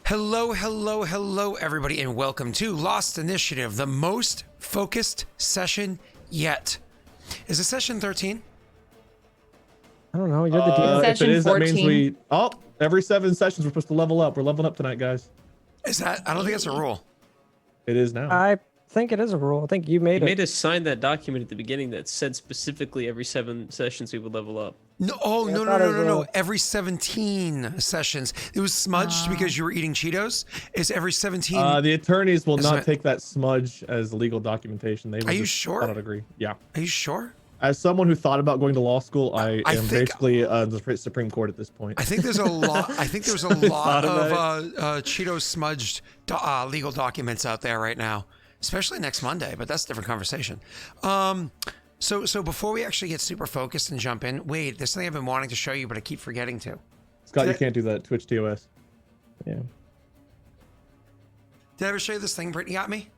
Hello, hello, hello, everybody, and welcome to Lost Initiative, the most focused session yet. Is it session 13? I don't know. You're the DM. If it is, 14. that means every 7 sessions we're supposed to level up. We're leveling up tonight, guys. Is that? I don't think that's a rule. It is now. I think it is a rule. I think you made You it. made us sign that document at the beginning that said specifically every 7 sessions we would level up. No, Yeah, I no. thought it was a- Every 17 sessions. It was smudged because you were eating Cheetos. It's every 17. The attorneys will Isn't not it- take that smudge as legal documentation. They will Are you just sure? not agree. Yeah. Are you sure? As someone who thought about going to law school, I am think- basically the Supreme Court at this point. I think there's a lot. I think there's a lot of Cheetos smudged legal documents out there right now, especially next Monday. But that's a different conversation. So before we actually get super focused and jump in, wait, there's something I've been wanting to show you, but I keep forgetting to. Scott, you can't do that. Twitch TOS. Yeah. Did I ever show you this thing Brittany got me?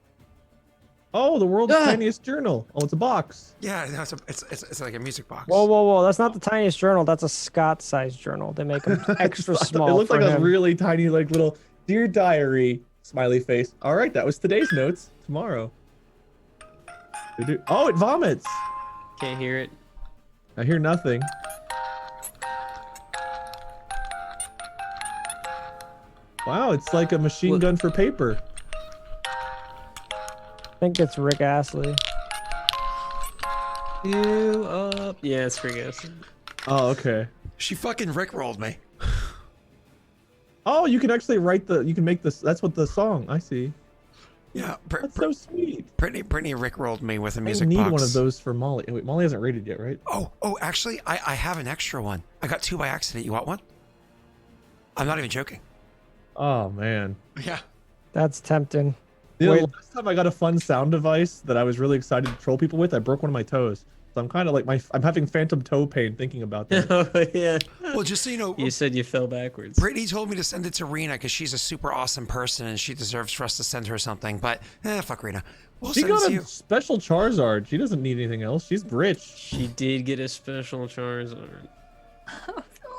Oh, the world's tiniest journal. Oh, it's a box. Yeah, no, it's like a music box. Whoa. That's not the tiniest journal. That's a Scott-sized journal. They make them extra small. It looks for like a him. really tiny, like little dear diary smiley face. All right, that was today's notes. Tomorrow. Oh, it vomits. Can't hear it. I hear nothing. Wow, it's like a machine gun for paper. I think it's Rick Astley. You up? Yeah, it's pretty good. Oh, okay. She fucking rickrolled me. Oh, you can actually write you can make this. That's what the song. I see. Yeah, That's so sweet. Brittany rickrolled me with a I music need box. one of those for Molly. Wait, Molly hasn't rated yet, right? Oh, actually, I have an extra one. I got 2 by accident. You want one? I'm not even joking. Oh man. Yeah. That's tempting. The Wait. last time I got a fun sound device that I was really excited to troll people with, I broke one of my toes. So I'm kind of like I'm having phantom toe pain thinking about that. Oh, yeah. Well, just so you know, You said you fell backwards. Brittany told me to send it to Rena because she's a super awesome person and she deserves for us to send her something. But fuck Rena. We'll She send it got to a you. special Charizard. She doesn't need anything else. She's rich. She did get a special Charizard.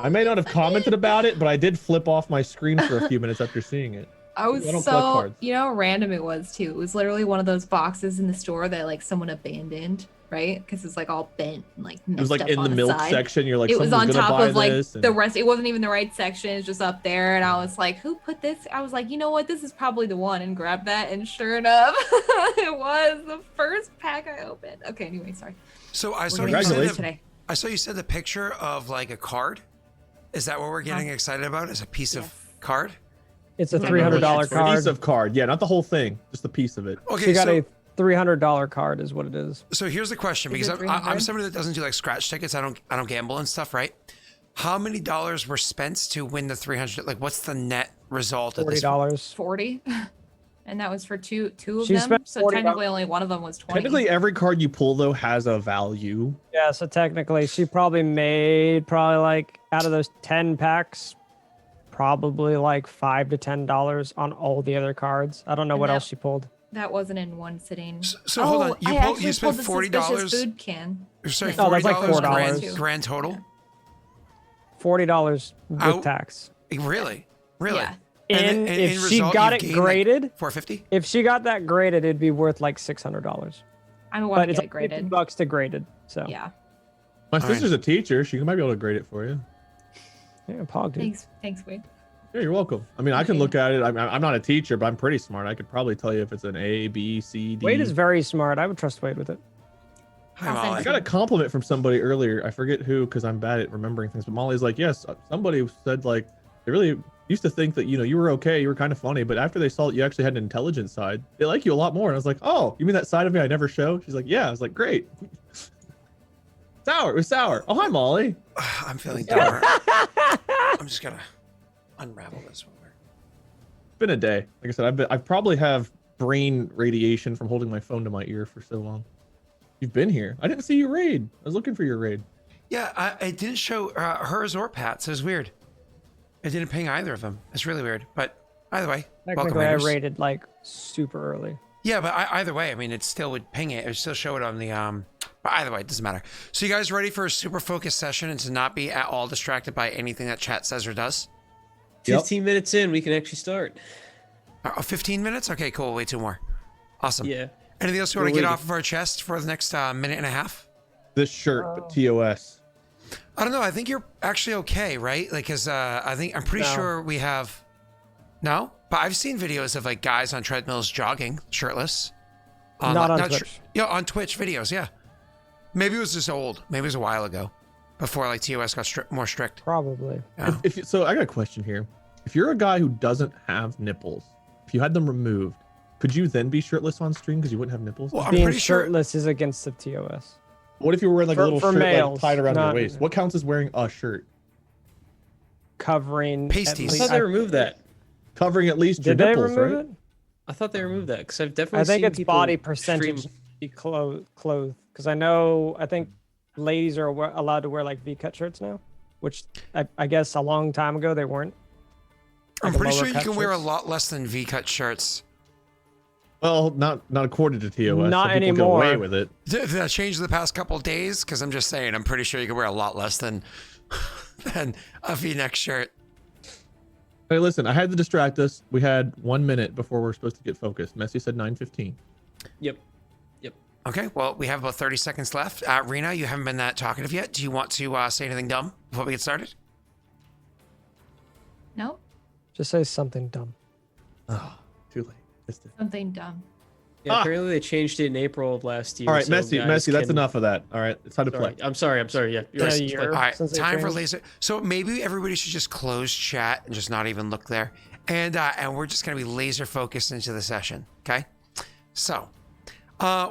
I may not have commented about it, but I did flip off my screen for a few minutes after seeing it. I was I don't collect so, cards. you know how random it was too. It was literally one of those boxes in the store that like someone abandoned, right? Because it's like all bent and like It was messed like up in on the milk side. section. You're like, It was someone's on gonna top buy of like this, and- the rest. It wasn't even the right section. It's just up there, and I was like, "Who put this?" I was like, "You know what? This is probably the one," and grabbed that, and sure enough, it was the first pack I opened. Okay, anyway, sorry. So I saw We're you gonna send do a, this today. I saw you send a picture of like a card. Is that what we're getting excited about? Is a piece of Yes. card? It's a Yeah, $300 it's a card. piece of card. Yeah, not the whole thing, just a piece of it. Okay, She got so, a $300 card, is what it is. so here's the question Is because it I'm 300? somebody that doesn't do like scratch tickets. I don't gamble and stuff, right? How many dollars were spent to win the 300? Like, what's the net result of this? $40. 40, and that was for two of She them. spent So $40. technically, only one of them was 20. Technically, every card you pull though has a value. Yeah, so technically, she probably made like out of those 10 packs, probably like $5 to $10 on all the other cards. I don't know And what that- else she pulled. That wasn't in one sitting. So hold on, I you actually spent pulled the $40. suspicious food can. Sorry, Oh, that's like $40 $4. grand total. $40 with Out. tax. Really? Yeah. And if she result, got you it gained, graded, like, $450. if she got that graded, it'd be worth like $600. I'm But going to it's get like it graded. $50 to graded. So Yeah. My right. sister's a teacher. She might be able to grade it for you. yeah, Pog, dude. Thanks, Wade. Yeah, you're welcome. I mean, I can look at it. I'm not a teacher, but I'm pretty smart. I could probably tell you if it's an A, B, C, D. Wade is very smart. I would trust Wade with it. Hi, I'll send Molly. I got a compliment from somebody earlier. I forget who, because I'm bad at remembering things. But Molly's like, yes, somebody said like they really used to think that you were okay, you were kind of funny, but after they saw that you actually had an intelligent side, they like you a lot more. And I was like, oh, you mean that side of me I never show? She's like, yeah. I was like, great. Sour. It was sour. Oh, hi, Molly. I'm feeling dumber. I'm just gonna unravel this one. It's been a day. Like I said, I probably have brain radiation from holding my phone to my ear for so long. You've been here. I didn't see you raid. I was looking for your raid. Yeah, I didn't show hers or Pat's. It was weird. I didn't ping either of them. It's really weird. But either way, welcome. Technically, I Raiders. rated like super early. Yeah, but either way, I mean, it still would ping it. It would still show it on the But either way, it doesn't matter. So you guys ready for a super focused session and to not be at all distracted by anything that chat says or does? Yep. 15 minutes in, we can actually start. 15 minutes? Okay, cool. We'll wait 2 more. Awesome. Yeah. Anything else you We're want to get waiting. off of our chest for the next minute and a half? This shirt, but TOS. I don't know. I think you're actually okay, right? Like, cause I'm pretty No. sure we have. No, but I've seen videos of like guys on treadmills jogging shirtless. Not on Twitch. Yeah, on Twitch videos. Yeah. Maybe it was just old. Maybe it was a while ago, before like TOS got more strict. Probably. Yeah. So I got a question here. If you're a guy who doesn't have nipples, if you had them removed, could you then be shirtless on stream because you wouldn't have nipples? Well, I'm Being pretty sure. shirtless is against the TOS. What if you were wearing like For- a little for shirt males, like, tied around your not- waist? What counts as wearing a shirt? Covering. at Pasties. I least- thought they removed that. Covering at least your Did they nipples, remove right? it? I thought they removed that because I've definitely I think seen it's people body percentage stream- be clothed. Because I think ladies are allowed to wear like V-cut shirts now, which I guess a long time ago they weren't. I'm Like pretty lower sure you cut can wear a shirts. lot less than V-cut shirts. Well, not according to TOS. Not so people get away anymore. with it. Did that change in the past couple of days? Because I'm just saying, I'm pretty sure you can wear a lot less than than a V-neck shirt. Hey, listen, I had to distract us. We had 1 minute before we were supposed to get focused. Messi said 9:15. Yep. Okay, well, we have about 30 seconds left. Rena, you haven't been that talkative yet. Do you want to say anything dumb before we get started? No, Just say something dumb. Oh, too late. Missed it. something dumb. Yeah, Ah. apparently they changed it in April of last year. All right, so Messi, guys that's can- enough of that. All right, it's time to Sorry, play. I'm sorry. Yeah, you're Yeah, right. you're- All right, Since they time for changed. laser. So maybe everybody should just close chat and just not even look there. And we're just going to be laser focused into the session, okay? So,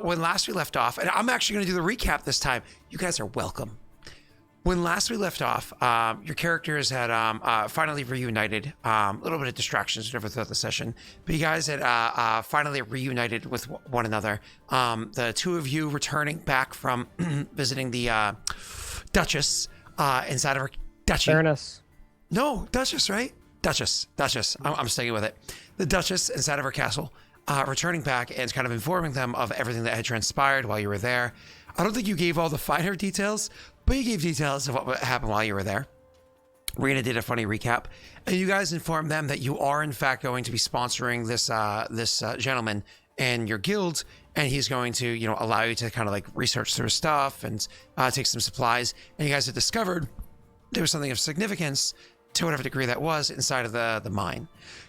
when last we left off, and I'm actually going to do the recap this time. You guys are welcome. When last we left off, your characters had finally reunited. A little bit of distractions throughout the session, but you guys had finally reunited with one another. The two of you returning back from visiting the Duchess inside of her duchy. Fairness. No, Duchess, right? Duchess. I'm sticking with it. The Duchess inside of her castle, returning back and kind of informing them of everything that had transpired while you were there. I don't think you gave all the finer details, but you gave details of what happened while you were there. Rena did a funny recap, and you guys informed them that you are in fact going to be sponsoring this gentleman and your guild, and he's going to allow you to kind of like research through stuff and take some supplies. And you guys had discovered there was something of significance to whatever degree that was inside of the mine.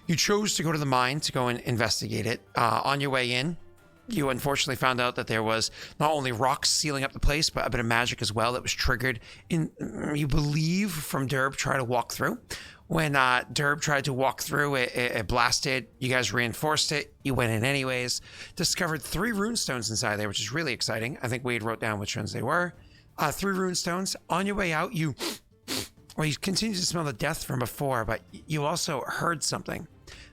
You chose to go to the mine to go and investigate it. On your way in, you unfortunately found out that there was not only rocks sealing up the place, but a bit of magic as well that was triggered in, you believe, from Derb trying to walk through. When Derb tried to walk through, it blasted. You guys reinforced it. You went in anyways. Discovered 3 runestones inside there, which is really exciting. I think Wade wrote down which ones they were. 3 runestones. On your way out, you continued to smell the death from before, but you also heard something.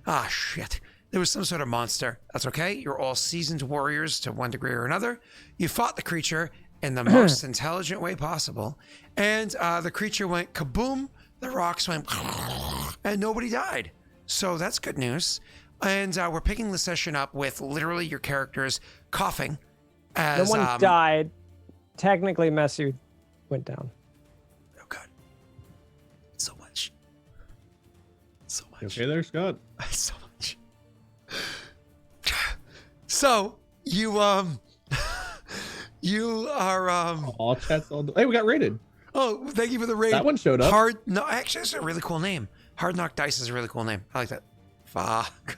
Ah, shit. There was some sort of monster. That's okay. You're all seasoned warriors to one degree or another. You fought the creature in the most intelligent way possible. And the creature went kaboom. The rocks went and nobody died. So that's good news. And we're picking the session up with literally your characters coughing. No As, one died. Technically, Messi went down. Oh, God. So much. So You much. okay there, Scott? So much. So you you are All chats all. Hey, we got rated. oh, thank you for the raid. That one showed up. No, actually it's a really cool name. Hard Knock Dice is a really cool name. I like that. Fuck.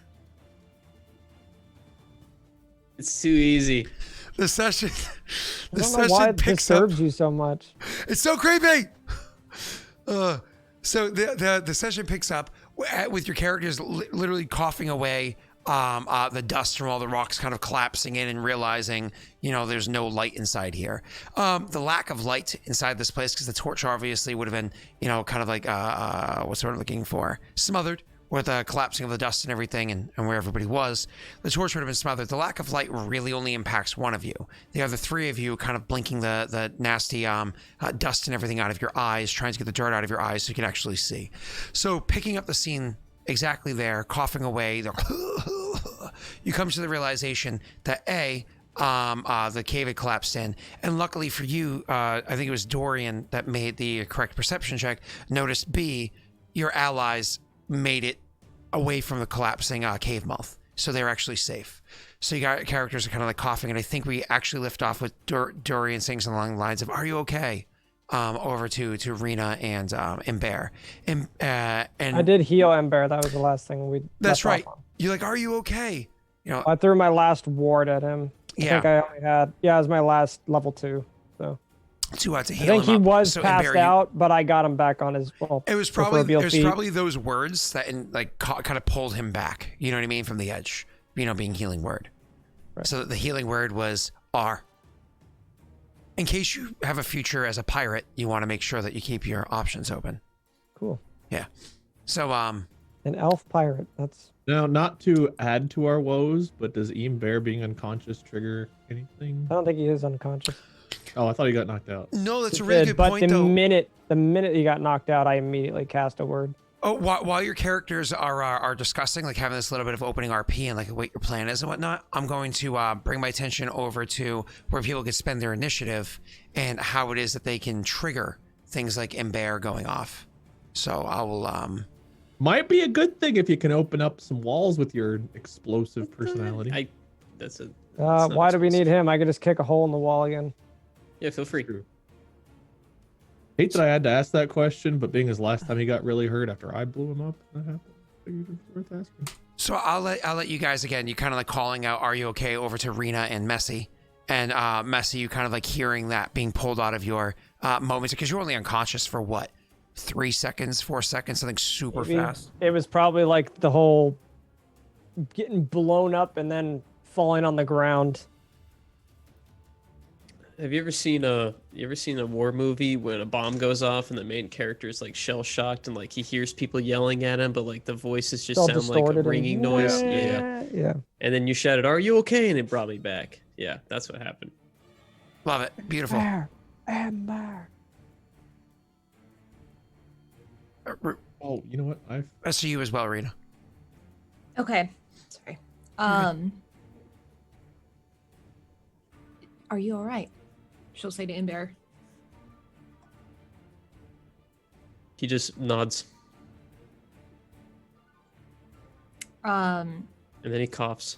It's too easy. The session I don't know why it disturbs you so much. It's so creepy. So the session picks up with your characters literally coughing away the dust from all the rocks kind of collapsing in and realizing, there's no light inside here. The lack of light inside this place, because the torch obviously would have been, kind of like, what's what I'm looking for? Smothered with the collapsing of the dust and everything and where everybody was. The torch would have been smothered. The lack of light really only impacts one of you. The other 3 of you kind of blinking the nasty dust and everything out of your eyes, trying to get the dirt out of your eyes so you can actually see. So picking up the scene exactly there, coughing away, you come to the realization that the cave had collapsed in, and luckily for you, I think it was Dorian that made the correct perception check, noticed B, your allies made it away from the collapsing cave mouth, so they're actually safe. So you got characters are kind of like coughing, and I think we actually lift off with Dorian saying something along the lines of "Are you okay?" Over to Rena and Bear, and I did heal Ember. That was the last thing we. That's right. Off on. You're like, "Are you okay?" You know. I threw my last ward at him. I think I only had. Yeah, it was my last level 2. So. To heal I think he him up. was So, passed Ember, out, but I got him back on his. Well, it was probably feet. those words that kind of pulled him back. You know what I mean, from the edge. You know, being healing word. Right. So the healing word was R. In case you have a future as a pirate, you want to make sure that you keep your options open. Cool. Yeah. So an elf pirate. That's Now, not to add to our woes, but does Bear being unconscious trigger anything? I don't think he is unconscious. Oh, I thought he got knocked out. No, that's He a really did, good point, though. But the minute he got knocked out, I immediately cast a word. Oh, while your characters are discussing, like having this little bit of opening RP and like what your plan is and whatnot, I'm going to bring my attention over to where people can spend their initiative and how it is that they can trigger things like Ember going off. So I will. Might be a good thing if you can open up some walls with your explosive personality. Why do we need him? I could just kick a hole in the wall again. Yeah, feel free. True. Hate that I had to ask that question, but being his last time he got really hurt after I blew him up, that happened. Figured it was worth asking. So I'll let you guys again. You kind of like calling out, "Are you okay?" over to Rena and Messy, and Messy, you kind of like hearing that being pulled out of your moments because you're only unconscious for what, 3 seconds, 4 seconds, something super fast. It was probably like the whole getting blown up and then falling on the ground. Have you ever seen a war movie when a bomb goes off and the main character is like shell shocked and like he hears people yelling at him, but like the voices just sound like a ringing noise? Yeah. And then you shouted, "Are you okay?" And it brought me back. Yeah, that's what happened. Love it. Beautiful. Ember. Oh, you know what? That's to you as well, Rena. Okay. Sorry. Are you all right? She'll say to Ember. He just nods. And then he coughs.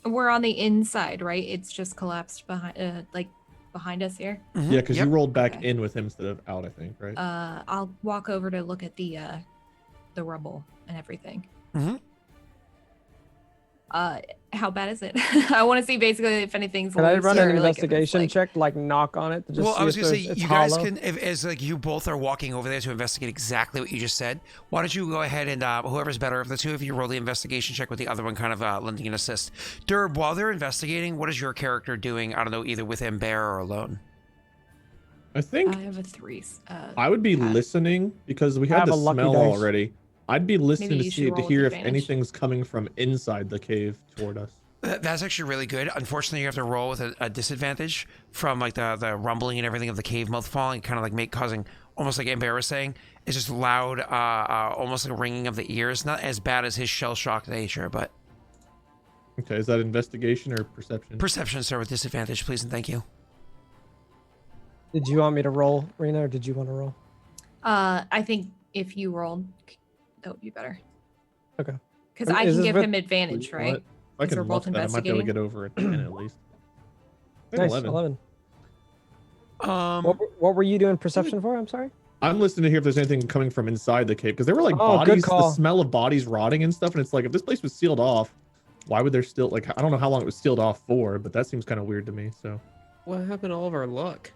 We're on the inside, right? It's just collapsed behind us here. Mm-hmm. Yeah, because you rolled back in with him instead of out, I think, right? I'll walk over to look at the rubble and everything. Mm-hmm. How bad is it? I want to see basically if anything's. Can I run an or, investigation check, like knock on it? To just Well, see I was if gonna say it's you guys hollow? can, as like you both are walking over there to investigate exactly what you just said. Why don't you go ahead and whoever's better of the two of you roll the investigation check with the other one kind of lending an assist. Derb, while they're investigating, what is your character doing? I don't know, either with Ember or alone. I think I have a 3. I would be listening because we I had have the a lucky smell dice. already. I'd be listening Maybe to you see should to roll hear with if advantage. anything's coming from inside the cave toward us. That's actually really good. Unfortunately, you have to roll with a disadvantage from like the rumbling and everything of the cave mouth falling, kind of like causing almost like Ember was saying. It's just loud, almost like a ringing of the ears. Not as bad as his shell shocked nature, but Okay, is that investigation or perception? perception, sir, with disadvantage, please and thank you. Did you want me to roll, Rena, or did you want to roll? I think if you rolled, that would be better. Okay. Because I Is can this give with- him advantage, You know right? what? If I Because we're can both luck that, I might be able to investigating. get over a 10 at least. I think Nice, 11. What were you doing perception for? I'm sorry. I'm listening to hear if there's anything coming from inside the cave because there were like Oh, good bodies, the call. smell of bodies rotting and stuff, and it's like if this place was sealed off, why would there still like I don't know how long it was sealed off for, but that seems kind of weird to me. So What happened to all of our luck?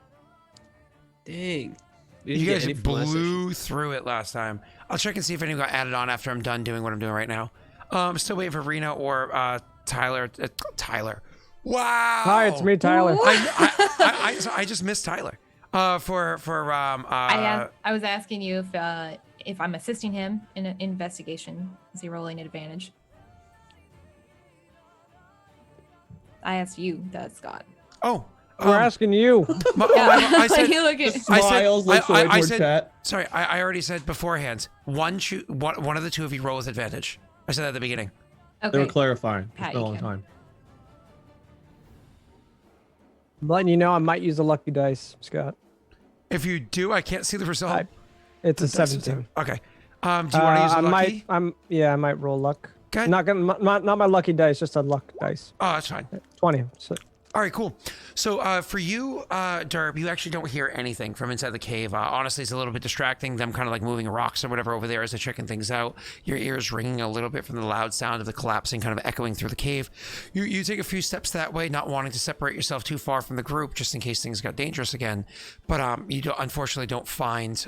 Dang. We didn't You get guys any from last session. blew through it last time. I'll check and see if anyone got added on after I'm done doing what I'm doing right now. Still waiting for Rena or Tyler. Tyler. Wow. Hi, it's me, Tyler. I just missed Tyler. I was asking you if I'm assisting him in an investigation. Is he rolling an advantage? I asked you that, Scott. Oh. We're asking you. I said, You look at- smiles, looks away I toward said, chat. sorry, I already said beforehand. One of the two of you roll with advantage. I said that at the beginning. They Okay. were clarifying. It's Pat, been a you long can. time. I'm letting you know I might use a lucky dice, Scott. If you do, I can't see the result. It's a The dice is 17. Okay. Do you want to use a lucky? I might roll luck. Okay. Not my lucky dice, just a luck dice. Oh, that's fine. 20. So. All right, cool. So for you, Derb, you actually don't hear anything from inside the cave. Honestly, it's a little bit distracting, them kind of like moving rocks or whatever over there as they're checking things out. Your ears ringing a little bit from the loud sound of the collapsing kind of echoing through the cave. You take a few steps that way, not wanting to separate yourself too far from the group just in case things got dangerous again. But unfortunately don't find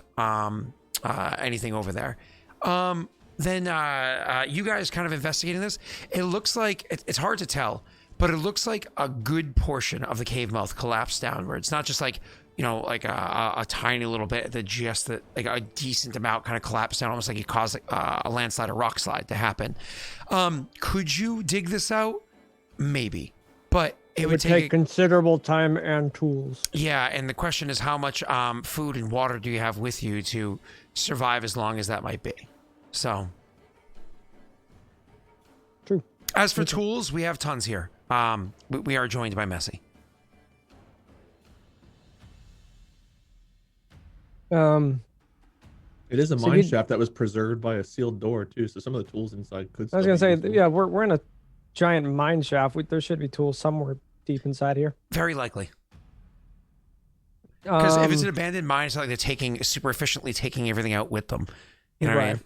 anything over there. Then you guys kind of investigating this. It looks like, it's hard to tell, but it looks like a good portion of the cave mouth collapsed downwards. Not just like, like a tiny little bit, like a decent amount kind of collapsed down, almost like it caused a landslide or rock slide to happen. Could you dig this out? Maybe, but it would take considerable time and tools. Yeah, and the question is how much food and water do you have with you to survive as long as that might be? So, true. As for tools, we have tons here. We are joined by Messi. It is a mine shaft that was preserved by a sealed door too, so some of the tools inside could. I was gonna say, yeah, we're in a giant mine shaft. There should be tools somewhere deep inside here. Very likely. Because if it's an abandoned mine, it's not like they're super efficiently taking everything out with them. You know what I mean?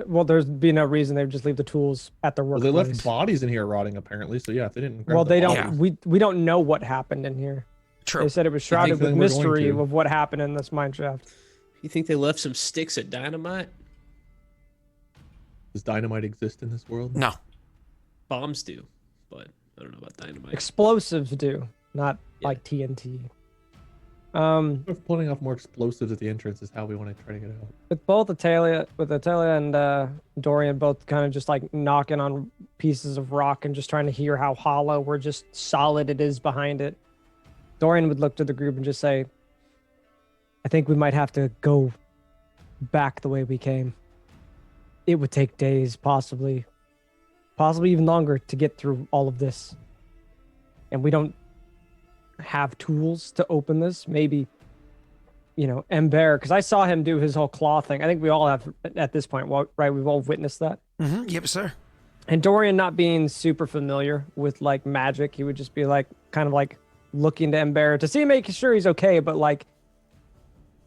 Well, there'd be no reason they would just leave the tools at their workplace. Well, they left bodies in here rotting apparently. So yeah, if they didn't. Well, they don't. Yeah. We don't know what happened in here. True. They said it was shrouded with mystery of what happened in this mine shaft. You think they left some sticks of dynamite? Does dynamite exist in this world? No. Bombs do, but I don't know about dynamite. Explosives do, not like TNT. Pulling off more explosives at the entrance is how we want to try to get out. With both Atalia and Dorian both kind of just like knocking on pieces of rock and just trying to hear how hollow or just solid it is behind it. Dorian would look to the group and just say, I think we might have to go back the way we came. It would take days, possibly even longer to get through all of this. And we don't have tools to open this. Maybe, Ember, because I saw him do his whole claw thing. I think we all have at this point, right? We've all witnessed that. Mm-hmm. Yep, sir. And Dorian not being super familiar with like magic, he would just be like, kind of like looking to Ember to see, making sure he's okay. But like,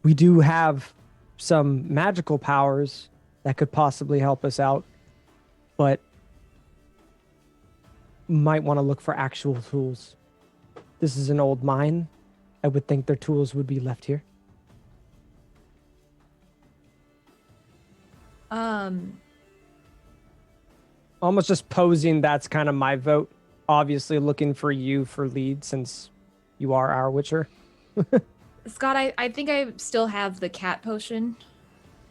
we do have some magical powers that could possibly help us out, but might want to look for actual tools. This is an old mine. I would think their tools would be left here. Almost just posing that's kind of my vote. Obviously looking for you for lead since you are our Witcher. Scott, I think I still have the cat potion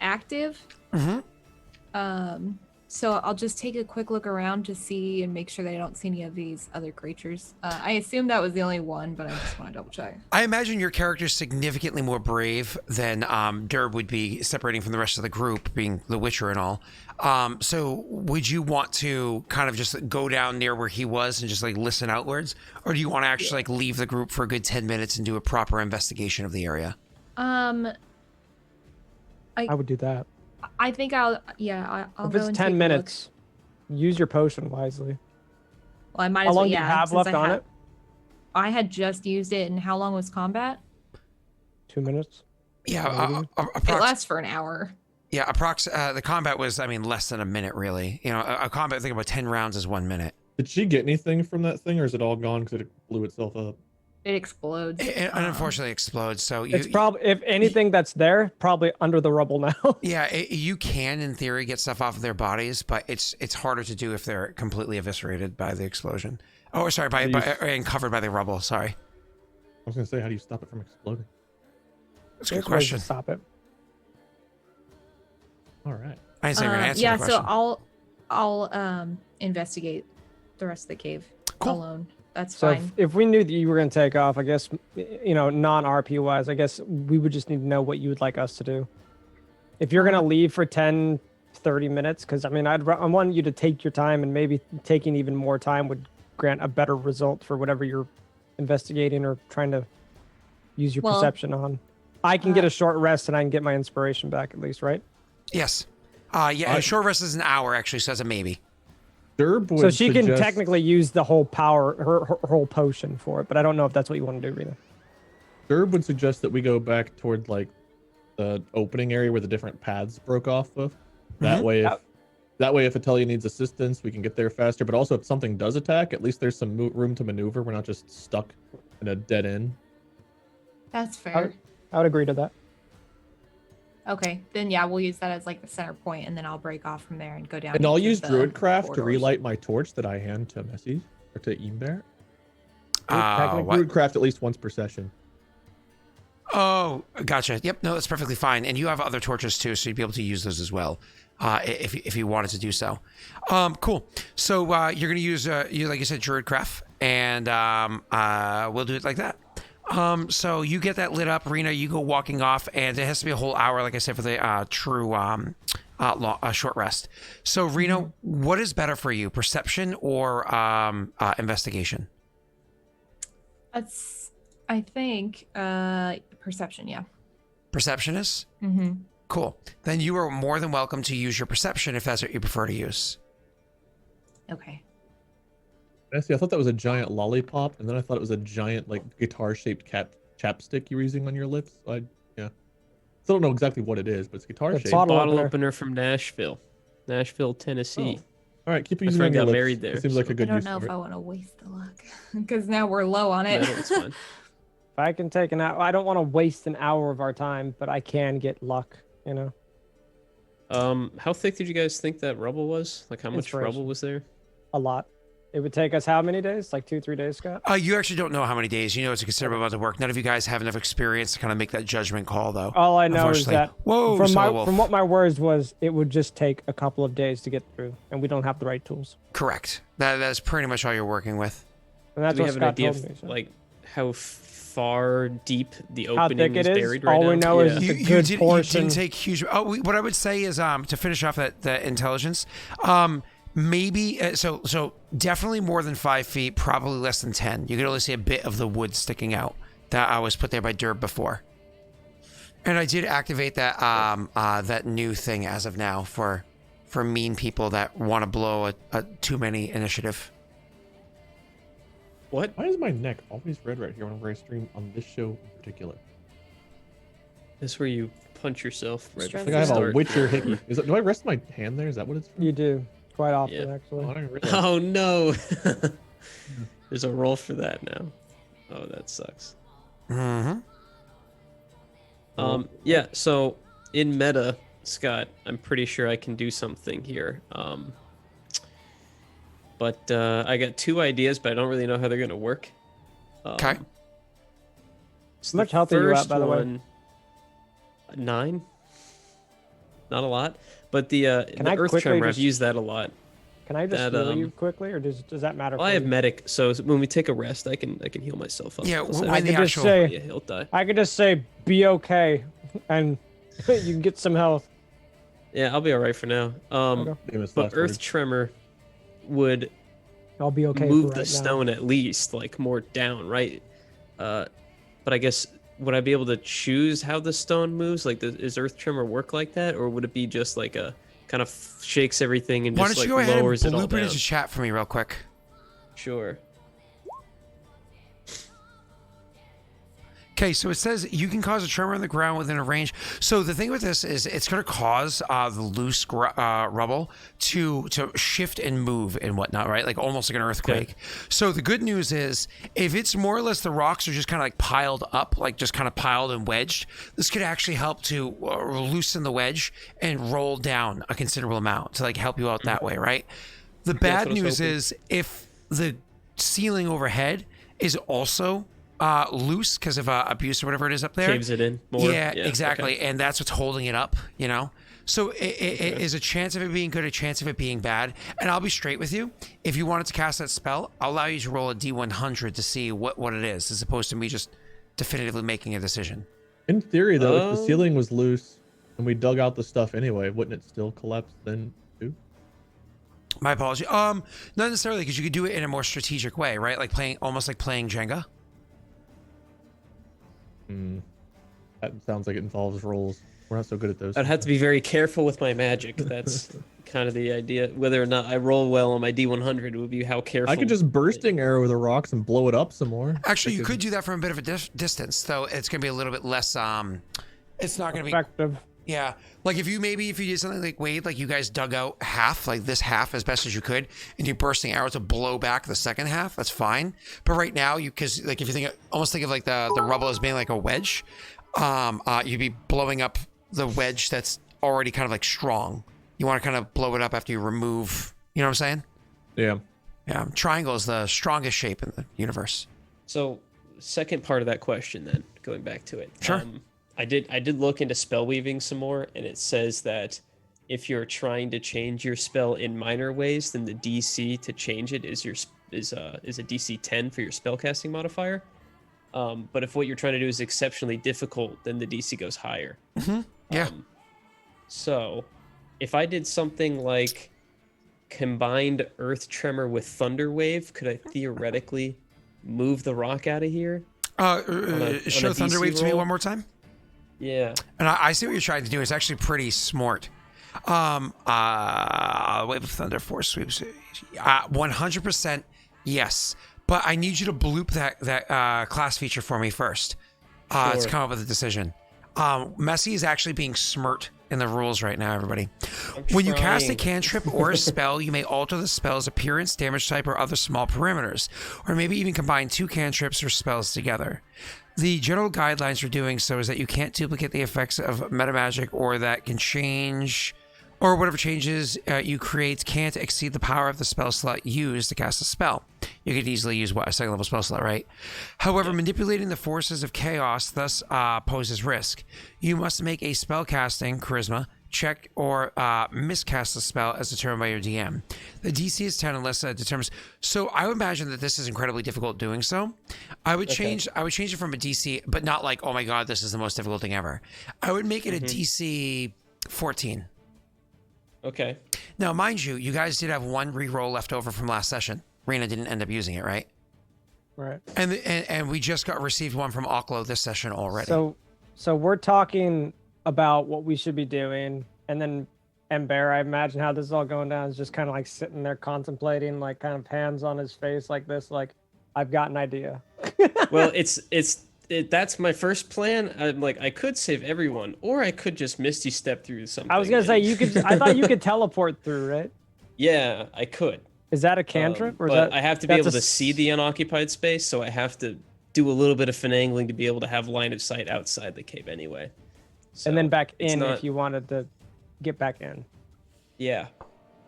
active. Mm-hmm. So I'll just take a quick look around to see and make sure that I don't see any of these other creatures. I assume that was the only one, but I just want to double check. I imagine your character's significantly more brave than Derb would be, separating from the rest of the group, being the Witcher and all. So would you want to kind of just go down near where he was and just like listen outwards? Or do you want to actually like leave the group for a good 10 minutes and do a proper investigation of the area? I would do that. I think I'll if go it's and 10 take minutes, use your potion wisely. Well, I might How as well, long do you have left on it? I had just used it, and how long was combat? 2 minutes. Yeah, It lasts for an hour. Yeah, the combat was, less than a minute, really. A combat, I think about 10 rounds is 1 minute. Did she get anything from that thing, or is it all gone because it blew itself up? It explodes. It unfortunately explodes. So it's probably, if anything that's there, probably under the rubble now. Yeah, you can, in theory, get stuff off of their bodies, but it's harder to do if they're completely eviscerated by the explosion. Oh, sorry, and covered by the rubble. Sorry. I was gonna say, how do you stop it from exploding? That's a good question. Stop it. All right. I didn't say you're gonna answer the question. So I'll investigate the rest of the cave alone. That's so fine. If we knew that you were going to take off, I guess, non-RP wise, I guess we would just need to know what you would like us to do. If you're going to leave for 10, 30 minutes, because, I want you to take your time, and maybe taking even more time would grant a better result for whatever you're investigating or trying to use your perception on. I can get a short rest, and I can get my inspiration back at least, right? Yes. Yeah, a short rest is an hour actually, so that's a maybe. Derb would So she can suggest- technically use the whole power, her whole potion for it, but I don't know if that's what you want to do, Rena. Derb would suggest that we go back toward like the opening area where the different paths broke off of. That way, if Atelier needs assistance, we can get there faster. But also, if something does attack, at least there's some room to maneuver. We're not just stuck in a dead end. That's fair. I would agree to that. Okay, then yeah, we'll use that as like the center point, and then I'll break off from there and go down. And I'll each of use the Druidcraft to corridors. relight my torch that I hand to Messi or to Eambear. What? Druidcraft at least once per session. Oh, gotcha. Yep, no, that's perfectly fine. And you have other torches too, so you'd be able to use those as well, if you wanted to do so. Cool. So you're gonna use you like you said, Druidcraft, and we'll do it like that. So you get that lit up, Rena. You go walking off, and it has to be a whole hour, like I said, for the true short rest. So Rena, what is better for you, perception or investigation? That's, I think, perception. Yeah. Perception is? Mm-hmm. Cool. Then you are more than welcome to use your perception if that's what you prefer to use. Okay. Messi, I thought that was a giant lollipop, and then I thought it was a giant like guitar-shaped chapstick you were using on your lips. Still don't know exactly what it is, but it's guitar-shaped. Bottle opener from Nashville, Tennessee. All right, keep My using it friend on your got lips. married there, It seems like a so- good I use don't know for if it. I want to waste the luck because now we're low on it. No, it's fine. If I can take an hour, I don't want to waste an hour of our time, but I can get luck, you know? How thick did you guys think that rubble was? Like, how much Inspiration. rubble was there? A lot. It would take us how many days? Like 2-3 days, Scott? You actually don't know how many days. You know it's a considerable amount of work. None of you guys have enough experience to kind of make that judgment call, though. All I know is Unfortunately. that Whoa, from what my words was, it would just take a couple of days to get through, and we don't have the right tools. Correct. That's pretty much all you're working with. And that's Do we what have an Scott idea told of me. So. like how far deep the How opening thick is it is? buried right All now? we know is Yeah. it's a good portion. You didn't take huge. What I would say is to finish off the intelligence. Maybe so definitely more than 5 feet, probably less than 10. You can only see a bit of the wood sticking out that I was put there by Derb before. And I did activate that that new thing as of now for mean people that want to blow a too many initiative. What? Why is my neck always red right here whenever I stream on this show in particular? That's where you punch yourself right Stress I before think I you have a start. Witcher hickey. Do I rest my hand there? Is that what it's for? You do quite often, Yeah. actually. Oh, I didn't realize. Oh no! There's a roll for that now. Oh, that sucks. Mm-hmm. Yeah. So in meta, Scott, I'm pretty sure I can do something here. But I got 2 ideas, but I don't really know how they're gonna work. Okay. So How much the health are you at, first by the way? one, 9. Not a lot, but the I Earth quickly Tremor, just- I've used that a lot. Can I just That, heal you quickly, or does that matter? Well, for I have you? medic, so when we take a rest, I can heal myself up. Yeah, Plus, when I the could just actual say- yeah, he'll die. I could just say, be okay, and you can get some health. Yeah, I'll be all right for now. Okay. Famous But last Earth words. Tremor would I'll be okay. move for the right now. stone at least, like more down, right? But I guess would I be able to choose how the stone moves? Like, does Earth Tremor work like that, or would it be just like a kind of shakes everything and Why just don't you like go ahead and lowers it all bloop it down? into chat for me real quick? Sure. Okay, so it says you can cause a tremor in the ground within a range. So the thing with this is it's going to cause the loose rubble to shift and move and whatnot, right? Like almost like an earthquake. Okay. So the good news is if it's more or less the rocks are just kind of like piled up, like just kind of piled and wedged, this could actually help to loosen the wedge and roll down a considerable amount to like help you out that way, right? The bad what I was news hoping. is if the ceiling overhead is also loose because of abuse or whatever it is up there. Caves it in more. Yeah, exactly. okay. And that's what's holding it up, you know? So it is a chance of it being good, a chance of it being bad. And I'll be straight with you. If you wanted to cast that spell, I'll allow you to roll a D100 to see what it is, as opposed to me just definitively making a decision. In theory, though, if the Oh. ceiling was loose and we dug out the stuff anyway, wouldn't it still collapse then too? My apology. Not necessarily, because you could do it in a more strategic way, right? Like almost like playing Jenga. That sounds like it involves rolls. We're not so good at those. I'd have to be very careful with my magic. That's kind of the idea. Whether or not I roll well on my D100 would be how careful. I could just bursting arrow the rocks and blow it up some more. Actually, you could do that from a bit of a distance, though. It's going to be a little bit less. It's not going to be effective. Yeah, like if you did something like Wade, like you guys dug out half, like this half as best as you could, and you bursting arrows to blow back the second half, that's fine. But right now, because like if you almost think of like the rubble as being like a wedge, you'd be blowing up the wedge that's already kind of like strong. You want to kind of blow it up after you remove. You know what I'm saying? Yeah. Yeah. Triangle is the strongest shape in the universe. So, second part of that question, then going back to it. Sure. I did look into spell weaving some more, and it says that if you're trying to change your spell in minor ways, then the DC to change it is a DC 10 for your spellcasting modifier. But if what you're trying to do is exceptionally difficult, then the DC goes higher. Mm-hmm. Yeah. So, if I did something like combined Earth Tremor with Thunder Wave, could I theoretically move the rock out of here? Show Thunder Wave to me one more time. Yeah. And I see what you're trying to do. It's actually pretty smart. Wave of Thunder, Force Sweeps. 100% yes. But I need you to bloop that class feature for me first. Sure. To come up with a decision. Messy is actually being smirked in the rules right now, everybody. When you cast a cantrip or a spell, you may alter the spell's appearance, damage type, or other small parameters, or maybe even combine two cantrips or spells together. The general guidelines for doing so is that you can't duplicate the effects of metamagic, or that can change, or whatever changes you create can't exceed the power of the spell slot used to cast a spell. You could easily use a second level spell slot, right? However, manipulating the forces of chaos thus poses risk. You must make a spellcasting charisma check or miscast the spell as determined by your DM. The DC is 10 unless it determines. So I would imagine that this is incredibly difficult doing so. I would change it from a DC, but not like, oh my god, this is the most difficult thing ever. I would make it a DC 14. Okay. Now, mind you, you guys did have one reroll left over from last session. Rena didn't end up using it, right? Right. And we just received one from Oklo this session already. So we're talking about what we should be doing, and then Ember, I imagine how this is all going down, is just kind of like sitting there contemplating, like kind of hands on his face like this, like, I've got an idea. Well, that's my first plan. I'm like, I could save everyone, or I could just Misty Step through something. I was gonna say I thought you could teleport through, right? Yeah, I could. Is that a cantrip, or is but that? I have to be able to see the unoccupied space, so I have to do a little bit of finagling to be able to have line of sight outside the cave anyway. So and then back in if you wanted to get back in. Yeah.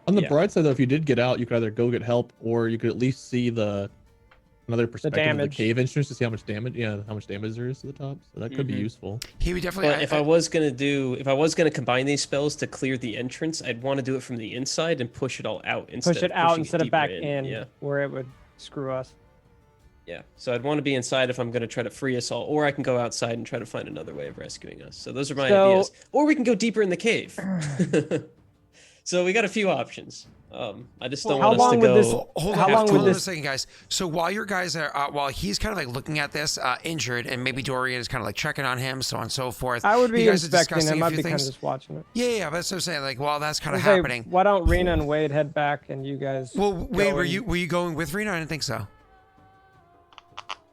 On the bright side, though, if you did get out, you could either go get help, or you could at least see another perspective of the cave entrance to see how much damage there is to the top. So that could be useful. He would definitely. But if I was gonna combine these spells to clear the entrance, I'd want to do it from the inside and push it all out instead of back in. in, Yeah. where it would screw us. Yeah. So I'd want to be inside if I'm going to try to free us all, or I can go outside and try to find another way of rescuing us. So those are my ideas. Or we can go deeper in the cave. So we got a few options. I just don't want us to go. Hold on a second, guys. So while your guys are, while he's kind of like looking at this, injured, and maybe Dorian is kind of like checking on him, so on and so forth. I would be you guys are inspecting him. discussing a I'd few be kind of things. just watching it. Yeah, but that's what I'm saying. Like while that's kind of happening. Why don't Rena and Wade head back, and you guys? Well, Wade, were you going with Rena? I didn't think so.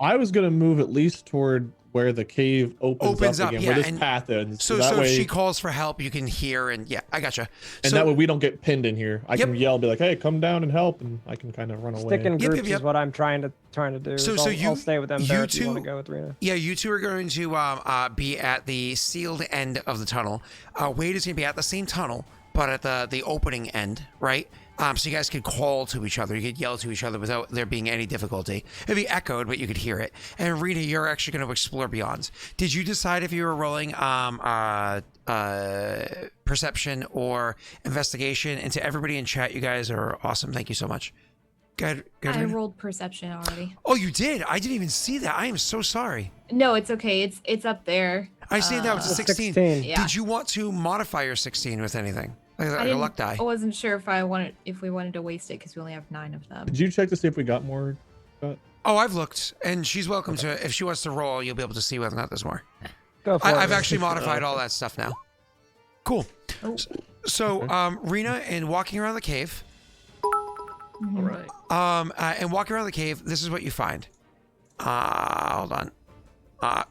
I was gonna move at least toward where the cave opens up again, where this path ends. So if she calls for help, you can hear, and I gotcha. And that way we don't get pinned in here. I can yell, be like, "Hey, come down and help," and I can kind of run away. Stick in groups is what I'm trying to do. So I'll stay with them. You two want to go with Rena? Yeah, you two are going to be at the sealed end of the tunnel. Wade is going to be at the same tunnel, but at the opening end, right? So you guys could call to each other. You could yell to each other without there being any difficulty. It'd be echoed, but you could hear it. And Rita, you're actually going to explore beyond. Did you decide if you were rolling perception or investigation? And to everybody in chat, you guys are awesome. Thank you so much. Go ahead, I Rita. rolled perception already. Oh, you did? I didn't even see that. I am so sorry. No, it's okay. It's up there. I see that was a 16. 16. Yeah. Did you want to modify your 16 with anything? Like a luck die? I wasn't sure if we wanted to waste it because we only have 9 of them. Did you check to see if we got more? Oh, I've looked, and she's welcome to. If she wants to roll, you'll be able to see whether or not there's more. Go for it. I've actually modified all that stuff now. Cool. Oh. So, Rena, and walking around the cave, All right. and walking around the cave, this is what you find. Hold on.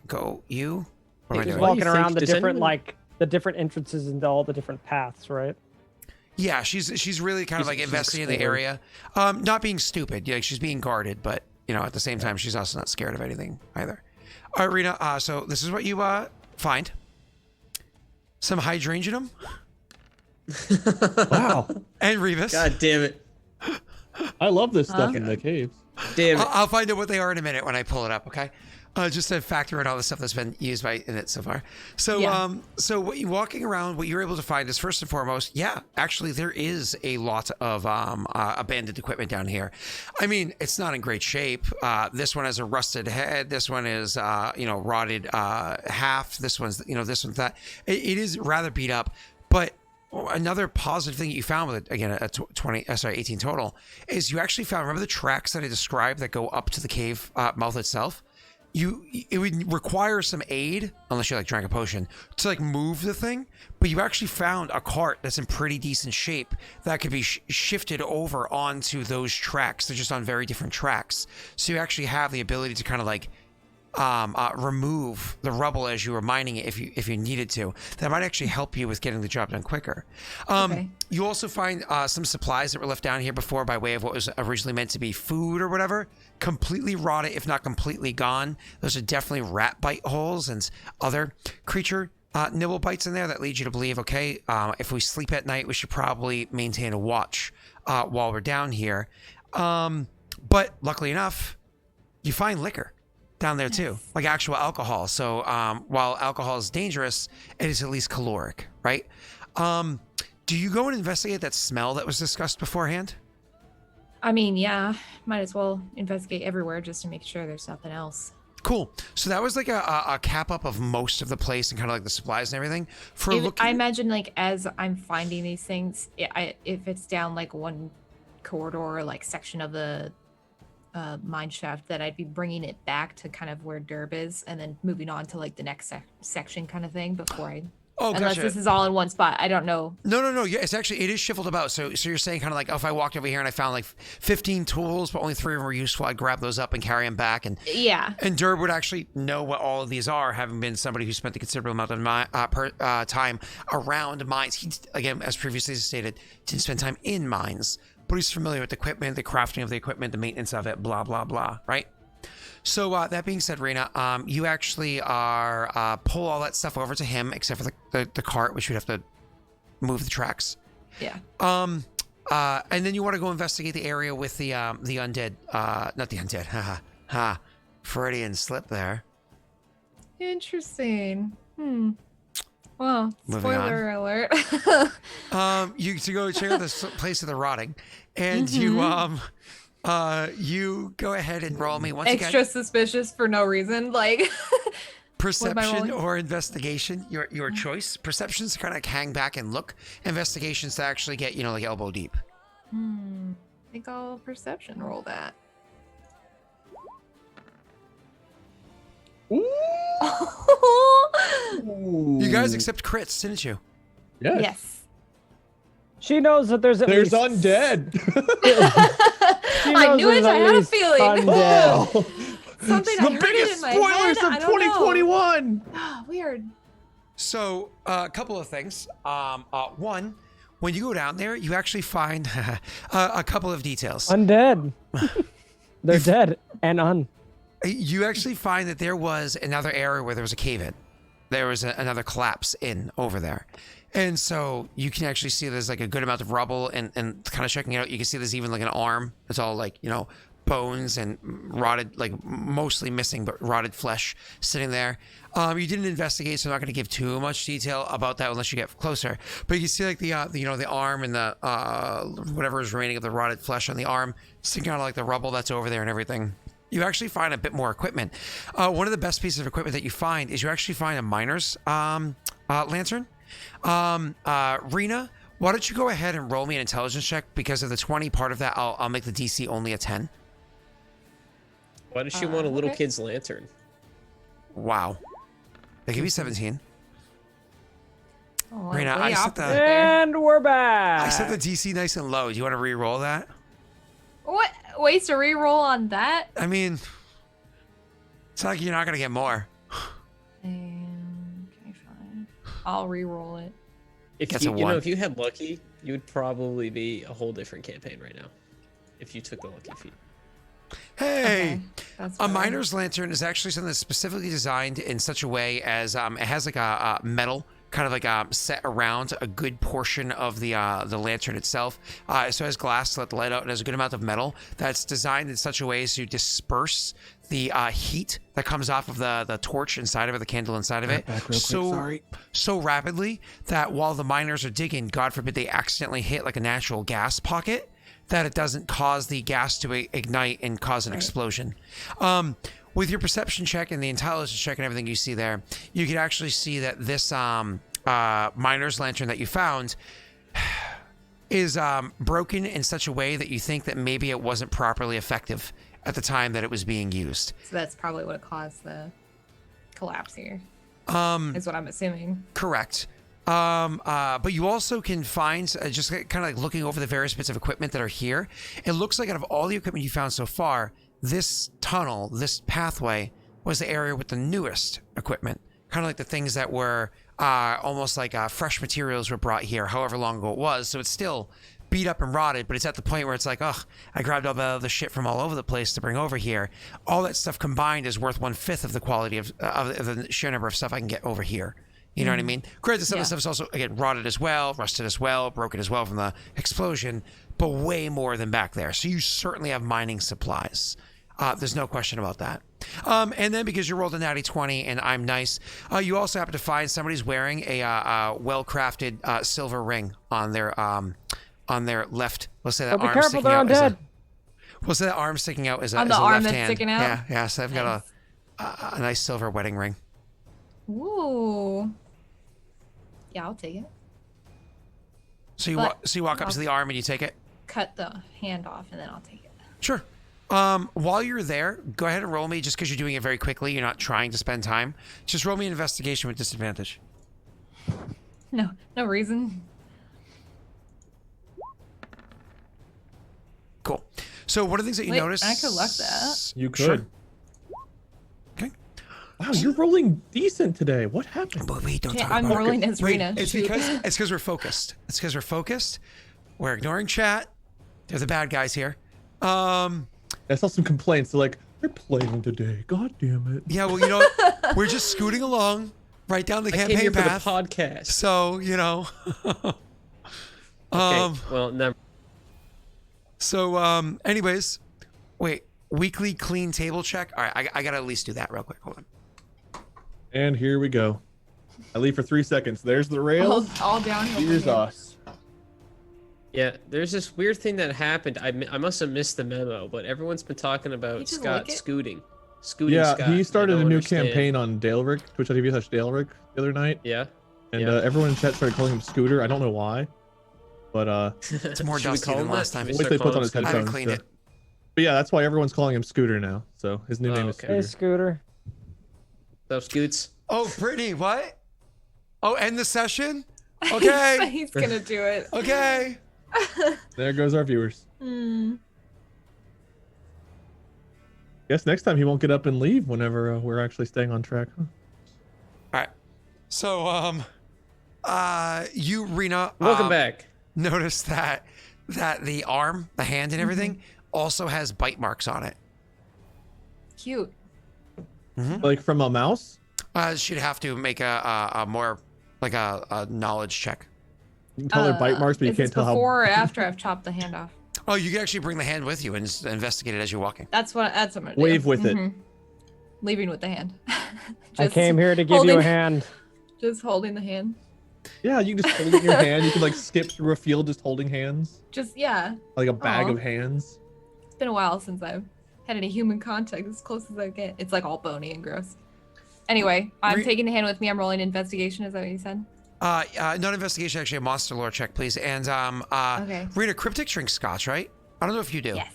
Go you. What am I She's doing? Why do you walking around think- the does different anyone- the different entrances into all the different paths, right? Yeah, she's really kind of like She's investigating the exploring. area. Not being stupid. Like she's being guarded, but at the same time, she's also not scared of anything either. All right, Rena. So this is what you find. Some hydrangeum Wow. and Revis. God damn it. I love this stuff in the caves. Damn it. I'll find out what they are in a minute when I pull it up. Okay. Just to factor in all the stuff that's been used in it so far. So, Yeah. so what you walking around, what you're able to find is first and foremost, actually there is a lot of abandoned equipment down here. I mean, it's not in great shape. This one has a rusted head. This one is, rotted half. This one's, this one's that. It is rather beat up, but another positive thing you found with it, again, 18 total, is you actually found, remember the tracks that I described that go up to the cave mouth itself? It would require some aid, unless you drank a potion, to move the thing, but you actually found a cart that's in pretty decent shape that could be shifted over onto those tracks. They're just on very different tracks. So you actually have the ability to kind of remove the rubble as you were mining it if you needed to. That might actually help you with getting the job done quicker. Okay. You also find some supplies that were left down here before by way of what was originally meant to be food or whatever, completely rotted, if not completely gone. Those are definitely rat bite holes and other creature nibble bites in there that lead you to believe, okay, if we sleep at night, we should probably maintain a watch while we're down here. But luckily enough, you find liquor down there too, like actual alcohol. So while alcohol is dangerous, it is at least caloric, right? Do you go and investigate that smell that was discussed beforehand? I mean, yeah, might as well investigate everywhere just to make sure there's nothing else. Cool. So that was like a cap up of most of the place and kind of like the supplies and everything. For looking, I imagine as I'm finding these things, if it's down one corridor or section of the mine shaft, that I'd be bringing it back to kind of where Derb is and then moving on to the next section kind of thing before I. oh, Unless gotcha. this is all in one spot, I don't know. No. Yeah, it is shuffled about. So you're saying kind of if I walked over here and I found 15 tools, but only 3 of them were useful, I'd grab those up and carry them back. And Yeah. Derb would actually know what all of these are, having been somebody who spent a considerable amount of time around mines. He, again, as previously stated, didn't spend time in mines, but he's familiar with the equipment, the crafting of the equipment, the maintenance of it, blah, blah, blah, right? So that being said, Rena, you actually are pull all that stuff over to him, except for the cart, which you'd have to move the tracks. Yeah. And then you want to go investigate the area with the undead, not the undead, Freudian slip there. Interesting. Well, Moving on. spoiler alert. You to go check out this place of the rotting, and you go ahead and roll me once Extra again. suspicious for no reason. Perception rolling? or investigation, your choice. Perceptions to kind of hang back and look. Investigations to actually get elbow deep. I think I'll perception roll that. You guys accept crits, didn't you? Yes. Yes. She knows that there's at There's least undead. She I knows knew it. there's I at had a least feeling. undead. Oh, Something I the heard it biggest in my spoilers head. of I don't know. 2021. Weird. So, a couple of things. One, when you go down there, you actually find a couple of details. Undead. They're dead and You actually find that there was another area where there was a cave-in. There was another collapse in over there. And so you can actually see there's a good amount of rubble and kind of checking it out. You can see there's even an arm. It's all bones and rotted, mostly missing, but rotted flesh sitting there. You didn't investigate, so I'm not going to give too much detail about that unless you get closer. But you can see the arm and the whatever is remaining of the rotted flesh on the arm sticking out of the rubble that's over there and everything. You actually find a bit more equipment. One of the best pieces of equipment that you find is you actually find a miner's lantern. Rena, why don't you go ahead and roll me an intelligence check? Because of the 20 part of that, I'll make the DC only a 10. Why does she want a little okay. kid's lantern? Wow. They give you 17. Oh, Rena, way I set opposite the- there. And we're back. I set the DC nice and low. Do you want to re-roll that? What? Waste a reroll on that? I mean, it's not like you're not gonna get more. Okay, fine. I'll re-roll it. If Gets a you know, one. if you had lucky, you would probably be a whole different campaign right now. If you took the lucky feat. Hey, Okay, that's a fine. miner's lantern is actually something that's specifically designed in such a way as it has like a metal kind of like set around a good portion of the lantern itself. So it has glass to let the light out, and has a good amount of metal that's designed in such a way as to disperse the heat that comes off of the torch inside of it, the candle inside of it, Back real quick, sorry. so rapidly that while the miners are digging, God forbid they accidentally hit like a natural gas pocket, that it doesn't cause the gas to ignite and cause an explosion. With your perception check and the intelligence check and everything you see there, you can actually see that this miner's lantern that you found is broken in such a way that you think that maybe it wasn't properly effective at the time that it was being used. So that's probably what caused the collapse here. Is what I'm assuming. Correct. But you also can find, just kind of like looking over the various bits of equipment that are here, it looks like out of all the equipment you found so far, this tunnel, this pathway, was the area with the newest equipment. Kind of like the things that were almost like fresh materials were brought here, however long ago it was. So it's still beat up and rotted, but it's at the point where it's like, ugh, I grabbed all the shit from all over the place to bring over here. All that stuff combined is worth 1/5 of the quality of the sheer number of stuff I can get over here. You know what I mean? Granted, some of the stuff is also, again, rotted as well, rusted as well, broken as well from the explosion, but way more than back there. So you certainly have mining supplies. There's no question about that. And then because you rolled a natty 20 and I'm nice, you also happen to find somebody's wearing a well-crafted silver ring on their left. Let's say that Be arm careful, sticking they're out. undead. We'll say that arm sticking out as a, On as the a arm left that's hand. sticking out? Yeah, yeah. So I've got Nice. a nice silver wedding ring. Ooh. Yeah, I'll take it. So you But- walk up to the arm and you take it. Cut the hand off and then I'll take it. Sure. While you're there, go ahead and roll me, just because you're doing it very quickly. You're not trying to spend time. Just roll me an investigation with disadvantage. No reason. Cool. So one of the things that you Wait, notice... I could luck that. You could. Sure. Okay. Wow, you're rolling decent today. What happened? But wait, don't Yeah, talk I'm about rolling as Wait, Rena. It's Shoot. because we're focused. It's because we're focused. We're ignoring chat. They're the bad guys here. I saw some complaints. They're like, they're playing today. God damn it. Yeah, well, you know what? We're just scooting along right down the I came campaign here for the path. podcast. So, you know. Okay, well, never. So, anyways, wait, weekly clean table check. All right, I gotta at least do that real quick. Hold on. And here we go. I leave for 3 seconds. There's the rails. All downhill. from Here's here. us. Yeah, there's this weird thing that happened. I must have missed the memo, but everyone's been talking You about just Scott lick it? scooting. Scooting Yeah, Scott. he I started a don't new understand. campaign on Daleric, twitch.tv/Daleric the other night. Yeah. And Yeah. everyone in chat started calling him Scooter. I don't know why. But It's more Should we dusty call than him last that? time. Should we Wait till he start puts on calling his him I haven't headphones. cleaned it. But yeah, that's why everyone's calling him Scooter now. So his new Oh, name is okay. Scooter. Hey, Scooter. Scott? So Scoots. Oh, Brittany, what? Oh, end the session? Okay. He's gonna do it. Okay. There goes our viewers. Hmm. Guess next time he won't get up and leave whenever we're actually staying on track. Huh? All right. So, you, Rena, Welcome back. notice that the arm, the hand, and everything also has bite marks on it. Cute. Like from a mouse? She'd have to make a more like a knowledge check. You can tell they're bite marks, but you Is can't this tell how. before or after I've chopped the hand off? Oh, you can actually bring the hand with you and investigate it as you're walking. That's what I'm gonna do. Wave with it. Mhm. Leaving with the hand. I came here to give you a hand. Just holding the hand. Yeah, you can just hold it in your hand. You can like skip through a field just holding hands, Just yeah. like a bag Aw. of hands. It's been a while since I've had any human contact, as close as I get. It's like all bony and gross. Anyway, I'm Re- taking the hand with me. I'm rolling investigation. Is that what you said? Not investigation, actually a monster lore check, please. And Okay. Rena, Cryptic drinks scotch, right? I don't know if you do. Yes.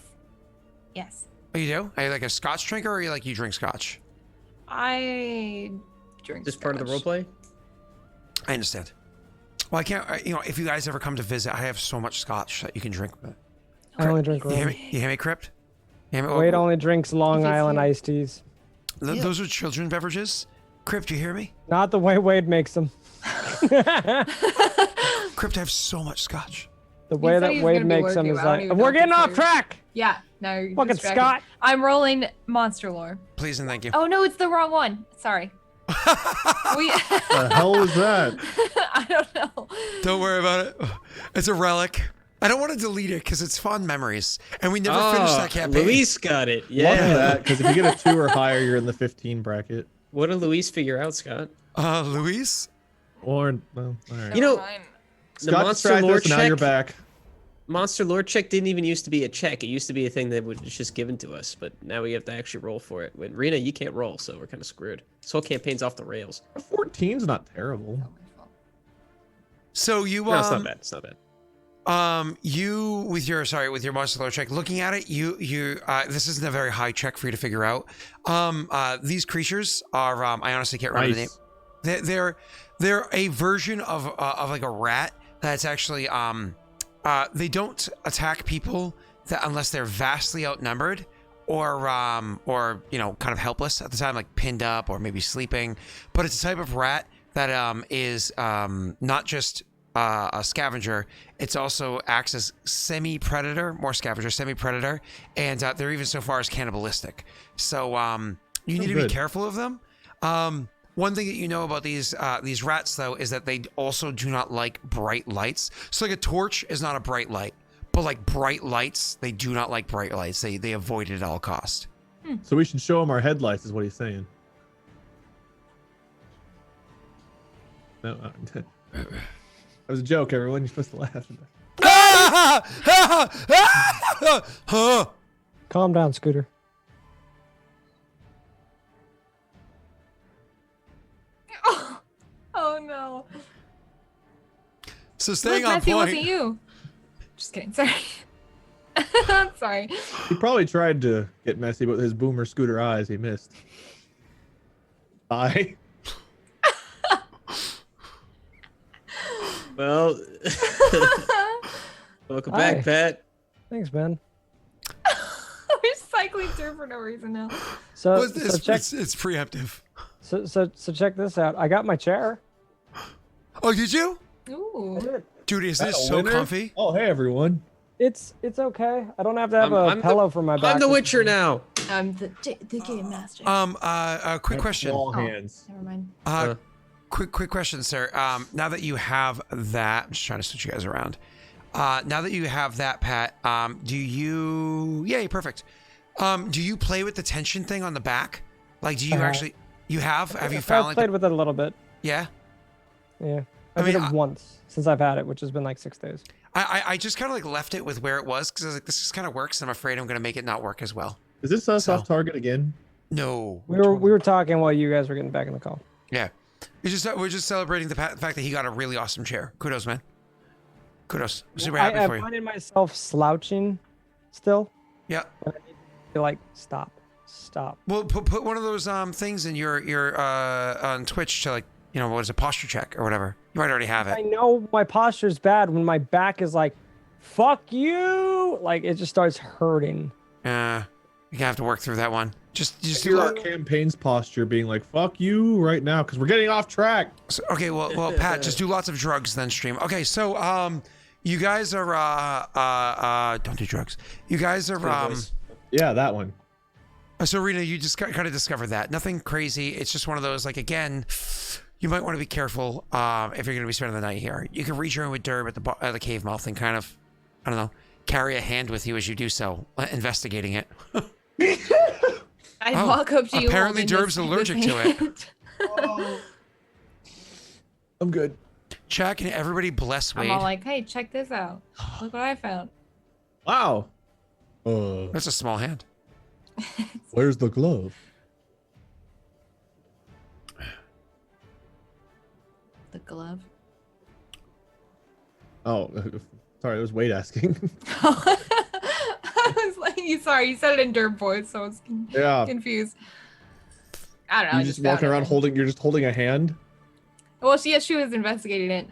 Yes. Oh, you do? Are you like a scotch drinker, or are you like you drink scotch? I drink. This part of the scotch. roleplay? I understand. Well, I can't. You know, if you guys ever come to visit, I have so much scotch that you can drink with it. I only drink You hear rum. me? You hear me, Crypt? You hear me? Wade only drinks Long If he's Island here. iced teas. Those are children beverages. Crypt, you hear me? Not the way Wade makes them. Crypt, I have so much scotch. The way said that he was Wade gonna be makes them working, is but I don't like, even we're know if getting it's off true. track. Yeah, no, you're Fucking distracted. Scott. I'm rolling monster lore. Please and thank you. Oh no, it's the wrong one. Sorry. We. The hell was that? I don't know. Don't worry about it. It's a relic. I don't want to delete it because it's fond memories, and we never finished that campaign. Luis got it. Love Yeah. that, because if you get a 2 or higher, you're in the 15 bracket. What did Luis figure out, Scott? Luis? Or no, all right. You know, Never mind. the Scott monster distracted lore us, now you're check. back. Monster lore check didn't even used to be a check. It used to be a thing that was just given to us, but now we have to actually roll for it. When Rena, you can't roll, so we're kind of screwed. This whole campaign's off the rails. 14's not terrible. So you No, it's not bad. It's not bad. you with your monster lore check, looking at it, you this isn't a very high check for you to figure out. These creatures are I honestly can't remember Nice. the name. They're a version of like a rat that's actually they don't attack people unless they're vastly outnumbered or you know, kind of helpless at the time, like pinned up or maybe sleeping. But it's a type of rat that is not just a scavenger. It's also acts as semi-predator, more scavenger, semi-predator, and they're even so far as cannibalistic. So you need to be good. careful of them. One thing that you know about these rats, though, is that they also do not like bright lights. So like a torch is not a bright light, but like bright lights, they do not like bright lights. They avoid it at all cost. So we should show him our headlights, is what he's saying. No, that was a joke, everyone. You're supposed to laugh. Calm down, Scooter. Oh no. So staying Look, on Matthew, point. wasn't you? Just kidding. Sorry. Sorry. He probably tried to get messy, but with his boomer scooter eyes, he missed. Bye. Well, welcome Hi. back, Pat. Thanks, man. We're cycling through for no reason now. So, Well, so check. it's preemptive. So check this out. I got my chair. Oh, did you? Ooh. Dude, is That this a so winner? comfy? Oh, hey, everyone. It's okay. I don't have to have I'm a the- pillow for my back. I'm the Witcher now. I'm the game master. Quick question. Small Oh. hands. Never mind. Quick question, sir. Now that you have that, I'm just trying to switch you guys around. Now that you have that, Pat, do you? Yay, perfect. Do you play with the tension thing on the back? Like, do you actually? You have? Have you found? I've played with it a little bit. Yeah. Yeah. I I did mean, it once since I've had it, which has been like 6 days. I just kind of like left it with where it was because I was like, this just kind of works. And I'm afraid I'm gonna make it not work as well. Is this us So- off target again? No. We were talking while you guys were getting back in the call. Yeah. We're just celebrating the fact that he got a really awesome chair. Kudos, man. Kudos. I'm super happy I for you. finding myself slouching still. Yeah. But I need to like stop. Well, put one of those things in your on Twitch to, like, you know, what is a posture check or whatever. You might already have I it. know my posture's bad when my back is like, fuck you. Like it just starts hurting. You're gonna have to work through that one. Just I do feel our that. campaign's posture being like, fuck you right now, because we're getting off track. So, okay, well, Pat, just do lots of drugs then stream. Okay, so you guys are don't do drugs. You guys are Yeah, that one. so Rena, you just kind of discovered that. Nothing crazy. It's just one of those, like, again, you might want to be careful if you're going to be spending the night here. You can reach around with Derb at the cave mouth and kind of, I don't know, carry a hand with you as you do so, investigating it. I Oh, walk up to you. apparently holding Derb's this allergic to it. hand. I'm good. Chuck and everybody bless Wade. I'm all like, hey, check this out. Look what I found. Wow. That's a small hand. Where's the glove? The glove. Oh, sorry, it was Wade asking. I was like, sorry, you said it in Derb voice, so I was Yeah. confused. I don't know. You I just found walking it. around you're just holding a hand? Well, she was investigating it.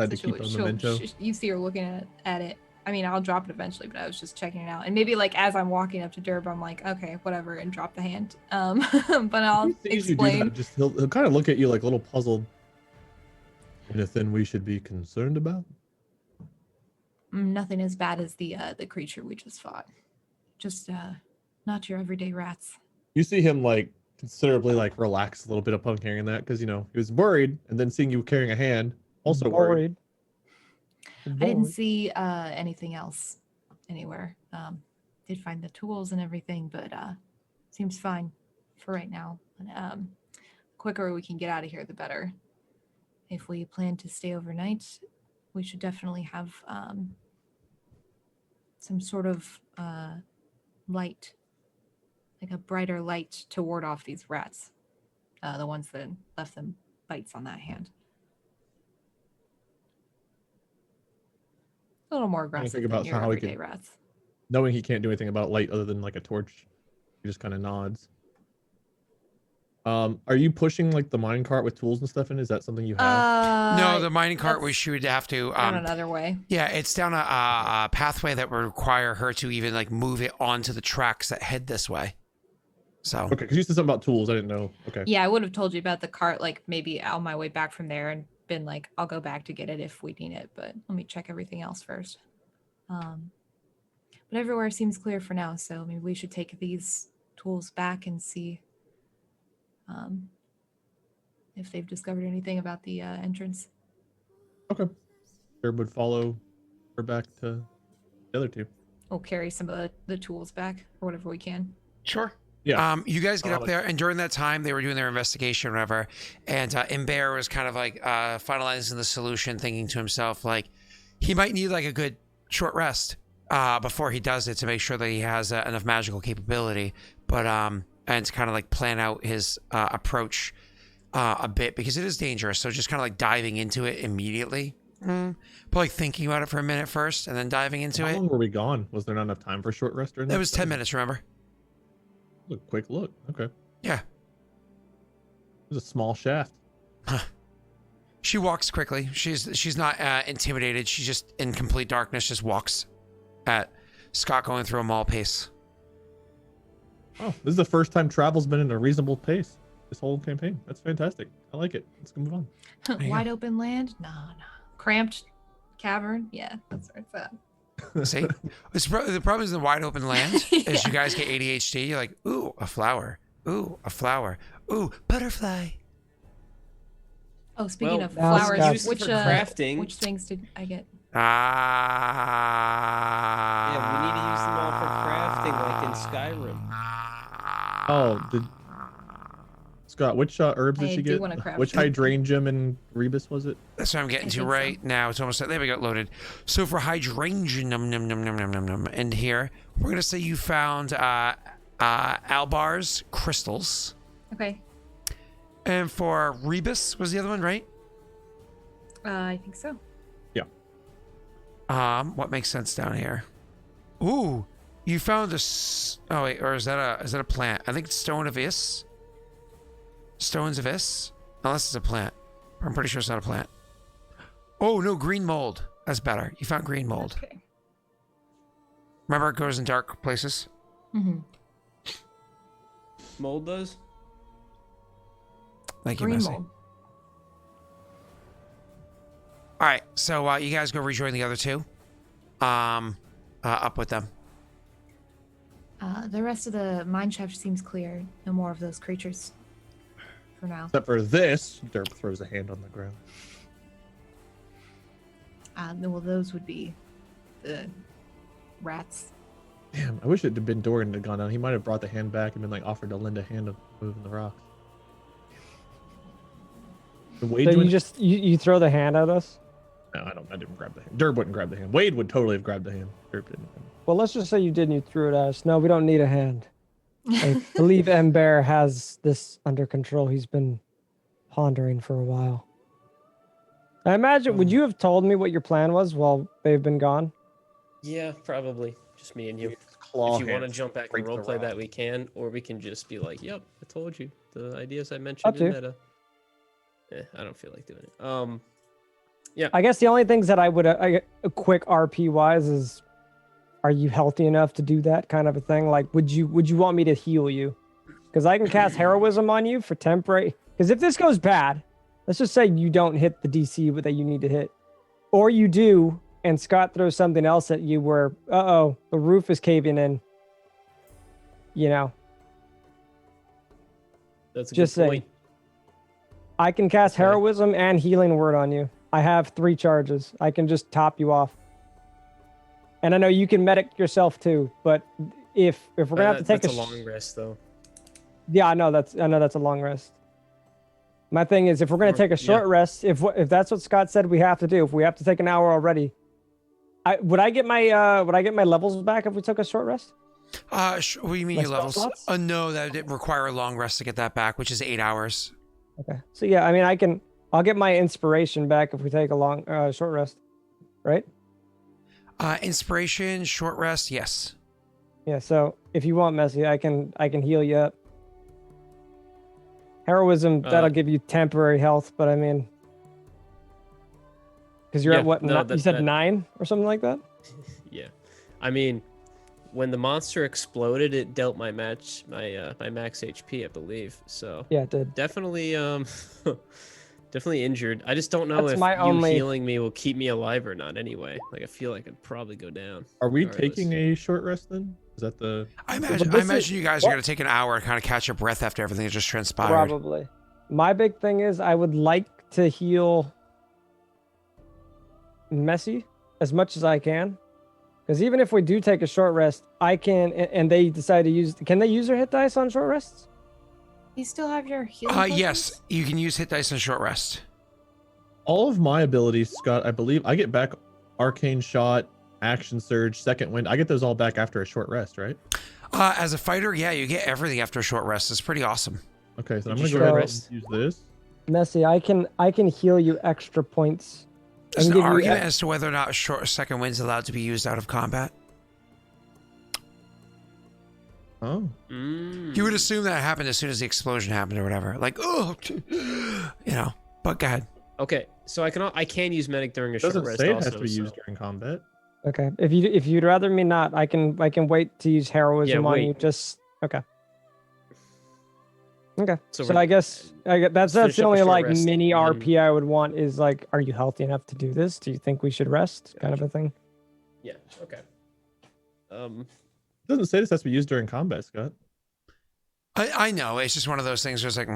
Decided to keep a memento. You see her looking at it. I mean, I'll drop it eventually, but I was just checking it out. And maybe like as I'm walking up to Derb, I'm like, okay, whatever, and drop the hand. But I'll He sees you do explain. that, just he'll kind of look at you like a little puzzled. Anything we should be concerned about? Nothing as bad as the creature we just fought. Just not your everyday rats. You see him like considerably like relax a little bit upon hearing that, because you know he was worried, and then seeing you carrying a hand, also worried. I didn't see anything else anywhere. Did find the tools and everything, but seems fine for right now. The quicker we can get out of here, the better. If we plan to stay overnight, we should definitely have some sort of light, like a brighter light to ward off these rats, the ones that left them bites on that hand. A little more aggressive think than about your how he everyday can- rats. Knowing he can't do anything about light other than like a torch, he just kind of nods. Are you pushing like the mine cart with tools and stuff in? Is that something you have? No, the mining cart we should have to. Down another way. Yeah, it's down a pathway that would require her to even like move it onto the tracks that head this way. So. Okay, because you said something about tools. I didn't know. Okay. Yeah, I would have told you about the cart, like maybe on my way back from there, and been like, I'll go back to get it if we need it, but let me check everything else first. But everywhere seems clear for now, so maybe we should take these tools back and see if they've discovered anything about the entrance. Okay. Herb would follow her back to the other two. We'll carry some of the tools back or whatever we can. Sure. Yeah. You guys get up there, and during that time, they were doing their investigation or whatever, and Imbear was kind of like finalizing the solution, thinking to himself, like, he might need like a good short rest before he does it to make sure that he has enough magical capability, but and to kind of like plan out his approach a bit, because it is dangerous, so just kind of like diving into it immediately. But like thinking about it for a minute first, and then diving into it. How long were we gone? Was there not enough time for a short rest during that? It was 10 minutes, remember? Look, quick look. Okay. Yeah. It was a small shaft. She walks quickly. She's not intimidated. She just, in complete darkness, just walks at Scott going through a mall pace. Oh, this is the first time travel's been in a reasonable pace this whole campaign. That's fantastic. I like it. Let's go move on. Wide open land? No. Cramped cavern? Yeah, that's where it's at. See? The problem is the wide open land. Yeah. Is you guys get ADHD. You're like, ooh, a flower. Ooh, a flower. Ooh, butterfly. Oh, speaking Well, of now flowers, Scott's- which for crafting. which things did I get? Yeah, we need to use them all for crafting, like in Skyrim. Oh, Scott, which herbs did I she do get? wanna craft Which them. hydrangea and rebus was it? That's what I'm getting I to think right so. now. It's almost there we got loaded. So for hydrangea, and here we're gonna say you found Albar's crystals, Okay. and for rebus was the other one, right? I think so. What makes sense down here? Ooh, you found oh wait, or is that a plant? I think it's stone of Is. Stones of Is, unless it's a plant. I'm pretty sure it's not a plant. Oh no, green mold. That's better. You found green mold. Okay. Remember, it goes in dark places. Mm-hmm. Mold does? Thank you, Green Missy. mold. All right, so you guys go rejoin the other two. Up with them. The rest of the mine shaft seems clear. No more of those creatures for now. Except for this. Derp throws a hand on the ground. Well, those would be the rats. Damn, I wish it had been Dorian that had gone down. He might have brought the hand back and been like offered to lend a hand of moving the rocks. The Wade So you went- just you throw the hand at us? No, I didn't grab the hand. Derb wouldn't grab the hand. Wade would totally have grabbed the hand. Derb didn't. Well, let's just say you did and you threw it at us. No, we don't need a hand. I believe Ember has this under control. He's been pondering for a while. I imagine, would you have told me what your plan was while they've been gone? Yeah, probably. Just me and you. Claw If you want to hands jump back break and the roleplay that, rock. we can, or we can just be like, "Yep, I told you the ideas I Up mentioned to in you. meta." I don't feel like doing it. I guess the only things that I would a quick RP wise is, are you healthy enough to do that kind of a thing? Like, would you want me to heal you? Because I can cast heroism on you for temporary. Because if this goes bad, let's just say you don't hit the DC that you need to hit, or you do, and Scott throws something else at you where, the roof is caving in. You know. That's a Just good point. saying. I can cast heroism and healing word on you. I have 3 charges. I can just top you off. And I know you can medic yourself too, but if we're gonna have to take that's a long rest though. Yeah, I know that's a long rest. My thing is, if we're gonna take a short rest, if that's what Scott said we have to do, if we have to take an hour already, would I get my levels back if we took a short rest? What do you mean My your spell levels? slots? No, that didn't require a long rest to get that back, which is 8 hours. Okay, so yeah, I mean, I'll get my inspiration back if we take a long short rest, right? Inspiration, short rest, yes. Yeah, so if you want, Messi, I can heal you up. Heroism, that'll give you temporary health, but I mean, because you're at what? You said 9 or something like that. Yeah, I mean, when the monster exploded, it dealt my max HP, I believe. So yeah, it did. Definitely, definitely injured. I just don't know That's if my you only- healing me will keep me alive or not. Anyway, like I feel like I'd probably go down. Are we regardless. taking a short rest then? Is that the? I imagine you guys are going to take an hour to kind of catch your breath after everything that just transpired. Probably. My big thing is I would like to heal Messi as much as I can. Because even if we do take a short rest, I can, and they decide to use, can they use their hit dice on short rests? You still have your healing Yes, potions? you can use hit dice on short rest. All of my abilities, Scott, I believe I get back Arcane Shot, Action Surge, Second Wind. I get those all back after a short rest, right? As a fighter, yeah, you get everything after a short rest. It's pretty awesome. Okay, so I'm Did gonna you go ahead short and use this. Messi, I can heal you extra points. There's And an give you argument as to whether or not second wind's allowed to be used out of combat. Oh, You would assume that happened as soon as the explosion happened or whatever. Like, but go ahead. Okay, so I can use medic during a it short doesn't rest say it also. has to be used so- during combat. Okay, if you'd rather me not, I can wait to use heroism on wait. you. Just okay. Okay, So so we're- I guess that's finish the up a only short like rest, mini and then- RP I would want is like, are you healthy enough to do this? Do you think we should rest? Kind of a thing. Yeah. Okay. It doesn't say this has to be used during combat, Scott. I know. It's just one of those things where it's like,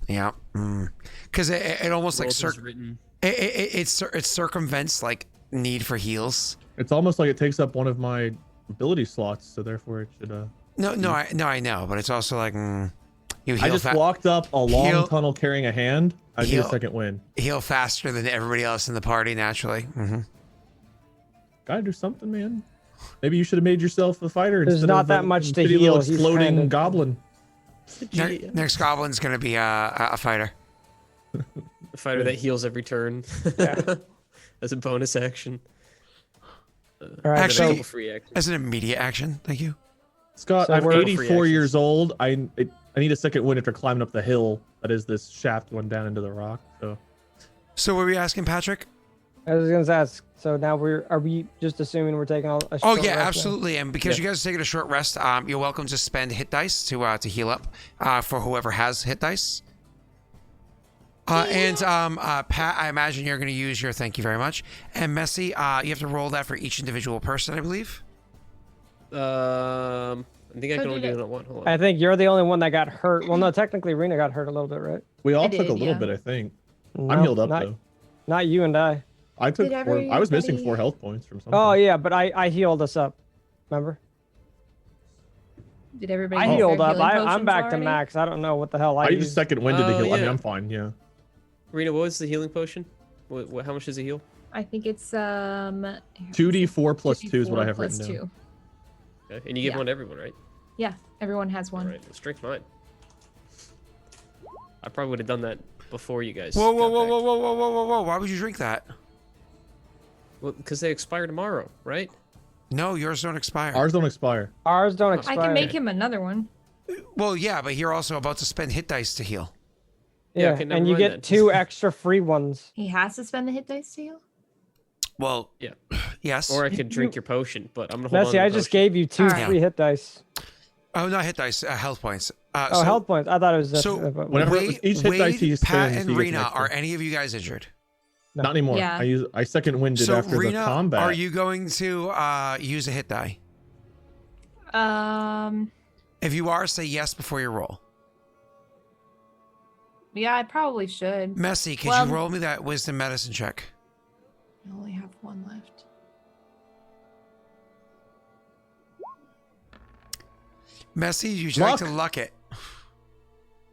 yeah. Because it almost like Rules as written. it circumvents like need for heals. It's almost like it takes up one of my ability slots, so therefore it should. I know, but it's also like you heal. I just walked up a long heal- tunnel carrying a hand. I need a heal- second win. Heal faster than everybody else in the party naturally. Gotta do something, man. Maybe you should have made yourself a fighter. There's instead not of that a much to shitty heal. little He's exploding kinda- goblin. Next goblin's gonna be a fighter. A fighter that heals every turn. Yeah. As a bonus action. All right, Actually- so Free action. As an immediate action. Thank you. Scott, So I'm we're- 84 years old. I need a second win after climbing up the hill. That is this shaft going down into the rock. So what were you asking, Patrick? I was gonna ask. So now are we just assuming we're taking a Oh short yeah, rest now? absolutely. And because you guys are taking a short rest, you're welcome to spend hit dice to heal up for whoever has hit dice. And Pat, I imagine you're going to use your thank you very much. And Messi, you have to roll that for each individual person, I believe. I think I So can only did do it- that one. Hold on. I think you're the only one that got hurt. Well, no, technically Rena got hurt a little bit, right? We all I took a did, little yeah. bit, I think. I'm No, healed up not, though. Not you and I. I took Did 4. I was missing everybody- 4 health points from something. Oh yeah, but I healed us up. Remember? Did everybody? I use healed their up. healing I'm potions back to already? max. I don't know what the hell I I used. used second winded to Oh, heal. I mean, yeah. I'm fine. Yeah. Rena, what was the healing potion? How much does it heal? I think it's 2d4 plus 2 is what I have written down. 2. Okay. And you give Yeah. one to everyone, right? Yeah, everyone has All one. right. Let's drink mine. I probably would have done that before you guys. Whoa, whoa, got whoa, back. whoa, whoa, whoa, whoa, whoa, whoa! Why would you drink that? Well, because they expire tomorrow, right? No, yours don't expire. Ours don't expire. Ours don't I expire. can make him another one. Well, yeah, but you're also about to spend hit dice to heal. Yeah, okay, never and you mind get then. 2 extra free ones. He has to spend the hit dice to heal? Well, Yeah. yes. Or I could drink your potion, but I'm gonna hold on. Messi, to I the just potion. gave you 2 Alright. free hit dice. Oh, not hit dice, health points. Oh, health points. I thought it was. So Whenever Wade, each hit dice he Pat, spends, and he gets an Rena, extra. are any of you guys injured? No. Not anymore. Yeah. I second winded So after Rena, the combat. are you going to use a hit die? If you are, say yes before you roll. Yeah, I probably should. Messy, could Well- you roll me that wisdom medicine check? I only have 1 left. Messy, you'd Luck. like to luck it.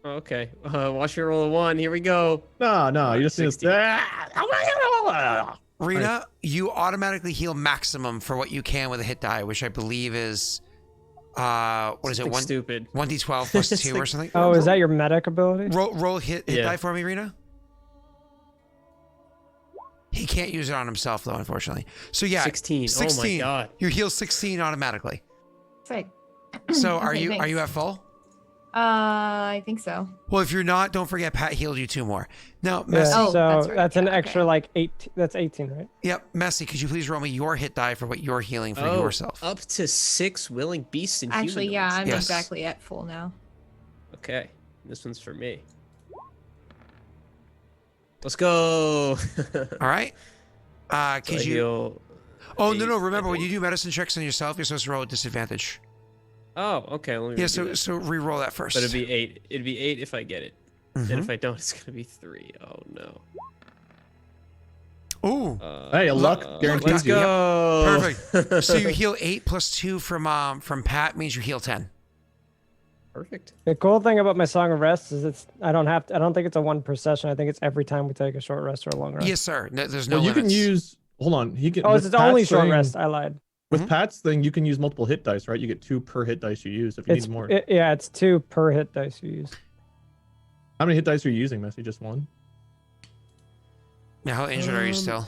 Okay. Watch your roll of 1. Here we go. No, you just need 60. to. Rena, you automatically heal maximum for what you can with a hit die, which I believe is what is it? Something stupid. 1d12 plus It's 2 like- or something? Oh, is that your medic ability? Roll hit Yeah. die for me, Rena. He can't use it on himself though, unfortunately. So yeah, 16. 16. Oh my god. You heal 16 automatically. Sick. So are Okay, you thanks. at full? I think so. Well, if you're not, don't forget Pat healed you 2 more. Now, Yeah, Messy, Oh, so that's right. that's an Yeah, extra okay. like 8. That's 18, right? yep, Messy, could you please roll me your hit die for what you're healing for Oh, yourself? up to 6 willing beasts and Actually, yeah, humanoids. I'm Yes. exactly at full now. Okay. This one's for me. Let's go. All right. So I Could you? heal Oh 8, no, I remember when think. you do medicine checks on yourself, you're supposed to roll with disadvantage. Oh, okay. Let me Yeah, redo that. so re-roll that first. But it'd be 8. It'd be 8 if I get it. And Mhm. if I don't, it's gonna be 3. Oh no. Ooh, Hey, luck guarantees Let's you. go. perfect. So you heal 8 plus 2 from Pat means you heal 10. Perfect. The cool thing about my Song of Rest is I don't think it's a 1 per session. I think it's every time we take a short rest or a long rest. Yes, sir. No, there's no Well, you can limits. use. Hold on. He can. Oh, with it's only Pat's short thing- rest. I lied. With Mhm. Pat's thing, you can use multiple hit dice, right? You get 2 per hit dice you use. If you It's need more. yeah, it's 2 per hit dice you use. How many hit dice are you using, Messi? Just 1? Now, how injured are you Um, still?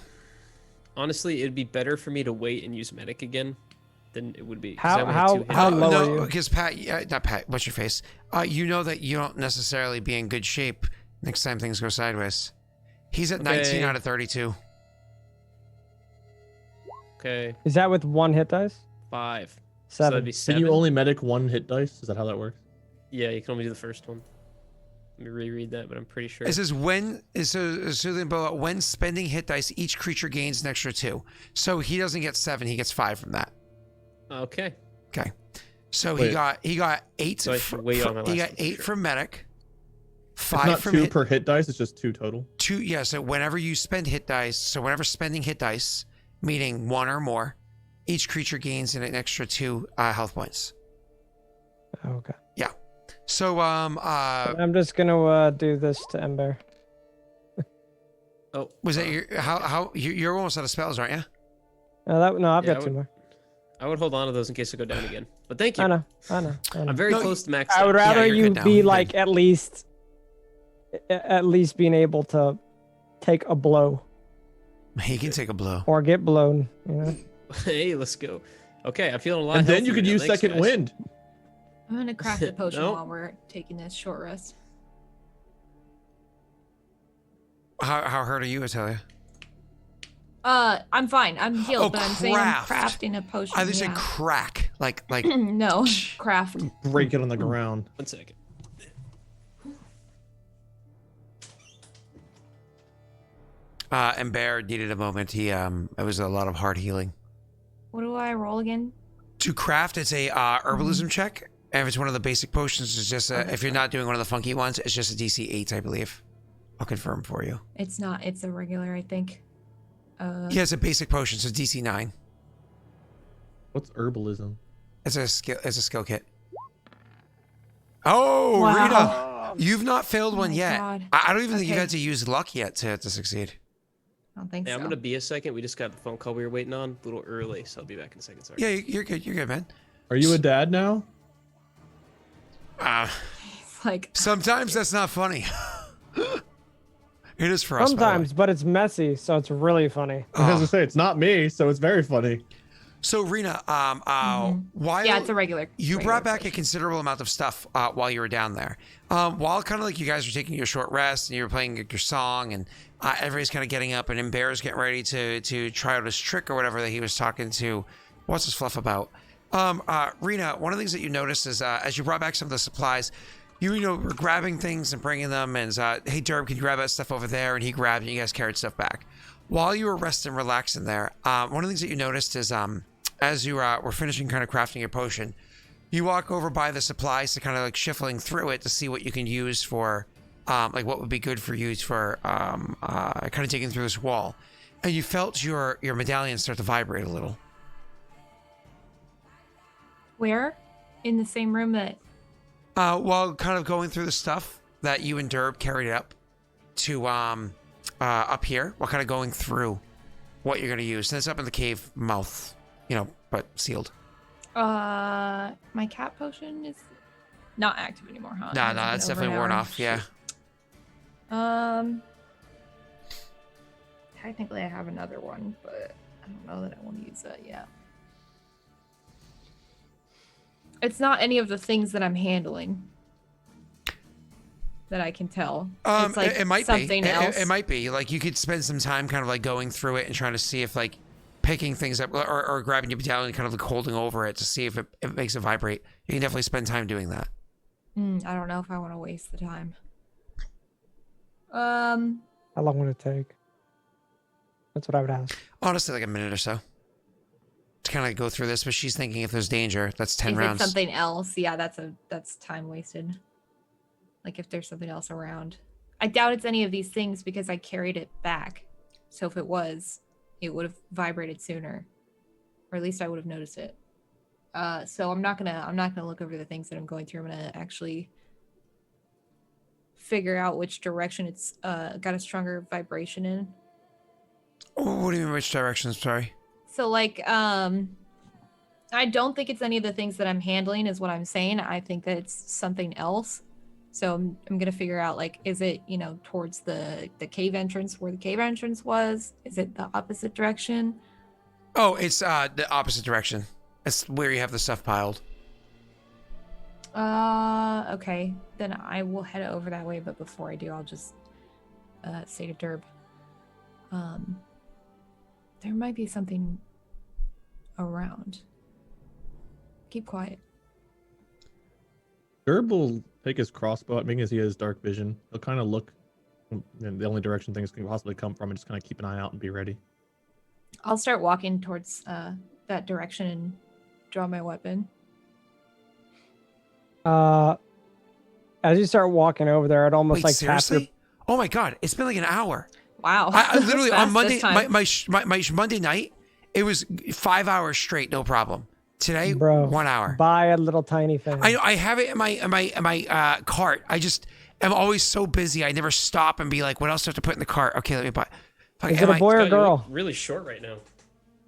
Honestly, it'd be better for me to wait and use medic again than it would be. 'cause I How- only have how- 2 hit how dice. low are no, you? because Pat, not Pat. What's your face? You know that you don't necessarily be in good shape next time things go sideways. He's at 19 Okay. out of 32. Okay, Is that with 1 hit dice? 5. So 7. that'd be Can 7. you only medic 1 hit dice? Is that how that works? Yeah, you can only do the first one. Let me reread that, but I'm pretty sure. It says when when spending hit dice, each creature gains an extra 2. So he doesn't get 7; he gets 5 from that. Okay. Okay. So Wait. he got 8. So I should wait on my he last got one for 8 sure. from medic. It's 5 not from 2 hit, per hit dice. It's just 2 total. 2. Yeah. So whenever you spend hit dice, whenever spending hit dice, meaning 1 or more, each creature gains an extra 2 health points. Okay. So I'm just gonna do this to Ember. Oh, was that your how you're almost out of spells, aren't you? No, I've Yeah, got 2 more. I would hold on to those in case I go down again. But thank you. I know. I'm very No, close to max. I would out. rather you're you good now. be You're like good. at least being able to take a blow He can take a blow. or get blown. You know. Hey, let's go. Okay, I'm feeling a lot. And then you healthier could now. use Thanks, second guys. wind. I'm gonna craft a potion Nope. while we're taking this short rest. How hurt are you, Atalia? I'm fine. I'm healed, Oh, but I'm saying I'm craft. crafting a potion. I just said yeah. crack, like No, craft. Break it on the ground. 1 second. and Bear needed a moment. It was a lot of hard healing. What do I roll again? To craft, it's a herbalism check. And if it's one of the basic potions, it's just if you're not doing one of the funky ones, it's just a DC 8, I believe. I'll confirm for you. It's not. It's a regular, I think. Yeah, it's a basic potion, so DC 9. What's herbalism? It's a skill kit. Oh, Wow. Rita, you've not failed Oh one my yet. God. I don't even think you Okay. had to use luck yet to succeed. I don't think Hey, so. I'm gonna be a second. We just got the phone call we were waiting on a little early, so I'll be back in a second. Sorry. Yeah, you're good. You're good, man. Are you a dad now? It's like Sometimes that's not funny. It is for us. by the way. Sometimes, but it's messy, so it's really funny. I was gonna say it's not me, so it's very funny. So Rena, while Yeah, it's a regular. you regular brought back a station. considerable amount of stuff while you were down there. While kind of like you guys were taking your short rest and you were playing your song, and everybody's kind of getting up, and Bear's getting ready to try out his trick or whatever that he was talking to. What's his fluff about? Rena, one of the things that you noticed is as you brought back some of the supplies, you know, were grabbing things and bringing them, and hey, Derb, can you grab that stuff over there? And he grabbed it, and you guys carried stuff back. While you were resting, relaxing there, one of the things that you noticed is as you were finishing kind of crafting your potion, you walk over by the supplies to kind of like shuffling through it to see what you can use for, like what would be good for use for kind of digging through this wall. And you felt your medallion start to vibrate a little. Where? In the same room that. While kind of going through the stuff that you and Derb carried up to up here, while kind of going through what you're going to use. And it's up in the cave mouth, you know, but sealed. My cat potion is not active anymore, huh? No, Has it been that's over definitely an worn hour? off, yeah. Technically I have another one, but I don't know that I want to use that yet. It's not any of the things that I'm handling that I can tell. It's like it might something be. else. It might be. Like you could spend some time kind of like going through it and trying to see if like picking things up or grabbing your medallion and kind of like holding over it to see if it makes it vibrate. You can definitely spend time doing that. I don't know if I want to waste the time. How long would it take? That's what I would ask. Honestly, like a minute or so. To kind of go through this, but she's thinking if there's danger, that's 10 if rounds. it's something else, yeah, that's time wasted. Like if there's something else around. I doubt it's any of these things because I carried it back. So if it was, it would have vibrated sooner. Or at least I would have noticed it. So I'm not gonna look over the things that I'm going through. I'm gonna actually figure out which direction it's got a stronger vibration in. What do you mean which direction? Sorry. So like I don't think it's any of the things that I'm handling is what I'm saying. I think that it's something else. So I'm gonna figure out like, is it, you know, towards the cave entrance where the cave entrance was? Is it the opposite direction? Oh, it's the opposite direction. It's where you have the stuff piled. Okay. Then I will head over that way, but before I do, I'll just say to Derb, there might be something around. Keep quiet. Derb will take his crossbow, making as he has dark vision. He'll kind of look in the only direction things can possibly come from, and just kind of keep an eye out and be ready. I'll start walking towards that direction and draw my weapon. As you start walking over there, it almost Wait, like tap seriously? your. Oh my God, it's been like an hour. Wow. I literally on Fast Monday, this time. my Monday night, it was 5 hours straight, no problem. Today, Bro, 1 hour. Buy a little tiny thing. I know I have it in my cart. I just am always so busy. I never stop and be like, what else do I have to put in the cart? Okay, let me buy. Is it a boy or God, you girl? look really short right now.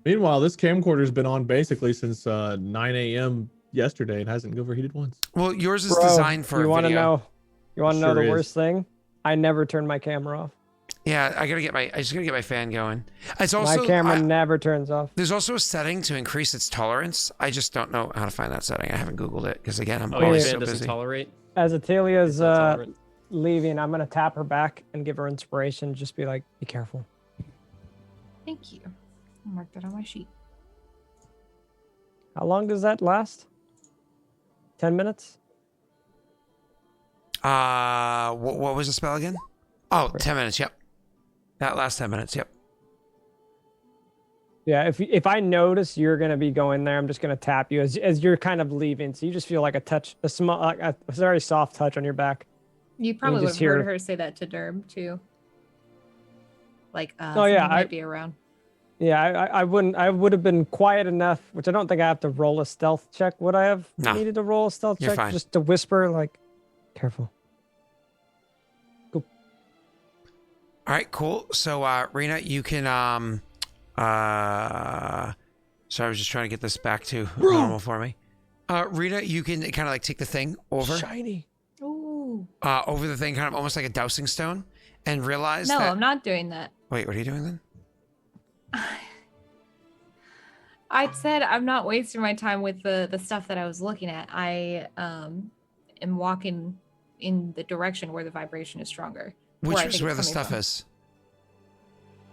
Meanwhile, this camcorder's been on basically since 9 a.m. yesterday and hasn't overheated once. Well, yours is Bro, designed for you a video. know? You want to know Sure the is. worst thing? I never turn my camera off. Yeah, I just gotta get my fan going. It's also My camera never turns off. there's also a setting to increase its tolerance. I just don't know how to find that setting. I haven't Googled it because again, I'm Oh, your always fan so doesn't busy. tolerate. As Atelia's It's not tolerant. leaving, I'm gonna tap her back and give her inspiration. Just be like, be careful. Thank you. I'll mark that on my sheet. How long does that last? 10 minutes? What was the spell again? Oh, 10 minutes. Yep. That last 10 minutes. Yep. Yeah, if I notice you're gonna be going there, I'm just gonna tap you as you're kind of leaving. So you just feel like a touch, a small, like a very soft touch on your back. You probably would just have heard hear- her say that to Derb too. Like, Oh, yeah, something might be around. Yeah, I wouldn't. I would have been quiet enough, which I don't think I have to roll a stealth check. Would I have No. needed to roll a stealth You're check fine. just to whisper, like, careful? All right, cool. So, Rena, you can, so I was just trying to get this back to normal for me. Rena, you can kind of like take the thing over, Shiny. Ooh. over the thing, kind of almost like a dowsing stone, and realize No, that. I'm not doing that. Wait, what are you doing then? I said I'm not wasting my time with the stuff that I was looking at. I am walking in the direction where the vibration is stronger. Which I is think where it's the coming stuff from. is.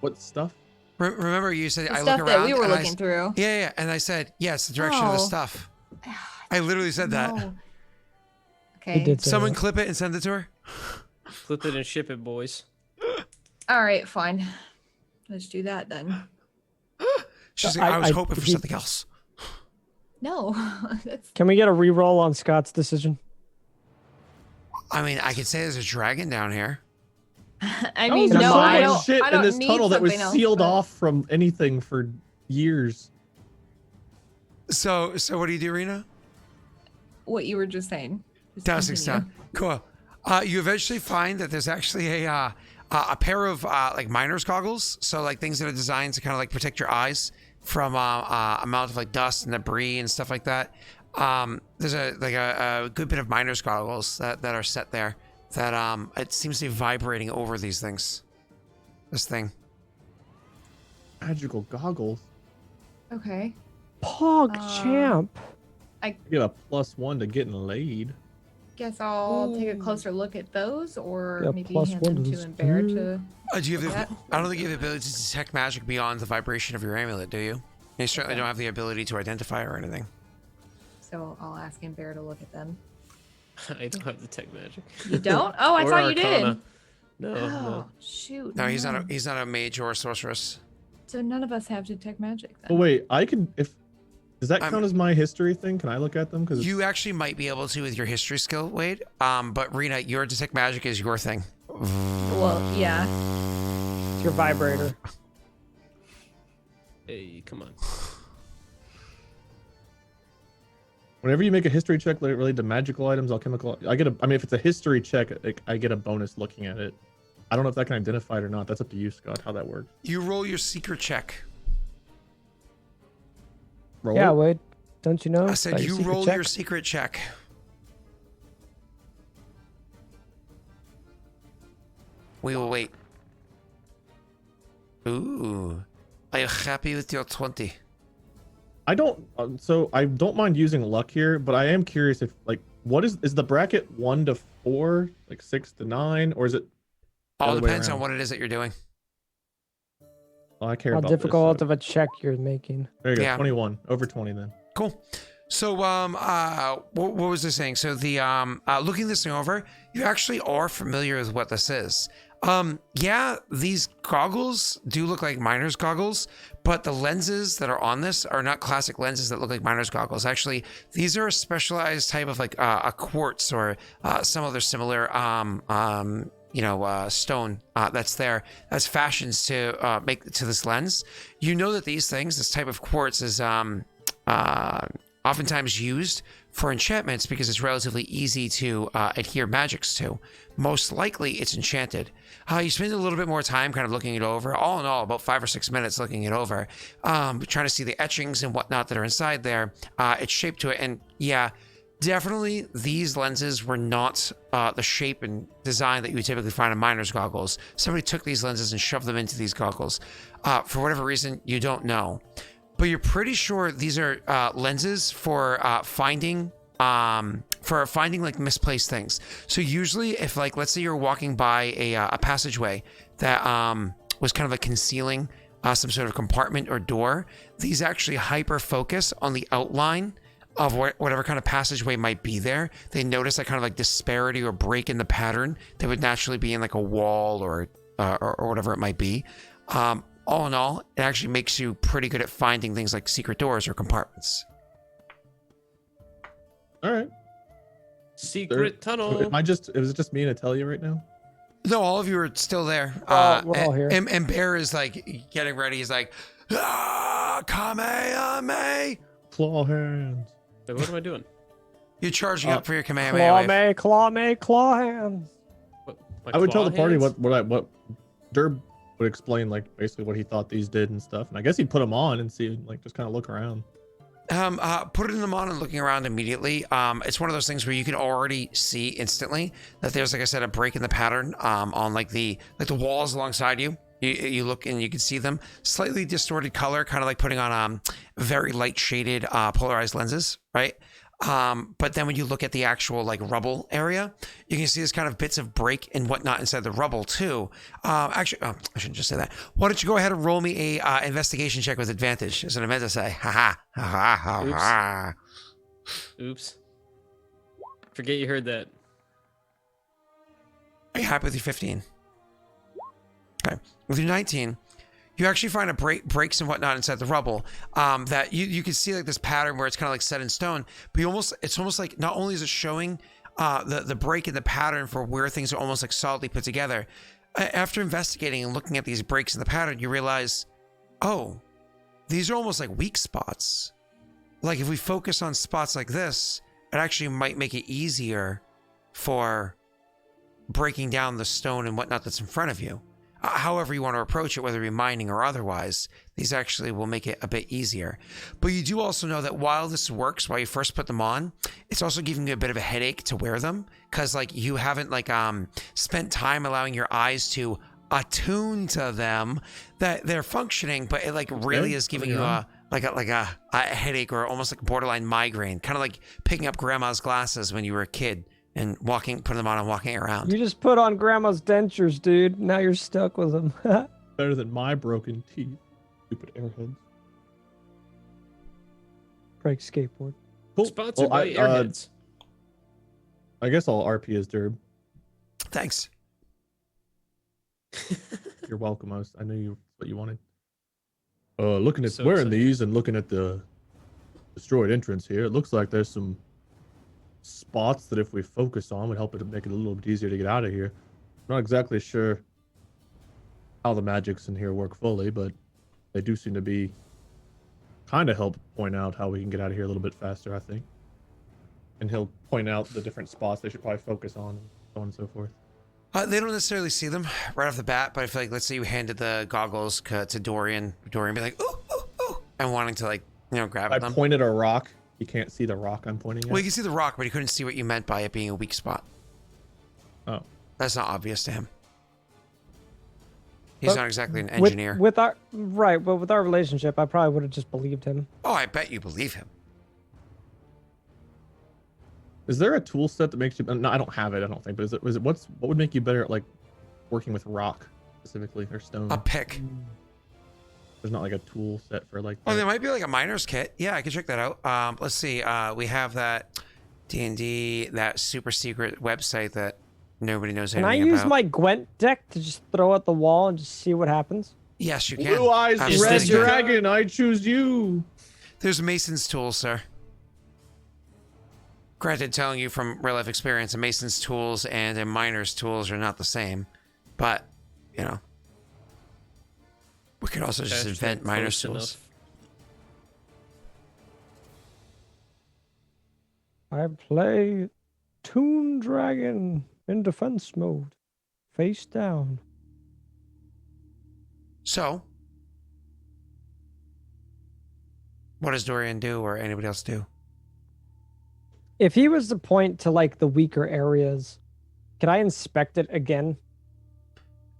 What stuff? Remember you said The I stuff look that around we were and I looking through. Yeah, and I said, yes, the direction of the Oh. stuff. I literally said that. No. He Okay. did say Someone that. clip it and send it to her. Clip it and ship it, boys. All right, fine. Let's do that then. She's like, I was hoping for he- something else. No. That's Can we get a reroll on Scott's decision? I mean, I could say there's a dragon down here. I That mean, was no, so I much don't. shit I don't in this need tunnel that was something else, sealed but- off from anything for years. So what do you do, Rena? What you were just saying. Just Dowsing continue. stone. Cool. You eventually find that there's actually a pair of like miner's goggles. So like things that are designed to kind of like protect your eyes from amount of like dust and debris and stuff like that. There's a good bit of miner's goggles that are set there that it seems to be vibrating over these things. This thing. Magical goggles. Okay. Pog champ. You get a +1 to getting laid. Guess I'll take a closer look at those, or Yeah, maybe plus hand one them to to this Ember dude. to. Do you have That- I don't think you have the ability to detect magic beyond the vibration of your amulet, do you? And you certainly Okay. don't have the ability to identify or anything. So I'll ask Ember to look at them. I don't have detect magic. You don't? Oh, I Or thought you Arcana. did. No, Oh, no. shoot. No, he's not a mage or a sorceress. So none of us have detect magic then. Oh wait, I can does that I'm- count as my history thing? Can I look at them? Because You actually might be able to with your history skill, Wade. But Rena, your detect magic is your thing. Well, yeah. It's your vibrator. Hey, come on. whenever you make a history check related to magical items, alchemical, I mean, if it's a history check, I get a bonus looking at it. I don't know if that can identify it or not. That's up to you, Scott, how that works. You roll your secret check. Roll Yeah, it? Wade. Don't you know? I said about you secret roll check? your secret check. We will wait. Ooh. Are you happy with your 20? I don't. So I don't mind using luck here, but I am curious if what is the bracket 1 to 4, like 6 to 9, or is it? All other way depends on around? what it is that you're doing. Oh, I care How about difficult this, of a check you're making. There you go. Yeah. 21 over 20 then. Cool. So, what was I saying? So looking this thing over, you actually are familiar with what this is. Yeah, these goggles do look like miner's goggles, but the lenses that are on this are not classic lenses that look like miner's goggles. Actually, these are a specialized type of like a quartz or some other similar stone that's there that's fashioned to make to this lens. You know that these things, this type of quartz, is oftentimes used for enchantments because it's relatively easy to adhere magics to. Most likely it's enchanted. You spend a little bit more time kind of looking it over. All in all, about 5 or 6 minutes looking it over, trying to see the etchings and whatnot that are inside there. It's shaped to it. And yeah, definitely these lenses were not the shape and design that you would typically find in miner's goggles. Somebody took these lenses and shoved them into these goggles. For whatever reason, you don't know. But you're pretty sure these are lenses for finding like misplaced things. So usually if like, let's say you're walking by a passageway that was kind of like concealing some sort of compartment or door, these actually hyper focus on the outline of whatever kind of passageway might be there. They notice that kind of like disparity or break in the pattern that would naturally be in like a wall or whatever it might be. All in all, it actually makes you pretty good at finding things like secret doors or compartments. All right. Secret tunnel. Was it just me and Atelia right now? No, all of you are still there. We're all here. And Bear is like getting ready. He's like, Kamehameha. Claw hands. Wait, what am I doing? You're charging up for your Kamehameha wave. Claw hands. What, my I would tell claw the party hands? what Derb would explain, like basically what he thought these did and stuff, and I guess he'd put them on and see, like, just kind of look around. Putting them on and looking around immediately. It's one of those things where you can already see instantly that there's, like I said, a break in the pattern on like the walls alongside you. You look and you can see them. Slightly distorted color, kind of like putting on very light shaded polarized lenses, right? But then when you look at the actual like rubble area, you can see there's kind of bits of break and whatnot inside the rubble too. Actually, I shouldn't just say that. Why don't you go ahead and roll me a investigation check with advantage? Is what I meant to say. Ha ha ha ha ha. Oops. Forget you heard that. Are you happy with your 15? Okay. With your 19, you actually find a breaks and whatnot inside the rubble that you can see like this pattern where it's kind of like set in stone, but it's almost like not only is it showing the break in the pattern for where things are almost like solidly put together. After investigating and looking at these breaks in the pattern, you realize, oh, these are almost like weak spots. Like if we focus on spots like this, it actually might make it easier for breaking down the stone and whatnot that's in front of you. However you want to approach it, whether it be mining or otherwise, these actually will make it a bit easier. But you do also know that while this works, while you first put them on, it's also giving you a bit of a headache to wear them because like you haven't like spent time allowing your eyes to attune to them, that they're functioning, but it like really is giving you a headache or almost like borderline migraine, kind of like picking up grandma's glasses when you were a kid and putting them on and walking around. You just put on grandma's dentures, dude. Now you're stuck with them. Better than my broken teeth. Stupid airheads. Break skateboard. Cool. Sponsored by Airheads. I guess I'll RP as Derb. Thanks. You're welcome. I knew what you wanted. Looking at So wearing excited. these and looking at the destroyed entrance here, it looks like there's some spots that if we focus on would help it to make it a little bit easier to get out of here. Not exactly sure how the magics in here work fully, but they do seem to be kind of help point out how we can get out of here a little bit faster, I think. And he'll point out the different spots they should probably focus on, and so on and so forth. They don't necessarily see them right off the bat, but I feel like, let's say you handed the goggles to Dorian be like, ooh, ooh, ooh, and wanting to like, grab I at them. pointed a rock. You can't see the rock I'm pointing at. Well, you can see the rock, but he couldn't see what you meant by it being a weak spot. Oh. That's not obvious to him. He's But not exactly an engineer. With our relationship, I probably would have just believed him. Oh, I bet you believe him. Is there a tool set that makes you? No, I don't have it. I don't think. But is it what would make you better at like working with rock specifically or stone? A pick. There's not like a tool set for like. Oh, that. there might be like a miner's kit. Yeah, I can check that out. Let's see. We have that D&D, that super secret website that nobody knows Can I anything use about. my Gwent deck to just throw at the wall and just see what happens? Yes, you can. Blue eyes, Absolutely. red Is this dragon. I choose you. There's Mason's tools, sir. Granted, telling you from real life experience, a Mason's tools and a miner's tools are not the same. But, we could also just invent miner's tools. I play Toon Dragon in defense mode. Face down. So, what does Dorian do or anybody else do? If he was to point to like the weaker areas, could I inspect it again?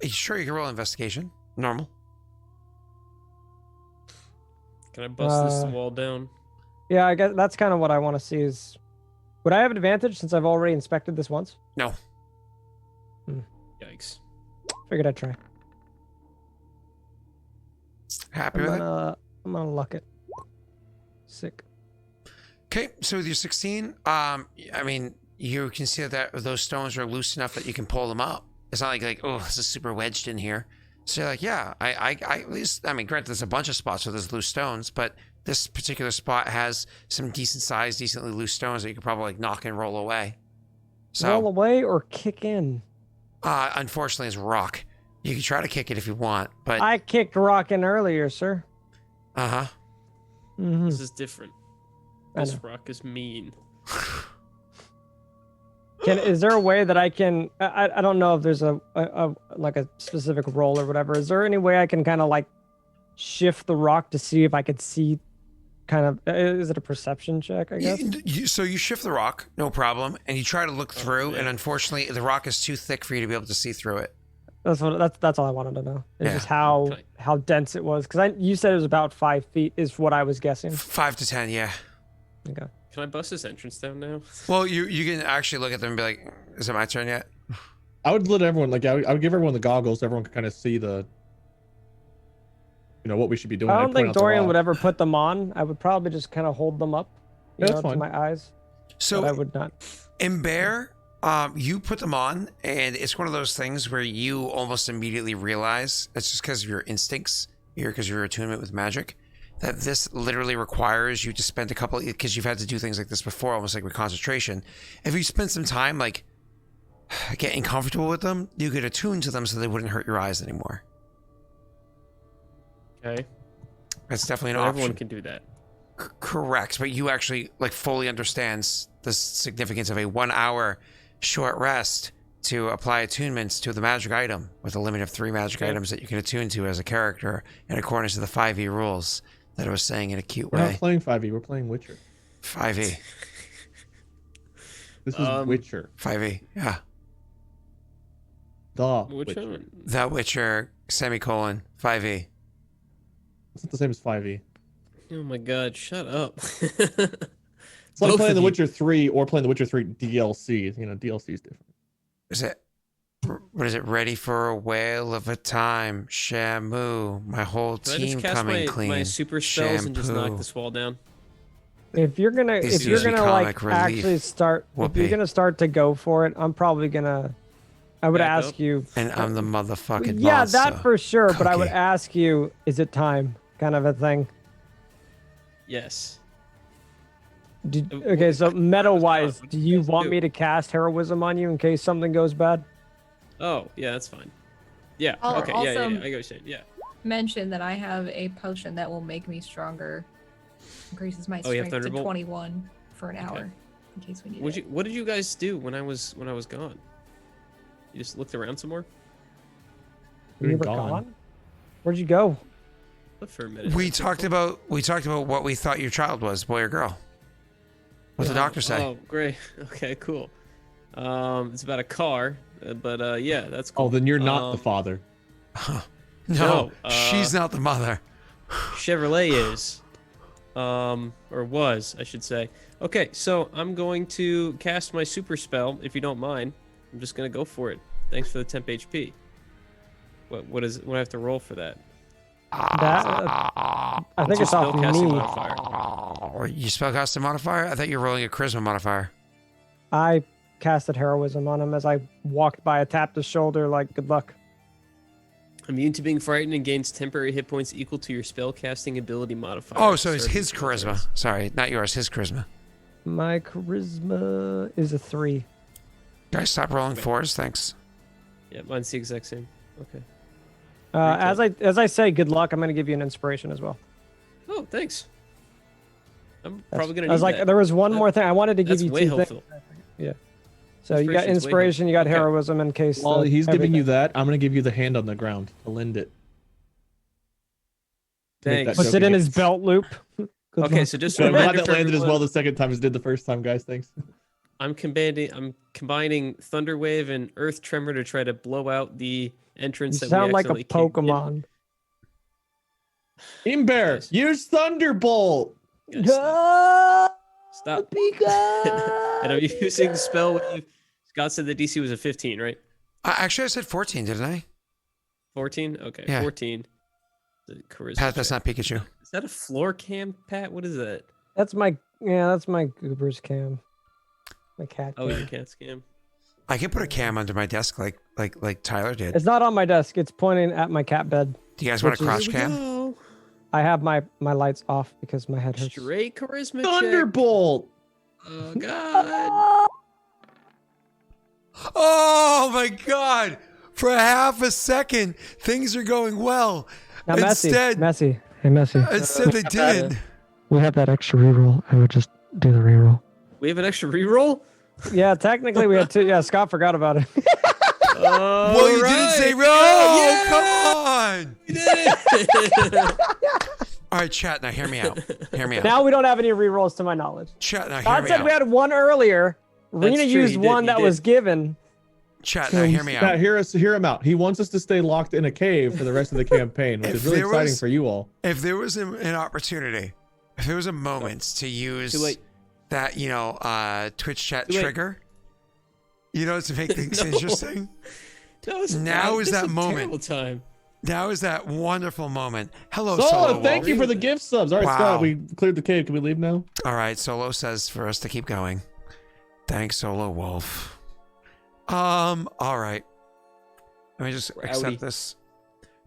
Sure, you can roll investigation. Normal. Can I bust this wall down? Yeah, I guess that's kind of what I want to see is, would I have an advantage since I've already inspected this once? No. Yikes. Figured I'd try. Happy with it? I'm gonna luck it. Sick. Okay, so with your 16, I mean, you can see that those stones are loose enough that you can pull them up. It's not like oh, this is super wedged in here. So you're like, yeah, I at least, I mean, granted, there's a bunch of spots where there's loose stones, but this particular spot has some decent size, decently loose stones that you could probably like knock and roll away. So, Roll away or kick in? unfortunately, it's rock. You can try to kick it if you want, but I kicked rock in earlier, sir. uh-huh. Mm-hmm. This is different. I This know. rock is mean. Is there a way that I can? I don't know if there's a like a specific roll or whatever. Is there any way I can kind of like shift the rock to see if I could see? Kind of, is it a perception check? I guess. So you shift the rock, no problem, and you try to look through, and unfortunately, the rock is too thick for you to be able to see through it. That's all I wanted to know. It's Yeah. just how Okay. how dense it was, because you said it was about 5 feet is what I was guessing. 5 to 10, yeah. Okay. Can I bust this entrance down now? Well, you can actually look at them and be like, is it my turn yet? I would let everyone I would give everyone the goggles so everyone could kind of see what we should be doing. I I'd don't point think out the Dorian rock. would ever put them on. I would probably just kind of hold them up, Yeah, that's to fine. my eyes. So But I would not. in Bear, you put them on, and it's one of those things where you almost immediately realize that's just because of your instincts, because of your attunement with magic, that this literally requires you to spend a couple, because you've had to do things like this before, almost like with concentration. If you spend some time like getting comfortable with them, you could attune to them so they wouldn't hurt your eyes anymore. Okay. That's definitely an Not option. everyone can do that. Correct, but you actually like fully understands the significance of a 1 hour short rest to apply attunements to the magic item with a limit of 3 magic items that you can attune to as a character in accordance to the 5e rules that I was saying in a cute We're not way. playing 5e. We're playing Witcher. 5e. This is Witcher. 5e. Yeah. The Which Witcher. one? The Witcher, semicolon, 5e. It's not the same as 5e. Oh my god, shut up. It's like Both playing of The you. Witcher 3 or playing The Witcher 3 DLC. DLC is different. Is it, what is it? Ready for a whale of a time. Shamu. My whole Can I team just cast coming my, clean. my super spells and just knock Shampoo. this wall down? If you're gonna, It's like usually comic relief. actually start, if Whoopee. you're gonna start to go for it, I'm probably gonna. I would Back ask up? you. And I'm the motherfucking Yeah, monster. that for sure. But I would Cookie. ask you, is it time? Kind of a thing. Yes. Okay, so meta-wise, What do do you you guys want do? me to cast heroism on you in case something goes bad? Oh, yeah, that's fine. Yeah, I'll okay, yeah, also- yeah, I get what you're saying, yeah. Mention that I have a potion that will make me stronger. Increases my Oh, you have strength to Thunderbolt? 21 for an hour, in case we need it. What did you guys do when I was gone? You just looked around some more? We're You were gone. gone? Where'd you go? Looked for a minute. We talked about what we thought your child was, boy or girl. What's the doctor say? Oh, great. Okay, cool. It's about a car, but yeah, that's cool. Oh, then you're not the father. No, no, she's not the mother. Chevrolet is, or was, I should say. Okay, so I'm going to cast my super spell, if you don't mind. I'm just gonna go for it. Thanks for the temp HP. What do I have to roll for that? That I think it's off spellcasting me. modifier. Or you spellcasting modifier? I thought you were rolling a charisma modifier. I casted heroism on him as I walked by. I tapped his shoulder like, good luck. Immune to being frightened and gains temporary hit points equal to your spellcasting ability modifier. Oh, so it's Starting his with charisma. yours. Sorry, not yours. His charisma. My charisma is a 3. Guys, stop rolling 4s. Thanks. Yeah, mine's the exact same. Okay. As I say, good luck. I'm going to give you an inspiration as well. Oh, thanks. I'm That's- probably gonna I was need like, that. there was one more thing I wanted to give That's you. way 2 helpful. things. Yeah. So you got Inspiration's way inspiration, you got helpful. Okay. heroism in case. While he's giving you everything. that, I'm gonna give you the hand on the ground to lend it. Make Thanks. that Puts it in joke his belt loop. Good Okay, luck. so just again. a I'm glad reminder that for landed as well everyone, the second time as it did the first time, guys. Thanks. I'm combining Thunder Wave and Earth Tremor to try to blow out the You entrance that sound we like a accidentally caved in. Pokemon. Imber, Nice. use Thunderbolt. Guys, stop. And I'm using Spell Wave. Scott said the DC was a 15, right? Actually, I said 14, didn't I? 14? Okay, Yeah. 14. The charisma Pat, that's check. not Pikachu. Is that a floor cam, Pat? What is that? That's my Goober's cam. My cat. Oh, cam. your cat scam. I can put a cam under my desk like Tyler did. It's not on my desk. It's pointing at my cat bed. Do you guys want a which is- crotch Here we cam? go. I have my lights off because my head hurts. Straight charisma check. Thunderbolt. Oh, God. Oh my God! For a half a second, things are going well. Now, Instead, Messy. Hey, Messy. instead they didn't. We have that extra reroll. I would just do the reroll. We have an extra reroll? Yeah, technically we had 2. Yeah, Scott forgot about it. Well, you didn't say Alright. oh, Yeah! come on! We did it! All right, chat. Now hear me out. Hear me out. Now we don't have any rerolls to my knowledge. Chat. Now hear Scott me said out. we had one earlier. Rena true, used he did, one he that did. was given. Chat, now hear me Matt, out. hear him out. He wants us to stay locked in a cave for the rest of the campaign, which If is really there exciting was- for you all. If there was an opportunity, if there was a moment to use Too late. that, Twitch chat Too late. trigger, to make things No. interesting. Now is that a moment. terrible time. Now is that wonderful moment. Hello, Solo, Solo. thank Wolf. you for the gift subs. All right, Wow. Scott, we cleared the cave. Can we leave now? All right, Solo says for us to keep going. Thanks, Solo Wolf. All right. Let me just accept Rowdy. this.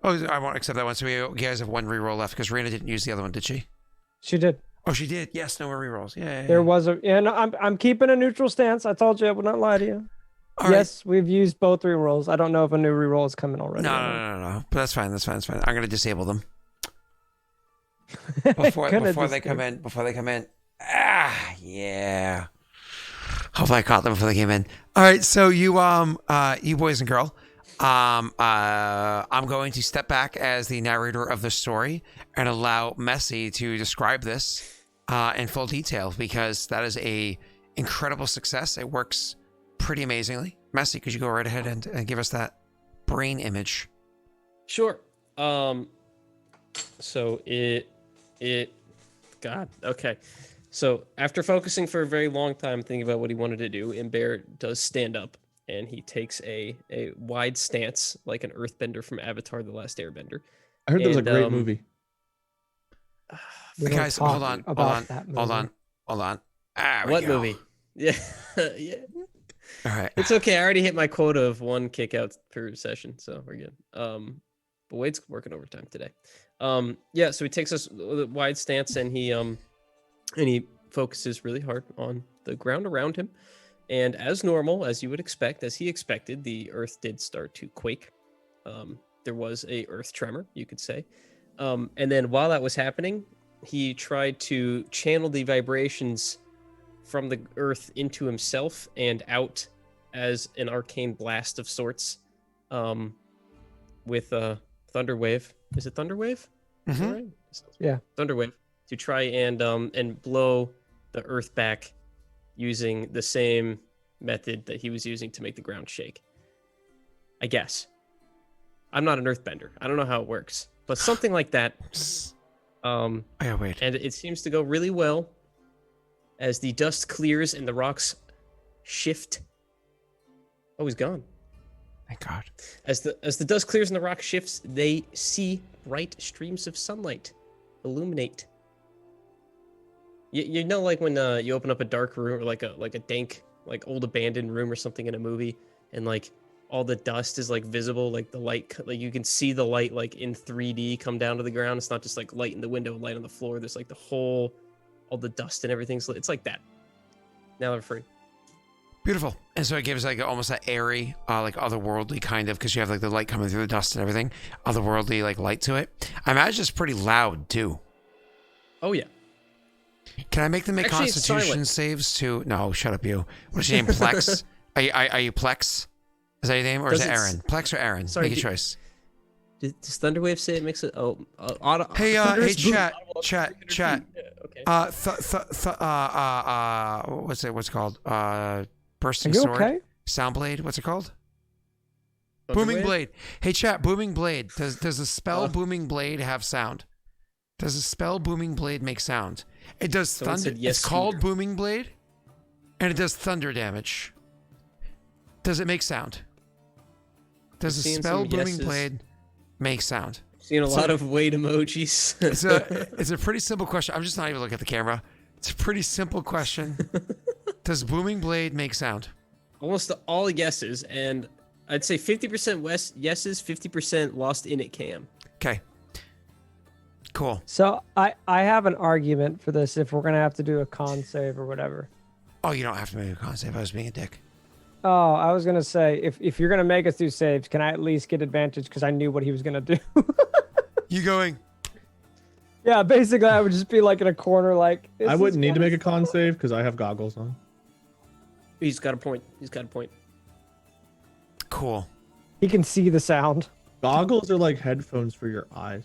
Oh, I won't accept that one. So you guys have one reroll left because Rena didn't use the other one, did she? She did. Oh, she did. Yes, no more rerolls. Yeah. There was I'm keeping a neutral stance. I told you I would not lie to you. All Yes, we've used both rerolls. I don't know if a new reroll is coming already. No. But that's fine. That's fine. I'm gonna disable them before they come in. Before they come in. Yeah. Hopefully I caught them before they came in. All right. So you boys and girl, I'm going to step back as the narrator of the story and allow Messi to describe this in full detail because that is a incredible success. It works pretty amazingly. Messi, could you go right ahead and give us that brain image? Sure. So God. Okay. So after focusing for a very long time thinking about what he wanted to do, Imber does stand up and he takes a wide stance like an earthbender from Avatar: The Last Airbender. I heard there was a And, great movie. We don't Guys, talk hold on. that movie. Hold on. There we What go. movie? Yeah. Yeah. All right. It's okay. I already hit my quota of 1 kick out per session, so we're good. But Wade's working overtime today. Yeah, so he takes us with a wide stance and he focuses really hard on the ground around him. And as normal, as you would expect, as he expected, the earth did start to quake. There was a earth tremor, you could say. And then while that was happening, he tried to channel the vibrations from the earth into himself and out as an arcane blast of sorts, with a thunderwave. Is it thunderwave? Is that Mhm. right? Yeah. Thunderwave to try and blow the earth back using the same method that he was using to make the ground shake. I guess. I'm not an earthbender. I don't know how it works, but something like that. Yeah, wait. And it seems to go really well as the dust clears and the rocks shift. Oh, he's gone. Thank God. As the dust clears and the rock shifts, they see bright streams of sunlight illuminate. You know, like when you open up a dark room or like a dank, like old abandoned room or something in a movie, and like all the dust is like visible, like the light, like you can see the light like in 3D come down to the ground. It's not just like light in the window, light on the floor. There's like all the dust and everything. So it's like that. Now they're free. Beautiful. And so it gives like almost that airy, like otherworldly kind of, because you have like the light coming through the dust and everything, otherworldly like light to it. I imagine it's pretty loud too. Oh yeah. Can I make them make Actually, it's Constitution silent. saves to? No, shut up, you. What's your name? Plex? Are you Plex? Is that your name, or is it Does it- Aaron? Plex or Aaron? Sorry, Make a do- choice. Does Thunderwave say it makes it? Oh, Hey, Thunderous boom. chat. Yeah, okay. What's it called? Are Bursting you sword. okay? Sound blade. What's it called? Booming Thunderwave? blade. Hey, chat. Booming blade. Does the spell booming blade have sound? Does the spell booming blade make sound? It does Someone thunder. said yes, It's called Scooter. booming blade, and it does thunder damage. Does it make sound? Does the seeing spell some booming yeses. blade make sound? Seeing a lot of Wade emojis. It's a pretty simple question. I'm just not even looking at the camera. It's a pretty simple question. Does booming blade make sound? Almost all yeses, and I'd say 50% yeses, 50% lost in it cam. Okay. Cool. So I have an argument for this if we're gonna have to do a con save or whatever. Oh, you don't have to make a con save. I was being a dick. Oh, I was gonna say if you're gonna make us do saves, can I at least get advantage because I knew what he was gonna do? You going? Yeah, basically I would just be like in a corner like. I wouldn't need to make a con save because I have goggles on. He's got a point. He's got a point. Cool. He can see the sound. Goggles are like headphones for your eyes.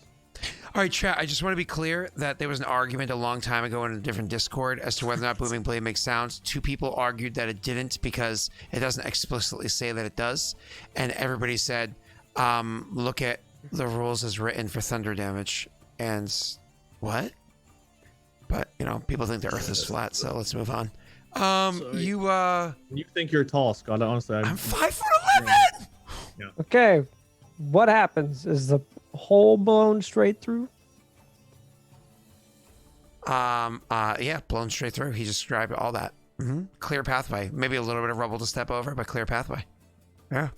All right, chat. I just want to be clear that there was an argument a long time ago in a different Discord as to whether or not booming blade makes sounds. 2 people argued that it didn't because it doesn't explicitly say that it does, and everybody said, "Look at the rules as written for thunder damage." And what? But people think the Earth is flat, so let's move on. You think you're tall, Scott? Honestly, I'm 5'11". Okay, what happens? Is the hole blown straight through? Yeah, blown straight through. He described all that. Clear pathway. Maybe a little bit of rubble to step over, but clear pathway. Yeah.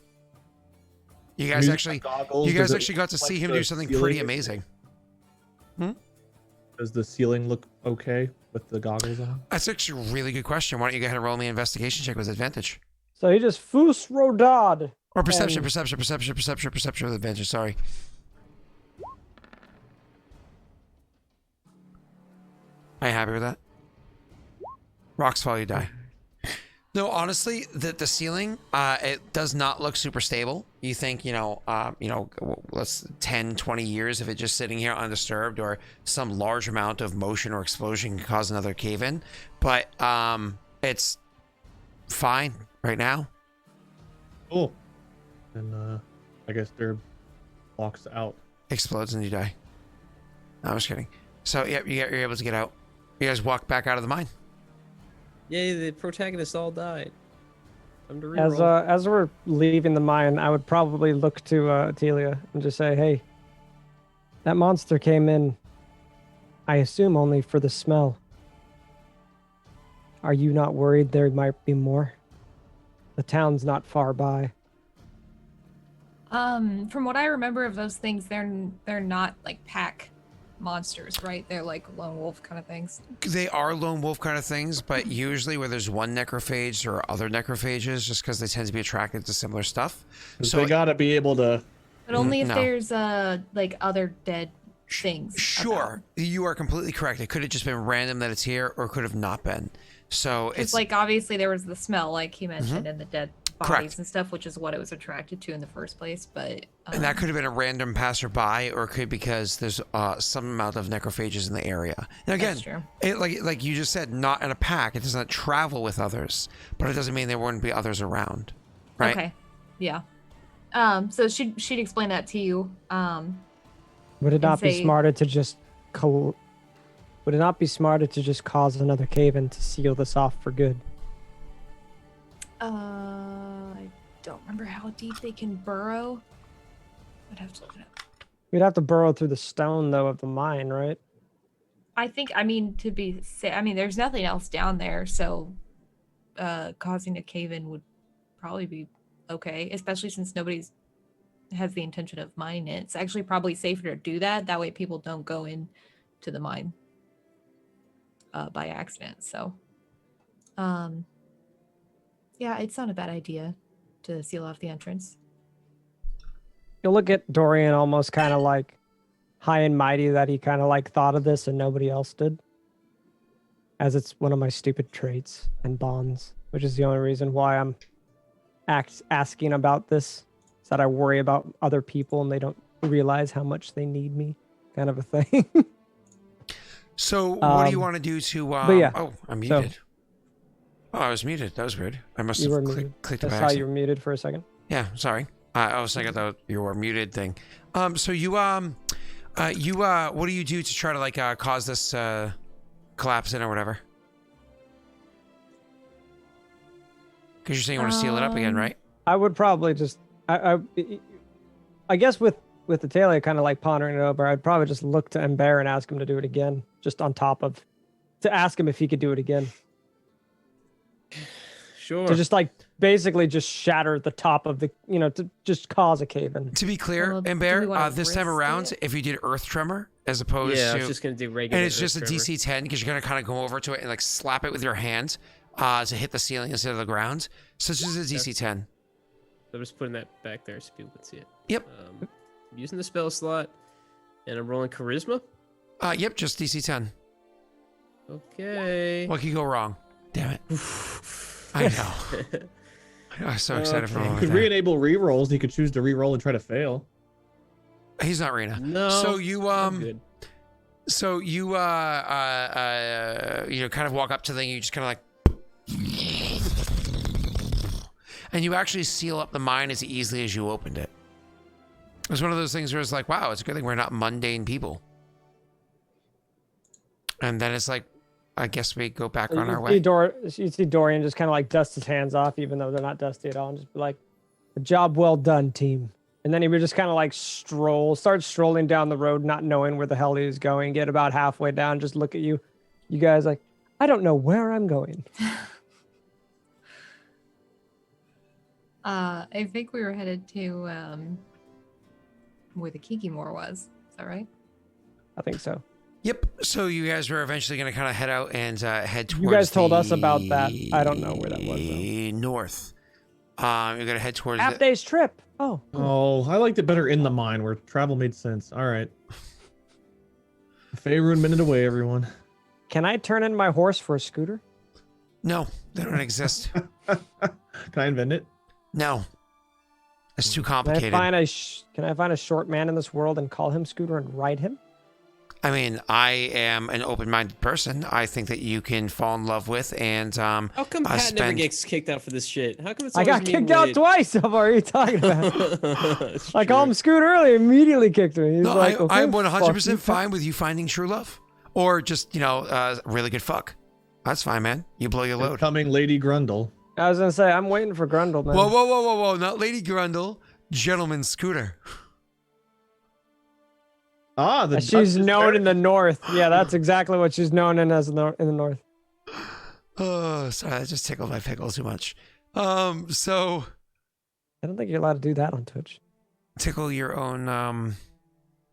You guys actually got to see him do something pretty amazing. Does the ceiling look okay with the goggles on? That's actually a really good question. Why don't you go ahead and roll me an investigation check with advantage? So he just foos rodad. Or perception with advantage, sorry. Are you happy with that? Rocks fall, you die. No, honestly, the ceiling, it does not look super stable. You think, let's 10, 20 years of it just sitting here undisturbed, or some large amount of motion or explosion can cause another cave-in. But it's fine right now. Cool. And I guess Derb walks out. Explodes and you die. No, I'm just kidding. So, yeah, you're able to get out. You guys walk back out of the mine. Yay, the protagonists all died. Time to reroll. As we're leaving the mine, I would probably look to Telia and just say, "Hey, that monster came in, I assume only for the smell. Are you not worried there might be more? The town's not far by." From what I remember of those things, they're not like pack monsters, right? They're like lone wolf kind of things. They are lone wolf kind of things, but usually where there's one necrophage, there are other necrophages, just because they tend to be attracted to similar stuff. So they gotta be able to. But only if there's like other dead things. Sure, you are completely correct. It could have just been random that it's here, or it could have not been. So it's like obviously there was the smell, like he mentioned, and the dead bodies Correct. and stuff, which is what it was attracted to in the first place. But and that could have been a random passerby, or it could because there's some amount of necrophages in the area. And again, that's true. it, like you just said, not in a pack. It does not travel with others, but it doesn't mean there wouldn't be others around, right? Okay, yeah. So she'd explain that to you. Would it not be smarter to just would it not be smarter to just cause another cave-in to seal this off for good? I don't remember how deep they can burrow. I'd have to look it up. We'd have to burrow through the stone though of the mine, right? There's nothing else down there, so causing a cave-in would probably be okay, especially since nobody's has the intention of mining it. It's actually probably safer to do that. That way people don't go in to the mine by accident. So yeah, it's not a bad idea to seal off the entrance. You'll look at Dorian almost kind of like high and mighty that he kind of like thought of this and nobody else did. As it's one of my stupid traits and bonds, which is the only reason why I'm asking about this. Is that I worry about other people and they don't realize how much they need me, kind of a thing. So what do you want to do to... but yeah. Oh, I'm muted. So, I was muted. That was weird. I must have clicked I by saw accident. you were muted for a second. Yeah, sorry. I was thinking that you were muted thing. So what do you do to try to like cause this collapse in or whatever? Because you're saying you want to seal it up again, right? I would probably just, I guess with the tail, I kind of like pondering it over. I'd probably just look to Ember and ask him to do it again, just on top of, to ask him if he could do it again. Sure. To just like basically just shatter the top of the, to just cause a cave-in. To be clear, Well, do we Ember, wanna this time risk around, it? if you did Earth Tremor as opposed Yeah, to... I was just going to do regular. And it's just a Earth Tremor. DC 10 because you're going to kind of go over to it and like slap it with your hand to hit the ceiling instead of the ground. So it's just a DC 10. I'm just putting that back there so people can see it. Yep. I'm using the spell slot, and I'm rolling Charisma. Yep, just DC 10. Okay. What could go wrong? Damn it. I know. I was so excited for a You moment could there. re-enable rerolls. You could choose to reroll and try to fail. He's not Rena. No. So you I'm good. So you kind of walk up to the thing. You just kind of like, and you actually seal up the mine as easily as you opened it. It was one of those things where it's like, wow, it's a good thing we're not mundane people. And then it's like, I guess we go back on our way. You see Dorian just kind of like dust his hands off, even though they're not dusty at all, and just be like, "A job well done, team." And then he would just kind of like start strolling down the road, not knowing where the hell he was going. Get about halfway down, just look at you guys like, "I don't know where I'm going." I think we were headed to where the Kikimore was. Is that right? I think so. Yep. So you guys were eventually going to kind of head out and head towards. You guys told us about that. I don't know where that was, though. North. You're going to head towards Half day's trip. Oh. Oh, I liked it better in the mine where travel made sense. All right. Faerun minute away, everyone. Can I turn in my horse for a scooter? No, they don't exist. Can I invent it? No. It's too Can I complicated. find a short man in this world and call him Scooter and ride him? I mean, I am an open-minded person. I think that you can fall in love with and How come Pat never spend... gets kicked out for this shit? How come it's I always got me kicked and out Wade? twice. What are you talking about? It's I true. called him Scooter earlier, immediately kicked me. He's No, like, okay, I'm fuck 100% you. fine with you finding true love. Or just, really good fuck. That's fine, man. You blow your load. Coming Lady Grundle. I was gonna say I'm waiting for Grundle, man. Whoa. Not Lady Grundle. Gentleman Scooter. Ah, the She's Duchess known in there. the north. Yeah, that's exactly what she's known in as in the north. Oh, sorry. That just tickled my pickle too much. So I don't think you're allowed to do that on Twitch. tickle your own,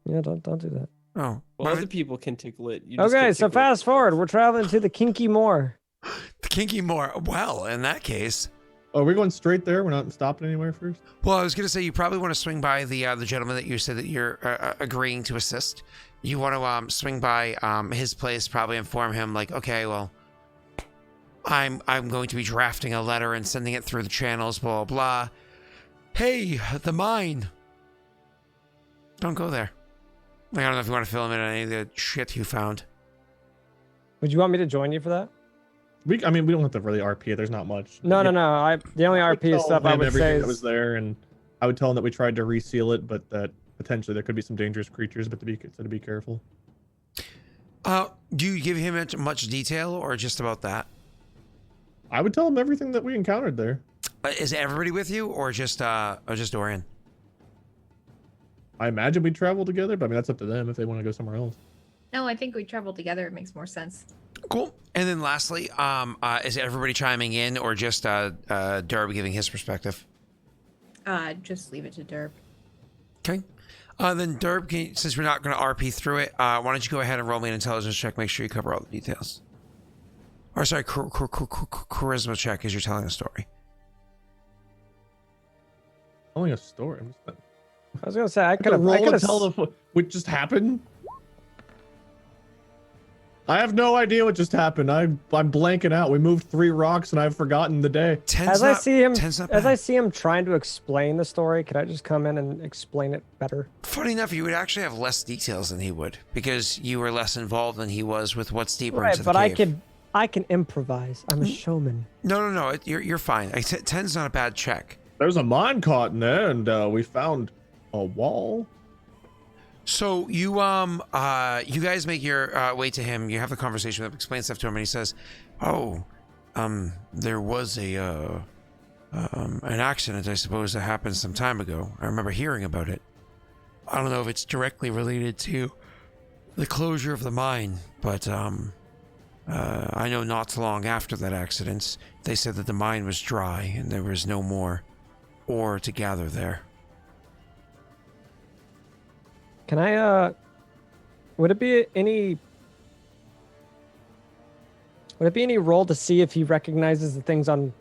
Yeah, don't do that. oh. Well, What other people can tickle it. You just Okay, can't so tickle it. fast forward. We're traveling to the Kinky Moor. The Kinky Moor. Well, in that case... Oh, are we going straight there? We're not stopping anywhere first? Well, I was going to say you probably want to swing by the gentleman that you said that you're agreeing to assist. You want to swing by his place, probably inform him like, okay, well, I'm going to be drafting a letter and sending it through the channels, blah blah. Hey, the mine. Don't go there. I don't know if you want to fill him in on any of the shit you found. Would you want me to join you for that? We don't have to really RP it. There's not much. No. The only I would RP tell stuff I him would everything say that was is there, and I would tell him that we tried to reseal it, but that potentially there could be some dangerous creatures, but to be careful. Do you give him much detail or just about that? I would tell him everything that we encountered there. Is everybody with you or just Dorian? I imagine we'd travel together, but I mean that's up to them if they want to go somewhere else. No, I think we travel together. It makes more sense. Cool. And then lastly, is everybody chiming in or just Derb giving his perspective? Just leave it to Derp. Okay. Then Derb, since we're not going to RP through it, why don't you go ahead and roll me an intelligence check, make sure you cover all the details. Or sorry, charisma check as you're telling a story. Telling a story. I'm just I was gonna say I I could could have. roll and tell what just happened. I have no idea what just happened. I'm blanking out. We moved 3 rocks and I've forgotten the day. As I see him bad. trying to explain the story, could I just come in and explain it better? Funny enough, you would actually have less details than he would because you were less involved than he was with what's deeper Right, into the but cave. I can improvise. I'm a showman. No. You're fine. 10's not a bad check. There's a mine caught in there, and we found a wall. So you guys make your way to him. You have the conversation with him, explain stuff to him, and he says, "Oh, there was an accident, I suppose, that happened some time ago. I remember hearing about it. I don't know if it's directly related to the closure of the mine, but I know not long after that accident, they said that the mine was dry and there was no more ore to gather there." Can I would it be any roll to see if he recognizes the things on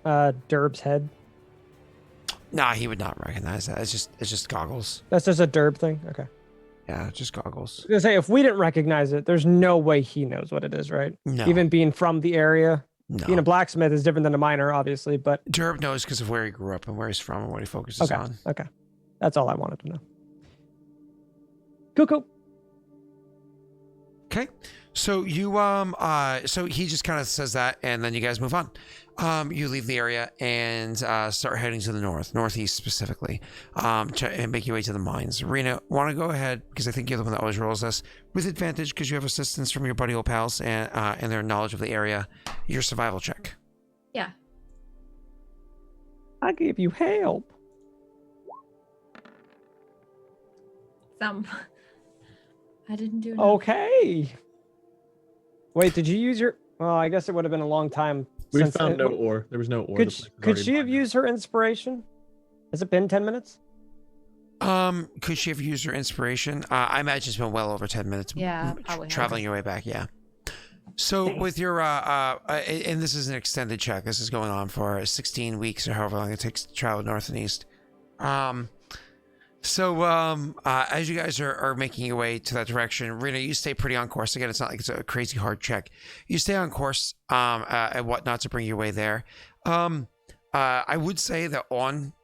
Derb's head? Nah, he would not recognize that. It's just goggles. That's just a Derb thing? Okay. Yeah, just goggles. I was gonna say if we didn't recognize it, there's no way he knows what it is, right? No. Even being from the area. No. Being a blacksmith is different than a miner, obviously, but Derb knows because of where he grew up and where he's from and what he focuses on. okay. That's all I wanted to know. Cuckoo. Okay. So you so he just kind of says that, and then you guys move on. You leave the area and start heading to the northeast specifically, and make your way to the mines. Rena, want to go ahead, because I think you're the one that always rolls this with advantage because you have assistance from your buddy old pals and their knowledge of the area. Your survival check. Yeah. I gave you help. I didn't do it. Okay. Wait, did you use your? Well, I guess it would have been a long time. We since found it- no ore. There was no ore. Could she have used her inspiration? Has it been 10 minutes? Could she have used her inspiration? I imagine it's been well over 10 minutes. Yeah, probably traveling your way back. Yeah. So with your and this is an extended check. This is going on for 16 weeks or however long it takes to travel north and east. As you guys are making your way to that direction, Rena, you stay pretty on course. Again, it's not like it's a crazy hard check. You stay on course and whatnot to bring your way there. I would say that on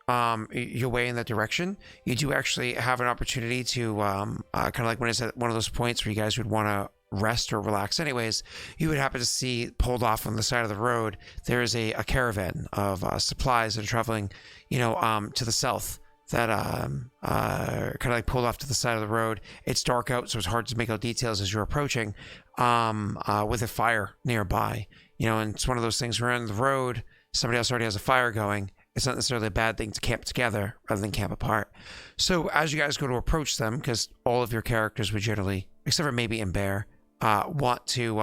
your way in that direction, you do actually have an opportunity to kind of like when it's at one of those points where you guys would want to rest or relax anyways, you would happen to see pulled off on the side of the road, there is a caravan of supplies that are traveling, to the south that kind of like pulled off to the side of the road. It's dark out, so it's hard to make out details as you're approaching, with a fire nearby, and it's one of those things where on the road, somebody else already has a fire going. It's not necessarily a bad thing to camp together rather than camp apart. So as you guys go to approach them, because all of your characters would generally, except for maybe in Bear, want to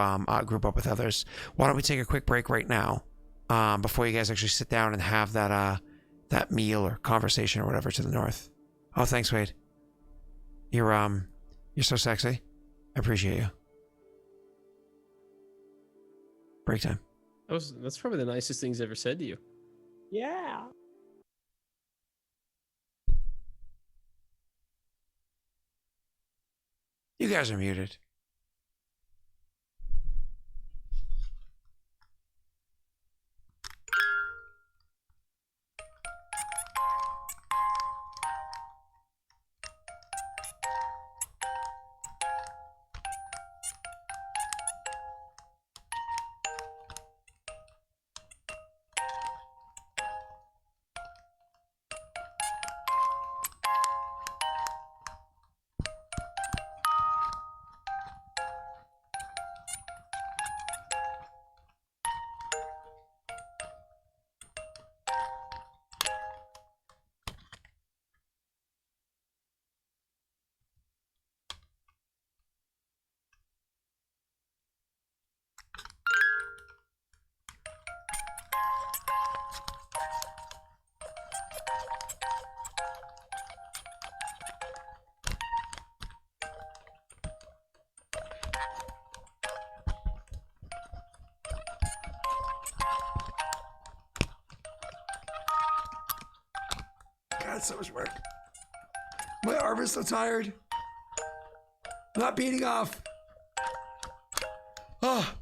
group up with others. Why don't we take a quick break right now before you guys actually sit down and have that meal or conversation or whatever to the north. Oh, thanks, Wade. You're so sexy. I appreciate you. Break time. That's probably the nicest thing he's ever said to you. Yeah. You guys are muted. God, so much work. My arm is so tired. I'm not beating off. Oh.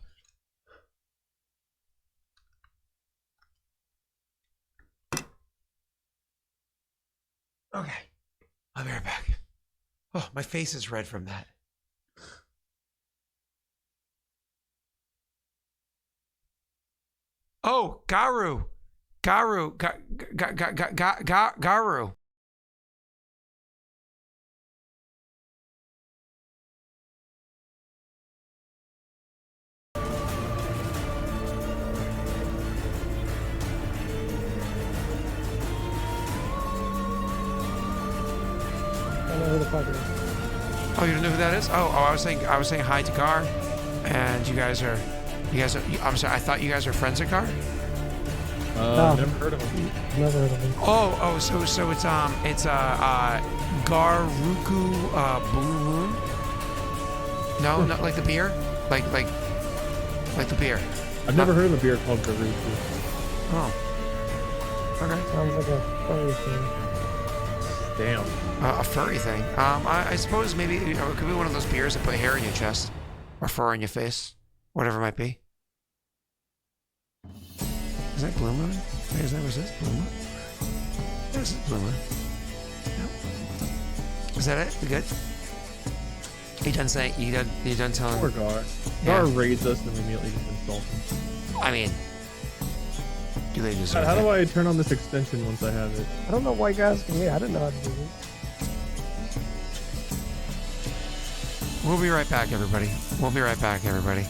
Okay. I'll be right back. Oh, my face is red from that. Oh, Garu. Garu. Garu. I don't know who the fuck it is. Oh, you don't know who that is? Oh, I was saying hi to Gar, and you guys are. I'm sorry. I thought you guys were friends of Gar. No. Never heard of him. Never heard of him. So it's Garuku Blue Moon. No, not like the beer, like the beer. I've never heard of a beer called Garuku. Oh. Okay. Sounds like a furry thing. Damn. A furry thing. I suppose maybe it could be one of those beers that put hair in your chest or fur on your face, whatever it might be. Is that Blue Moon? Wait, is that what it says? Blue Moon? This is Blue Moon. Yep. Is that it? We good? He doesn't say. He doesn't tell Poor him. Gar. Yeah. Gar raids us and we immediately just insult him. I mean, do they deserve How it? do I turn on this extension once I have it? I don't know why you're asking me. I didn't know how to do this. We'll be right back, everybody. We'll be right back, everybody.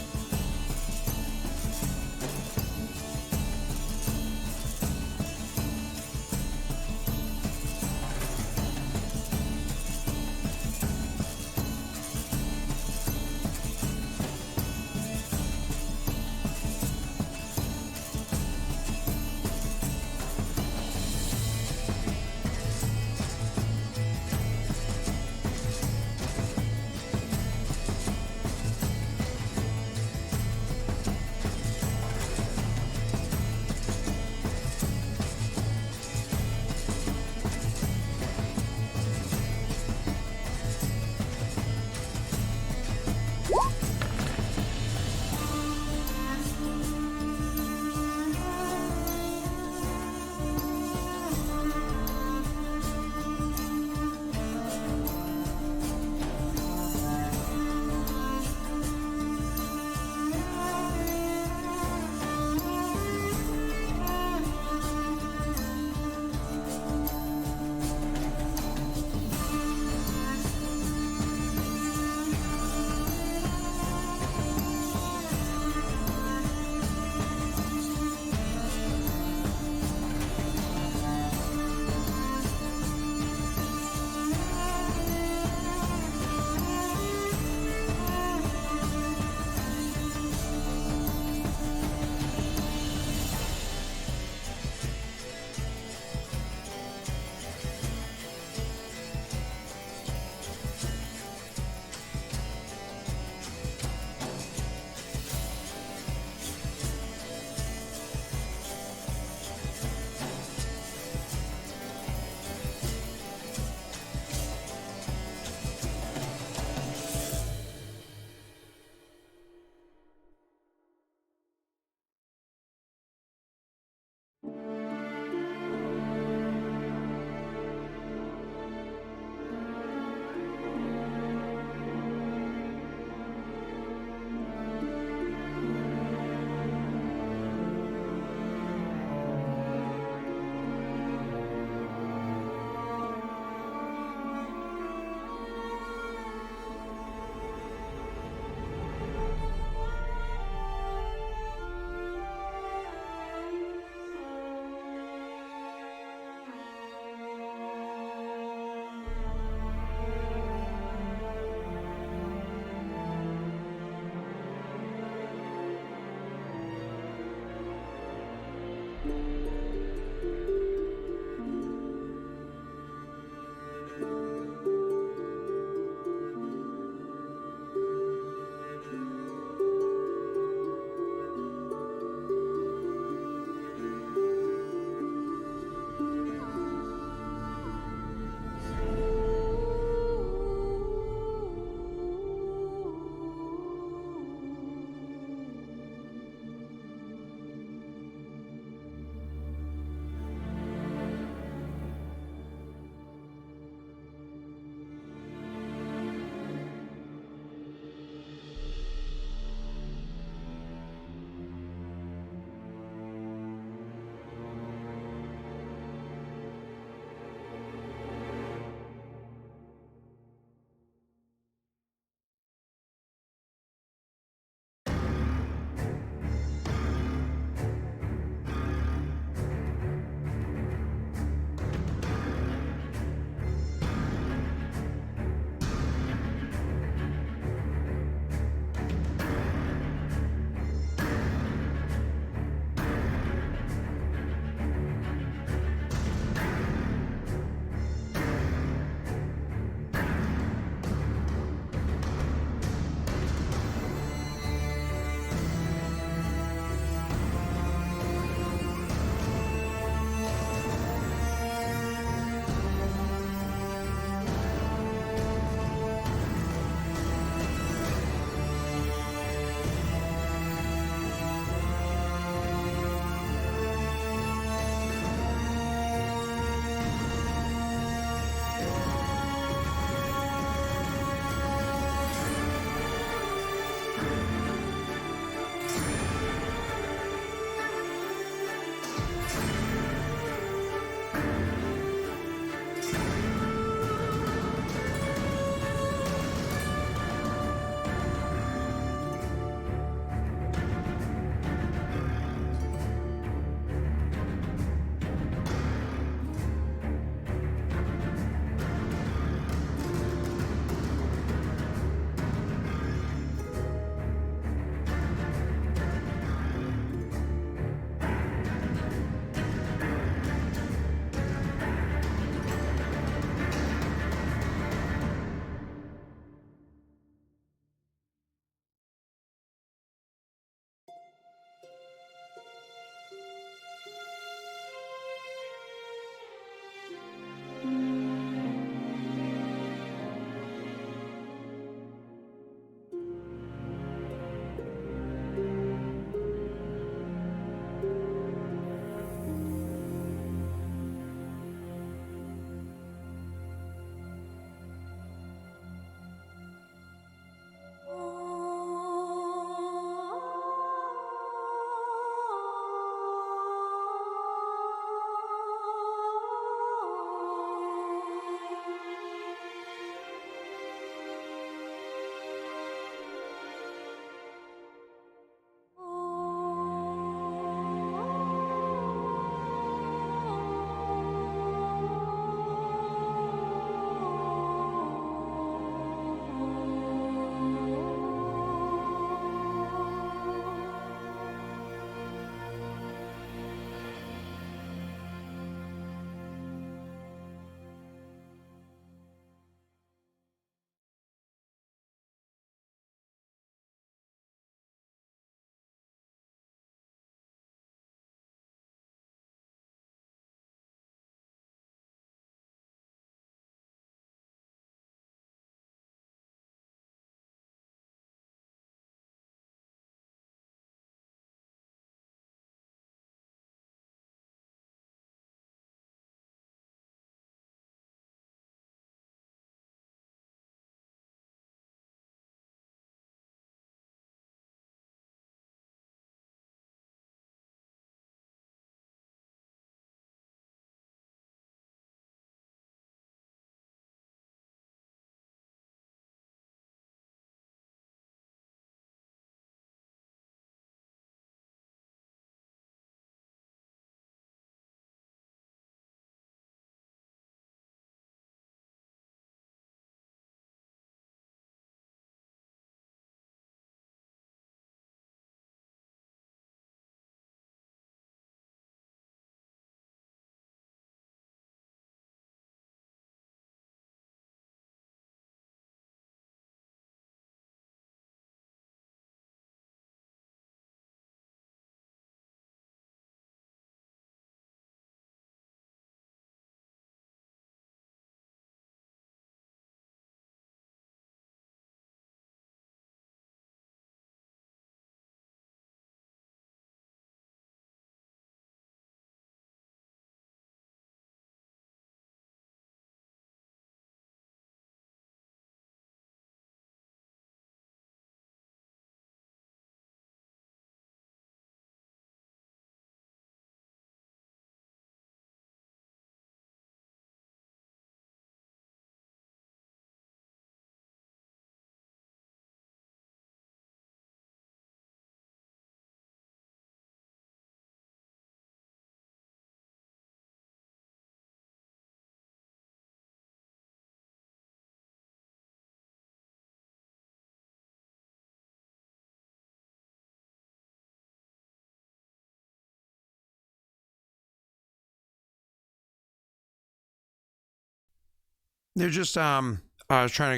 They're just trying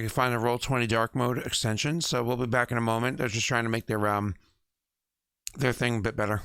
to find a Roll20 dark mode extension, so we'll be back in a moment. They're just trying to make their thing a bit better.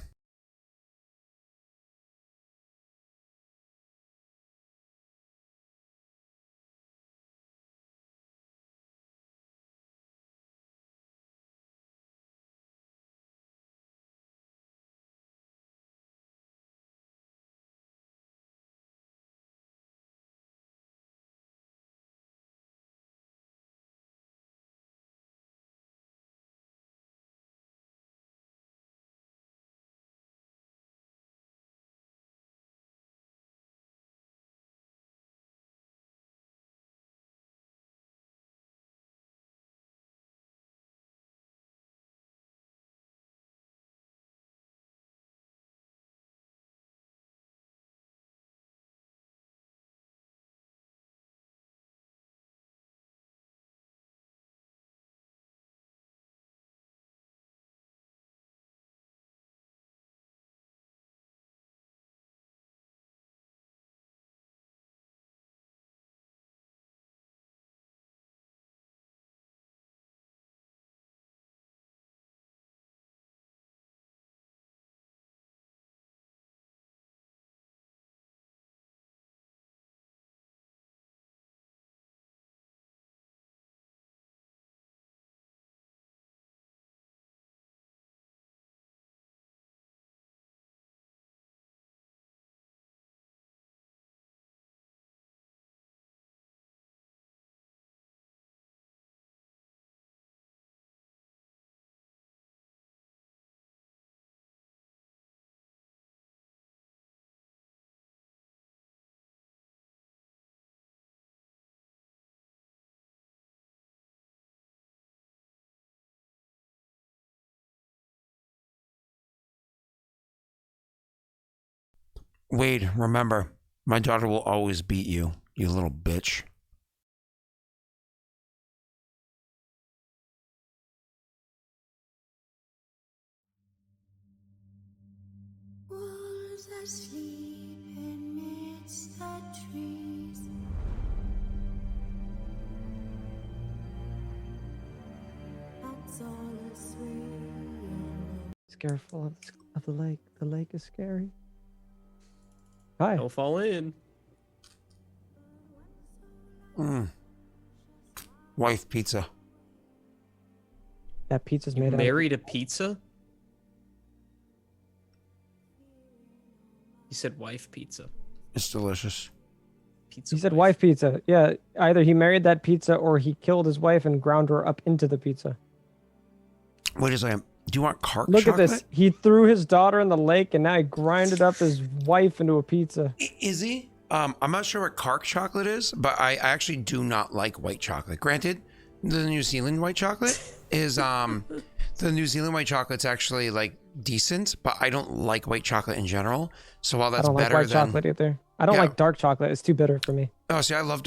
Wade, remember, my daughter will always beat you, you little bitch. Wolves asleep amidst the trees. Bats all asleep. Careful of the lake. The lake is scary. Hi. Don't fall in. Wife pizza. That pizza's You made out. married a pizza? You said wife pizza. It's delicious. Pizza. He said wife pizza. Yeah, either he married that pizza or he killed his wife and ground her up into the pizza. Wait a second. Do you want Kark Look chocolate? at this. He threw his daughter in the lake and now he grinded up his wife into a pizza. Is he? I'm not sure what Kark chocolate is, but I actually do not like white chocolate. Granted, the New Zealand white chocolate is the New Zealand white chocolate's actually like decent, but I don't like white chocolate in general. So while I that's don't like better white than chocolate either. I don't Yeah. like dark chocolate. It's too bitter for me. oh, see, I love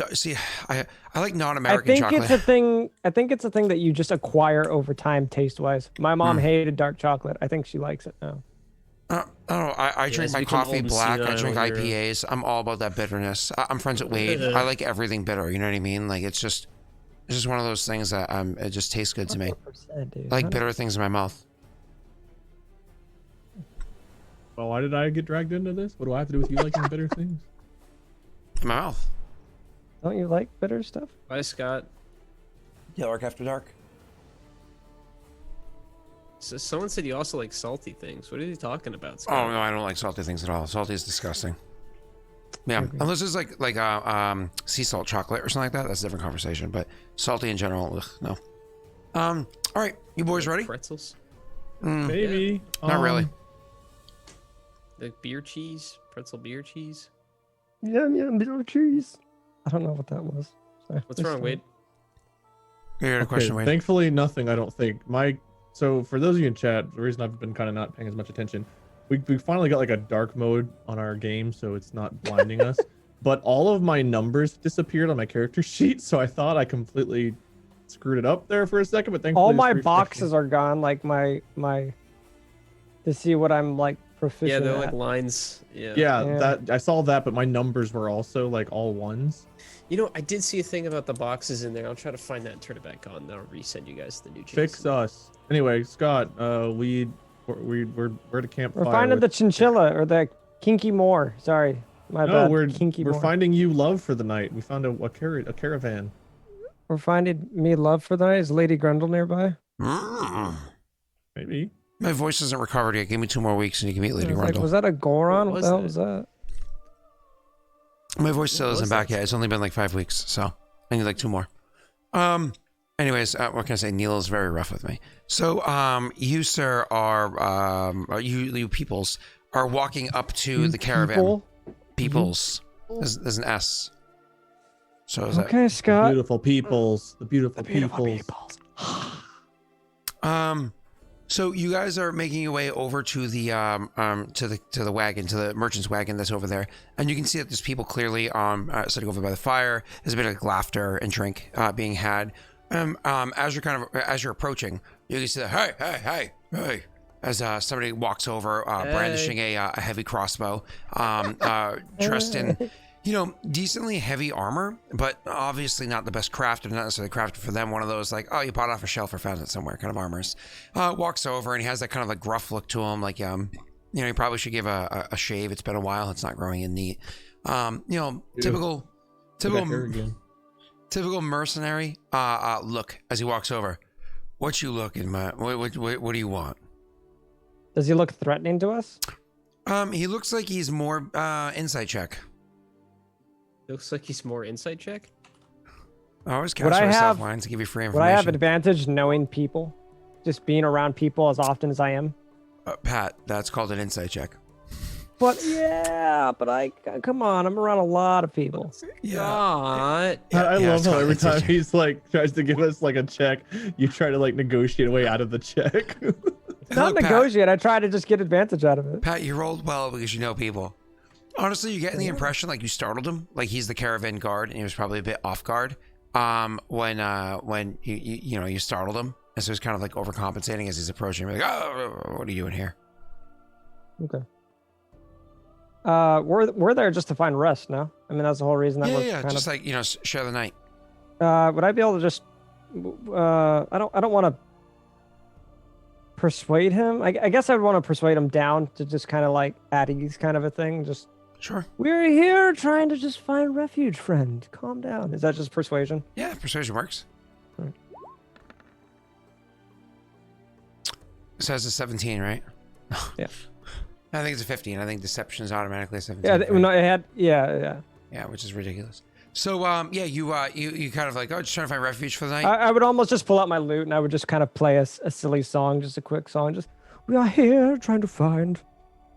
I like I non-American think chocolate. it's a thing. I think it's a thing that you just acquire over time, taste-wise. My mom hated dark chocolate. I think she likes it now. I don't know. I drink it's my become coffee old and black. I senile drink when you're- IPAs. I'm all about that bitterness. I'm friends with Wade. I like everything bitter. You know what I mean? Like it's just one of those things that it just tastes good to me. 100%, dude. I like bitter things in my mouth. Well, why did I get dragged into this? What do I have to do with you liking bitter things? In my mouth. Don't you like bitter stuff? Bye, Scott. Yeah, dark after dark. So someone said you also like salty things. What are you talking about, Oh Scott? no, I don't like salty things at all. Salty is disgusting. Yeah, agree. unless it's like sea salt chocolate or something like that. That's a different conversation. But salty in general, ugh, no. All right, you boys ready? Pretzels? Maybe. Not really. Like beer cheese? Pretzel beer cheese? Yum yum bitter cheese. I don't know what that was. Sorry. What's wrong, Wade? You had a question, Wade. Thankfully, nothing. I don't think. So for those of you in chat, the reason I've been kind of not paying as much attention, we finally got like a dark mode on our game, so it's not blinding us. But all of my numbers disappeared on my character sheet, so I thought I completely screwed it up there for a second. But thankfully, All it's my refreshing. boxes are gone. Like my to see what I'm like proficient they're at. like lines. Yeah. Yeah, Yeah. that I saw that, but my numbers were also like all ones. You know, I did see a thing about the boxes in there. I'll try to find that and turn it back on. Then I'll resend you guys the new changes. Fix us. Anyway, Scott, we're at a campfire. We're finding the with- chinchilla or the kinky moor. Sorry, my No, bad. we're kinky moor. finding you love for the night. We found a caravan. We're finding me love for the night. Is Lady Grundle nearby? Maybe. My voice isn't recovered yet. Give me 2 more weeks and you can meet Lady I was like, Grundle. was that a Goron? What was the hell that? was that? My voice still What isn't was back that? yet. It's only been like 5 weeks, so I need like 2 more. Anyways, what can I say? Neil is very rough with me. So, you sir are you peoples are walking up to the caravan. People? Peoples. There's an S. So is Okay, Scott. Beautiful peoples. The beautiful peoples. So you guys are making your way over to the to the wagon, to the merchant's wagon that's over there, and you can see that there's people clearly sitting over by the fire. There's a bit of laughter and drink being had. As you're approaching, you can see that hey, as somebody walks over, brandishing a heavy crossbow, dressed in, decently heavy armor, but obviously not the best crafted, not necessarily crafted for them. One of those like, oh, you bought it off a shelf or found it somewhere kind of armors. Walks over and he has that kind of like gruff look to him, like he probably should give a shave. It's been a while. It's not growing in neat. Typical. Got hair again. Typical mercenary look as he walks over. What you looking, man? What do you want? Does he look threatening to us? He looks like he's more insight check. Looks like he's more insight check. I always Would cast I myself have- lines to give you free Would information. I have advantage knowing people? Just being around people as often as I am? Pat, that's called an insight check. But yeah, come on, I'm around a lot of people. God. I yeah, love it's how called every insight time check. he's like tries to give us like a check, you try to like negotiate a way out of the check. Not Look, negotiate, I try to just get advantage out of it. Pat, you rolled well because you know people. Honestly, you get the impression like you startled him, like he's the caravan guard, and he was probably a bit off guard when you startled him, and so he's kind of like overcompensating as he's approaching. You're like, oh, what are you doing here? Okay. We're there just to find rest, no? I mean, that's the whole reason that we're Yeah, kind just of... like share the night. Would I be able to just... I don't want to persuade him. I guess I'd want to persuade him down to just kind of like at ease kind of a thing. Just, Sure. we're here trying to just find refuge, friend. Calm down. Is that just persuasion? Yeah, persuasion works. Right. So it's a 17, right? Yeah. I think it's a 15. I think deception is automatically a 17. Yeah, right? no, it had... Yeah. Yeah, which is ridiculous. So, you kind of like, oh, just trying to find refuge for the night. I would almost just pull out my lute and I would just kind of play a silly song, just a quick song. Just, we are here trying to find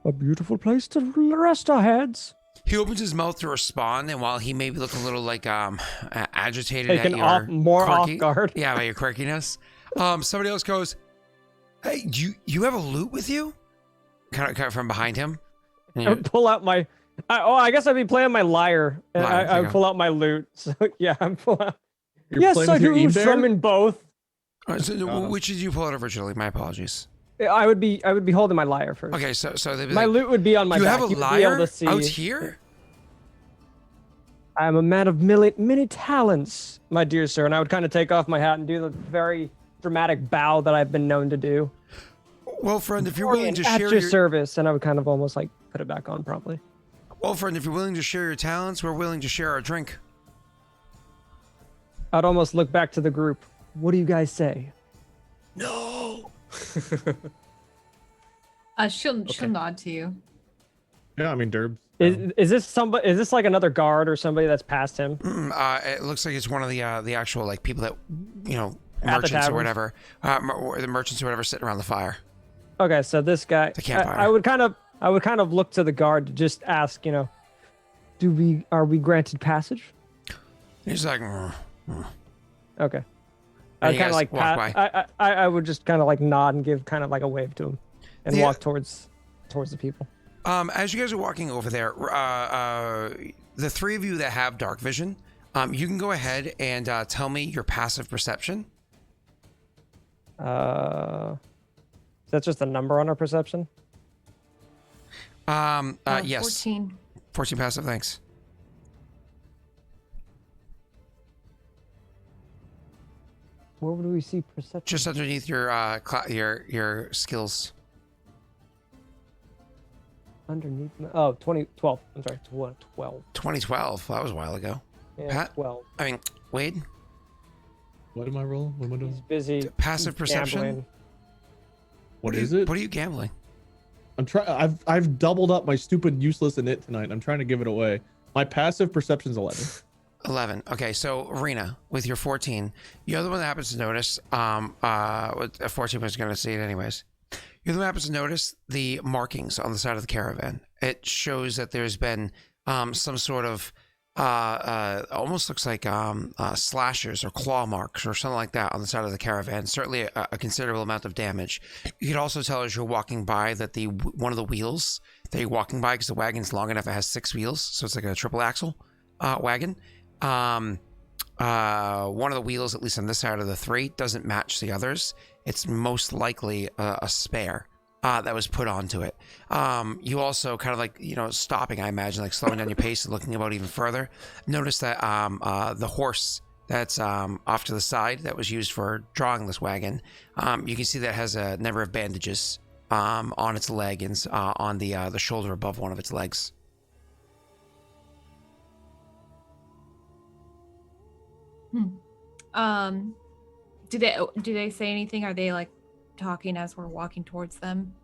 a beautiful place to rest our heads. He opens his mouth to respond, and while he maybe look a little like agitated Taken at your off, more quirky, off guard. yeah, by your quirkiness, somebody else goes, "Hey, do you have a lute with you?" Kind of from behind him. And I you- would pull out my... I guess I'd be playing my lyre. And Lyre, I okay. would pull out my lute. So yeah, I'm pull out... You're Yes, playing I with your do Eve summon both. which did you pull out originally? My apologies. I would be holding my lyre first. Okay, so they'd be My like, lute would be on my you back. have a You'd be able lyre to see. out here? I'm a man of many talents, my dear sir. And I would kind of take off my hat and do the very dramatic bow that I've been known to do. Well, friend, if you're willing to At share your your service, and I would kind of almost like put it back on promptly. well, friend, if you're willing to share your talents, we're willing to share our drink. I'd almost look back to the group. What do you guys say? No. She'll nod to you. Yeah, I mean Derbs. Is this somebody? Is this like another guard or somebody that's past him? It looks like it's one of the actual like people that the merchants or taverns. whatever, or the merchants or whatever sitting around the fire. Okay, so this guy. The campfire. I would kind of look to the guard to just ask, are we granted passage? He's like, Okay. And I'd you kind of guys like walk I would just kind of like nod and give kind of like a wave to him, and Yeah. walk towards the people. as you guys are walking over there, the three of you that have dark vision, you can go ahead and tell me your passive perception. Is that just a number on our perception? Yes. 14. 14 passive, thanks. Where would we see perception? Just underneath your your skills. Underneath. Oh, 12. I'm sorry, 12. 2012. That was a while ago. Yeah, Pat? 12. I mean, Wade. What am I rolling? What am I He's doing? busy. Passive he's perception? gambling. What is it? What are you gambling? I'm trying. I've doubled up my stupid useless in it tonight. I'm trying to give it away. My passive perception's 11. 11. Okay, so Rena, with your 14, you're the one that happens to notice. With a 14 was going to see it anyways. You're the one that happens to notice the markings on the side of the caravan. It shows that there's been some sort of almost looks like slashers or claw marks or something like that on the side of the caravan. Certainly a considerable amount of damage. You can also tell as you're walking by that the one of the wheels that you're walking by, because the wagon's long enough, it has 6 wheels, so it's like a triple axle wagon. One of the wheels, at least on this side of the 3, doesn't match the others. It's most likely a spare that was put onto it. You also kind of like, stopping, I imagine, like slowing down your pace and looking about even further. Notice that the horse that's off to the side that was used for drawing this wagon, you can see that has a number of bandages on its leg and on the shoulder above one of its legs. Do they say anything? Are they like talking as we're walking towards them?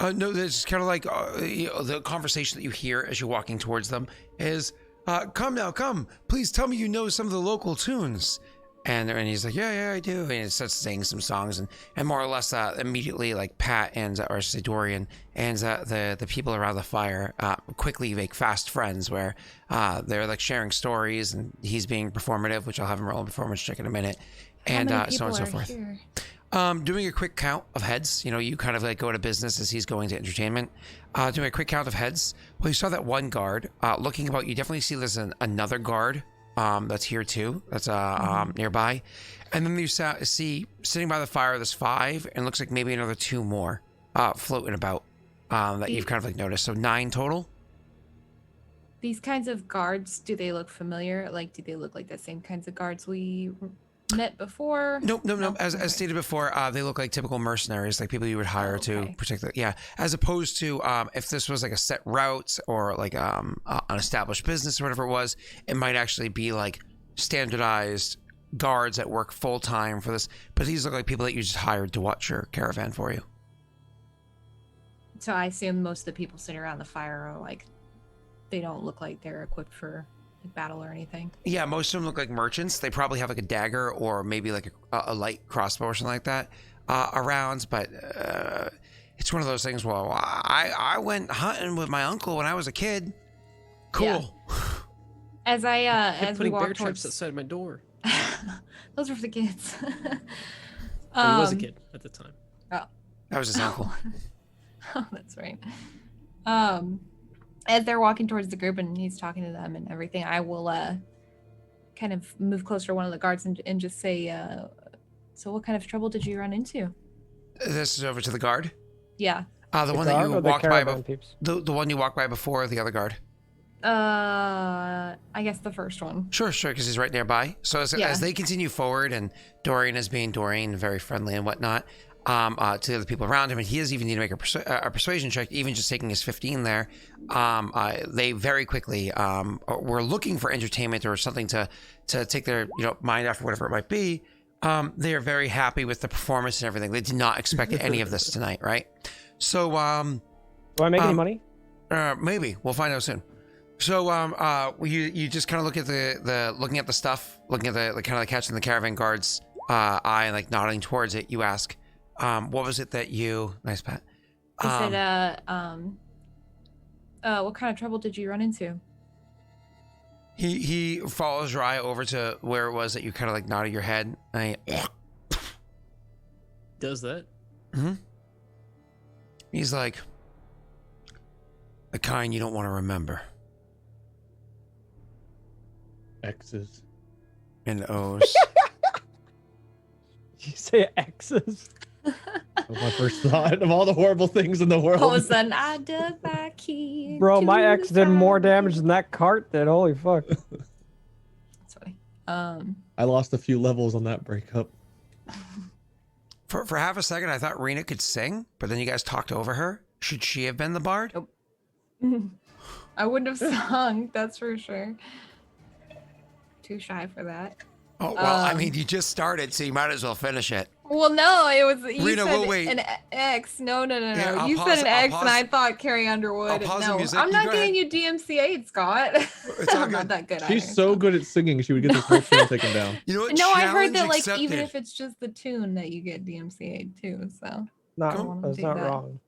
No, it's kind of like the conversation that you hear as you're walking towards them is, come now, come. Please tell me you know some of the local tunes. And he's like, yeah, I do. And he starts singing some songs, and more or less immediately, like Pat and, or I should say Dorian, and the people around the fire quickly make fast friends where they're like sharing stories, and he's being performative, which I'll have him roll a performance check in a minute, and so on and so forth. Here? Doing a quick count of heads. You kind of like go to business as he's going to entertainment. Doing a quick count of heads. Well, you saw that one guard. Looking about, you definitely see there's another guard that's here too. That's nearby. And then you see sitting by the fire, there's 5, and looks like maybe another 2 more floating about that you've kind of like noticed. So 9 total. These kinds of guards, do they look familiar? Like, do they look like the same kinds of guards we met before? Nope. Okay. As stated before, they look like typical mercenaries, like people you would hire to protect the, as opposed to if this was like a set route or like an established business or whatever it was, it might actually be like standardized guards that work full time for this. But these look like people that you just hired to watch your caravan for you. So I assume most of the people sitting around the fire are like, they don't look like they're equipped for like battle or anything. Yeah, most of them look like merchants. They probably have like a dagger or maybe like a light crossbow or something like that around. But it's one of those things. Well, I went hunting with my uncle when I was a kid. Cool. Yeah. As I as we putting bear walk traps towards, outside my door. those were for the kids. Well, he was a kid at the time. Oh, That was his uncle. oh, that's right. As they're walking towards the group and he's talking to them and everything, I will kind of move closer to one of the guards and just say, so what kind of trouble did you run into? This is over to the guard. Yeah. The one that you Guard or the walked by. caravan peeps? The one you walked by before, the other guard. I guess the first one. Sure, because he's right nearby. So as they continue forward, and Dorian is being Dorian, very friendly and whatnot, to the other people around him, and he doesn't even need to make a persuasion check, even just taking his 15 there. They very quickly were looking for entertainment or something to take their mind off, or whatever it might be. They are very happy with the performance and everything. They did not expect any of this tonight, right? So, Do I make any money? maybe we'll find out soon. So, you just kind of look at looking at the stuff, looking at the kind of like catching the caravan guard's eye and like nodding towards it. You ask, what was it that you? Nice, Pat. I said, what kind of trouble did you run into? He follows your eye over to where it was that you kind of like nodded your head. And Does that? he's like, the kind you don't want to remember. X's. And O's. You say X's. That was my first thought of all the horrible things in the world. All of a sudden, I dug my key. Bro, to my the ex did more side. damage than that cart did. Holy fuck. That's funny. I lost a few levels on that breakup. For half a second, I thought Rena could sing, but then you guys talked over her. Should she have been the bard? Nope. I wouldn't have sung, that's for sure. Too shy for that. Oh, well, I mean, you just started, so you might as well finish it. Well, no, it was you Rena, said we'll wait. an X. No. Yeah, I'll you pause- said an I'll X, pause- and I thought Carrie Underwood. I'll pause the No, music. I'm You not go getting you DMCA'd, Scott. It's all I'm not good. that good. She's either, so good at singing, she would get this whole channel taken down. You know what? No, I heard that Challenge like accepted. even if it's just the tune that you get DMCA'd too. So No, that's do not that. wrong.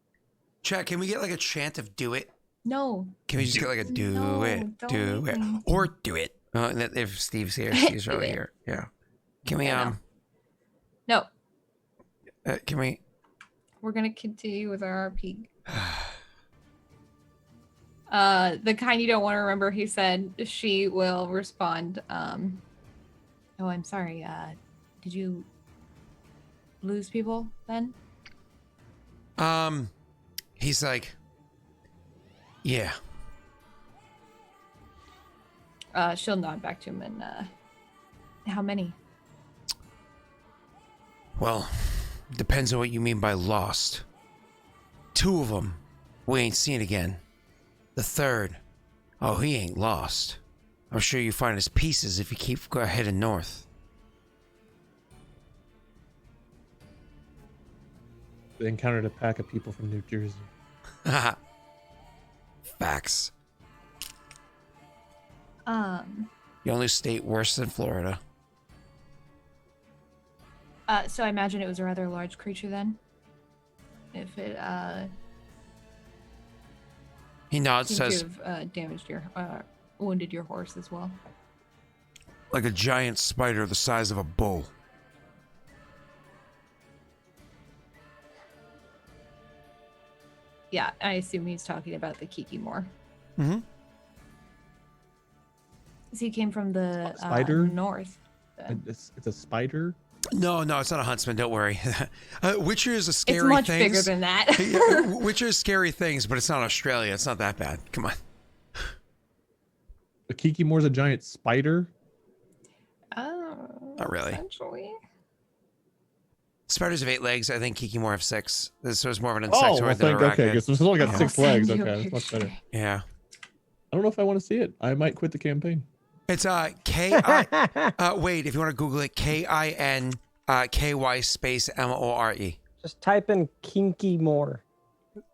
Chat, can we get like a chant of "do it"? no. Can we just get like a "do No, it, don't do make it," me. or "do it"? And then if Steve's here, Steve's Do really it. here. Yeah. Can we Yeah, no. Can we? We're gonna continue with our RP. The kind you don't want to remember. He said she will respond. Oh, I'm sorry. Did you lose people then? He's like, yeah. She'll nod back to him and how many? Well, depends on what you mean by lost. 2 of them, we ain't seen again. The third, oh, he ain't lost. I'm sure you find his pieces if you keep heading north. They encountered a pack of people from New Jersey. Facts. The only state worse than Florida. So I imagine it was a rather large creature then. If it He nods, seemed says, to have damaged your wounded your horse as well. like a giant spider the size of a bull. Yeah, I assume he's talking about the Kikimor. Mm-hmm. So he came from the Spider? north. then. It's a spider. No, it's not a huntsman. Don't worry. Witcher is a scary It's much things. bigger than that. Yeah, Witcher is scary things, but it's not Australia. It's not that bad. Come on. A Kikimore's a giant spider. Oh, Not really. essentially. Spiders have 8 legs. I think Kikimore have 6. So it's more of an Oh, insectoid well, than an okay. arachnid. Guess it's only got Yeah. 6 I'll legs. send you Okay, a that's much better. picture. Yeah. I don't know if I want to see it. I might quit the campaign. It's K-I... wait, if you want to Google it, K-I-N-K-Y space M-O-R-E. Just type in kinky more.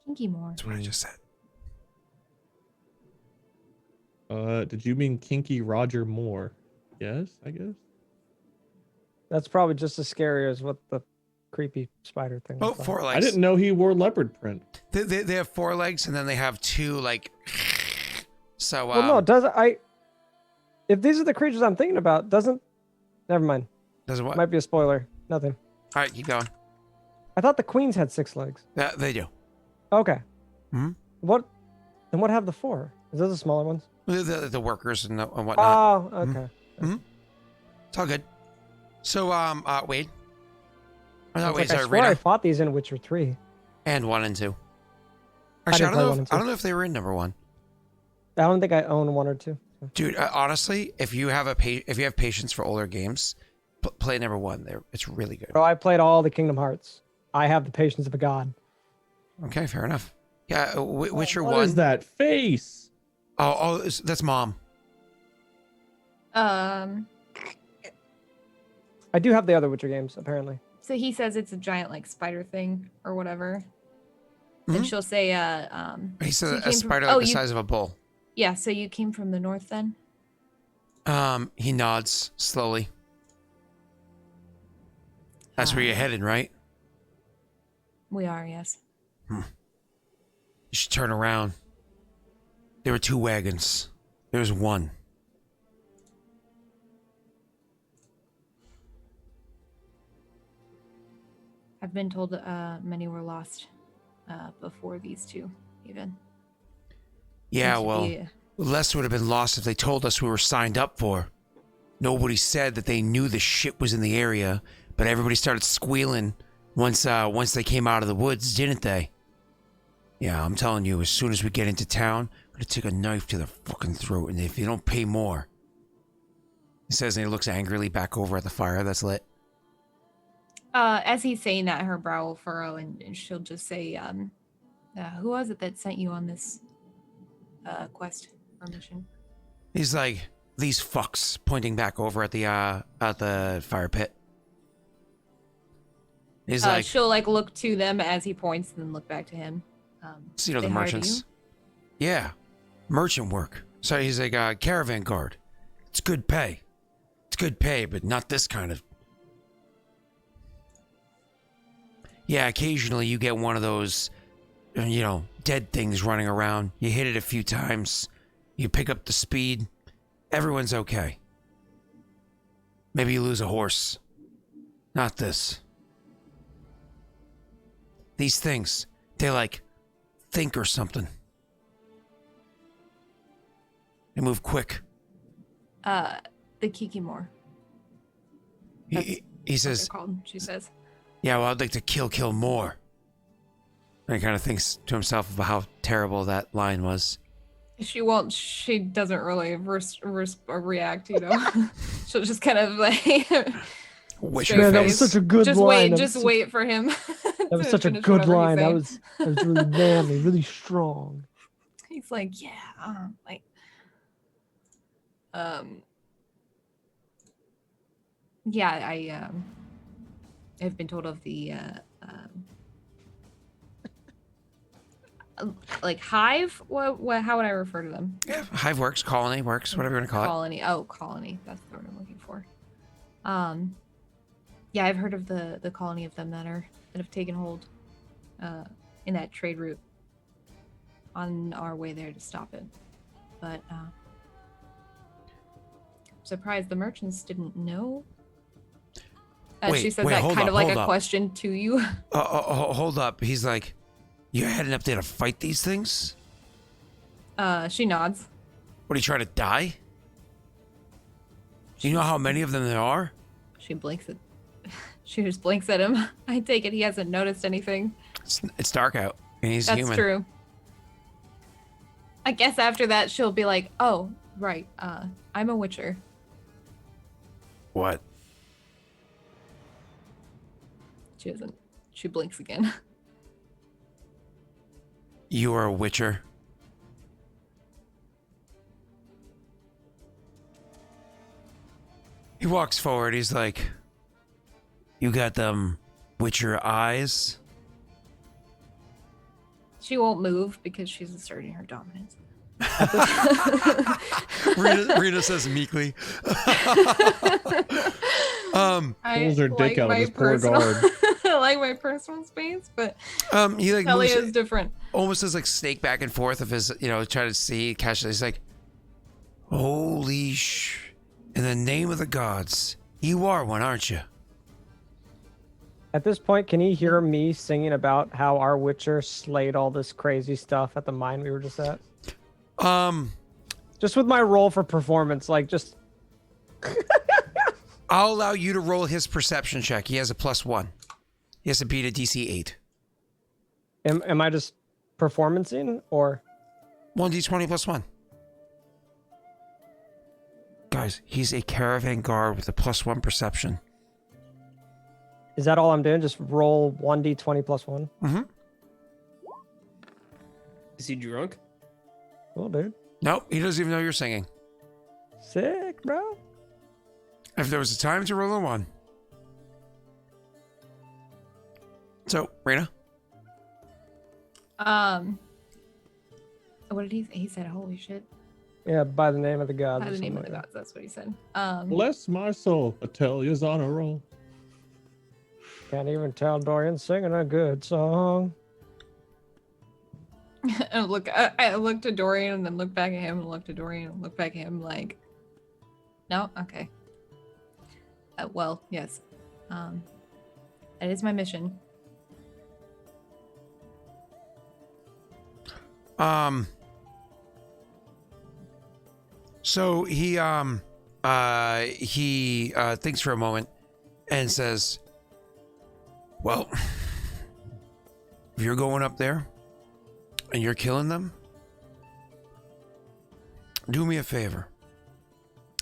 Kikimor. That's what I just said. Did you mean Kinky Roger Moore? Yes, I guess. That's probably just as scary as what the creepy spider thing. Oh, was like. 4 legs. I didn't know he wore leopard print. They have 4 legs, and then they have 2, like... So, Well, no, does I? If these are the creatures I'm thinking about, doesn't? Never mind. does it what? Might be a spoiler. Nothing. All right, keep going. I thought the queens had 6 legs. Yeah, they do. Okay. Mhm. What? Then what have the 4? Is those the smaller ones? The workers and whatnot. Oh, okay. It's all good. So, Wade. Or no, I was wait, like, I sorry, swear I Rita. fought these in Witcher 3. And 1 and 2. I Actually, didn't play 1 and I 2. don't know if they were in number 1. I don't think I own 1 or 2. So. Dude, honestly, if you have if you have patience for older games, play number 1. It's really good. Bro, I played all the Kingdom Hearts. I have the patience of a god. Okay, fair enough. Yeah, Witcher What 1. is that face? Oh, that's Mom. I do have the other Witcher games, apparently. So he says it's a giant like spider thing or whatever. Mhm. And she'll say, He so said you a came spider from- like oh, the you- size of a bull. yeah, so you came from the north then? He nods slowly. That's where you're headed, right? We are, yes. You should turn around. There were 2 wagons. There's 1. I've been told many were lost before these 2, even. Yeah, Seems to well, be- less would have been lost if they told us we were signed up for. Nobody said that they knew the shit was in the area, but everybody started squealing once they came out of the woods, didn't they? Yeah, I'm telling you, as soon as we get into town, I'm gonna take a knife to their fucking throat, and if they don't pay more. He says, and he looks angrily back over at the fire that's lit. As he's saying that, her brow will furrow, and she'll just say, who was it that sent you on this quest or mission? He's like, these fucks, pointing back over at the fire pit. He's like, she'll like look to them as he points, and then look back to him. so, you know, the they hired merchants. you? Yeah, merchant work. So he's like, caravan guard. It's good pay. It's good pay, but not this kind of. Yeah, occasionally you get one of those, you know, dead things running around. You hit it a few times. You pick up the speed. Everyone's okay. Maybe you lose a horse. Not this. These things, they like think or something. They move quick. The Kikimor. He What says, they're called, she says. yeah, well, I'd like to kill more. And he kind of thinks to himself about how terrible that line was. She won't. She doesn't really react. You know, she'll just kind of like. Wish straight Man, that face. was such a good just line. Wait, just wait for him. That was such a good line. That was really manly, really strong. He's like, yeah, like, yeah, I've been told of the like hive. What? How would I refer to them? Yeah, hive works, colony works, whatever you want to call it. Colony. Oh, colony. That's the word I'm looking for. Yeah, I've heard of the colony of them that have taken hold in that trade route on our way there to stop it. But I'm surprised the merchants didn't know. She says that kind of like a question to you. Hold up. He's like, you're heading up there to fight these things? She nods. What, are you trying to die? Do you know how many of them there are? She blinks at. She just blinks at him. I take it he hasn't noticed anything. It's dark out, and he's That's human. true. I guess after that she'll be like, "Oh, right. I'm a witcher." What? She doesn't. She blinks again. You are a witcher? He walks forward. He's like, you got them witcher eyes? She won't move because she's asserting her dominance. Rita says meekly. Pulls her dick out of this poor guard. I like my personal space, but He like Kelly moves, is different. almost as like snake back and forth of his, you know, trying to see, catch it. He's like, holy in the name of the gods, you are one, aren't you? At this point, can he hear me singing about how our Witcher slayed all this crazy stuff at the mine we were just at? Just with my roll for performance, like just. I'll allow you to roll his perception check. He has a +1. He has to beat a DC 8. Am I just performancing or? 1d20 +1. Guys, he's a caravan guard with a +1 perception. Is that all I'm doing? Just roll 1d20 plus 1? Mm-hmm. Is he drunk? Cool, dude. Nope, he doesn't even know you're singing. Sick, bro. If there was a time to roll a 1. So, Rena? What did he say? He said, holy shit. Yeah, by the name of the gods. By or the name of something the like gods, that's what he said. Bless my soul. Atelia's on a roll. that. Can't even tell Dorian's singing a good song. And I look to Dorian and then look back at him and look to Dorian and look back at him like, no? Okay. Well, yes. That is my mission. So he thinks for a moment and says, Well, if you're going up there and you're killing them, do me a favor.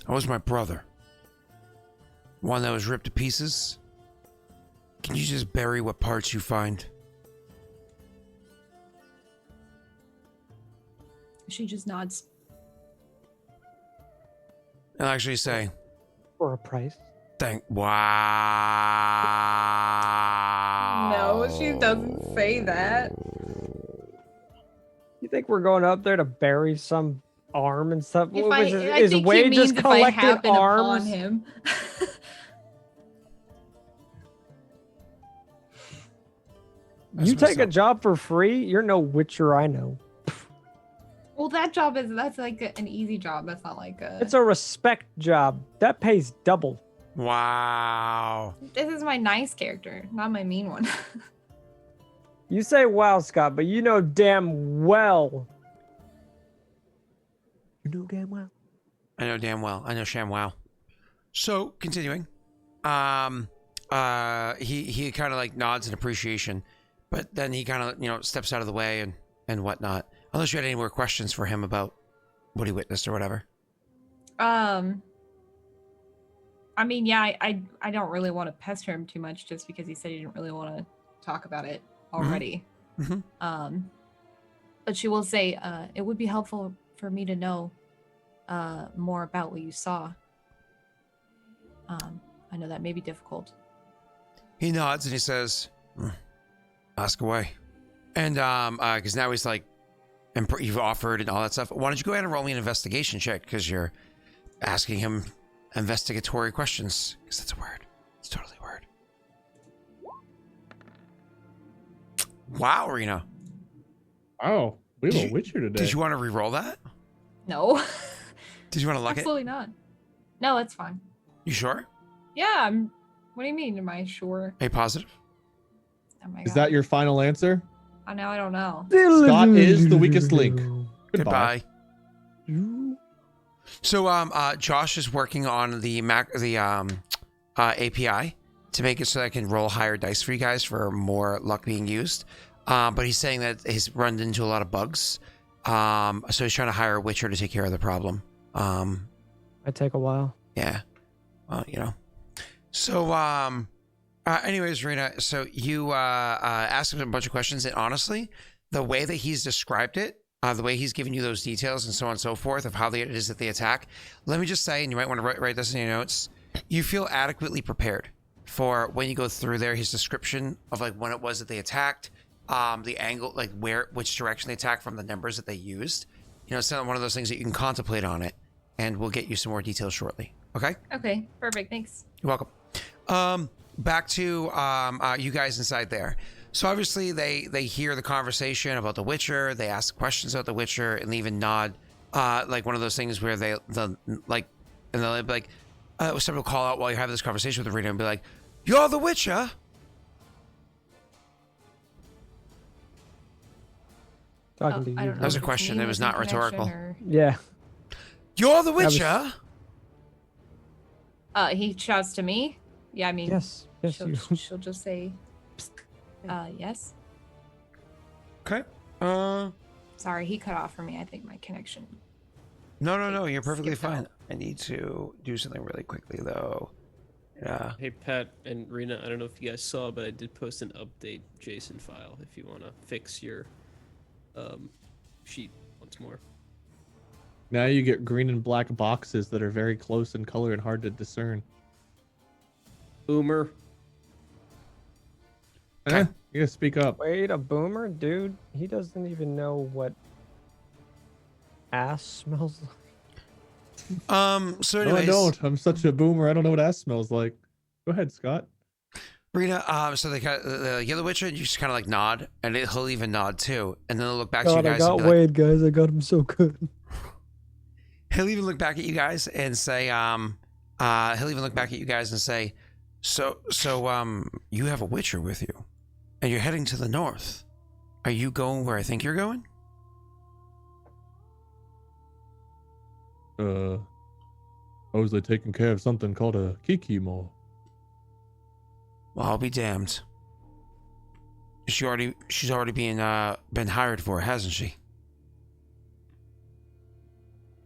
I was my brother. One that was ripped to pieces. Can you just bury what parts you find? She just nods. And actually say, For a price. Wow. No, she doesn't say that. You think we're going up there to bury some arm and stuff? If What I, was it- I is think Wade he means just if I collecting happen upon arms? him. That's You take messed a up. job for free? You're no witcher I know. Well, that's like an easy job. That's not like a. It's a respect job. That pays double. Wow. This is my nice character, not my mean one. You say wow, Scott, but you know damn well. You know damn well. I know damn well. I know sham wow. So, continuing. He kind of like nods in appreciation, but then he kind of, steps out of the way and whatnot. Unless you had any more questions for him about what he witnessed or whatever. I mean, yeah, I don't really want to pester him too much just because he said he didn't really want to talk about it already. Mm-hmm. But she will say, it would be helpful for me to know more about what you saw. I know that may be difficult. He nods and he says, ask away. And because now he's like, you've offered and all that stuff. Why don't you go ahead and roll me an investigation check, because you're asking him investigatory questions, because that's a word. It's totally a word. Wow, Rena. Oh, we have Did a you- Witcher today. Did you want to re-roll that? No. Did you want to look Absolutely not. No, it's fine. You sure? Yeah, what do you mean? Am I sure? A positive? Oh my Is God. that your final answer? Now I don't know. Scott is the weakest link. Goodbye. So, Josh is working on the API to make it so that I can roll higher dice for you guys for more luck being used. But he's saying that he's run into a lot of bugs. So he's trying to hire a Witcher to take care of the problem. Might take a while. Yeah. So, anyways, Rena, so you asked him a bunch of questions, and honestly, the way that he's described it, the way he's given you those details and so on and so forth of how it is that they attack, let me just say, and you might want to write this in your notes, you feel adequately prepared for when you go through there, his description of like when it was that they attacked, the angle, like which direction they attacked from the numbers that they used. It's not one of those things that you can contemplate on it, and we'll get you some more details shortly. Okay? Okay, perfect. Thanks. You're welcome. Back to you guys inside there. So obviously they hear the conversation about the Witcher. They ask questions about the Witcher and even nod, like one of those things where they'll be like, somebody will call out while you're having this conversation with the reader and be like, "You're the Witcher." Talking to I you. don't know That was a if it's question. me It was making not connection rhetorical. or- Yeah. "You're the was- Witcher." He shouts to me. Yeah, I mean, Yes. Yes, she'll, you. she'll just say, yes. Okay. Sorry, he cut off for me. I think my connection. No. You're perfectly Skip fine. out. I need to do something really quickly though. Yeah. Hey Pat and Rena, I don't know if you guys saw, but I did post an update JSON file if you want to fix your sheet once more. Now you get green and black boxes that are very close in color and hard to discern. Boomer. Eh, you gotta speak up. Wait, a boomer? Dude, he doesn't even know what ass smells like. So No, I anyways, don't. I'm such a boomer. I don't know what ass smells like. Go ahead, Scott. Rena, so they got the Yellow Witcher, you just kind of like nod, and he'll even nod too, and then they'll look back to you God, I guys got and be like, Wade, guys. I got him so good. he'll even look back at you guys and say, he'll even look back at you guys and say, so, you have a Witcher with you, and you're heading to the north. Are you going where I think you're going? I was like taking care of something called a kikimo. Well, I'll be damned. she's already been hired for, hasn't she?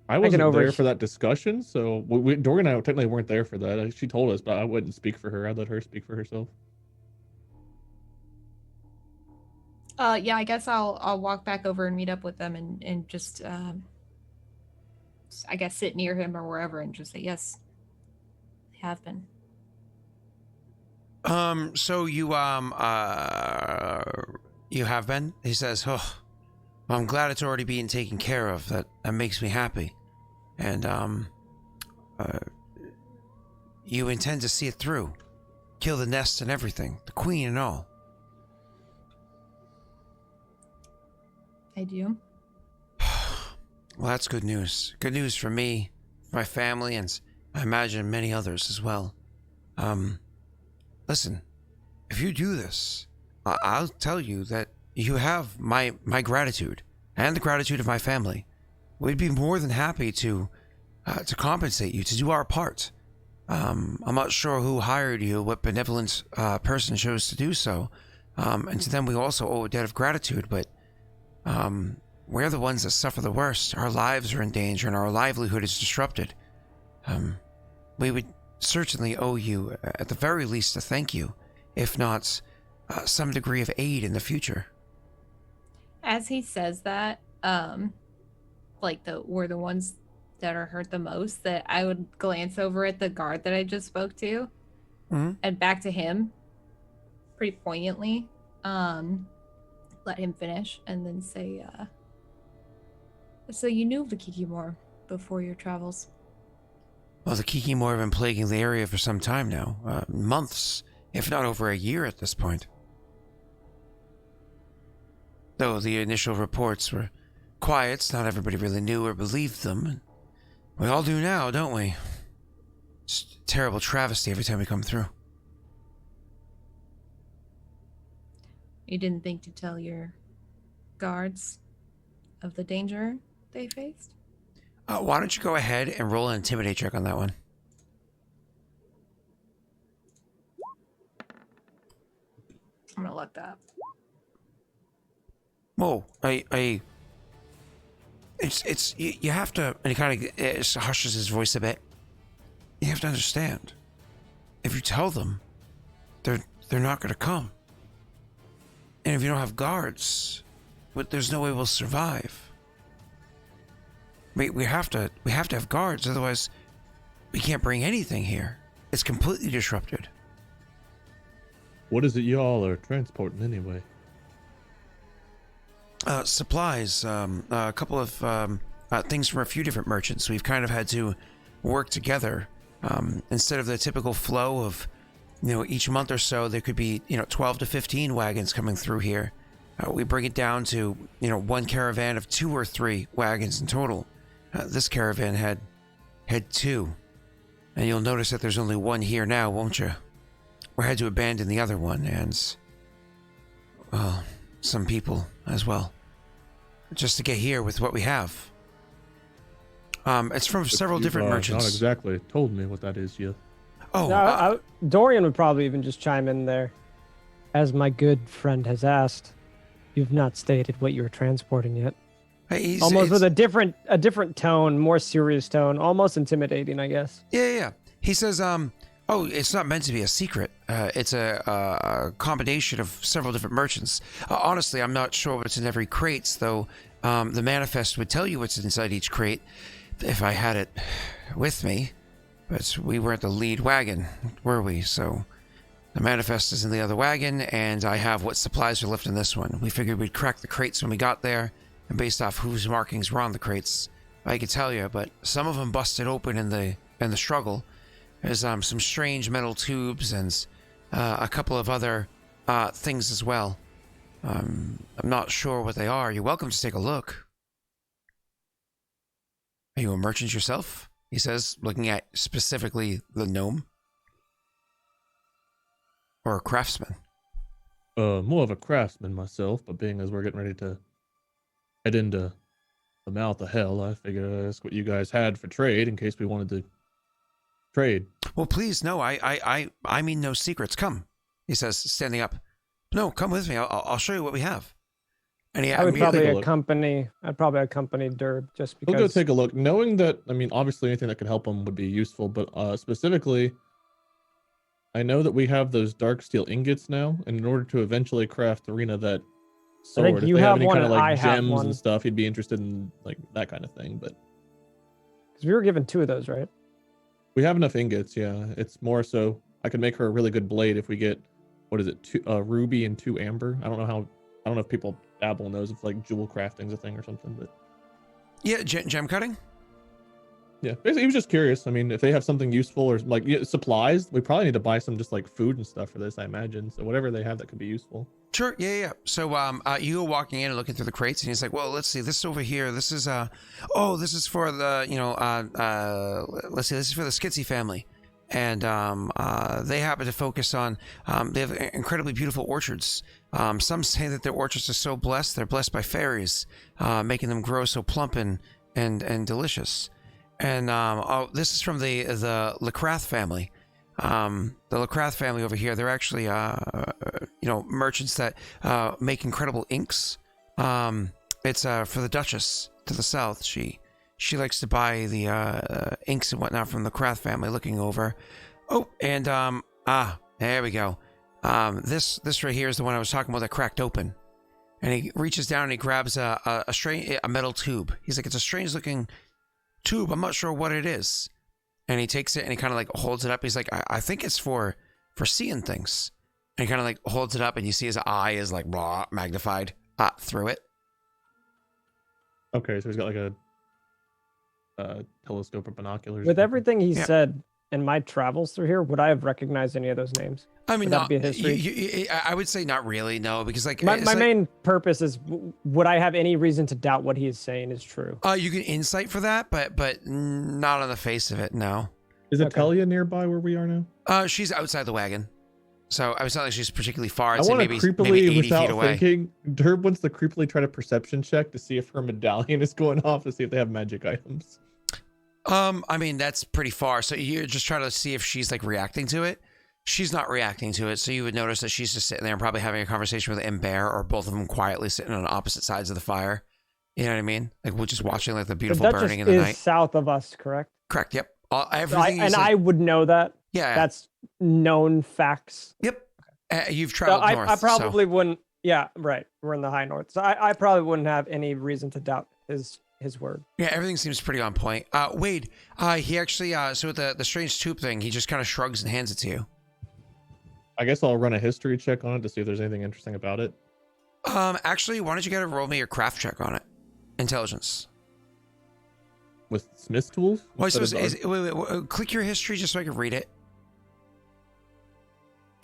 I wasn't over- there for that discussion, so Dorian and I technically weren't there for that. She told us, but I wouldn't speak for her. I'd let her speak for herself. Yeah, I guess I'll walk back over and meet up with them and just I guess sit near him or wherever and just say yes, they have been. So you have been? He says, oh, well, I'm glad it's already being taken care of. That makes me happy. And, you intend to see it through. Kill the nest and everything. The queen and all. I do. Well, that's good news. Good news for me, my family, and I imagine many others as well. Listen, if you do this, I'll tell you that you have my gratitude and the gratitude of my family. We'd be more than happy to compensate you, to do our part. I'm not sure who hired you, what benevolent person chose to do so, and to them we also owe a debt of gratitude, but we're the ones that suffer the worst. Our lives are in danger and our livelihood is disrupted. We would certainly owe you, at the very least, a thank you, if not some degree of aid in the future. As he says that, like we're the ones that are hurt the most, that I would glance over at the guard that I just spoke to, and back to him, pretty poignantly, let him finish, and then say, so you knew of the Kikimor before your travels? Well, the Kikimor have been plaguing the area for some time now. Months, if not over a year at this point. Though the initial reports were quiet, not everybody really knew or believed them. We all do now, don't we? It's a terrible travesty every time we come through. You didn't think to tell your guards of the danger they faced? Why don't you go ahead and roll an intimidate check on that one? I'm gonna look that up. Whoa, you have to, and he kind of hushes his voice a bit. You have to understand, if you tell them, they're not going to come. And if you don't have guards, there's no way we'll survive. We have to have guards, otherwise we can't bring anything here. It's completely disrupted. What is it y'all are transporting anyway? Supplies, a couple of things from a few different merchants. We've kind of had to work together. Instead of the typical flow of, each month or so, there could be, 12 to 15 wagons coming through here. We bring it down to, one caravan of 2 or 3 wagons in total. This caravan had 2. And you'll notice that there's only 1 here now, won't you? We had to abandon the other one, and, well, some people as well, just to get here with what we have. It's from several different merchants. Not exactly told me what that is yet. Oh, Dorian would probably even just chime in there. As my good friend has asked, you've not stated what you're transporting yet. Almost with a different tone, more serious tone, almost intimidating, I guess. Yeah. He says, it's not meant to be a secret. It's a combination of several different merchants. Honestly, I'm not sure what's in every crate, though the manifest would tell you what's inside each crate if I had it with me. But we weren't the lead wagon, were we? So the manifest is in the other wagon, and I have what supplies are left in this one. We figured we'd crack the crates when we got there, and based off whose markings were on the crates, I could tell you, but some of them busted open in the struggle. There's some strange metal tubes and a couple of other things as well. I'm not sure what they are. You're welcome to take a look. Are you a merchant yourself? He says, looking at specifically the gnome. Or a craftsman? More of a craftsman myself, but being as we're getting ready to head into the mouth of hell, I figured I'd ask what you guys had for trade in case we wanted to trade. Well, please, no, I mean no secrets. Come, he says, standing up. No, come with me. I'll show you what we have. And he I would immediately take a probably look. I'd probably accompany Derb just We'll go because. take a look, knowing that. I mean, obviously, anything that could help them would be useful, but specifically, I know that we have those dark steel ingots now, and in order to eventually craft Arena that I think sword, if you they have have any one kind of and I like have gems one. and stuff, he'd be interested in like that kind of thing. But Because we were given 2 of those, right? we have enough ingots. Yeah, it's more so I could make her a really good blade if we get, what is it, 2 ruby and 2 amber. I don't know if people dabble in those, if like jewel crafting's a thing or something, but Yeah, gem cutting. yeah, basically, he was just curious. I mean, if they have something useful or like supplies, we probably need to buy some just like food and stuff for this, I imagine. So whatever they have that could be useful. Sure. Yeah. So you go walking in and looking through the crates, and he's like, "Well, let's see. This over here. This is this is for the let's see. This is for the Skitsy family, and they happen to focus on they have incredibly beautiful orchards. Some say that their orchards are so blessed, they're blessed by fairies, making them grow so plump and delicious. And this is from the Lacrath family. The Lacrath family over here, they're actually merchants that make incredible inks. It's for the Duchess to the south. She likes to buy the inks and whatnot from the Lacrath family. Looking over, and there we go. This right here is the one I was talking about that cracked open. And he reaches down and he grabs a metal tube. He's like, it's a strange looking tube. I'm not sure what it is. And he takes it and he kind of like holds it up. He's like, I think it's for seeing things. And he kind of like holds it up and you see his eye is like raw magnified through it. Okay, so he's got like a telescope or binoculars. With everything he Yeah. said in my travels through here, would I have recognized any of those names? I mean, Would that not, be a history? I would say not really, no, because like My it's like, main purpose is, would I have any reason to doubt what he is saying is true? you can insight for that, but not on the face of it, no. Is Okay. Atelia nearby where we are now? She's outside the wagon, so I was not like she's particularly far. I'd I say want to maybe creepily, 80 without feet away. thinking, Derb wants to creepily try to perception check to see if her medallion is going off to see if they have magic items. I mean, that's pretty far. So you're just trying to see if she's like reacting to it. She's not reacting to it. So you would notice that she's just sitting there and probably having a conversation with Bear, or both of them quietly sitting on opposite sides of the fire. You know what I mean? Like we're just watching like the The beautiful Duchess burning in the is night. south of us, correct? Correct. Yep. So Everything. I would know that. Yeah. That's known facts. Yep. You've So traveled north. I probably wouldn't. Yeah, right. We're in the high north, so I probably wouldn't have any reason to doubt his word. Yeah, everything seems pretty on point. Wade, he actually, so with the strange tube thing, he just kind of shrugs and hands it to you. I guess I'll run a history check on it to see if there's anything interesting about it. Actually, why don't you go to roll me your craft check on it? Intelligence. With Smith's tools? Wait, so Instead of wait, click your history just so I can read it.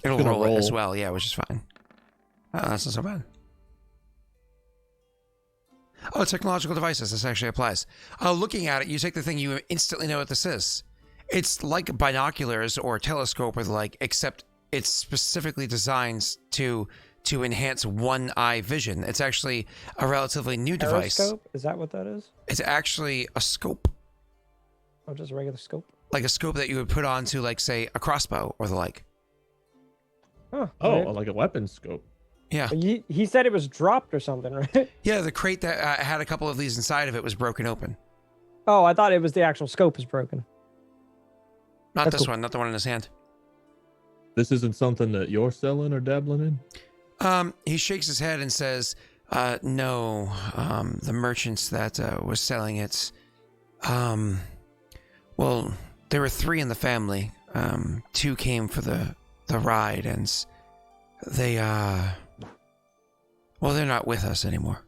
It'll gonna roll it as roll. well, yeah, which is fine. That's not so bad. Oh, technological devices. This actually applies. Looking at it, you take the thing, you instantly know what this is. It's like binoculars or a telescope, or the like, except it's specifically designed to enhance one eye vision. It's actually a relatively new device. Periscope? Is that what that is? It's actually a scope, Or just a regular scope? like a scope that you would put onto, like, say, a crossbow or the like. Huh. Oh, right. like a weapon scope. Yeah. He said it was dropped or something, right? Yeah, the crate that had a couple of these inside of it was broken open. Oh, I thought it was the actual scope is broken. Not That's this cool. one, not the one in his hand. This isn't something that you're selling or dabbling in? He shakes his head and says, no, the merchants that was selling it, well, there were 3 in the family. 2 came for the ride, and they, well, they're not with us anymore.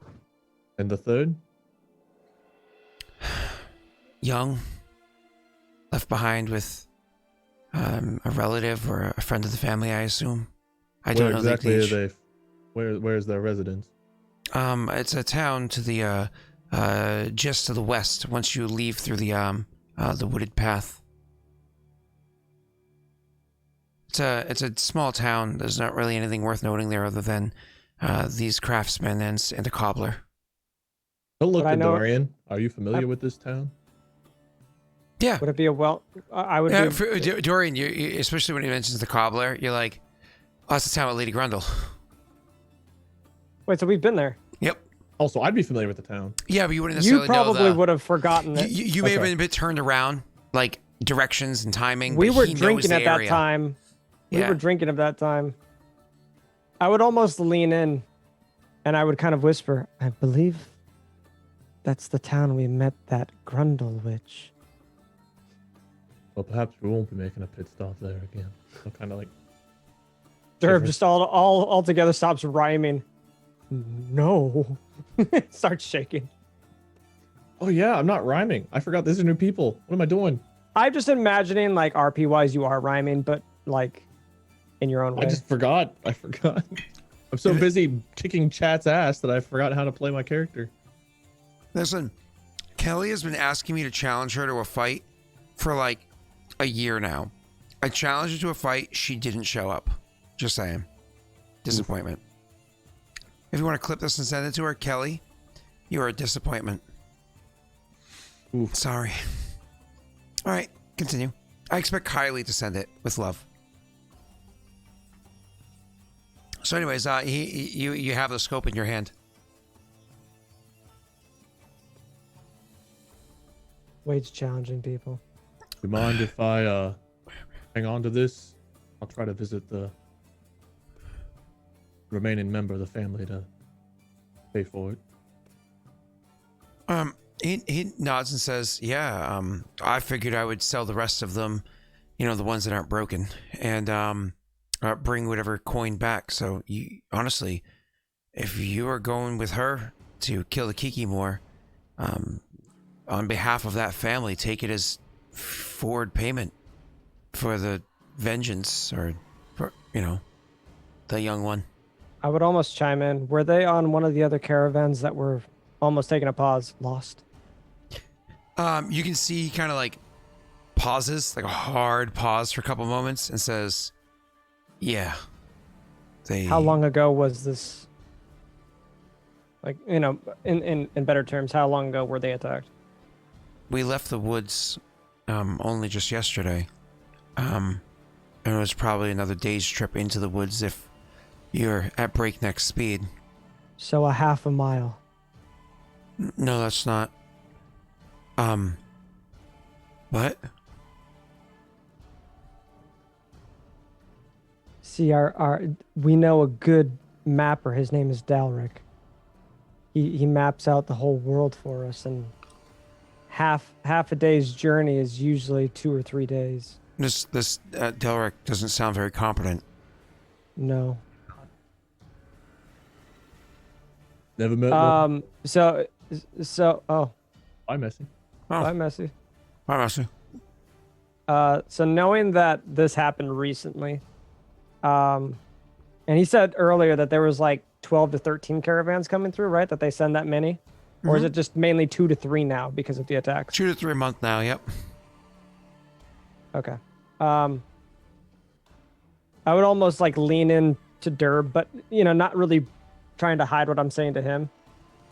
And the third? Young, left behind with a relative or a friend of the family, I assume. I don't Where know exactly the are age. they? Where's their residence? It's a town to the just to the west. Once you leave through the wooded path, it's a small town. There's not really anything worth noting there other than these craftsmen and a cobbler. Oh, look, But I know- Dorian. Are you familiar with this town? Yeah, Would it be a I would be. Dorian, you, especially when he mentions the cobbler, you're like, oh, that's the town with Lady Grundle. Wait, so we've been there. Yep. Also, I'd be familiar with the town. Yeah, but you wouldn't You necessarily probably know the, would have forgotten it. You may have Okay. been a bit turned around, like directions and timing. We but were he knows drinking the at that area. time. We Yeah. were drinking at that time. I would almost lean in and I would kind of whisper, I believe that's the town we met that Grundle witch. Well, perhaps we won't be making a pit stop there again. So kind of like. Derb shiver. just all together stops rhyming. No. Starts shaking. Oh yeah, I'm not rhyming. I forgot these are new people. What am I doing? I'm just imagining like RP wise you are rhyming, but like in your own way. I just forgot. I forgot. I'm so busy kicking chat's ass that I forgot how to play my character. Listen, Kelly has been asking me to challenge her to a fight for like a year now. I challenged her to a fight. She didn't show up. Just saying. Disappointment. If you want to clip this and send it to her, Kelly, you are a disappointment. Oof. Sorry. All right, continue. I expect Kylie to send it with love. So, anyways, you have the scope in your hand. Wade's challenging people. Do you mind if I hang on to this? I'll try to visit the remaining member of the family to pay for it. He nods and says, "Yeah, I figured I would sell the rest of them, you know, the ones that aren't broken, and bring whatever coin back. So, you honestly, if you are going with her to kill the Kikimore, on behalf of that family, take it as forward payment for the vengeance, or for, you know, the young one." I would almost chime in. Were they on one of the other caravans that were almost taking a pause, lost? You can see he kind of like pauses, like a hard pause for a couple moments, and says, "Yeah, they." How long ago was this? Like, you know, in better terms, how long ago were they attacked? We left the woods, only just yesterday. And it was probably another day's trip into the woods if you're at breakneck speed. So a half a mile. No, that's not. What? See, we know a good mapper. His name is Dalric. He maps out the whole world for us, and half a day's journey is usually 2 or 3 days. This Delric doesn't sound very competent. No. Never met one. So oh, Bye, Messi. Oh, bye, Messi. hi, Master. So knowing that this happened recently, and he said earlier that there was like 12 to 13 caravans coming through, right? That they send that many, or is it just mainly 2 to 3 now because of the attacks? 2 to 3 a month now. Yep. Okay. I would almost like lean in to Derb, but you know, not really trying to hide what I'm saying to him.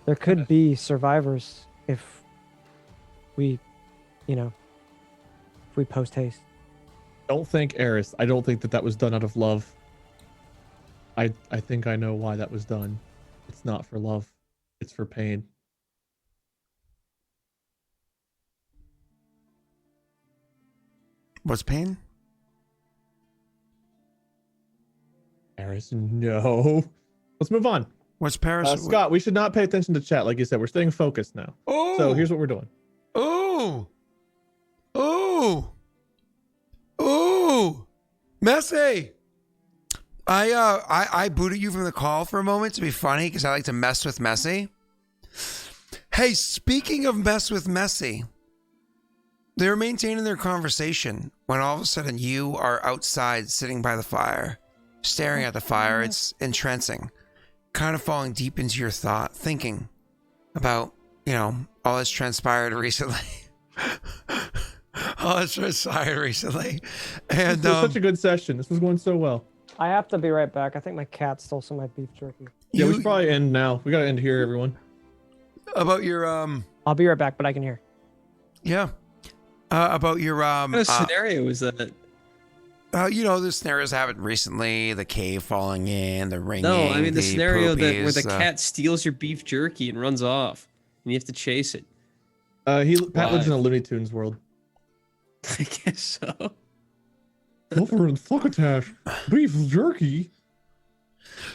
There could be survivors if we, you know, if we post haste. Don't think Eris. I don't think that was done out of love. I think I know why that was done. It's not for love. It's for pain. What's pain? Eris, no. Let's move on. What's Paris? Scott, we should not pay attention to chat. Like you said, we're staying focused now. Oh. So here's what we're doing. Oh. Oh. Oh. Messy. I booted you from the call for a moment to be funny because I like to mess with Messy. Hey, speaking of mess with Messy, they're maintaining their conversation when all of a sudden you are outside sitting by the fire, staring at the fire. It's entrancing, kind of falling deep into your thought, thinking about, you know, all that's transpired recently. All that's transpired recently. And This was such a good session. This was going so well. I have to be right back. I think my cat stole some of my beef jerky. Yeah, we should probably end now. We gotta end here, everyone. about your I'll be right back, but I can hear. yeah. About your What kind of scenario is that? The scenarios happened recently. The cave falling in, the ringing. No, I mean the scenario where poopies, the cat steals your beef jerky and runs off, and you have to chase it. Pat lives in a Live. Looney Tunes world. I guess so. Silver and succotash, beef jerky.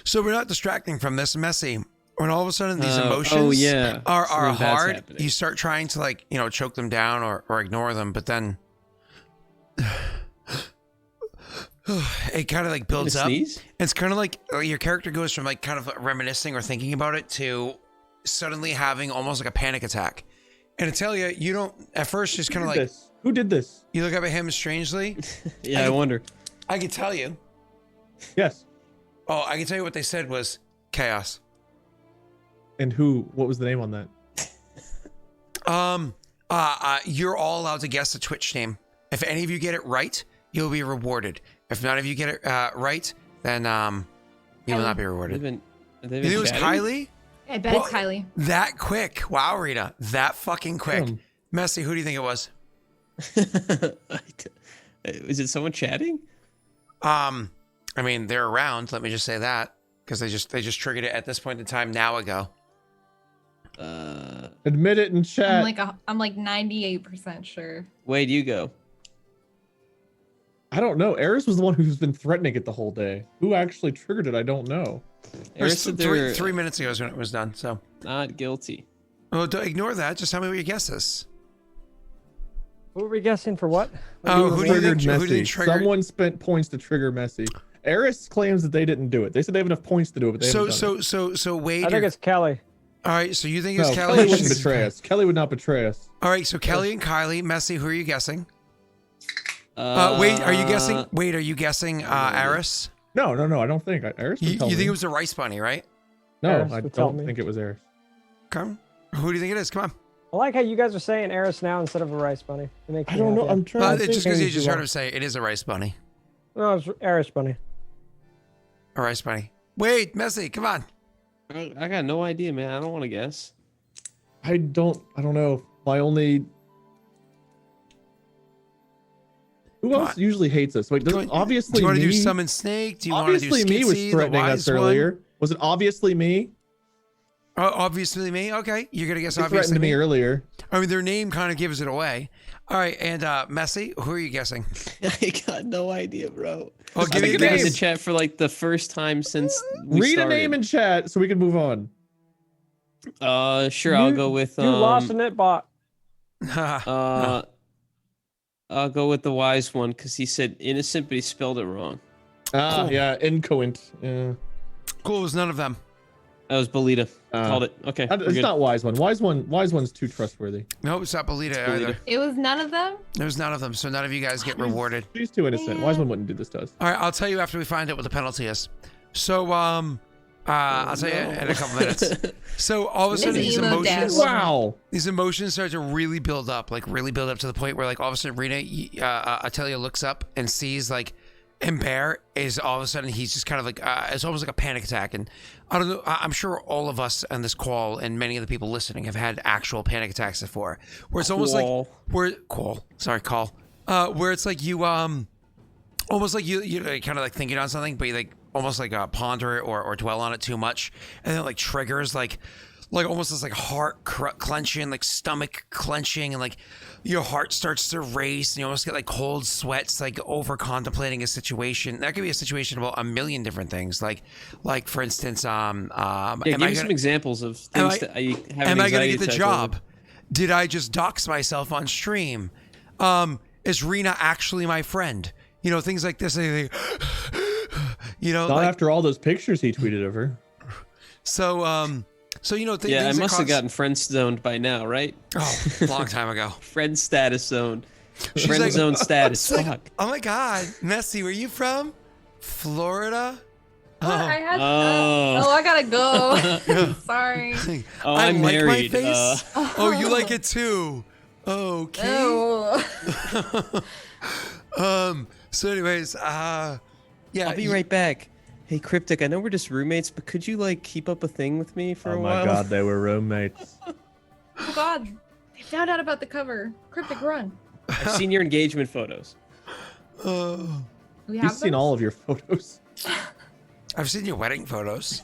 So we're not distracting from this, Messy. When all of a sudden these emotions oh, yeah. are Something bad's hard, happening. you start trying to choke them down or ignore them, but then it kind of builds up. Sneeze? It's kind of like your character goes from kind of reminiscing or thinking about it to suddenly having almost like a panic attack. And Italia, you don't at first just kind of Who did this? you look up at him strangely. Yeah, I wonder. I can tell you. Yes. Oh, I can tell you what they said was chaos. And who? What was the name on that? You're all allowed to guess the Twitch name. If any of you get it right, you'll be rewarded. If none of you get it right, then you will not be rewarded. They've You been think it was chatting? Kylie? I bet it's Kylie. That quick. Wow, Rita. That fucking quick. Damn. Messy, who do you think it was? Is it someone chatting? I mean, they're around. Let me just say that because they just triggered it at this point in time now ago. Admit it in chat. I'm like 98% sure. Wade, you go. I don't know. Eris was the one who's been threatening it the whole day. Who actually triggered it? I don't know. It was Eris said three they're minutes ago is when it was done. So, not guilty. oh, don't ignore that. Just tell me what your guess is. What were we guessing for what? Oh, who do you Triggered think? Who do you Messi. think triggered? Someone spent points to trigger Messi. Eris claims that they didn't do it. They said they have enough points to do it, but they haven't done it. So Wade. I think it's Kelly. All right. So you think it's No, Kelly? Kelly wouldn't betray us. Kelly would not betray us. All right. So Kelly and Kylie, Messy. Who are you guessing? Wait, are you guessing? Wait, are you guessing Eris? No. I don't think. Eris would You tell think me. it was the rice bunny, right? No, Eris I would tell don't me. think it was Eris. Come. Who do you think it is? Come on. I like how you guys are saying Eris now instead of a rice bunny. It makes I me don't know. happy. I'm trying to It's just think. because you just heard him say it is a rice bunny. No, it's Eris bunny. A rice bunny. Wait, Messy, come on. I got no idea, man. I don't want to guess. I don't know. My only. Who Come else on. usually hates us? Wait, Do does you obviously want to me? do summon snake? Do you want to do Obviously, me was Skitsy, threatening the us wise one? earlier. Was it obviously me? Oh, obviously me. Okay, you're gonna guess They obviously threatened me me. earlier. I mean, their name kind of gives it away. All right, and Messy, who are you guessing? I got no idea, bro. Oh, Just give me pick a a Been in name. the chat for like the first time since we Read started. a name in chat so we can move on. Sure, I'll go with You lost a Nitbot. I'll go with the wise one because he said innocent, but he spelled it wrong. Ah, Cool. yeah, incoherent. Yeah. Cool, it was none of them. That was Belita. Called it. Okay, we're It's good. not wise one. Wise one's too trustworthy. No, it's not Belita Belita. either. It was none of them? There's none of them, so none of you guys get rewarded. She's too innocent. Wise one wouldn't do this to us. All right, I'll tell you after we find out what the penalty is. So, I'll tell you in a couple minutes. So all of a sudden, It's these emo dad. emotions, Wow. these emotions start to really build up, to the point where, all of a sudden, Rita, Atelia looks up and sees, and Bear is all of a sudden, he's just kind of it's almost like a panic attack. And I don't know, I'm sure all of us on this call and many of the people listening have had actual panic attacks before, where it's almost Call. where it's like you, almost like you kind of thinking on something, but you almost ponder it or dwell on it too much, and then triggers almost this heart clenching, stomach clenching, and your heart starts to race, and you almost get cold sweats over contemplating a situation. That could be a situation about a million different things, like for instance, Yeah, give me some examples of things that I have. Am I going to anxiety get the attacks job? over. Did I just dox myself on stream? Is Rena actually my friend? Things like this. Not after all those pictures he tweeted of her. So, Yeah, I things that must have cause- gotten friend zoned by now, right? Oh, long time ago. Friend status zone. She's Friend like- zone status. It's like, Fuck. oh my God, Messy, where you from? Florida? What? I had. Oh. I gotta go. Sorry. Oh, I I'm like married. my face. Oh, you like it too. Okay. Oh. So, anyways, yeah. I'll be right back. Hey, Cryptic, I know we're just roommates, but could you keep up a thing with me for a Oh while? my god, they were roommates. Oh God. They found out about the cover. Cryptic run. I've seen your engagement photos. Oh, We He's have seen those? all of your photos. I've seen your wedding photos.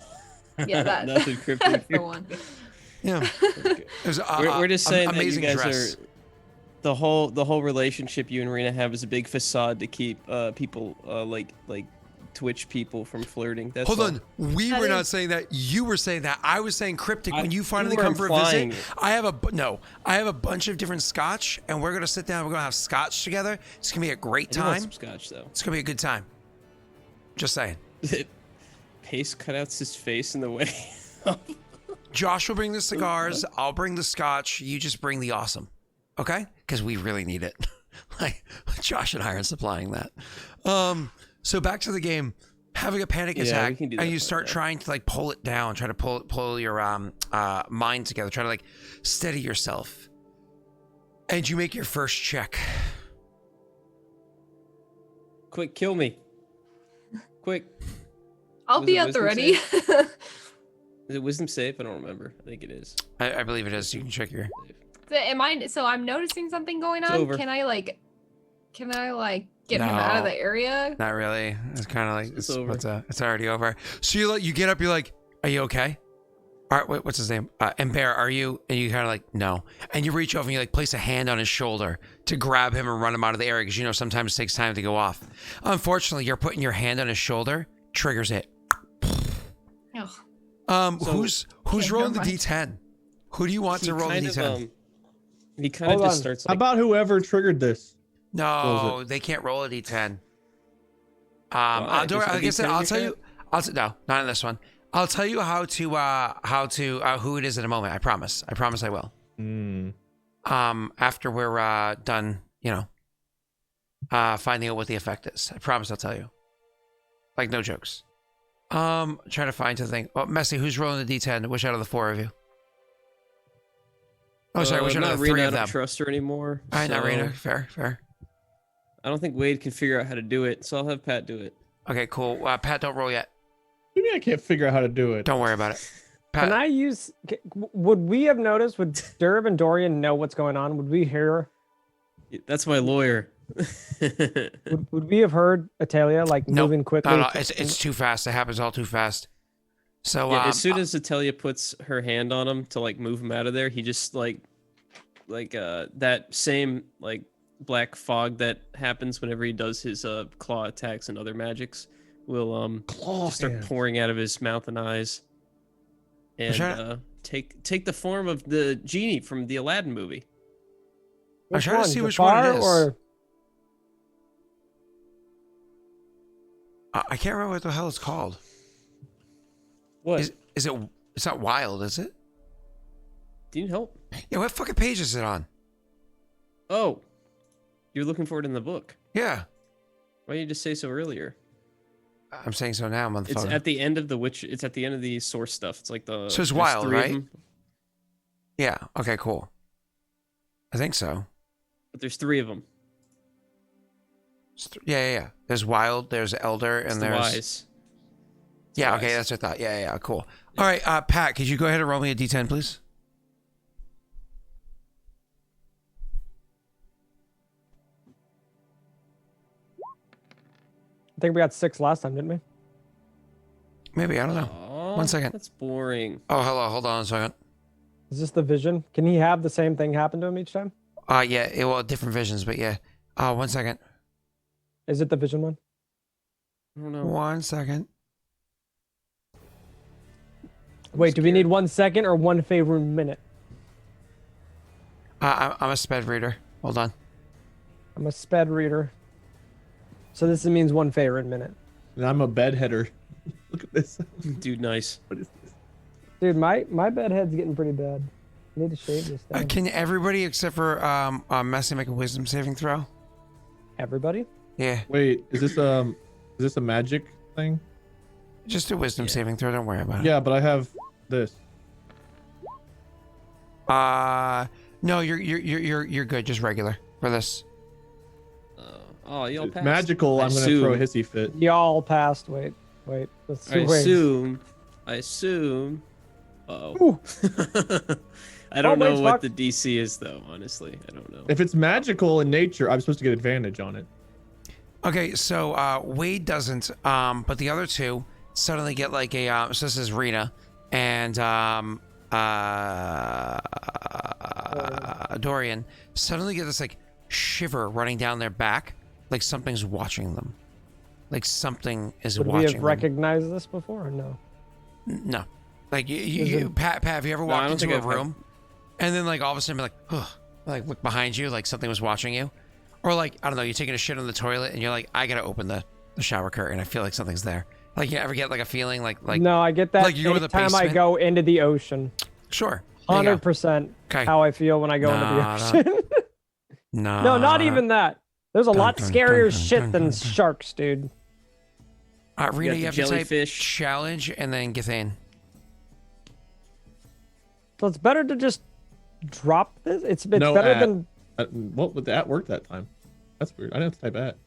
Yeah, that, Nothing cryptic that's here. the one. Yeah. It was, We're just saying that you amazing guys dress. are the whole relationship you and Rena have is a big facade to keep people like Twitch people from flirting. That's Hold all. on. We That were not is- saying that. You were saying that. I was saying cryptic. When you finally were come for a visit, implying it. I have a bunch of different scotch, and we're gonna sit down. We're gonna have scotch together. It's gonna be a great I do want time. some scotch though. It's gonna be a good time. Just saying. Pace cutouts his face in the way. Josh will bring the cigars. I'll bring the scotch. You just bring the awesome. Okay? Because we really need it. Like Josh and I are supplying that. So back to the game. Having a panic Yeah, we attack, can do and that you part, start yeah. trying to like pull it down, try to pull your mind together, try to like steady yourself. And you make your first check. Quick, kill me. Quick. I'll Was be it at the wisdom ready. Is it wisdom save? I don't remember. I think it is. I believe it is. You can check your. So I'm noticing something going It's on. over. Can I like get him out of No. the area? Not really. It's kind of like It's over. it's already over. So you get up. You're like, are you okay? All right, wait, what's his name? And Bear, are you? And you kind of like, no. And you reach over and you like place a hand on his shoulder to grab him and run him out of the area because you know sometimes it takes time to go off. Unfortunately, you're putting your hand on his shoulder, triggers it. Ugh. Um, So- who's Okay, rolling the never mind. D10? Who do you want He to roll the kind D10? of, he kind of Hold just on. starts How like, about whoever triggered this? No, they can't roll a D10. Why? Like I There's said, no I'll D10 tell in you. No, not in this one. I'll tell you how to who it is in a moment. I promise. I promise I will. Hmm. After we're done, finding out what the effect is. I promise I'll tell you. Like no jokes. Trying to find something. Oh, Messy, who's rolling the D10? Which out of the four of you? Oh, sorry, which out not of the Rena, three I of don't them? trust her anymore. All right, not so Rena. Fair. I don't think Wade can figure out how to do it, so I'll have Pat do it. Okay, cool. Pat, don't roll yet. What do you mean I can't figure out how to do it? Don't worry about it. Pat, Can I use? Would we have noticed? Would Derb and Dorian know what's going on? Would we hear? That's my lawyer. Would we have heard Atalia like Nope. moving quickly? No, it's too fast. It happens all too fast. So Yeah, as soon as Atelia puts her hand on him to like move him out of there, he just like that same like black fog that happens whenever he does his claw attacks and other magics will just start hands. pouring out of his mouth and eyes and trying take the form of the genie from the Aladdin movie. I'm trying to see which Jafar one it is. Or I can't remember what the hell it's called. What? Is it? It's not Wild, is it? Do you need help? Yeah. What fucking page is it on? Oh, you're looking for it in the book. Yeah. Why didn't you just say so earlier? I'm saying so now, motherfucker. It's at the end of the witch. It's at the end of the source stuff. It's like the. So it's there's wild, 3 of right? them, Yeah. Okay. Cool. I think so. but there's 3 of them. Yeah. There's Wild. There's Elder, It's and the there's. wise. Yeah. Wise. Okay. That's what I thought. Yeah. Cool. All right. Pat, could you go ahead and roll me a D10, please? I think we got 6 last time, didn't we? Maybe. I don't know. Aw, 1 second. That's boring. Oh, hello. Hold on a second. Is this the vision? Can he have the same thing happen to him each time? Yeah. Well, different visions, but yeah. 1 second. Is it the vision one? I don't know. 1 second. Wait, do we need 1 second or 1 favorite minute? I'm a sped reader. Hold on. I'm a sped reader. So this means 1 favorite minute. And I'm a bedheader. Look at this. Dude, nice. What is this? Dude, my bed head's getting pretty bad. I need to shave this thing. Can everybody except for Messi make a wisdom saving throw? Everybody? Yeah. Wait, is this a magic thing? Just a wisdom saving throw. Don't worry about it. Yeah, but I have this. No, you're good. Just regular for this. Oh, y'all It's passed. magical. I'm gonna throw a hissy fit. Y'all passed. Wait. Let's I wait. assume. Uh-oh. Ooh. I don't Oh, know wait, what fuck. the DC is though. Honestly, I don't know. If it's magical in nature, I'm supposed to get advantage on it. Okay, so Wade doesn't, but the other two suddenly get like a. So this is Rena and Dorian suddenly get this like shiver running down their back, like something's watching them, like something is Would we watching have them. recognized this before or no? No, like Is it- Pat, have you ever I walked don't into think a I've had- room and then like all of a sudden be like, ugh, like look behind you, like something was watching you, or like I don't know, you're taking a shit on the toilet and you're like, I gotta open the shower curtain. I feel like something's there. Like you ever get like a feeling like No, I get that like you go to the anytime I basement? go into the ocean. Sure, there you go. 100% Okay. how I feel when I go into the Nah, ocean. No, No, not even that. There's a lot dun, scarier dun, shit dun, than dun. sharks, dude. Rena, got you the have to type jellyfish. challenge and then Githane. So it's better to just drop this. It's No better at. than What would that work that time? That's weird. I didn't have to type at.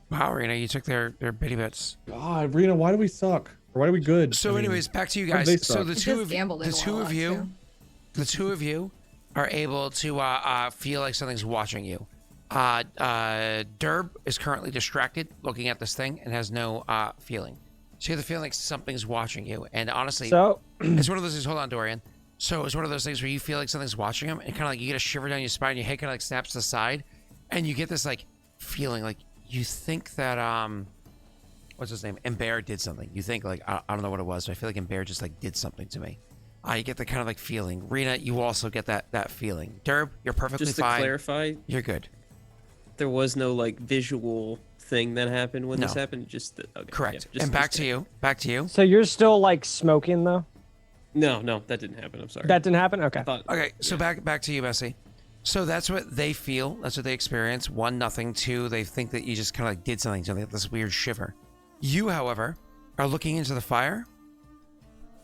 Wow, Rena, you took their bitty bits. God, Rena, why do we suck? Or why are we good? So, I mean, anyways, back to you why do they guys. So suck? the We two just of gambled the in a two lot, of you, too. the two of you are able to feel like something's watching you. Derb is currently distracted, looking at this thing, and has no feeling. So you have the feeling like something's watching you. And honestly, so. it's one of those things. Hold on, Dorian. So it's one of those things where you feel like something's watching him, and kind of like you get a shiver down your spine, your head kind of like snaps to the side, and you get this like feeling like you think that what's his name? Ember did something. You think like I don't know what it was, but I feel like Ember just like did something to me. You get the kind of like feeling. Rena, you also get that feeling. Derb, you're perfectly Just to fine. clarify, You're good. there was no like visual thing that happened when this No. happened. Just okay, Correct. yeah, just And back to understand. you. Back to you. So you're still like smoking though? No, that didn't happen. I'm sorry. That didn't happen? Okay. I thought, Okay, so back to you, Bessie. So that's what they feel. That's what they experience. 1-0. 2, they think that you just kind of like did something to them. They get this weird shiver. You, however, are looking into the fire,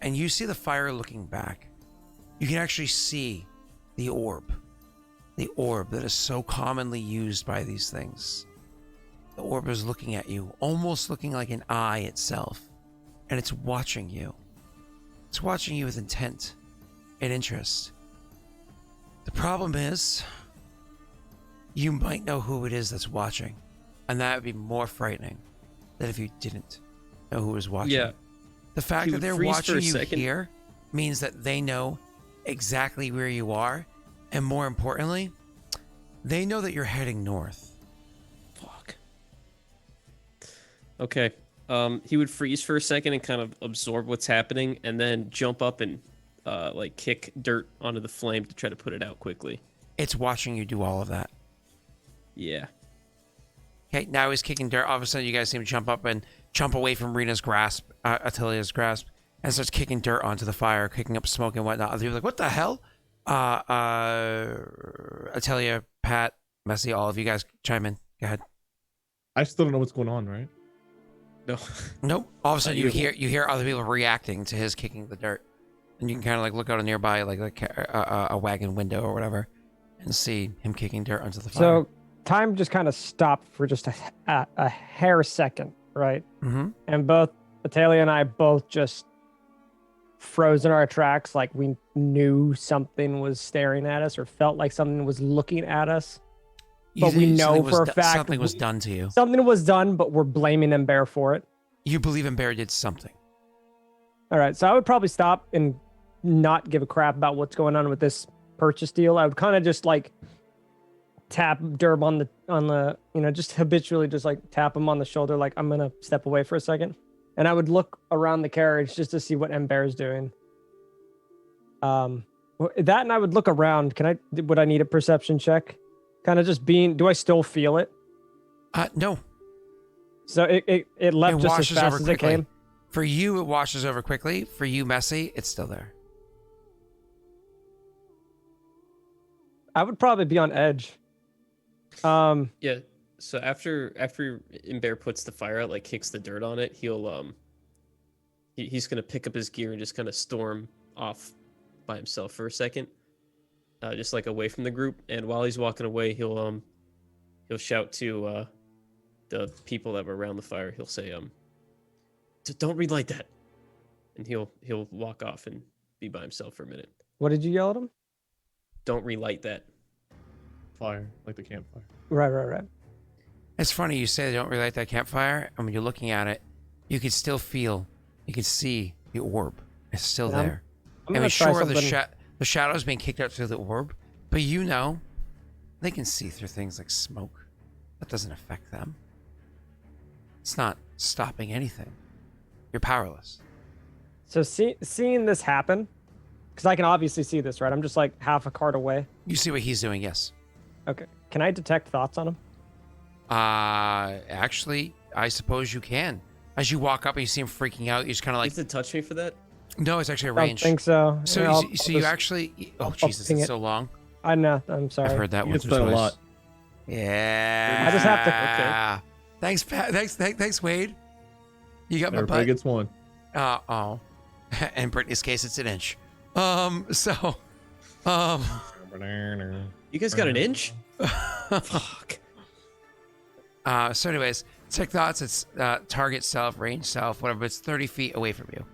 and you see the fire looking back. You can actually see the orb. The orb that is so commonly used by these things. The orb is looking at you, almost looking like an eye itself. And it's watching you. It's watching you with intent and interest. The problem is, you might know who it is that's watching. And that would be more frightening than if you didn't know who was watching. yeah, The fact He that would they're freeze for watching a you second. here means that they know exactly where you are. And more importantly, they know that you're heading north. fuck. Okay. He would freeze for a second and kind of absorb what's happening, and then jump up and like kick dirt onto the flame to try to put it out quickly. It's watching you do all of that. Yeah. Okay, now he's kicking dirt. All of a sudden, you guys see him jump up and jump away from Rena's grasp, Atelia's grasp, and starts kicking dirt onto the fire, kicking up smoke and whatnot. Other people are like, what the hell? Atelier, Pat, Messy, all of you guys chime in. Go ahead. I still don't know what's going on, right? No. Nope. All of a sudden, you- you hear other people reacting to his kicking the dirt, and you can kind of like look out a nearby like a wagon window or whatever, and see him kicking dirt onto the fire. So time just kind of stopped for just a hair second, right? Mm-hmm. And both Atalia and I both just froze in our tracks, like we knew something was staring at us or felt like something was looking at us. But we know for a fact something was done to you. Something was done, but we're blaming Ember for it. You believe Ember did something. All right, so I would probably stop and not give a crap about what's going on with this purchase deal. I would kind of just like tap Derb on the just habitually just like tap him on the shoulder, like I'm gonna step away for a second, and I would look around the carriage just to see what Ember's doing. That, and I would look around. Would I need a perception check? Kind of just being. Do I still feel it? No. So it left It just as washes fast over as quickly. it came. For you, it washes over quickly. For you, Messy, it's still there. I would probably be on edge. Yeah. So after Ember puts the fire out, like kicks the dirt on it, he's gonna pick up his gear and just kind of storm off by himself for a second, just like away from the group. And while he's walking away, he'll shout to the people that were around the fire. He'll say, "Don't relight that," and he'll walk off and be by himself for a minute. What did you yell at him? Don't relight that. Fire, like the campfire. Right. It's funny you say they don't really like that campfire, and when you're looking at it, you can still feel, you can see the orb. It's still Yeah, there. I'm I gonna mean, try sure, something. the shadow's being kicked out through the orb, but you know, they can see through things like smoke. That doesn't affect them. It's not stopping anything. You're powerless. So seeing this happen, because I can obviously see this, right? I'm just like half a card away. You see what he's doing, yes. Okay. Can I detect thoughts on him? Actually, I suppose you can. As you walk up and you see him freaking out, you just kind of You like, have to touch me for that. no, it's actually a I don't range. think so. So, Yeah, so you actually, oh Jesus, ping it's it. so long. I know. I'm sorry. I've heard that You once get or spent a twice. lot. Yeah. I just have to- Okay. Thanks, Pat. Thanks, Wade. You got my Everybody butt. gets one. Oh. In Brittany's case, it's an inch. So, You guys got an inch? Fuck. so anyways, tech thoughts. It's target self, range self, whatever. But it's 30 feet away from you.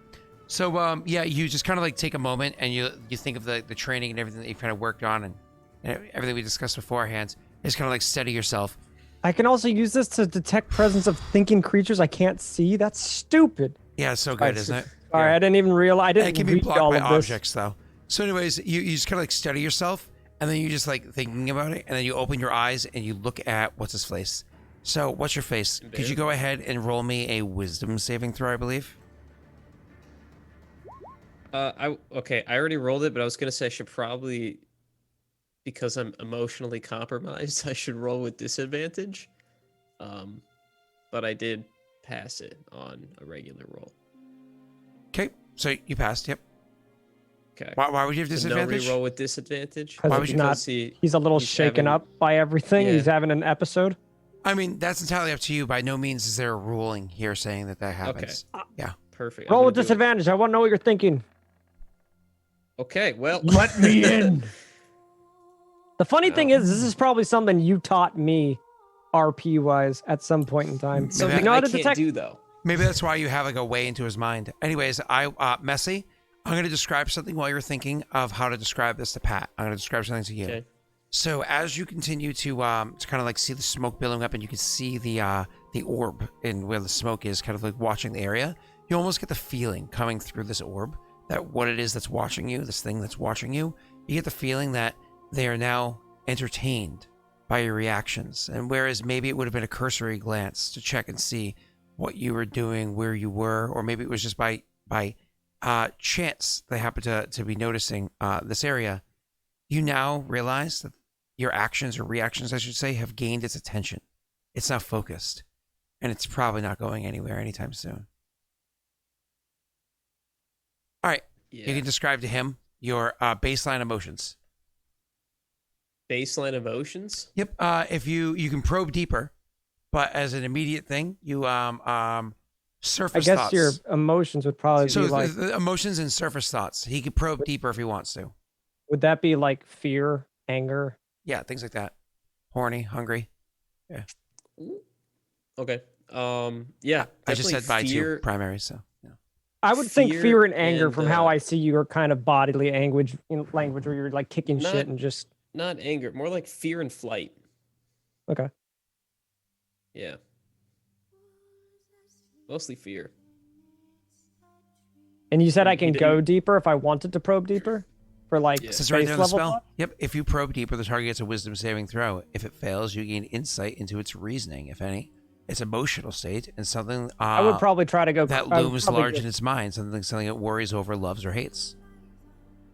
So, yeah, you just kind of like take a moment and you think of the training and everything that you've kind of worked on and everything we discussed beforehand. Just kind of like steady yourself. I can also use this to detect presence of thinking creatures I can't see. That's stupid. Yeah, it's so good, isn't it? All right, I didn't even realize. I It didn't can be read blocked all by of this. objects, though. So, anyways, you just kind of like steady yourself, and then you just like thinking about it, and then you open your eyes and you look at what's his face. So, what's your face? Could you go ahead and roll me a wisdom saving throw, I believe? Okay, I already rolled it, but I was gonna say I should probably, because I'm emotionally compromised, I should roll with disadvantage. But I did pass it on a regular roll. Okay, so you passed. Yep. Okay. Why would you have So disadvantage? no reroll with disadvantage. Because Why would you not, he's a little he's shaken having- up by everything. Yeah. He's having an episode. I mean, that's entirely up to you. By no means is there a ruling here saying that happens. Yeah. Perfect. I'm Roll gonna with do it. disadvantage. I want to know what you're thinking. Okay, well. Let me in. The funny thing is, this is probably something you taught me, RP wise, at some point in time. Something You know how I to can't detect. do though. Maybe that's why you have like a way into his mind. Anyways, Messy, I'm going to describe something while you're thinking of how to describe this to Pat. I'm going to describe something to you. Okay. So as you continue to kind of like see the smoke billowing up, and you can see the orb and where the smoke is, kind of like watching the area, you almost get the feeling coming through this orb that what it is that's watching you, this thing that's watching you, you get the feeling that they are now entertained by your reactions. And whereas maybe it would have been a cursory glance to check and see what you were doing, where you were, or maybe it was just by chance they happened to be noticing this area, you now realize that your actions or reactions, I should say, have gained its attention. It's now focused, and it's probably not going anywhere anytime soon. All right, Yeah. you can describe to him your baseline emotions. Baseline emotions. Yep. If you can probe deeper, but as an immediate thing, you I surface guess thoughts. your emotions would probably So be like. the emotions and surface thoughts. He could probe deeper if he wants to. Would that be like fear, anger? Yeah, things like that. Horny, hungry. Okay. Yeah. I just definitely said by fear. two primaries, so yeah. I would think fear and anger and, from how I see your kind of bodily language, where you're like kicking Not- shit and just. Not anger, more like fear and flight. Okay. Yeah. Mostly fear. And you said I He can didn't- go deeper if I wanted to probe deeper, for like Yeah. It says right base there in the level spell. thought? Yep. If you probe deeper, the target gets a wisdom saving throw. If it fails, you gain insight into its reasoning, if any, its emotional state, and something I would probably try to go. that I would looms probably large go- in its mind, something it worries over, loves, or hates.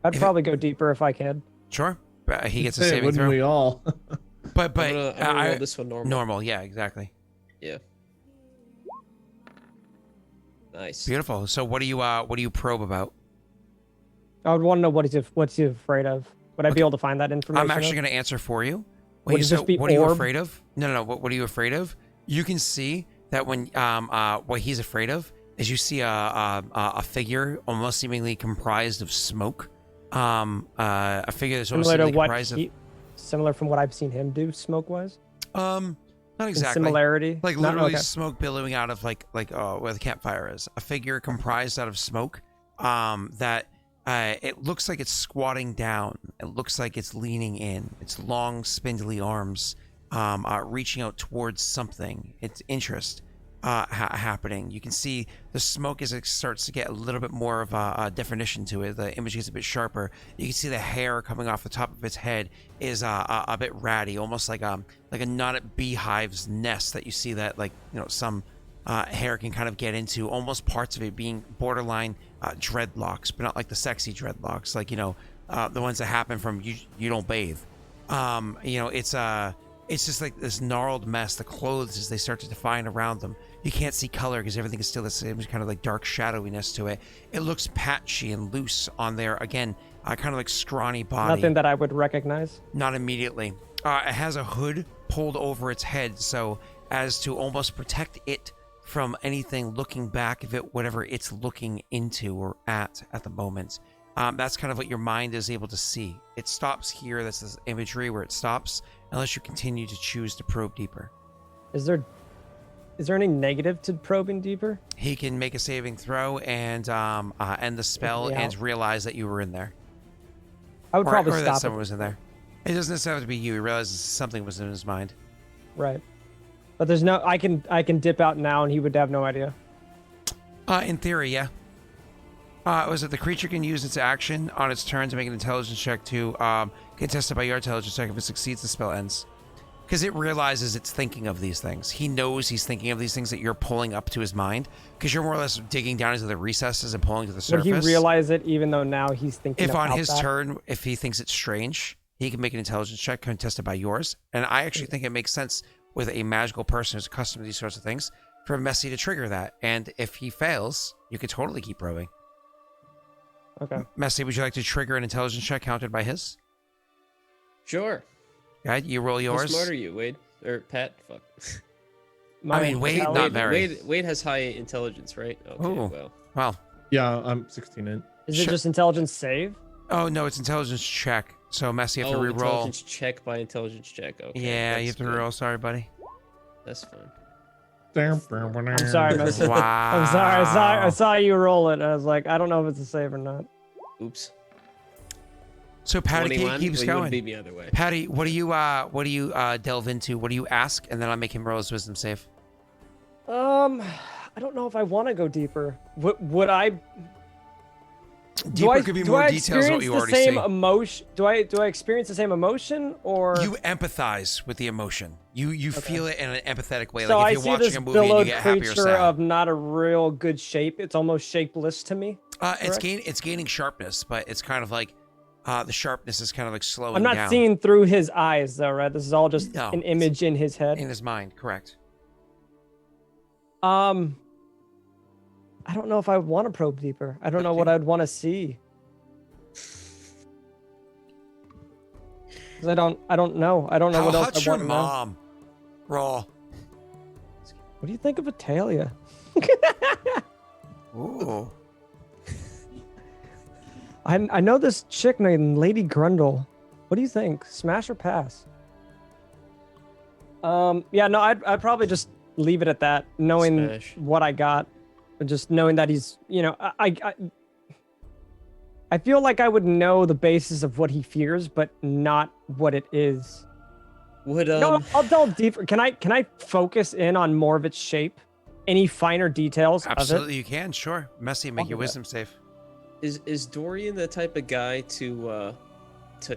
I'd if it- probably go deeper if I could. Sure. But he gets a Hey, saving wouldn't throw. we all? But I'm gonna roll this one normal. normal, yeah, exactly. Yeah. Nice. Beautiful. So what do you probe about? I would want to know what's he afraid of. Would I be able to find that information? I'm actually out? going to answer for you. Would Wait, it so just be what are you orb? afraid of? No. What are you afraid of? You can see that when what he's afraid of is you see a figure almost seemingly comprised of smoke. A figure that's almost Similar to seemingly what comprised similar from what I've seen him do smoke wise. of not exactly. Similarity. Like Not- literally okay. smoke billowing out of like where the campfire is. A figure comprised out of smoke. That it looks like it's squatting down. It looks like it's leaning in. Its long, spindly arms reaching out towards something. It's interest happening. You can see the smoke as it starts to get a little bit more of a definition to it. The image gets a bit sharper. You can see the hair coming off the top of its head is a bit ratty, almost like a knotted beehive's nest that you see that, like, you know, some hair can kind of get into, almost parts of it being borderline dreadlocks, but not like the sexy dreadlocks, like, you know, the ones that happen from you don't bathe. You know, it's just like this gnarled mess. The clothes, as they start to define around them, you can't see color because everything is still the same, kind of like dark shadowiness to it. It looks patchy and loose on there. Again, kind of like scrawny body. Nothing that I would recognize. Not immediately. It has a hood pulled over its head, so as to almost protect it from anything looking back of it, whatever it's looking into or at the moment. That's kind of what your mind is able to see. It stops here. That's this imagery where it stops, unless you continue to choose to probe deeper. Is there any negative to probing deeper? He can make a saving throw and end the spell Yeah. and realize that you were in there. I would probably or that stop someone it. was in there. It doesn't necessarily have to be you. He realizes something was in his mind. Right. But there's no. I can dip out now, and he would have no idea. In theory, yeah. Was it the creature can use its action on its turn to make an intelligence check to contested by your intelligence check. If it succeeds, the spell ends. Because it realizes it's thinking of these things. He knows he's thinking of these things that you're pulling up to his mind. Because you're more or less digging down into the recesses and pulling to the surface. Would he realize it, even though now he's thinking If about on his that? turn, if he thinks it's strange, he can make an intelligence check contested by yours. And I actually think it makes sense with a magical person who's accustomed to these sorts of things for Messy to trigger that. And if he fails, you could totally keep probing. Okay. Messy, would you like to trigger an intelligence check counted by his? Sure. Right, you roll How yours. smart are you, Wade? Or Pat? Fuck. I mean, Wade, Kelly- not very. Wade has high intelligence, right? Okay, Ooh. well. Well, Yeah, I'm 16 in. Is it Sure. just intelligence save? oh no, it's intelligence check. So Messy, you have to re-roll. Intelligence check by intelligence check. Okay. Yeah, you that's have to good. re-roll. Sorry, buddy. That's fine. I'm sorry, Messi. Wow. I'm sorry. I saw you roll it. And I was like, I don't know if it's a save or not. Oops. So Patty 21? keeps Well, you going. wouldn't beat me either way. Patty, what do you delve into? What do you ask? And then I'll make him roll his wisdom save. I don't know if I want to go deeper. Would I? Deeper could be more details than what you already see. Emotion? Do I experience the same emotion, or You empathize with the emotion. You feel it in an empathetic way. so Like I if you're see watching this a movie and you billowed get happy or creature sad. of not a real good shape? It's almost shapeless to me. It's gaining sharpness, but it's kind of like the sharpness is kind of like slowing I'm not down seeing through his eyes, though, right? This is all just No, an image in his head. in his mind. Correct. I don't know if I want to probe deeper. I don't know what I'd want to see. 'Cause I don't know. I don't know How what else hot's I your want to know. mom? Roll. What do you think of Italia? Ooh. I know this chick named Lady Grundle. What do you think? Smash or pass? Yeah, no, I'd probably just leave it at that, knowing Smash. what I got, and just knowing that he's, you know, I feel like I would know the basis of what he fears, but not what it is. Would No, I'll delve deeper. Can I focus in on more of its shape? Any finer details Absolutely, of you can. Sure. Messy, make I'll your do that. wisdom save. is Dorian the type of guy to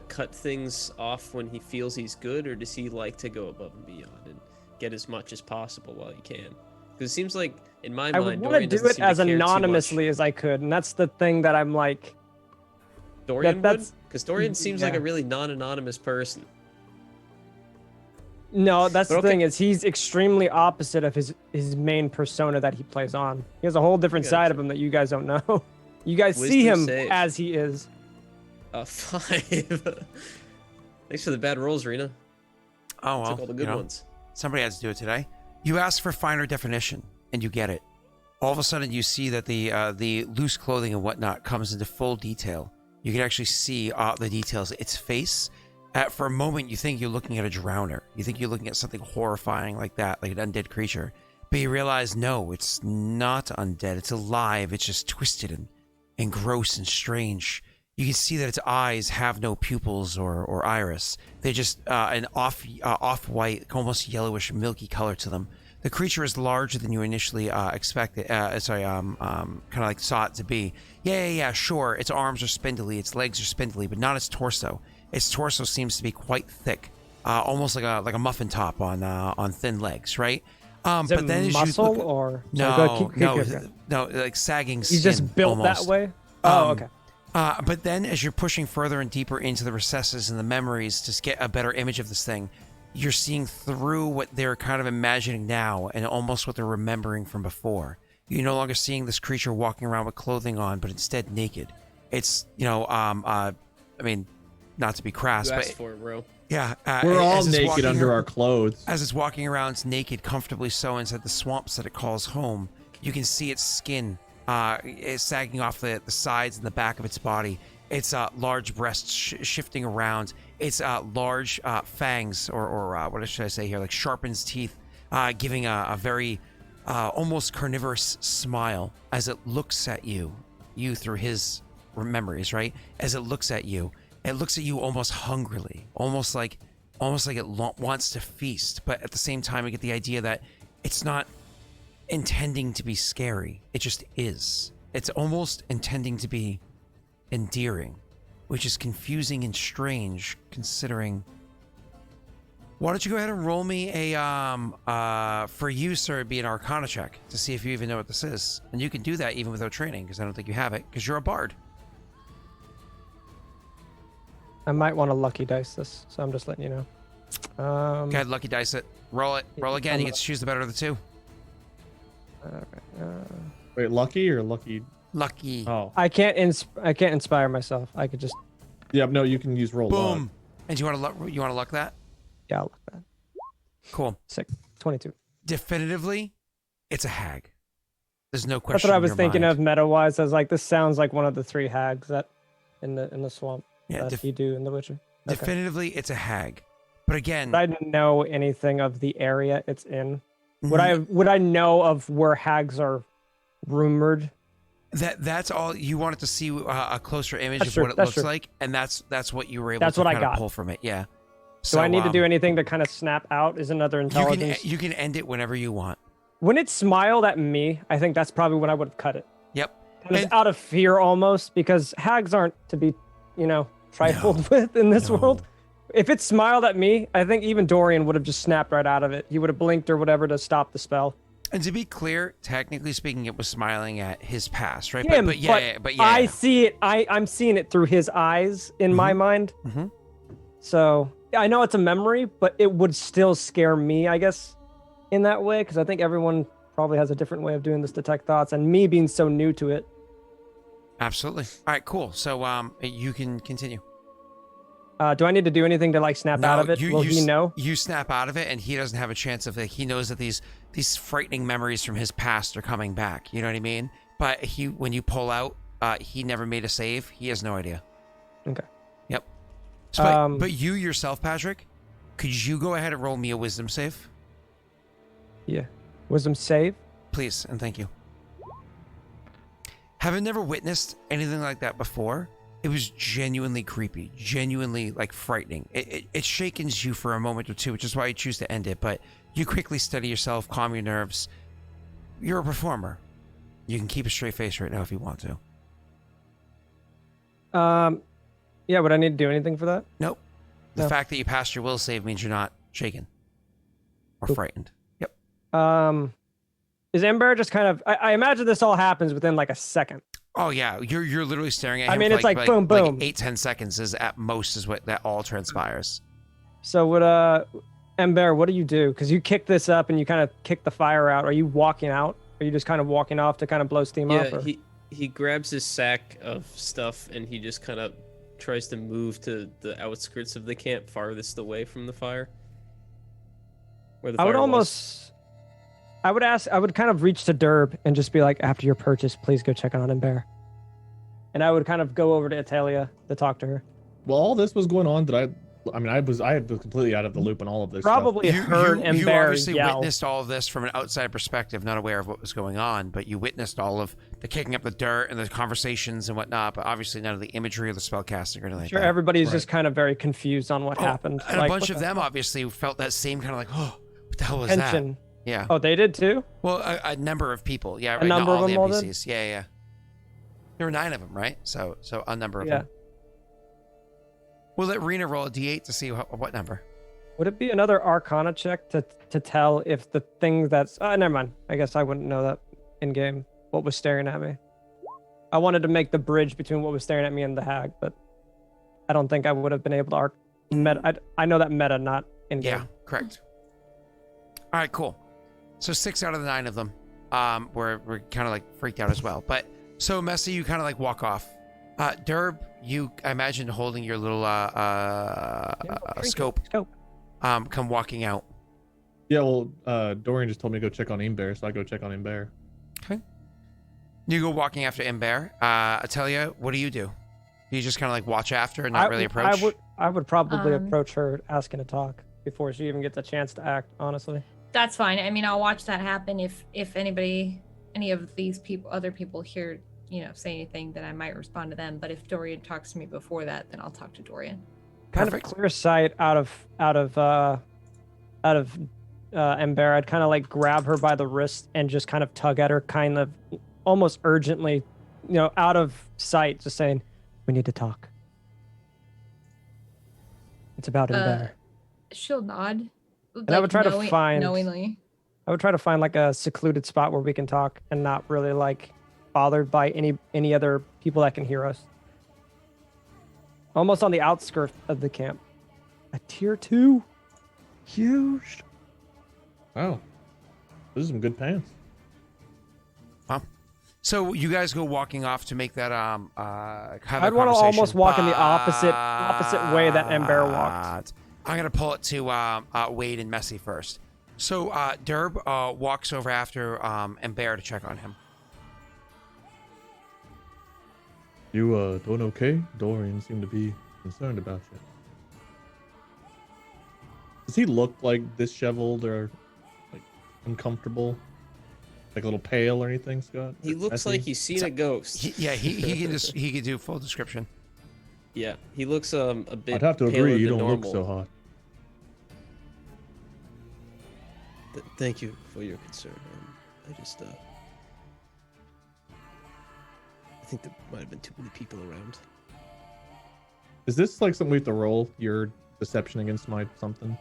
cut things off when he feels he's good, or does he like to go above and beyond and get as much as possible while he can? Because it seems like in my it? I would mind, want to Dorian do doesn't it seem to as care too much. anonymously as I could, and that's the thing that I'm like. Dorian would, that's- because Dorian seems like yeah. a really non-anonymous person. No, that's But the okay. thing is he's extremely opposite of his main persona that he plays on. He has a whole different side of Gotcha. him that you guys don't know. You guys see Wisdom him save. as he is. 5. Thanks for the bad rolls, Rena. Oh well. Took all the good you know, ones. Somebody had to do it today. You ask for finer definition, and you get it. All of a sudden, you see that the loose clothing and whatnot comes into full detail. You can actually see the details. Its face. For a moment, you think you're looking at a drowner. You think you're looking at something horrifying like that, like an undead creature. But you realize, no, it's not undead. It's alive. It's just twisted and gross and strange. You can see that its eyes have no pupils or iris. They're just an off-white, almost yellowish, milky color to them. The creature is larger than you initially expected. Kind of like saw it to be. Yeah, sure. Its arms are spindly, its legs are spindly, but not its torso. Its torso seems to be quite thick, almost like a muffin top on thin legs, right? Is it muscle or no, keep no, like sagging skin. He's just built almost. that way. Oh, okay. But then as you're pushing further and deeper into the recesses and the memories to get a better image of this thing, you're seeing through what they're kind of imagining now and almost what they're remembering from before. You're no longer seeing this creature walking around with clothing on, but instead naked. It's, I mean, not to be crass, You but asked for it, bro. yeah. We're all as it's naked walking under our clothes. As it's walking around, it's naked, comfortably so, inside the swamps that it calls home. You can see its skin is sagging off the sides and the back of its body. Its large breasts shifting around. Its large fangs, or what should I say here, like sharpened teeth, giving a very almost carnivorous smile as it looks at you through his memories, right? As it looks at you almost hungrily, almost like it wants to feast, but at the same time, you get the idea that it's not intending to be scary. It just is. It's almost intending to be endearing, which is confusing and strange considering. Why don't you go ahead and roll me a for you, sir, it'd be an Arcana check to see if you even know what this is, and you can do that even without training because I don't think you have it because you're a bard. I might want to lucky dice this, so I'm just letting you know. Go ahead, lucky dice it. Roll it. Roll again. You get to choose the better of the two. Wait, lucky or lucky? Lucky. Oh, I can't inspire myself. I could just yeah. No, you can use roll. Boom. Luck. And you want to luck that? yeah, I'll look that. Cool. 22. Definitively, it's a hag. There's no That's question. what I in was your thinking mind. of meta-wise. I was like, this sounds like one of the 3 hags that in the swamp Yeah, that you do in The Witcher. Okay. definitively, it's a hag. But again, Would I know anything of the area it's in? mm, Would I know of where hags are rumored? that's all you wanted to see a closer image That's of true, what it that's looks true. like, and that's what you were able That's to what I kind of got. pull from it. Yeah. Do I need to do anything to kind of snap out? Is another intelligence? You can end it whenever you want. When it smiled at me, I think that's probably when I would have cut it. Yep. Kind of And- out of fear almost, because hags aren't to be, trifled with in this No. world. If it smiled at me, I think even Dorian would have just snapped right out of it. He would have blinked or whatever to stop the spell. And to be clear, technically speaking, it was smiling at his past, right? Him, but yeah. I see it. I'm seeing it through his eyes in my mind. Mhm. So I know it's a memory, but it would still scare me, I guess, in that way, because I think everyone probably has a different way of doing this detect thoughts, and me being so new to it. Absolutely. All right, cool. So you can continue. Do I need to do anything to like snap out of it? Will he know? You snap out of it, and he doesn't have a chance of it. He knows that these frightening memories from his past are coming back. You know what I mean? But when you pull out, he never made a save. He has no idea. Okay. Yep. So, but you yourself, Patrick, could you go ahead and roll me a wisdom save, Yeah. Wisdom save. please, and thank you. Having never witnessed anything like that before, it was genuinely creepy, genuinely like frightening. It shakens you for a moment or two, which is why you choose to end it. But you quickly steady yourself, calm your nerves. You're a performer. You can keep a straight face right now if you want to. Yeah. Would I need to do anything for that? Nope. The No. fact that you passed your will save means you're not shaken or Cool. frightened. Yep. Is Ember just kind of? I imagine this all happens within like a second. Oh yeah, you're literally staring at him. I mean, for it's like boom, boom. 8-10 seconds is at most is what that all transpires. So would Ember, what do you do? Because you kick this up and you kind of kick the fire out. Are you walking out? Are you just kind of walking off to kind of blow steam off? Yeah, Or? he grabs his sack of stuff and he just kind of tries to move to the outskirts of the camp, farthest away from the fire. Where the I would fire was. almost. I would kind of reach to Derb and just be like, after your purchase, please go check on Ember. And I would kind of go over to Italia to talk to her. While all this was going on, did I I mean, I was completely out of the loop on all of this Probably heard you Ember obviously yell. witnessed all of this from an outside perspective, not aware of what was going on, but you witnessed all of the kicking up the dirt and the conversations and whatnot, but obviously none of the imagery or the spell casting or anything Sure, like that. everybody's just kind of very confused on what happened. And Like, a bunch what of the them fuck? obviously felt that same kind of like, oh, what the hell was Tension. that? Yeah. Oh, they did too? Well, a number of people. Yeah, right. number Not all of the them all did? NPCs. Yeah. There were 9 of them, right? So a number of Yeah. them. We'll let Rena roll a d8 to see what number. Would it be another Arcana check to tell if the thing that's... never mind. I guess I wouldn't know that in-game, what was staring at me. I wanted to make the bridge between what was staring at me and the hag, but I don't think I would have been able to... I know that meta, not in-game. Yeah, correct. All right, cool. So 6 out of the 9 of them were kind of like freaked out as well. But so Messy, you kind of like walk off. Derb, you I imagine holding your little scope. Come walking out. Yeah, well, Dorian just told me to go check on Imber, so I go check on Imber. Okay. You go walking after Imber. Atelia, what do? Do you just kind of like watch after and not really approach? I would probably approach her asking to talk before she even gets a chance to act, honestly. That's fine. I mean, I'll watch that happen. If any of these other people here, say anything, then I might respond to them. But if Dorian talks to me before that, then I'll talk to Dorian. Kind of clear sight out of Ember. I'd kind of like grab her by the wrist and just kind of tug at her, kind of almost urgently, out of sight, just saying, "We need to talk. It's about Ember." She'll nod. And I would try to find knowingly. I would try to find like a secluded spot where we can talk and not really like bothered by any other people that can hear us. Almost on the outskirts of the camp. A tier 2. Huge. Wow. Those are some good pants. Wow. So you guys go walking off to make that have I'd want to almost walk in the opposite way that Ember walked. I'm gonna pull it to Wade and Messy first. So Derb walks over after Ember to check on him. You doing okay? Dorian seemed to be concerned about you. Does he look like disheveled or like uncomfortable? Like a little pale or anything, Scott? He looks like he's seen a ghost. He can do full description. Yeah, he looks a bit. I'd have to paler agree. You than don't normal. look so hot. Thank you for your concern. I just I think there might have been too many people around. Is this like something we have to roll? Your deception against my something?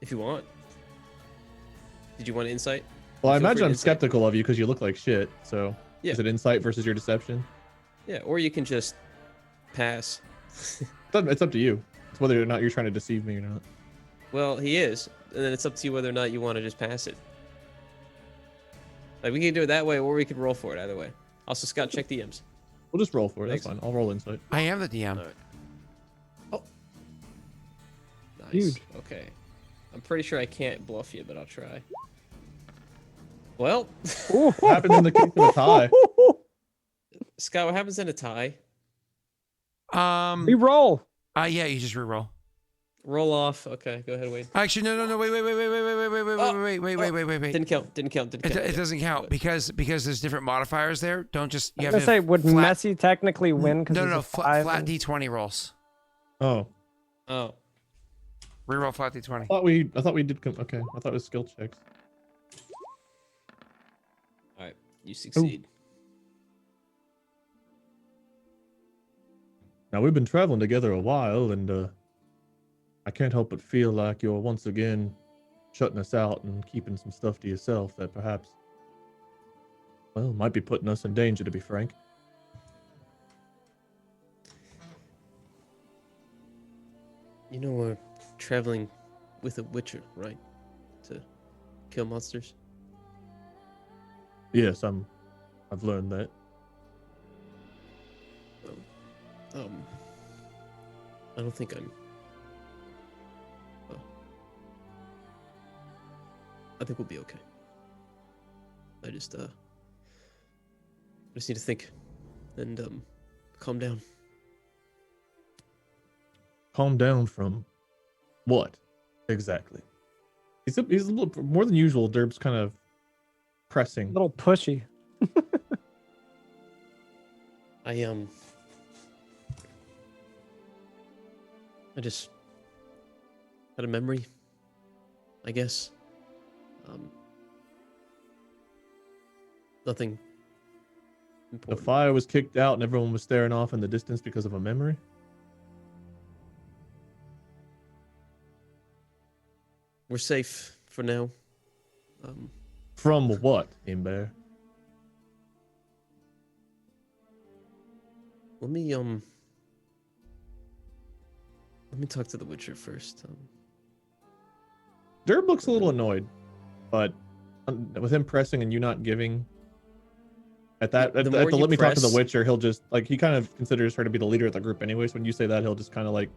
If you want. Did you want insight? Well, I Feel free imagine to I'm insight. skeptical of you because you look like shit. So Yeah. is it insight versus your deception? Yeah, or you can just pass. It's up to you. It's whether or not you're trying to deceive me or not. Well, he is, and then it's up to you whether or not you want to just pass it. Like we can do it that way, or we could roll for it either way. Also, Scott, check DMs. We'll just roll for it. That's Thanks. fine. I'll roll insight. I am the DM. All right. Oh, nice. Huge. Okay, I'm pretty sure I can't bluff you, but I'll try. Well, What happens in the case of a tie? Scott, what happens in a tie? We roll. Yeah, you just reroll. Roll off. Okay, go ahead, Wade. Actually, no, wait. Didn't count. It doesn't count because there's different modifiers there. Don't just you I have was to gonna say, would flat- Messi technically win? No, flat and... D20 rolls. Oh, Oh, Reroll flat D20. I thought we did. Okay, I thought it was skill checks. all right. You succeed. Now we've been traveling together a while, and I can't help but feel like you're once again shutting us out and keeping some stuff to yourself that perhaps, well, might be putting us in danger, to be frank. You know we're traveling with a witcher, right? To kill monsters. Yes, I've learned that. I don't think I'm. I think we'll be okay. I just need to think and calm down. Calm down from what exactly? He's a little more than usual. Derb's kind of A pressing. little pushy. I just had a memory, I guess. Nothing The important. fire was kicked out and everyone was staring off in the distance because of a memory. We're safe for now. From what, Imber? Let me talk to the Witcher first. Derb looks a little annoyed, but with him pressing and you not giving at that The at more the you let me talk to the press- Witcher, he'll just like he kind of considers her to be the leader of the group anyways. When you say that, he'll just kind of like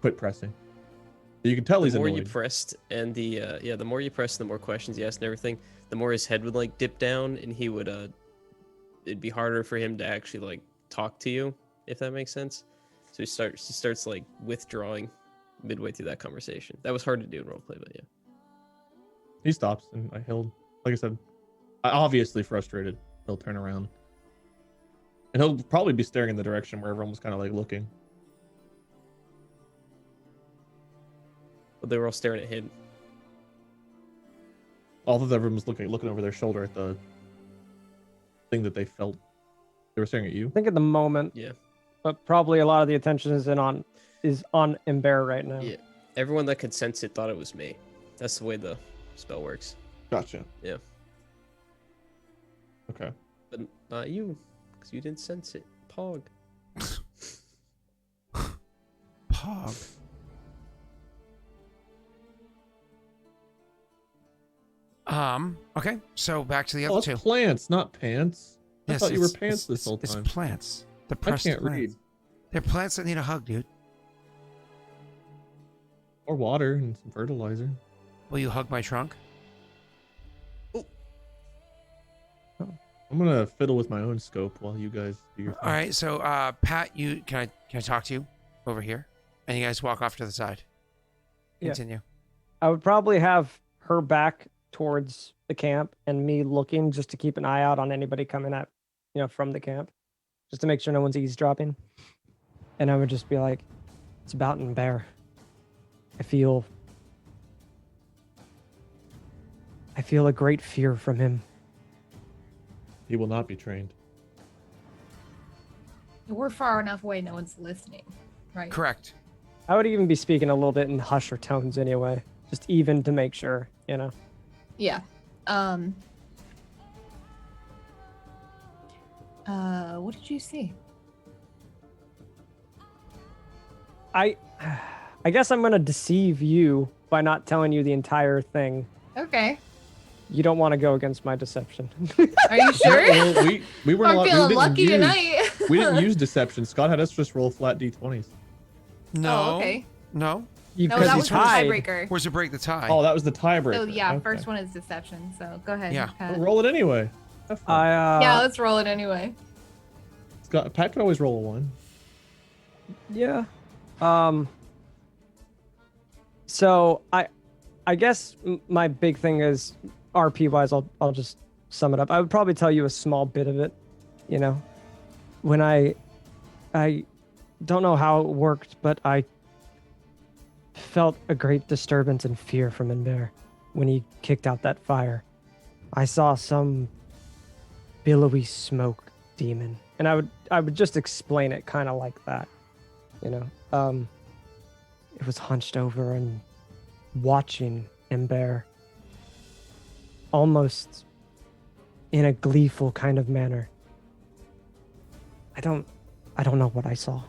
quit pressing. You can tell The he's more annoyed. you pressed, and the more you pressed, the more questions you asked and everything, the more his head would like dip down, and he would it'd be harder for him to actually like talk to you, if that makes sense. So he starts like withdrawing midway through that conversation. That was hard to do in roleplay, but yeah. He stops and he'll, like I said, obviously frustrated. He'll turn around and he'll probably be staring in the direction where everyone was kind of like looking. But they were all staring at him. Although everyone was looking over their shoulder at the thing that they felt. They were staring at you. I think at the moment, Yeah. but probably a lot of the attention is on Ember right now. Yeah. Everyone that could sense it thought it was me. That's the way the spell works. Gotcha. Yeah. Okay. But not you, because you didn't sense it. Pog. Pog. Okay, so back to the Oh, other it's two. plants, not pants. I Yes, thought you were it's- pants it's- this whole It's time. plants. The I pressed can't plants. read. They're plants that need a hug, dude. Or water and some fertilizer. Will you hug my trunk? I'm gonna fiddle with my own scope while you guys do your thing. All right, so Pat, can I talk to you over here? And you guys walk off to the side. Yeah. Continue. I would probably have her back towards the camp and me looking just to keep an eye out on anybody coming at, from the camp, just to make sure no one's eavesdropping. And I would just be like, it's about and bear. I feel a great fear from him. He will not be trained. We're far enough away, no one's listening, right? Correct. I would even be speaking a little bit in husher tones anyway, just even to make sure, Yeah. What did you see? I guess I'm gonna deceive you by not telling you the entire thing. Okay. You don't want to go against my deception. Are you sure? Well, we weren't I'm allowed. feeling we didn't lucky use, tonight. We didn't use deception. Scott had us just roll flat d20s. No. Oh, okay. No. You, No, 'cause that you was the tied. tiebreaker. Where's to break the tie? Oh, that was the tiebreaker. So yeah, Okay. first one is deception. So go ahead. Yeah. Pat. Roll it anyway. Have fun. Yeah, let's roll it anyway. Scott, Pat could always roll a 1. Yeah. So I guess my big thing is RP wise. I'll just sum it up. I would probably tell you a small bit of it. When I don't know how it worked, but I felt a great disturbance and fear from Ember when he kicked out that fire. I saw some billowy smoke demon, and I would just explain it kind of like that. It was hunched over and watching Ember almost in a gleeful kind of manner. I don't know what I saw.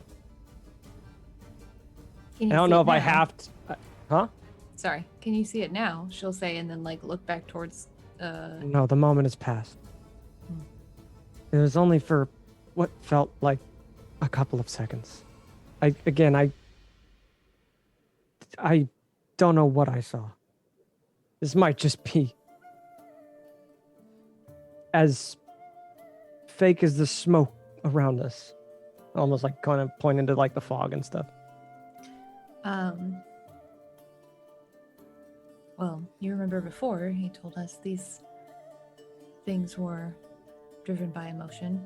Can I you don't see know it if I now? have to. Huh? Sorry. Can you see it now? She'll say, and then like look back towards. No, the moment has passed. It was only for what felt like a couple of seconds. I don't know what I saw. This might just be as fake as the smoke around us. Almost like kind of pointing to like the fog and stuff. Well, you remember before he told us these things were driven by emotion.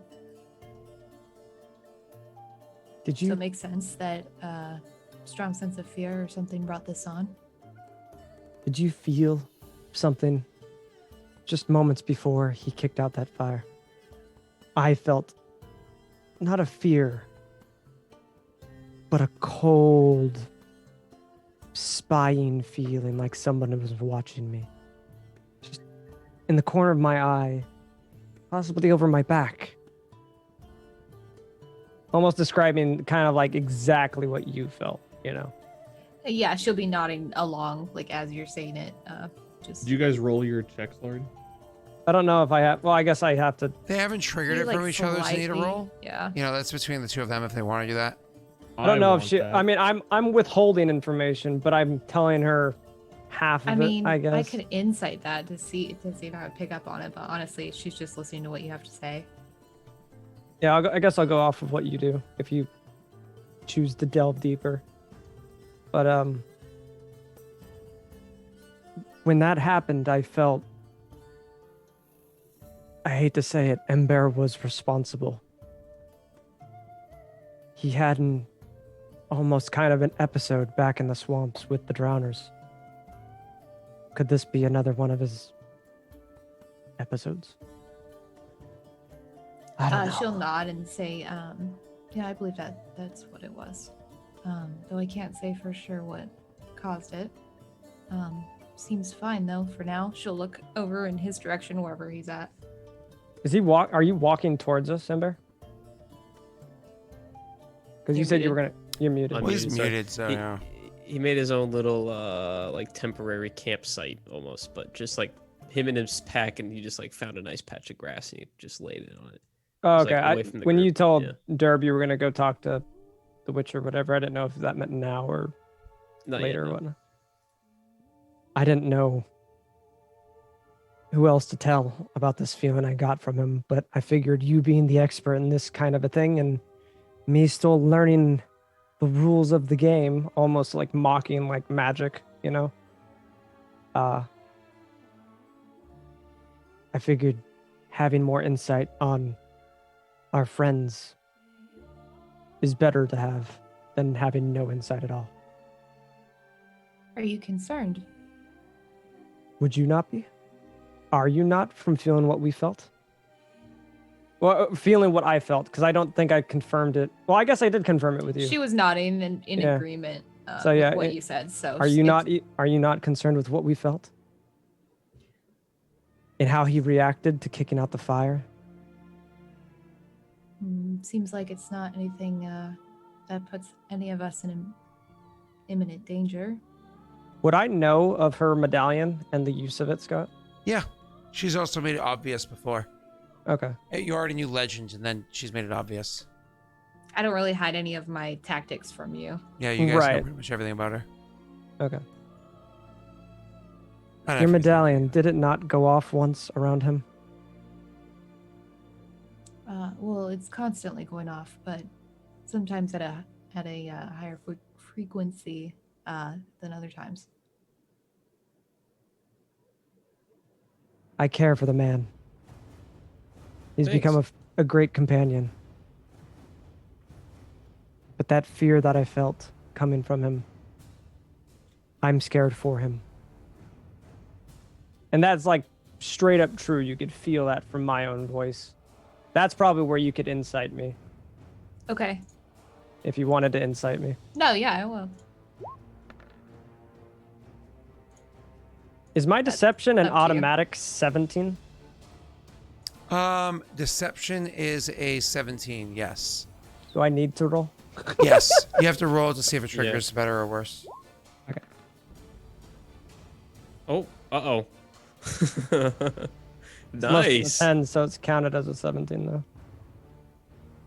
Did So you it makes sense that strong sense of fear or something brought this on. feel something just moments before he kicked out that fire? I felt not a fear, but a cold, spying feeling like someone was watching me. Just in the corner of my eye, possibly over my back. Almost describing kind of like exactly what you felt, you know? Yeah, she'll be nodding along like as you're saying it. Just Did you guys roll your checks already? I don't know if I have, well, I guess I have to. They haven't triggered maybe, it from like, each other to need a slightly- roll. Yeah. You know, that's between the two of them if they want to do that. I don't know if want she, that. I mean, I'm withholding information, but I'm telling her half of I it, mean, I guess. I could insight that to see if I would pick up on it, but honestly, she's just listening to what you have to say. Yeah, I guess I'll go off of what you do if you choose to delve deeper. But when that happened, I felt, I hate to say it, Ember was responsible. He had an almost kind of an episode back in the swamps with the drowners. Could this be another one of his episodes? I don't know. She'll nod and say, yeah, I believe that's what it was. Though I can't say for sure what caused it. Seems fine though for now. She'll look over in his direction wherever he's at. Is he are you walking towards us, Ember? Because you You're said you were muted. gonna. You're muted. I'm Well, he's muted, sorry. muted, so He- yeah. He made his own little like temporary campsite almost, but just like him and his pack, and he just like found a nice patch of grass and he just laid it on it. Oh, It's, like, okay. away from the When you group, told yeah. Derb you were gonna go talk to the witch or whatever, I didn't know if that meant now or Not later yet, or no. whatnot. I didn't know who else to tell about this feeling I got from him, but I figured you being the expert in this kind of a thing and me still learning the rules of the game, almost like mocking like magic, you know? I figured having more insight on our friends is better to have than having no insight at all. Are you concerned? Would you not be? Are you not from feeling what we felt? Well, feeling what I felt, because I don't think I confirmed it. Well, I guess I did confirm it with you. She was nodding in Yeah. agreement So, yeah, with what it- you said. So Are you it's- not? Are you not concerned with what we felt? And how he reacted to kicking out the fire? Seems like it's not anything that puts any of us in imminent danger. Would I know of her medallion and the use of it, Scott? Yeah. She's also made it obvious before. Okay. You already knew legends, and then she's made it obvious. I don't really hide any of my tactics from you. Yeah, you guys know Right. pretty much everything about her. Okay. Not Your everything. medallion, did it not go off once around him? Well, it's constantly going off, but sometimes at a higher frequency than other times. I care for the man. He's become a great companion. But that fear that I felt coming from him, I'm scared for him. And that's like straight up true. You could feel that from my own voice. That's probably where you could insight me, Okay. if you wanted to insight me. No, yeah, I will. Is my deception an up to you. automatic 17? Deception is a 17, yes. Do I need to roll? Yes. You have to roll to see if it triggers better or worse. Oh, uh-oh. It's less than a Nice. 10, so it's counted as a 17 though.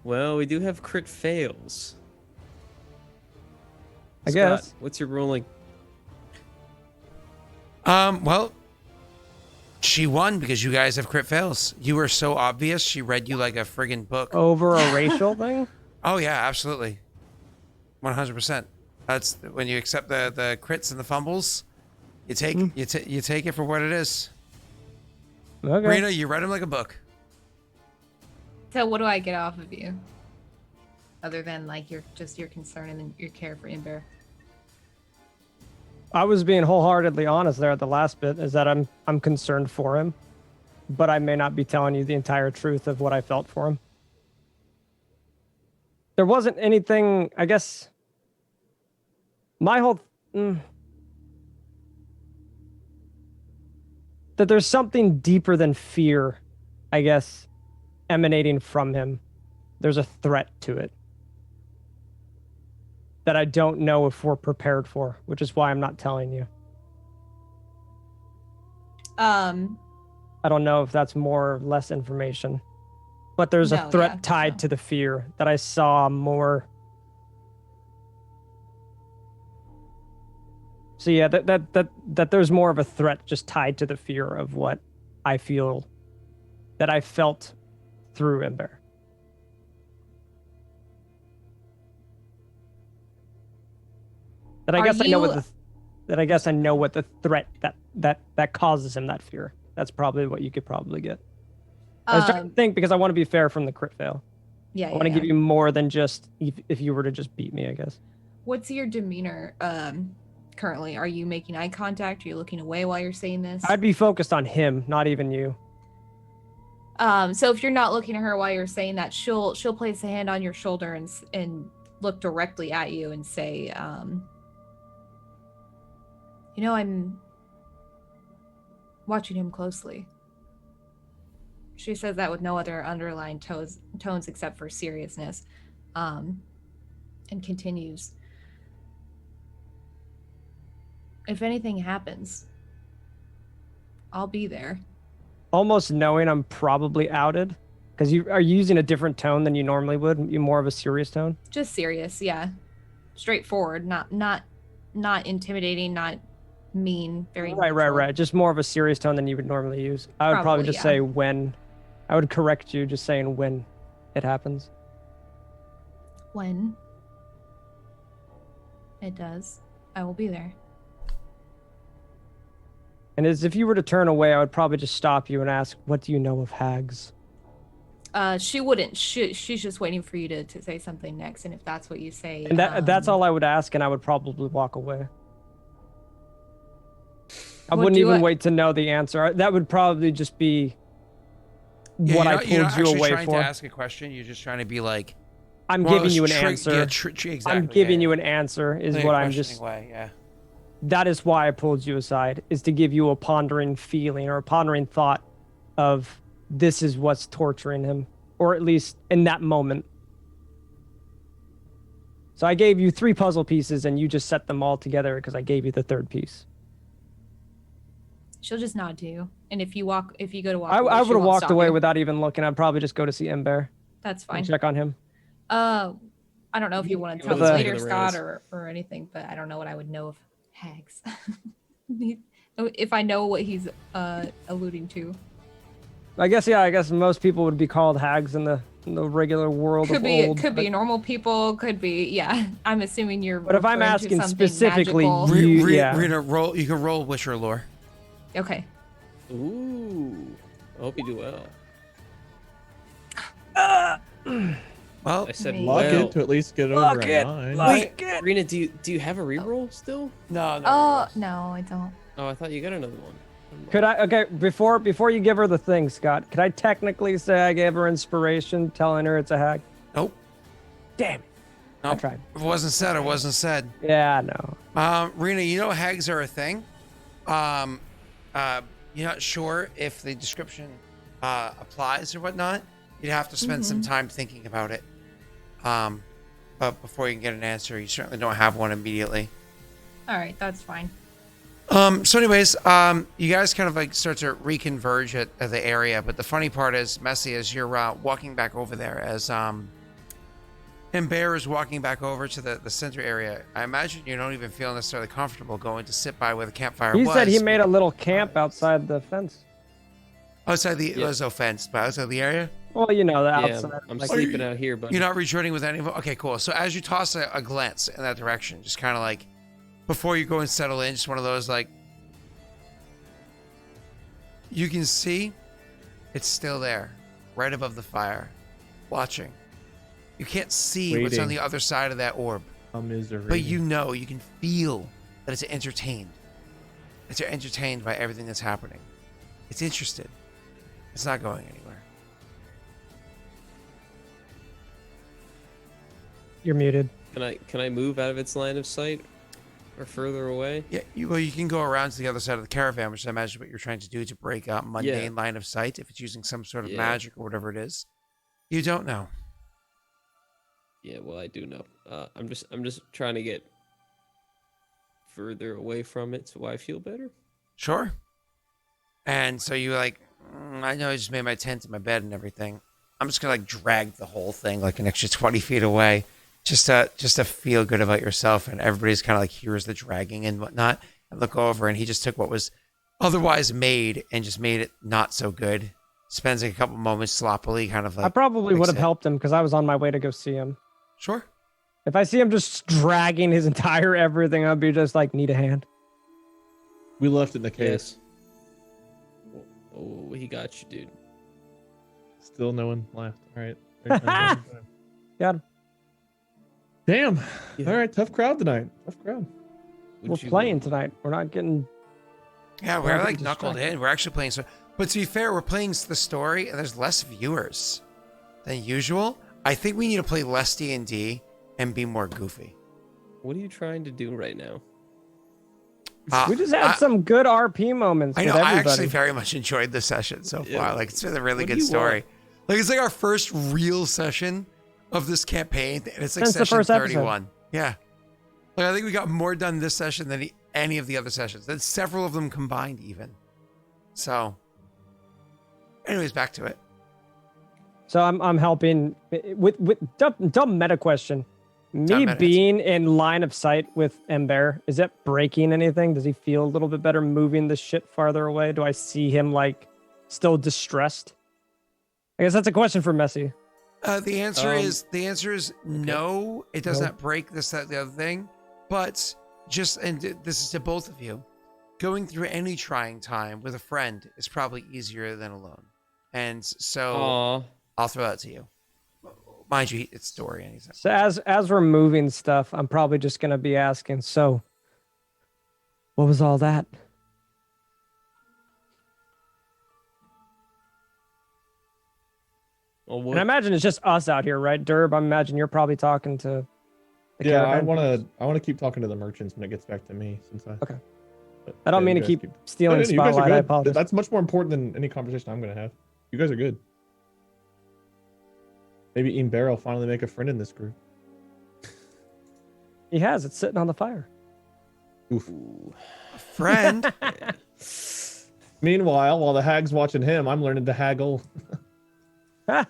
Well, we do have crit fails. I Scott, guess. what's your rolling? Well, she won because you guys have crit fails. You were so obvious, she read you like a friggin' book. Over a racial thing? Oh, yeah, absolutely. 100%. That's when you accept the crits and the fumbles. You take you take it for what it is. Okay. Rena, you read him like a book. So what do I get off of you? Other than like your concern and your care for Imber. I was being wholeheartedly honest there at the last bit, is that I'm concerned for him, but I may not be telling you the entire truth of what I felt for him. There wasn't anything, I guess. My whole that there's something deeper than fear, I guess, emanating from him. There's a threat to it that I don't know if we're prepared for, which is why I'm not telling you. I don't know if that's more or less information, but there's a threat tied to the fear that I saw more. So yeah, that there's more of a threat just tied to the fear of what I feel that I felt through Ember. That I guess I know what I guess I know what the threat that causes him that fear. That's probably what you could probably get. I was trying to think because I want to be fair from the crit fail. Yeah. I want to give you more than just if you were to just beat me, I guess. What's your demeanor currently? Are you making eye contact? Are you looking away while you're saying this? I'd be focused on him, not even you. So if you're not looking at her while you're saying that, she'll place a hand on your shoulder and look directly at you and say, I'm watching him closely. She says that with no other underlying tones except for seriousness, and continues. If anything happens, I'll be there. Almost knowing I'm probably outed, because you are using a different tone than you normally would. You more of a serious tone. Just serious, yeah. Straightforward, not intimidating, not mean. Very right. Just more of a serious tone than you would normally use. I would probably just say when. I would correct you, just saying when it happens. When it does, I will be there. And as if you were to turn away, I would probably just stop you and ask, "What do you know of hags?" She wouldn't. She's just waiting for you to say something next, and if that's what you say, and that's all I would ask, and I would probably walk away. I wouldn't even wait to know the answer. That would probably just be what I pulled you away for. You're not trying to ask a question. You're just trying to be like, I'm giving you an answer. Yeah, exactly. I'm giving you an answer is what I'm just. Way, yeah. That is why I pulled you aside, is to give you a pondering feeling or a pondering thought of this is what's torturing him, or at least in that moment. So I gave you 3 puzzle pieces and you just set them all together because I gave you the 3rd piece. She'll just nod to you. And if you go to walk I away, would have walked away without even looking. I'd probably just go to see Ember. That's fine. Check on him. I don't know if you want to tell me later, Scott, or anything, but I don't know what I would know of hags. If I know what he's alluding to. I guess most people would be called hags in the regular world of old. Could be normal people, could be, yeah. I'm assuming you're. But if I'm asking specifically, Rena, roll. You can roll Witcher lore. Okay. Ooh, I hope you do well. Well, I said luck it to at least get over a 9. Wait, Rena, do you have a reroll still? No. Oh no, I don't. Oh, I thought you got another one. Could I? Okay, before you give her the thing, Scott, could I technically say I gave her inspiration, telling her it's a hag? Nope. Damn it. Nope. I tried. It wasn't said. It wasn't said. Yeah, no. Rena, you know hags are a thing. You're not sure if the description applies or whatnot. You'd have to spend some time thinking about it. But before you can get an answer, you certainly don't have one immediately. All right, that's fine. So anyways, you guys kind of like start to reconverge at the area, but the funny part is, Messy, as you're walking back over there, as and Bear is walking back over to the center area, I imagine you don't even feel necessarily comfortable going to sit by where the campfire was. He said he made a little camp outside the fence. Outside the, it was no fence, but outside the area? Well, you know, the Yeah, outside. I'm like, sleeping out here, but You're not rejoining with any of them? Okay, cool. So as you toss a glance in that direction, just kind of like before you go and settle in, just one of those like you can see it's still there, right above the fire, watching. You can't see what's on Waiting. the other side of that orb, Misery. but you know, you can feel that it's entertained. It's entertained by everything that's happening. It's interested. It's not going anywhere. you're muted. can I move out of its line of sight or further away? Yeah, you can go around to the other side of the caravan, which I imagine what you're trying to do to break up mundane line of sight. If it's using some sort of Yeah. magic or whatever it is, you don't know. Yeah, well, I do know. I'm just trying to get further away from it so I feel better. Sure. And so you like, I know I just made my tent and my bed and everything. I'm just gonna like drag the whole thing like an extra 20 feet away, just to feel good about yourself. And everybody's kind of like hears the dragging and whatnot, and look over, and he just took what was otherwise made and just made it not so good. Spends like a couple moments sloppily, kind of like. I probably would fix have it. helped him because I was on my way to go see him. Sure. If I see him just dragging his entire everything, I'd be just like, need a hand. We left it in the case. Yes. Oh, he got you, dude. Still no one left. All right. Got him. Damn. Yeah. All right. Tough crowd tonight. Tough crowd. We're playing tonight. We're not getting. Yeah, We're we're not like getting knuckled distracted. in. We're actually playing. So, but to be fair, we're playing the story, and there's less viewers than usual. I think we need to play less D&D and be more goofy. What are you trying to do right now? We just had some good RP moments I with know. I everybody. actually very much enjoyed the session so far. Yeah. Like it's been a really What do good you story. want? Like it's like our first real session of this campaign, and it's like Since the session first episode. 31. Yeah. Like I think we got more done this session than any of the other sessions. Than several of them combined, even. So, anyways, back to it. So I'm helping with dumb meta question. Me meta, being in line of sight with Ember, is that breaking anything? Does he feel a little bit better moving the shit farther away? Do I see him like still distressed? I guess that's a question for Messi. The answer is no. It does No. not break this, that, the other thing. But just, and this is to both of you, going through any trying time with a friend is probably easier than alone. And so Aw. I'll throw that to you. Mind you, it's Dorian. He's So as we're moving stuff, I'm probably just gonna be asking. So, what was all that? Well, And I what? imagine it's just us out here, right, Derb? I imagine you're probably talking to. The Yeah, caravan. I want to keep talking to the merchants when it gets back to me since I. Okay. but, I don't yeah, mean you to guys keep stealing No, no, you guys are spotlight. I good. apologize. That's much more important than any conversation I'm gonna have. You guys are good. Maybe Ian Barrow finally make a friend in this group. He has. It's sitting on the fire. Oof. friend. Meanwhile, while the hag's watching him, I'm learning to haggle. That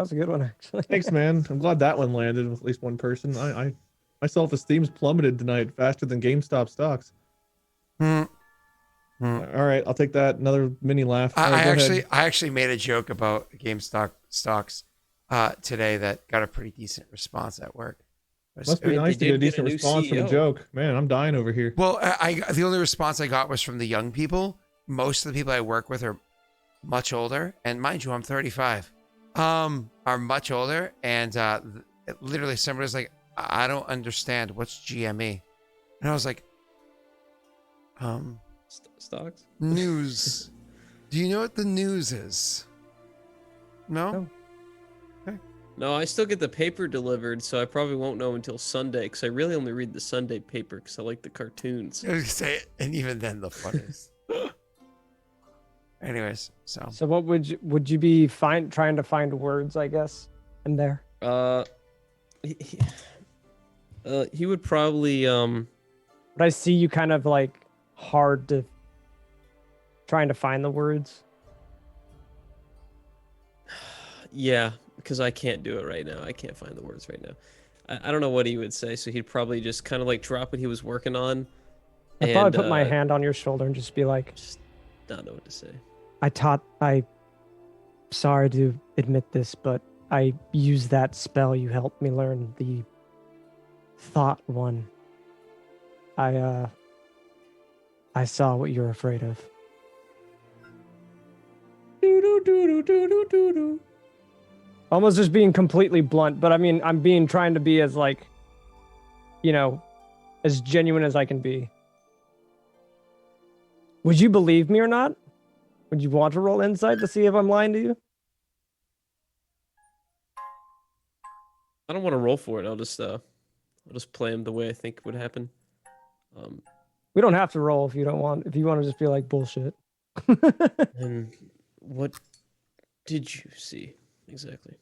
was a good one, actually. Thanks, man. I'm glad that one landed with at least one person. My self-esteem's plummeted tonight faster than GameStop stocks. Hmm. All right, I'll take that. Another mini laugh. All I right, go ahead. actually made a joke about GameStop stocks today that got a pretty decent response at work. Must be They nice to did get a get a decent new response from a CEO. joke. Man, I'm dying over here. Well, the only response I got was from the young people. Most of the people I work with are much older, and mind you, I'm 35. Are much older, and literally somebody's like, "I don't understand what's GME," and I was like, Stocks? news. Do you know what the news is? No. No. No, I still get the paper delivered, so I probably won't know until Sunday, because I really only read the Sunday paper because I like the cartoons. I was gonna say it, and even then, the fun is. Anyways, so So what would you be trying to find words, I guess, in there? He would probably But I see you kind of like hard to trying to find the words. yeah, because I can't do it right now. I can't find the words right now. I don't know what he would say, so he'd probably just kind of like drop what he was working on. I'd probably put my hand on your shoulder and just be like, Just not know what to say. I sorry to admit this, but I used that spell you helped me learn, the thought one. I saw what you're afraid of. Almost just being completely blunt, but I mean, I'm being trying to be as like, as genuine as I can be. Would you believe me or not? Would you want to roll insight to see if I'm lying to you? I don't want to roll for it. I'll just play him the way I think would happen. We don't have to roll if you don't want. If you want to just be like bullshit. And what did you see exactly?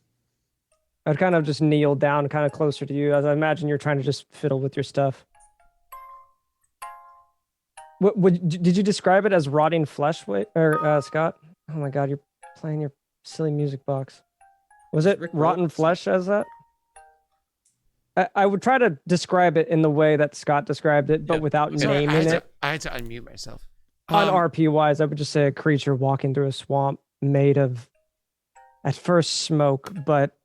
I'd kind of just kneel down, kind of closer to you, as I imagine you're trying to just fiddle with your stuff. Did you describe it as rotting flesh, or Scott? Oh my God, you're playing your silly music box. Was it Rick rotten Roll? flesh as that? I would try to describe it in the way that Scott described it, but Yeah, without okay. Sorry, naming it. I had to unmute myself. On RP wise, I would just say a creature walking through a swamp made of, at first, smoke, but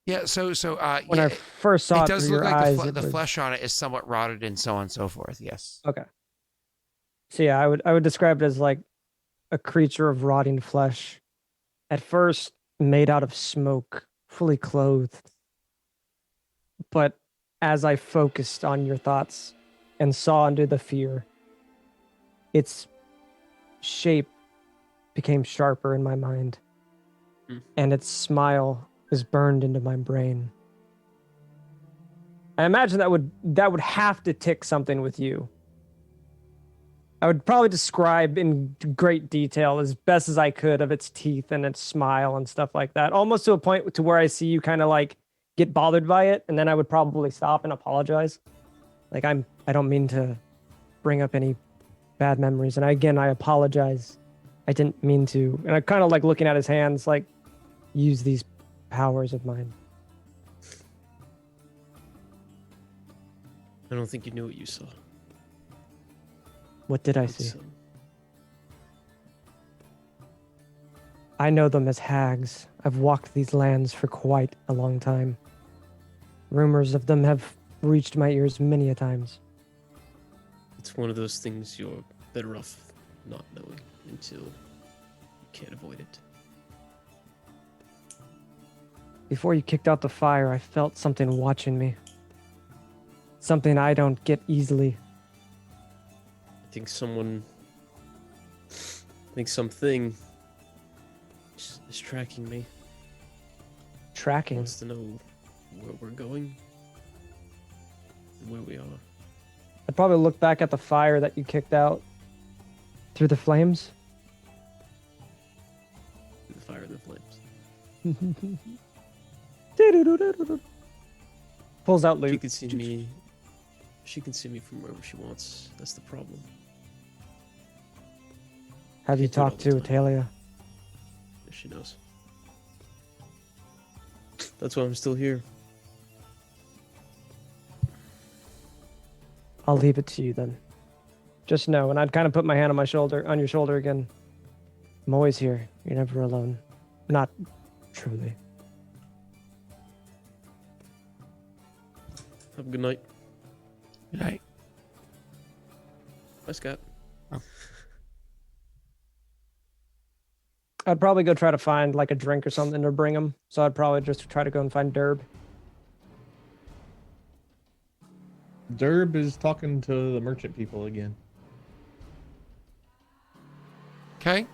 Yeah, so when yeah, I first saw it it does through look your like eyes, the it was... flesh on it is somewhat rotted and so on and so forth. Yes. Okay. So yeah, I would describe it as like a creature of rotting flesh, at first made out of smoke, fully clothed. But as I focused on your thoughts and saw into the fear, its shape became sharper in my mind, and its smile is burned into my brain. I imagine that would have to tick something with you. I would probably describe in great detail as best as I could of its teeth and its smile and stuff like that, almost to a point to where I see you kind of like get bothered by it, and then I would probably stop and apologize. Like I don't mean to bring up any bad memories, and I apologize. I didn't mean to. And I kind of like looking at his hands, like, use these powers of mine. I don't think you knew what you saw. What did I It's, see? I know them as hags. I've walked these lands for quite a long time. Rumors of them have reached my ears many a times. It's one of those things you're better off not knowing until you can't avoid it. Before you kicked out the fire, I felt something watching me. Something I don't get easily. I think something is tracking me. Tracking. Wants to know where we're going and where we are. I'd probably look back at the fire that you kicked out through the flames. Through the fire and the flames. Pulls out She loot. can see me. She can see me from wherever she wants. That's the problem. Have you Can't do it all talked to the time. Atalia? Yes, she knows. That's why I'm still here. I'll leave it to you then. Just know, and I'd kind of put my hand on your shoulder again. I'm always here. You're never alone. Not truly. Have a good night. Good night. Bye, Scott. I'd probably go try to find like a drink or something to bring him. So I'd probably just try to go and find Derb. Derb is talking to the merchant people again. Okay.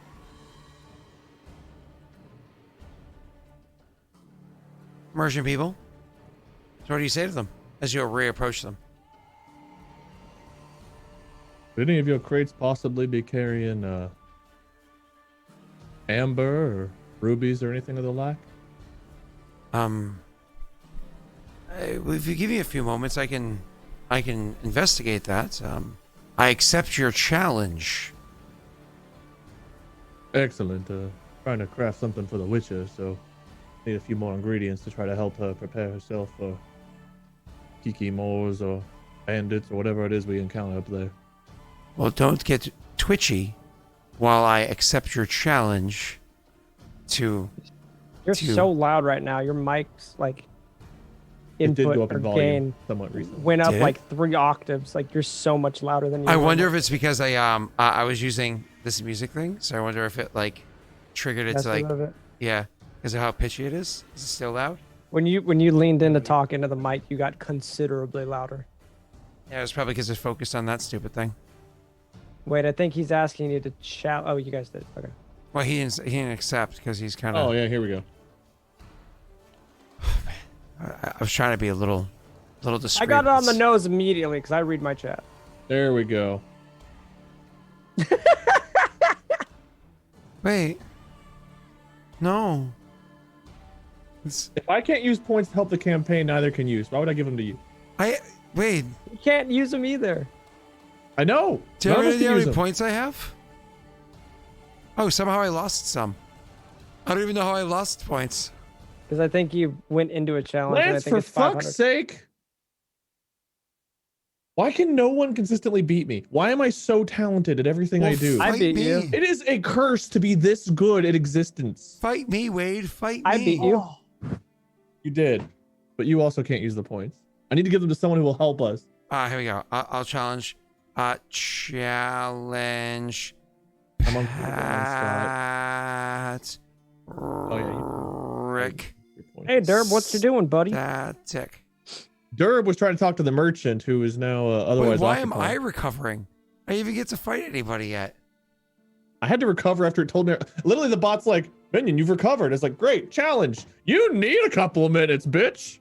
Merchant people. So what do you say to them as you reapproach them? Could any of your crates possibly be carrying amber or rubies or anything of the like? If you give me a few moments, I can investigate that. I accept your challenge. Excellent. Trying to craft something for the Witcher, so need a few more ingredients to try to help her prepare herself for Kiki Moors or bandits or whatever it is we encounter up there. Well, don't get twitchy while I accept your challenge. to You're to- so loud right now. Your mic's like It did input go up or in volume gain somewhat recently. went up Did it? like 3 octaves. Like you're so much louder than you. I were wonder if before. it's because I was using this music thing, so I wonder if it like triggered it That's to like a little bit. yeah, because of how pitchy it is. Is it still loud? When you leaned in to talk into the mic, you got considerably louder. Yeah, it's probably because it's focused on that stupid thing. Wait, I think he's asking you to shout. Oh, you guys did. Okay. Well, he didn't accept because he's kind of. Oh yeah, here we go. I was trying to be a little discreet. I got it on the It's- nose immediately because I read my chat. There we go. Wait. No. It's, If I can't use points to help the campaign, neither can you. So why would I give them to you? wait. You can't use them either. I know. Do you None of us already can know how use many them. points I have? Oh, somehow I lost some. I don't even know how I lost points. Because I think you went into a challenge. and I Lance, think for it's 500. fuck's sake. Why can no one consistently beat me? Why am I so talented at everything I Well, do? I fight beat me. you. It is a curse to be this good at existence. Fight me, Wade. Fight me. I beat you. You did, but you also can't use the points. I need to give them to someone who will help us. Here we go. I'll challenge. Challenge. I'm on Scott. Pat. Rick. Hey, Derb, what you doing, buddy? Static. Derb was trying to talk to the merchant who is now Wait, otherwise why am occupied. I recovering? I didn't even get to fight anybody yet. I had to recover after it told me. Literally, the bot's like, Minion, you've recovered. It's like, great, challenge. You need a couple of minutes, bitch.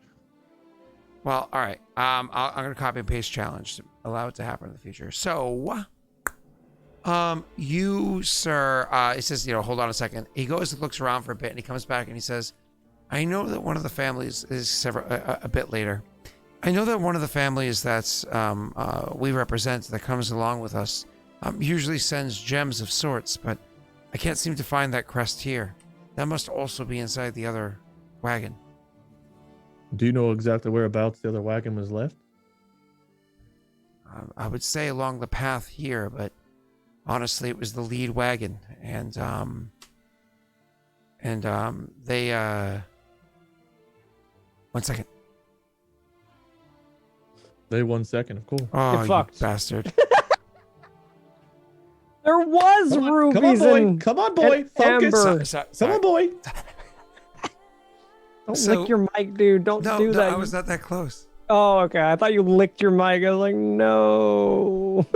Well, all right. I'm gonna copy and paste challenge to allow it to happen in the future. So, you, sir, it says, hold on a second. He goes and looks around for a bit, and he comes back and he says, I know that one of the families is a bit later. I know that one of the families that's we represent that comes along with us usually sends gems of sorts, but I can't seem to find that crest here. That must also be inside the other wagon. Do you know exactly whereabouts the other wagon was left? I would say along the path here, but honestly, it was the lead wagon, and they 1 second. They 1 second, of course. Oh, Get you fucked. bastard! There was Come on, rubies boy. and Come on, boy. and Focus. amber. Come on, boy. Don't So- lick your mic, dude. Don't No, do that. I was not that close. Oh, okay. I thought you licked your mic. I was like, no.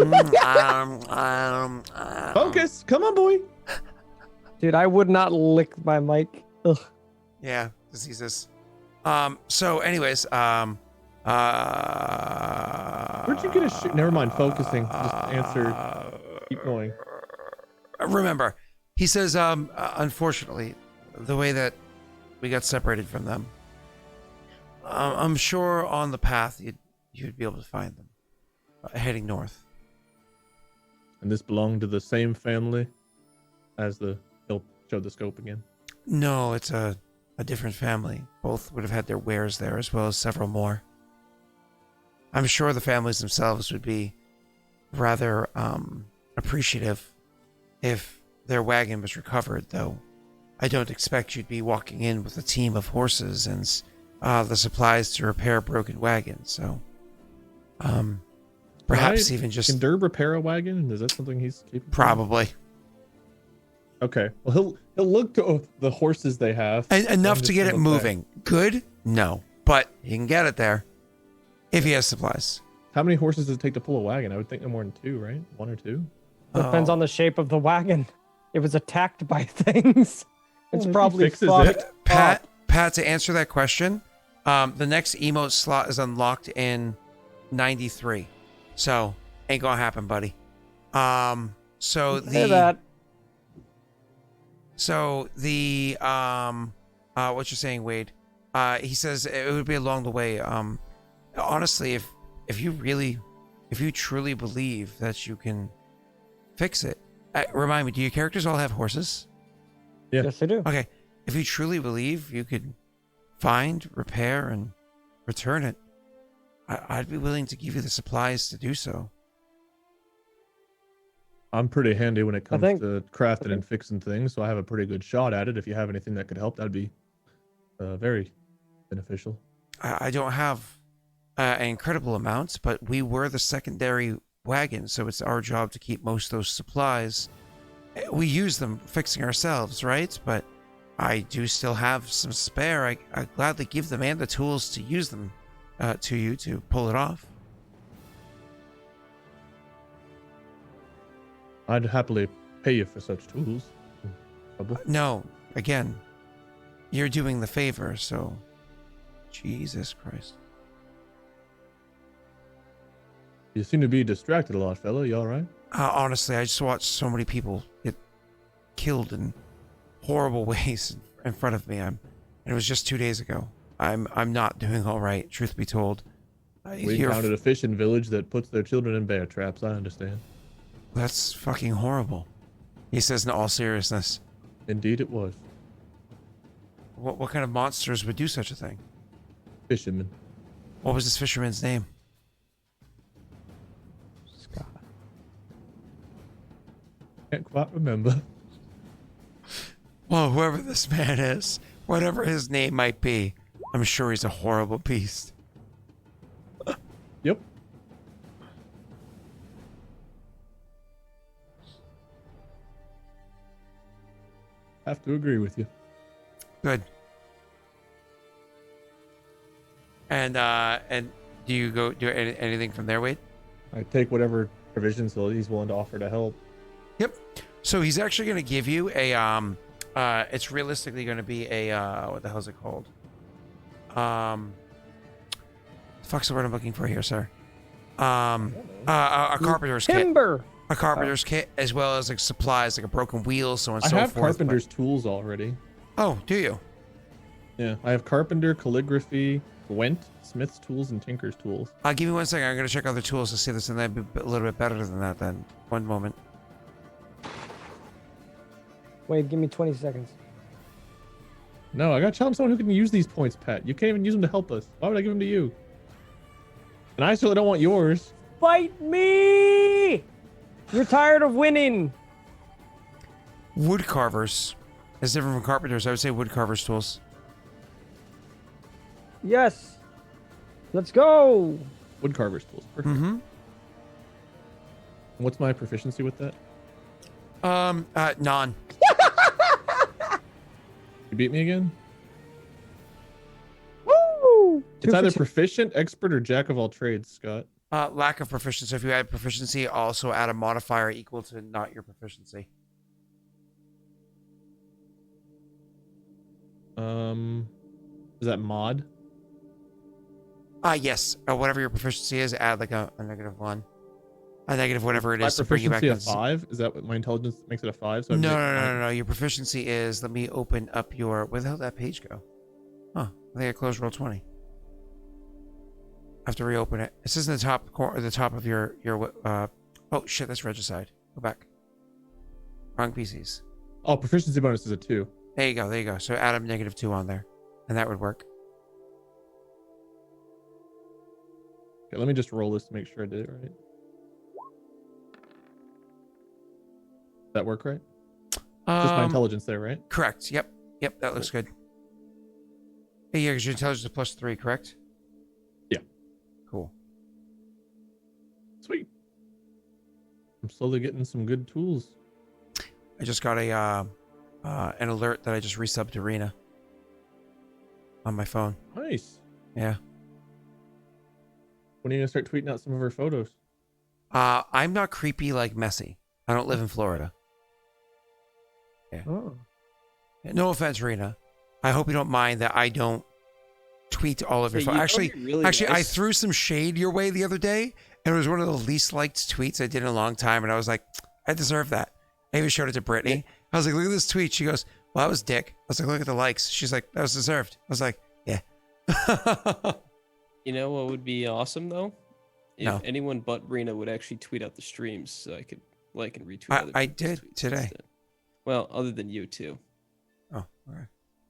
Focus. Come on, boy. Dude, I would not lick my mic. Ugh. Yeah, diseases. So, anyways, Where'd you get a shit? Never mind. Focusing. Just answer. Keep going. remember, he says, unfortunately, the way that we got separated from them, I'm sure on the path you'd be able to find them heading north. And this belonged to the same family as the. He'll show the scope again. No, it's a different family. Both would have had their wares there, as well as several more. I'm sure the families themselves would be rather appreciative if their wagon was recovered, though I don't expect you'd be walking in with a team of horses and the supplies to repair a broken wagon. So, perhaps Right. even just Can Derb repair a wagon? Is that something he's capable of? probably Okay. Well, he'll look to the horses they have. enough and to just get send it them back. moving. Good? No, but he can get it there if he has supplies. How many horses does it take to pull a wagon? I would think no more than 2, right? 1 or 2. Depends Oh. on the shape of the wagon. It was attacked by things. It's Well, he probably fixes fucked. it. Pat, to answer that question, the next emote slot is unlocked in 93. So ain't gonna happen, buddy. So Say that. what you're saying, Wade? He says it would be along the way. Honestly, if you truly believe that you can fix it, remind me, do your characters all have horses? Yeah. Yes, I do. Okay, if you truly believe you could find, repair, and return it, I'd be willing to give you the supplies to do so. I'm pretty handy when it comes think- to crafting and think- fixing things, so I have a pretty good shot at it. If you have anything that could help, that'd be very beneficial. I don't have incredible amounts, but we were the secondary wagon, so it's our job to keep most of those supplies. We use them fixing ourselves, right? But I do still have some spare. I gladly give them and the tools to use them to you to pull it off. I'd happily pay you for such tools. No, again, you're doing the favor, so Jesus Christ. You seem to be distracted a lot, fella. You all right? Honestly, I just watched so many people get killed in horrible ways in front of me. And it was just 2 days ago. I'm not doing all right, truth be told. We encountered a fishing village that puts their children in bear traps. I understand. That's fucking horrible. He says in all seriousness. Indeed, it was. What kind of monsters would do such a thing? Fishermen. What was this fisherman's name? Scott. Can't quite remember. Well, whoever this man is, whatever his name might be, I'm sure he's a horrible beast. Yep. Have to agree with you. Good. And do you go do anything from there, Wade? I take whatever provisions he's willing to offer to help. Yep. So he's actually going to give you a it's realistically going to be a what the hell is it called? Fuck's the word I'm looking for here, sir. A carpenter's kit. Timber. A carpenter's kit, as well as like supplies, like a broken wheel, so on and I so have forth. carpenter's tools already. Oh, do you? Yeah, I have carpenter, calligraphy, Gwent, smith's tools, and tinker's tools. Give me 1 second. I'm going to check other tools to see if there's something a little bit better than that. Then 1 moment. Wait, give me 20 seconds. No, I gotta tell someone who can use these points, Pat. You can't even use them to help us. Why would I give them to you? And I certainly don't want yours. Fight me! You're tired of winning. Wood carvers is different from carpenters. I would say wood carvers tools. Yes. Let's go. Wood carver's tools. Perfect. Mm-hmm. What's my proficiency with that? None. You beat me again? Woo! It's either proficient, expert, or jack of all trades, Scott. Lack of proficiency. If you add proficiency, also add a modifier equal to not your proficiency. Is that mod? Yes. Whatever your proficiency is, add like a -1. A negative whatever it My is to bring you back proficiency to a 5? Is that what my intelligence makes it a 5? So No. Your proficiency is, let me open up your, where the hell did that page go? Huh. I think I closed roll 20. I have to reopen it. It says in the top corner, the top of your oh shit, that's regicide. Go back. Wrong PCs. Oh, proficiency bonus is a 2. There you go. So add a -2 on there, and that would work. Okay, let me just roll this to make sure I did it right. Does that work right? Just my intelligence there, right? Correct. Yep, that looks good. Hey, yeah, because your intelligence is +3, correct? Yeah. Cool. Sweet. I'm slowly getting some good tools. I just got an alert that I just resubbed to Rena on my phone. Nice. Yeah. When are you gonna start tweeting out some of her photos? I'm not creepy like Messi. I don't live in Florida. Yeah. Oh. No offense, Rena. I hope you don't mind that I don't tweet all of your Yeah, photos. you told me really Actually, I nice. threw some shade your way the other day, and it was one of the least liked tweets I did in a long time, and I was like, I deserve that. I even showed it to Brittany. I was like, look at this tweet. She goes, well, that was dick. I was like, look at the likes. She's like, that was deserved. I was like, yeah. You know what would be awesome though? If No. anyone but Rena would actually tweet out the streams, so I could like and retweet. I other people's did tweets today. instead. Well, other than you two, Oh, all right.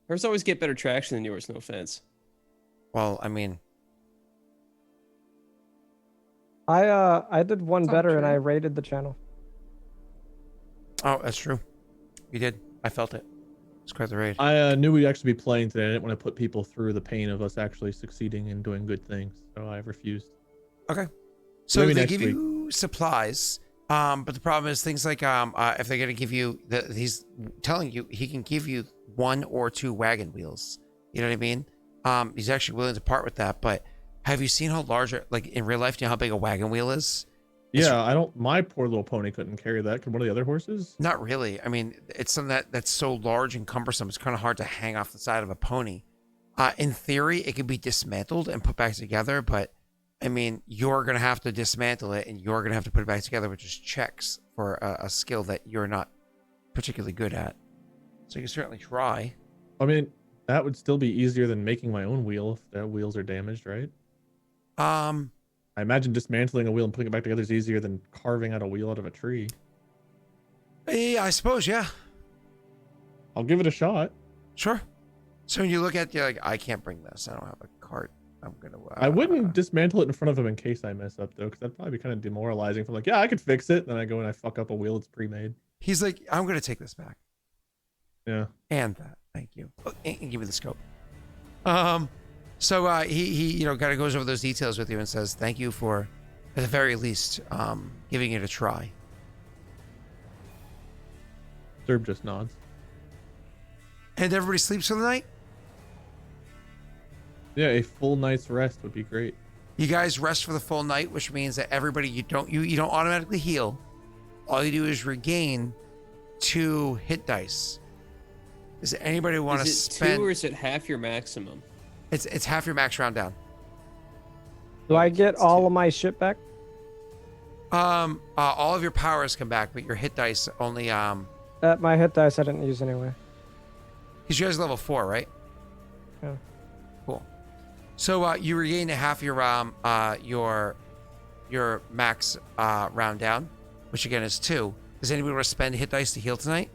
hers always get better traction than yours. No offense. Well, I mean, I did one It's not better and true. I rated the channel. Oh, that's true. You did. I felt it. It's quite the raid. I knew we'd actually be playing today. I didn't want to put people through the pain of us actually succeeding and doing good things, so I refused. Okay. So Maybe they next give week. you supplies, but the problem is things like if they're gonna give you he's telling you he can give you 1 or 2 wagon wheels. You know what I mean? He's actually willing to part with that. But have you seen how large, like in real life, do you know how big a wagon wheel is? Yeah, I don't. My poor little pony couldn't carry that. Could one of the other horses? Not really. I mean, it's something that's so large and cumbersome. It's kind of hard to hang off the side of a pony. In theory, it could be dismantled and put back together, but I mean, you're going to have to dismantle it and you're going to have to put it back together, which is checks for a skill that you're not particularly good at. So you can certainly try. I mean, that would still be easier than making my own wheel if the wheels are damaged, right? I imagine dismantling a wheel and putting it back together is easier than carving out a wheel out of a tree. Yeah, I suppose, yeah. I'll give it a shot. Sure. So when you look at, you're like, I can't bring this. I don't have a cart. I'm going to... I wouldn't dismantle it in front of him in case I mess up, though, because that'd probably be kind of demoralizing. If I'm like, yeah, I could fix it. Then I go and I fuck up a wheel that's pre-made. He's like, I'm going to take this back. Yeah. And that. Thank you. Oh, and give me the scope. So he kind of goes over those details with you and says, thank you for, at the very least, giving it a try. Serb just nods. And everybody sleeps for the night? Yeah, a full night's rest would be great. You guys rest for the full night, which means that everybody, you don't automatically heal. All you do is regain 2 hit dice. Does anybody want to spend? 2 or is it half your maximum? It's half your max round down. Do I get all of my shit back? All of your powers come back, but your hit dice only My hit dice I didn't use anyway. because you guys are level 4, right? Yeah. Cool. So you regain half your max round down, which again is 2. Does anybody want to spend hit dice to heal tonight?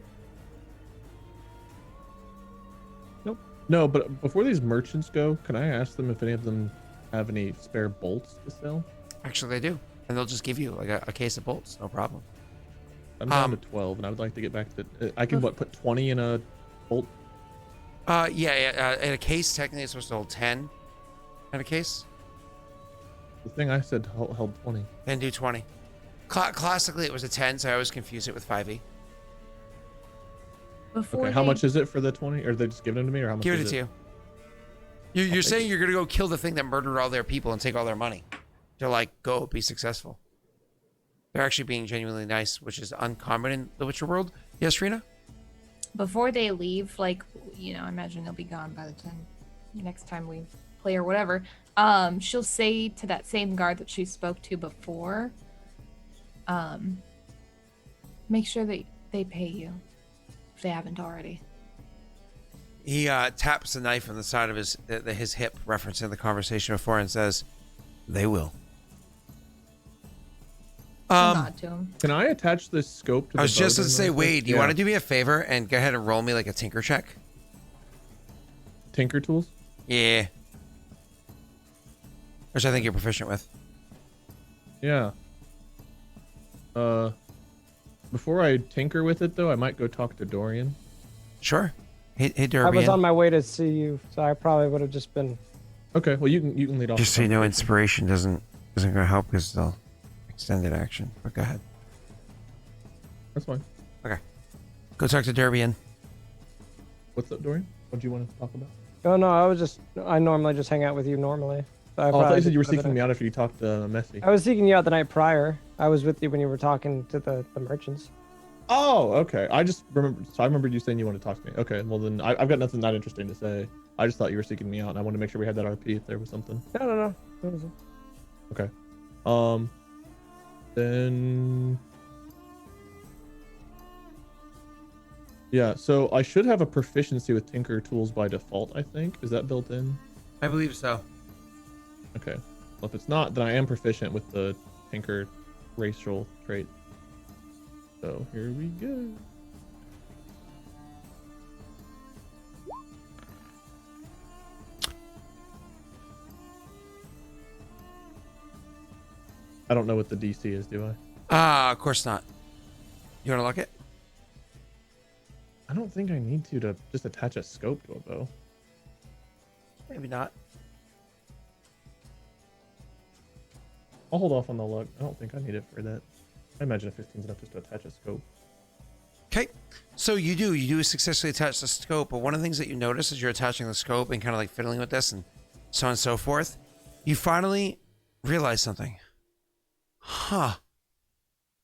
No, but before these merchants go, can I ask them if any of them have any spare bolts to sell? Actually, they do, and they'll just give you like a case of bolts, no problem. I'm down to 12, and I would like to get back to. I can put 20 in a bolt. Yeah. In a case, technically, it's supposed to hold 10. In a case, The thing I said held 20. then do 20. Classically, it was a 10, so I always confuse it with 5e. Before Okay, how they- much is it for the 20? Or are they just giving them to me, or how much? Give it is to you. You're saying you're gonna go kill the thing that murdered all their people and take all their money. They're like, go, be successful. They're actually being genuinely nice, which is uncommon in the Witcher world. Yes, Rena? Before they leave, I imagine they'll be gone by the time next time we play or whatever. She'll say to that same guard that she spoke to before, make sure that they pay you if they haven't already. He taps the knife on the side of his hip, referencing the conversation before, and says, they will. I'll nod to him. Can I attach this scope to the I was just bow going to then say, real quick? Wade, do you want to do me a favor and go ahead and roll me like a tinker check? Tinker tools? Yeah. Which I think you're proficient with. Yeah. Before I tinker with it, though, I might go talk to Dorian. Sure. Hey, I Derby. was on my way to see you, so I probably would have just been. Okay, well, you can lead off. Just so you know, inspiration isn't going to help because they'll extended action. But go ahead. That's fine. Okay. Go talk to Derbian. What's up, Dorian? What do you want to talk about? Oh no, I normally just hang out with you normally. So I thought you said you were seeking me out after you talked to Messi. I was seeking you out the night prior. I was with you when you were talking to the merchants. Oh, okay. I remembered you saying you wanted to talk to me. Okay, well then I've got nothing that interesting to say. I just thought you were seeking me out, and I wanted to make sure we had that RP if there was something. No. That was it. Okay. Then. Yeah, so I should have a proficiency with Tinker tools by default, I think. Is that built in? I believe so. Okay. Well, if it's not, then I am proficient with the Tinker racial trait. So here we go. I don't know what the DC is, do I? Of course not. You want to look it? I don't think I need to just attach a scope to a bow. Maybe not. I'll hold off on the luck. I don't think I need it for that. I imagine a 15 is enough just to attach a scope. Okay, so you do successfully attach the scope, but one of the things that you notice as you're attaching the scope and kind of like fiddling with this and so on and so forth, you finally realize something.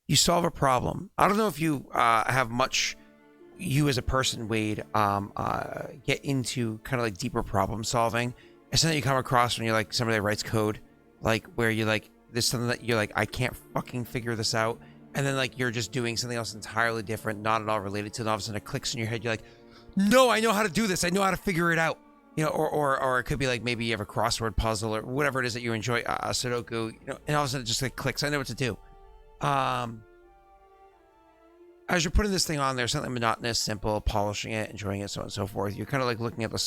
You solve a problem. I don't know if you have much, you as a person, Wade, get into kind of like deeper problem solving. It's something you come across when you're like somebody that writes code, like where you're like, there's something that you're like, I can't fucking figure this out. And then like you're just doing something else entirely different, not at all related to it. And all of a sudden it clicks in your head. You're like, no, I know how to do this. I know how to figure it out. You know, or it could be like maybe you have a crossword puzzle or whatever it is that you enjoy, Sudoku, you know, and all of a sudden it just like clicks. I know what to do. As you're putting this thing on there, something monotonous, simple, polishing it, enjoying it, so on and so forth. You're kind of like looking at the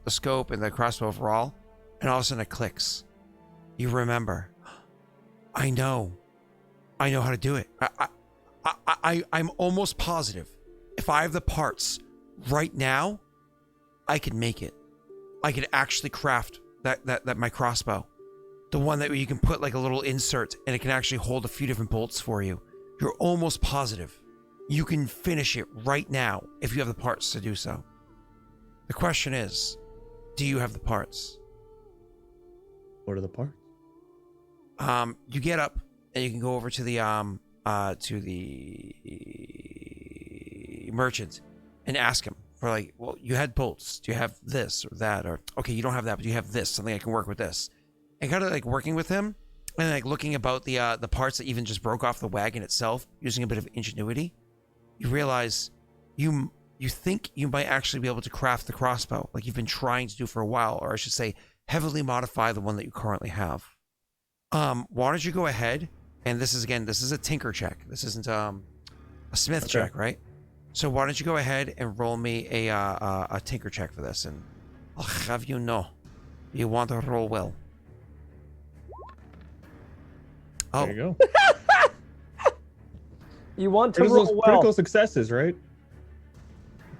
scope and the crossbow overall, and all of a sudden it clicks. You remember, I know how to do it. I'm almost positive if I have the parts right now, I could make it. I could actually craft that my crossbow, the one that you can put like a little insert and it can actually hold a few different bolts for you. You're almost positive you can finish it right now if you have the parts to do so. The question is, do you have the parts? What are the parts? You get up and you can go over to the merchant and ask him for like, well, you had bolts. Do you have this or that? Or okay, you don't have that, but you have this, something I can work with this. And kind of like working with him and like looking about the parts that even just broke off the wagon itself, using a bit of ingenuity, you realize you think you might actually be able to craft the crossbow like you've been trying to do for a while, or I should say heavily modify the one that you currently have. Why don't you go ahead, and this is a tinker check. This isn't a smith check, right? So why don't you go ahead and roll me a tinker check for this, and I'll have you know you want to roll well. Oh. There you go. You want to roll well. Critical successes, right?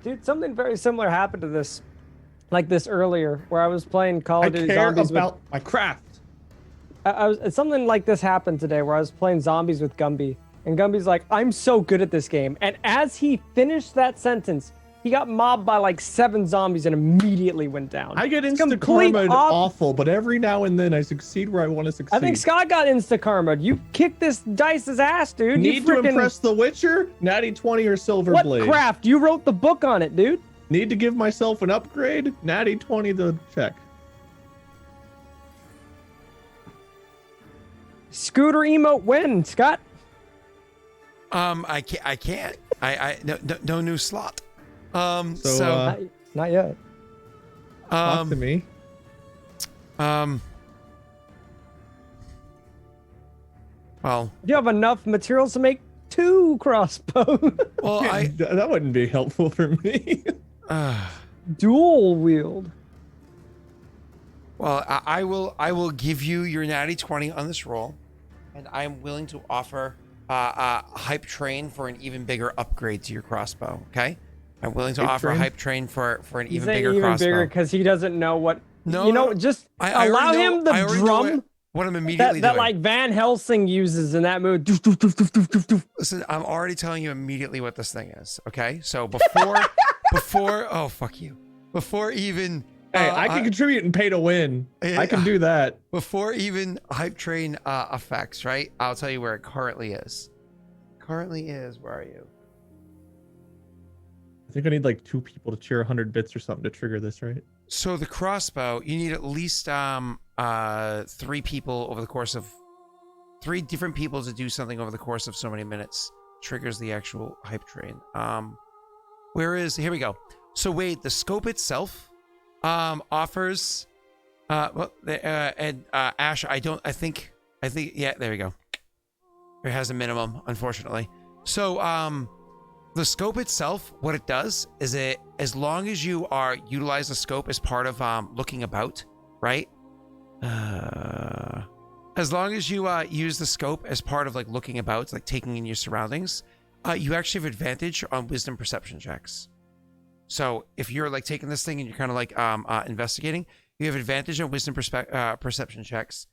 Dude, something very similar happened to this, like this earlier, where I was playing Call I of Duty care Zombies about my craft. something like this happened today where I was playing zombies with Gumby, and Gumby's like, I'm so good at this game. And as he finished that sentence, he got mobbed by like 7 zombies and immediately went down. I get It's insta complete karma awful, but every now and then I succeed where I want to succeed. I think Scott got insta karma. You kicked this dice's ass, dude. Need to impress the Witcher? Natty 20 or Silver what Blade? craft? You wrote the book on it, dude. Need to give myself an upgrade? Natty 20 the check. Scooter emote win, Scott. I can't. No new slot. So not yet. Talk to me. Well, You have enough materials to make 2 crossbows. well, That wouldn't be helpful for me. Dual wield. Well, I will give you your natty 20 on this roll, and I'm willing to offer a hype train for an even bigger upgrade to your crossbow. Okay, I'm willing to offer a hype train for an even bigger crossbow. Bigger because he doesn't know what. No, you know, no. just I allow already know- him the I already know drum what I'm immediately that doing. like Van Helsing uses in that movie. Listen, I'm already telling you immediately what this thing is. Okay, so before oh fuck you, before even. Hey, I can contribute and pay to win. I can do that. Before even hype train effects, right? I'll tell you where it currently is. Where are you? I think I need like 2 people to cheer 100 bits or something to trigger this, right? So the crossbow, you need at least 3 people over the course of 3 different people to do something over the course of so many minutes. Triggers the actual hype train. Here we go. So Wade, the scope itself offers Ash, I think yeah, there we go. It has a minimum, unfortunately. So the scope itself, what it does is it, as long as you utilize the scope as part of looking about, right? As long as you use the scope as part of like looking about, like taking in your surroundings, You actually have advantage on wisdom perception checks. So if you're like taking this thing and you're kind of like investigating, you have advantage on wisdom perception checks.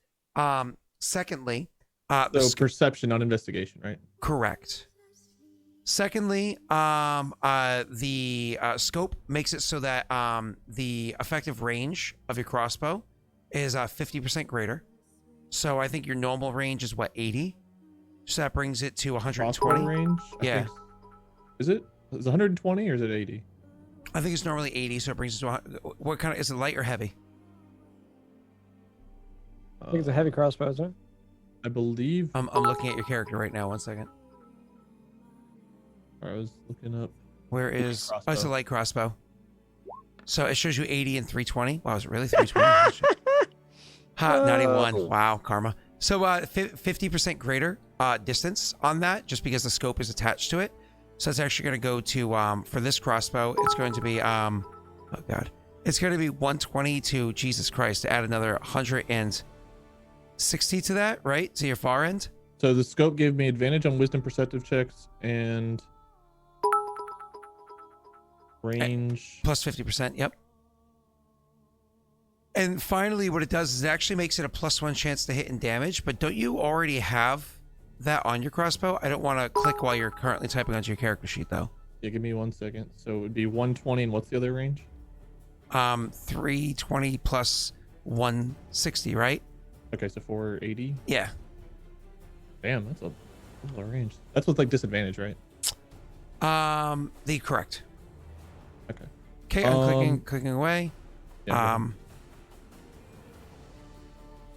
Secondly, So perception, not investigation, right? correct. Secondly, the scope makes it so that the effective range of your crossbow is 50% greater. So I think your normal range is what, 80? So that brings it to 120. Crossbow range? Yeah. Is it 120 or is it 80? I think it's normally 80, so it brings it to what kind of, is it light or heavy? I think it's a heavy crossbow, isn't it? I believe. I'm looking at your character right now. 1 second. I was looking up. Where is? Crossbow. Oh, it's a light crossbow. So it shows you 80 and 320. Wow, is it really 320? Ha, 91. Wow, karma. So 50% greater distance on that, just because the scope is attached to it. So it's actually going to go to for this crossbow, it's going to be oh god, it's going to be 120 to Jesus Christ to add another 160 to that, right? To your far end. So the scope gave me advantage on wisdom perceptive checks and range. Plus 50%, yep. And finally, what it does is it actually makes it a +1 chance to hit and damage, but don't you already have that on your crossbow? I don't want to click while you're currently typing onto your character sheet, though. Yeah, give me 1 second. So it would be 120, and what's the other range? 320 plus 160, right? Okay, so 480. Yeah. Damn, that's a range. That's with like disadvantage, right? The correct. Okay. Okay, I'm clicking away. Yeah,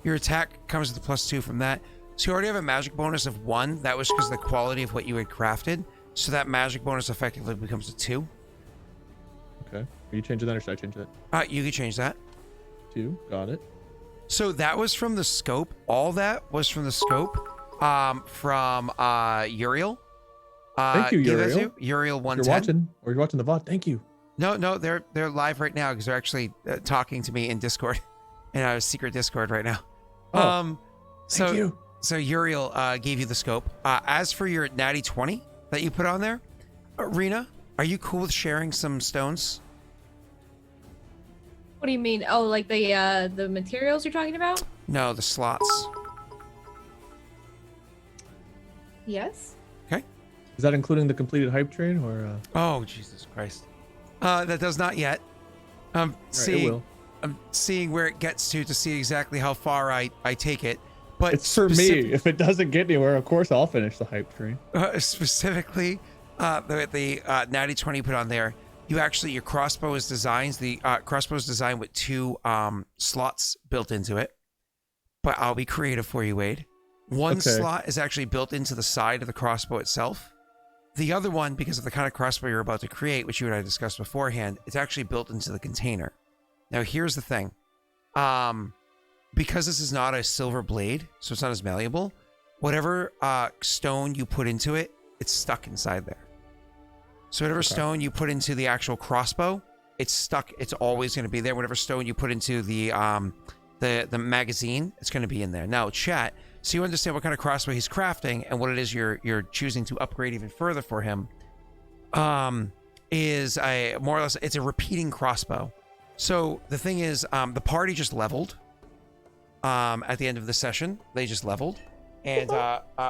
Your attack comes with a +2 from that. So you already have a magic bonus of 1. That was because of the quality of what you had crafted. So that magic bonus effectively becomes a 2. Okay. Are you changing that or should I change that? You can change that. 2. Got it. So that was from the scope. All that was from the scope. From Uriel. Thank you, gave that to Uriel. Uriel If 110. you're watching or you're watching the VOD, thank you. No, they're live right now because they're actually talking to me in Discord, in a secret Discord right now. Oh, so thank you. so Uriel gave you the scope. As for your natty 20 that you put on there, Rena, are you cool with sharing some stones? What do you mean? Oh, like the materials you're talking about? No, the slots. Yes. Is that including the completed hype train or? Oh, Jesus Christ. That does not yet. It will. I'm seeing where it gets to see exactly how far I take it. But It's for me. If it doesn't get anywhere, of course I'll finish the hype train. Specifically, the natty 20 you put on there, your crossbow is designed. The crossbow is designed with 2 slots built into it. But I'll be creative for you, Wade. One slot is actually built into the side of the crossbow itself. The other one, because of the kind of crossbow you're about to create, which you and I discussed beforehand, it's actually built into the container. Now, here's the thing. Because this is not a silver blade, so it's not as malleable, whatever stone you put into it, it's stuck inside there. So whatever stone you put into the actual crossbow, it's stuck. It's always going to be there. Whatever stone you put into the magazine, it's going to be in there. Now, chat, so you understand what kind of crossbow he's crafting and what it is you're choosing to upgrade even further for him. Is a more or less, it's a repeating crossbow. So the thing is, the party just leveled. At the end of the session, they just leveled, and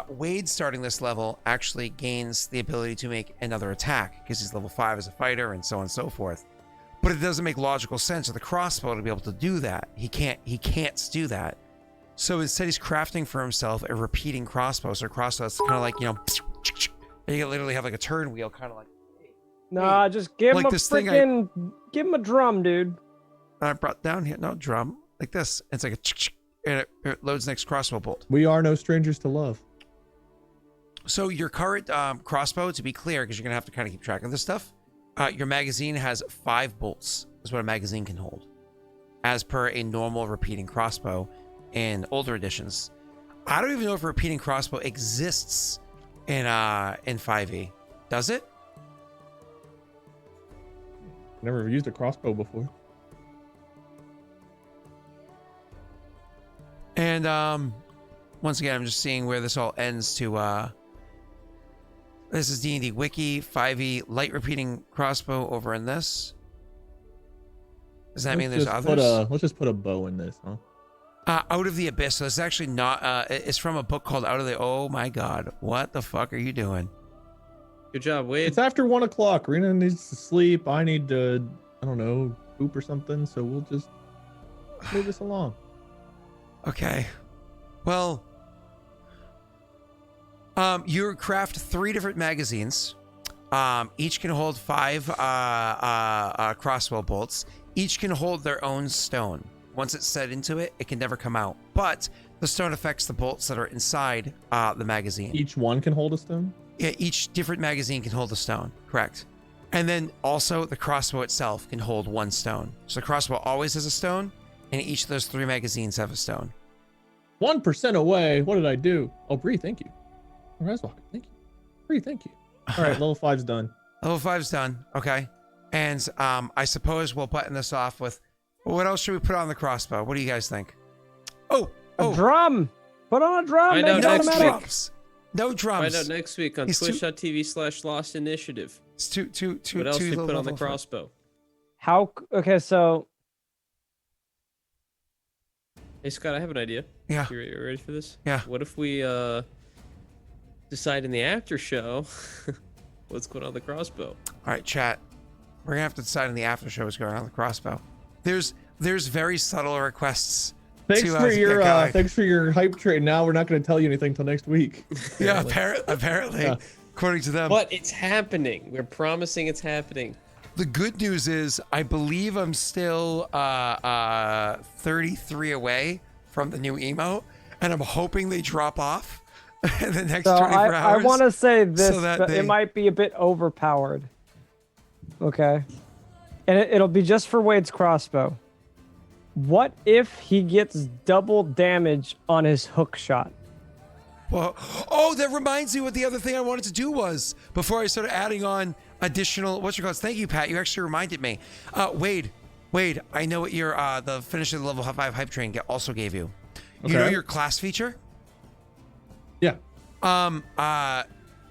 Wade starting this level actually gains the ability to make another attack because he's level 5 as a fighter and so on and so forth. But it doesn't make logical sense for the crossbow to be able to do that. He can't do that. So instead, he's crafting for himself a repeating crossbow. So a crossbow that's kind of like, and you literally have like a turn wheel, kind of like. Nah, just give like him a this thing freaking, give him a drum, dude. I brought down here, no drum, like this. It's like and it loads next crossbow bolt. We are no strangers to love. So your current crossbow, to be clear, because you're gonna have to kind of keep track of this stuff. Your magazine has 5 bolts. Is what a magazine can hold, as per a normal repeating crossbow in older editions. I don't even know if a repeating crossbow exists in 5e. Does it? Never used a crossbow before. And once again, I'm just seeing where this all ends to This is D&D Wiki, 5e, light repeating crossbow over in this. Does that mean there's others? Let's just put a bow in this, huh? Out of the Abyss. So it's actually not, it's from a book called Out of the, oh my God. What the fuck are you doing? Good job, Wade. It's after 1 o'clock. Rena needs to sleep. I need to, I don't know, poop or something. So we'll just move this along. Okay. Well, you craft 3 different magazines. Each can hold 5 crossbow bolts. Each can hold their own stone. Once it's set into it, it can never come out. But the stone affects the bolts that are inside the magazine. Each one can hold a stone? Yeah, each different magazine can hold a stone. Correct. And then also the crossbow itself can hold 1 stone. So the crossbow always has a stone, and each of those 3 magazines have a stone. 1% away. What did I do? Oh, Bree, thank you. Reswalker, thank you. Bree, thank you. All right, level 5's done. Level 5's done. Okay. And I suppose we'll button this off with, what else should we put on the crossbow? What do you guys think? Oh, A drum. Put on a drum. Find Make out it no next automatic. drums. No drums. Find out next week on He's too- twitch.tv/Lost Initiative. It's too What else we put on the level for- crossbow? How? Okay, so Hey Scott, I have an idea. Yeah. You ready for this? Yeah. What if we decide in the after show what's going on the crossbow? All right, chat. We're gonna have to decide in the after show what's going on the crossbow. There's very subtle requests. Thanks to, for to your get going. thanks for your hype train. Now we're not going to tell you anything till next week. Yeah, apparently, Yeah. according to them. But it's happening. We're promising it's happening. The good news is, I believe I'm still 33 away from the new emote, and I'm hoping they drop off in the next So 24 I hours. want to say this, so that but they- it might be a bit overpowered. Okay. And it'll be just for Wade's crossbow. What if he gets double damage on his hook shot? Well, oh, that reminds me what the other thing I wanted to do was, before I started adding on additional, thank you, Pat. You actually reminded me. Wade, I know what your, the finish of the level 5 hype train also gave you. You know Okay. your class feature? Yeah.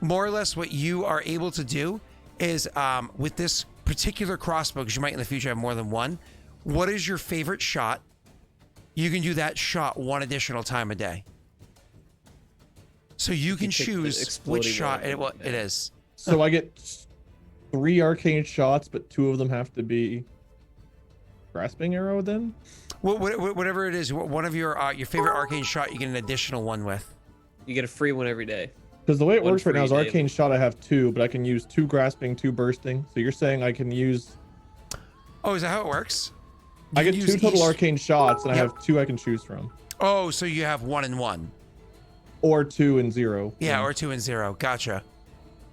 More or less what you are able to do is, with this particular crossbow, because you might in the future have more than one, what is your favorite shot? You can do that shot 1 additional time a day. So you can pick the choose exploding which shot one. it is. So I get 3 arcane shots, but 2 of them have to be grasping arrow then? Whatever it is, one of your favorite arcane shot, you get an additional one with. You get a free one every day. Because the way it One works right now is free daily. arcane shot I have 2, but I can use 2 grasping, 2 bursting. So you're saying I can use Oh, is that how it works? I You get can 2 use total each- arcane shots and I Yep. have 2 I can choose from. Oh, so you have 1 and 1. Or 2 and 0. Yeah, or 2 and 0. Gotcha.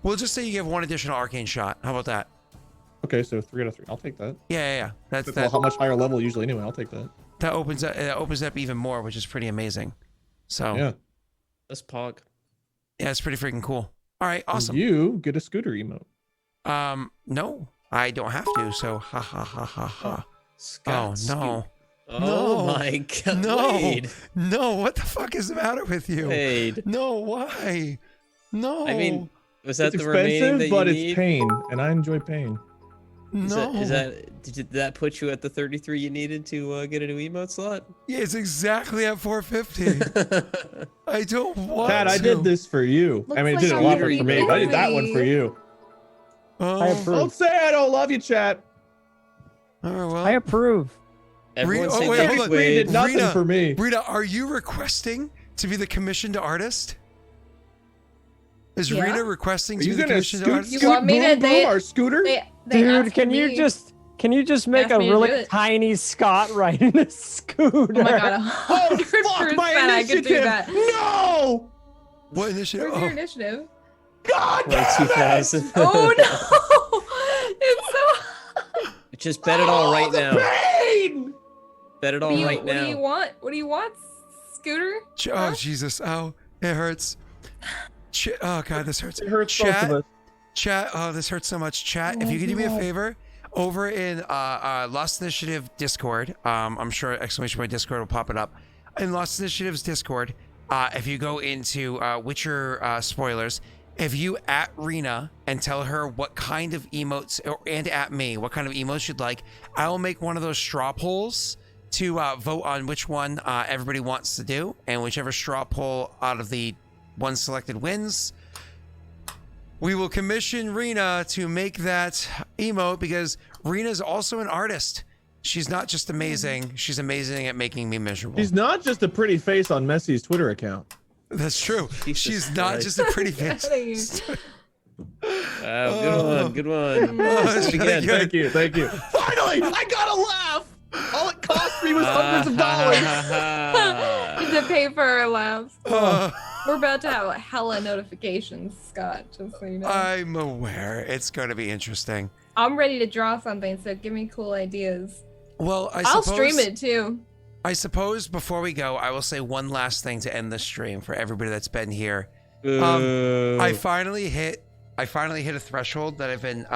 We'll just say you have 1 additional arcane shot. How about that? Okay, so 3 out of 3. I'll take that. Yeah. That's That's that. how much higher level usually anyway. I'll take that. That opens up even more, which is pretty amazing. So Yeah. That's Pog. yeah, it's pretty freaking cool. All right, And awesome. you get a scooter emote. No, I don't have to. So ha ha ha ha ha. Scott Oh no. Oh No. my god. No, Wade. no, what the fuck is the matter with you? Wade. No, why? No. I mean, was that It's the remaining that expensive, but you it's need? pain, and I enjoy pain. no. Did that put you at the 33 you needed to get a new emote slot? Yeah, it's exactly at 450. I don't want Pat, I to. did this for you. Looks I mean, it like did a I'm lot for gonna me, be but I did that one for busy. you. Oh, I Don't approve. say I don't love you, chat. all right, well. I approve. Everyone oh, say wait, thank hold you, on. Bree Wade. did nothing Rita, for me. Rita, are you requesting to be the commissioned artist? Is Yeah. Rita requesting Are to you be the gonna commissioned scoot, artist? You scoot, want me to- boom, boom, our scooter? They Dude, asked can me- you just make asked a me to do really it. tiny Scott riding a scooter? Oh my god, Oh, 100% fuck, my I could do initiative! that. No! What initiative? Where's your Oh, initiative? God Like damn it! 2000. Oh no! It's so. Just bet it all right now. Pain! Bet it all What do you, right what do you now. want? What do you want, Scooter? oh Jesus! Oh, it hurts. Oh God, this hurts. It hurts both Chat, of us. chat. Oh, this hurts so much. Chat, if you could do me a favor, over in Lost Initiative Discord, I'm sure exclamation point Discord will pop it up. In Lost Initiative's Discord, if you go into Witcher spoilers, if you at Rena and tell her what kind of emotes, and at me, what kind of emotes you'd like, I will make one of those straw polls to vote on which one everybody wants to do, and whichever straw poll out of the one selected wins, we will commission Rena to make that emote, because Rena's also an artist. She's not just amazing, she's amazing at making me miserable. She's not just a pretty face on Messi's Twitter account. That's true. Jesus She's not Christ. just a pretty face. Good one. That's really Again, good. Thank you. Finally, I got a laugh. All it cost me was hundreds of dollars. To pay for our laughs. Uh, We're about to have hella notifications, Scott, just so you know. I'm aware. It's going to be interesting. I'm ready to draw something, so give me cool ideas. Well, I'll stream it too. I suppose before we go, I will say one last thing to end the stream for everybody that's been here. I finally hit a threshold that I've been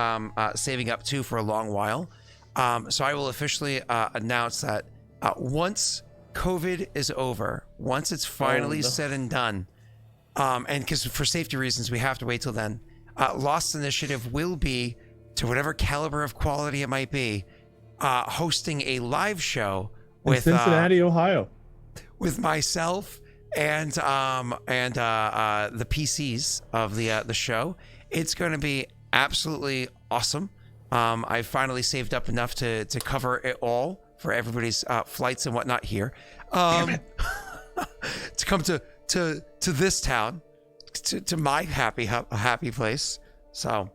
saving up to for a long while. So I will officially announce that once COVID is over, once it's finally said and done, and because for safety reasons we have to wait till then, Lost Initiative will be, to whatever caliber of quality it might be, hosting a live show with Cincinnati, Ohio, with myself and the PCs of the show. It's going to be absolutely awesome. I finally saved up enough to cover it all for everybody's flights and whatnot here. To come to this town, to my happy place. So,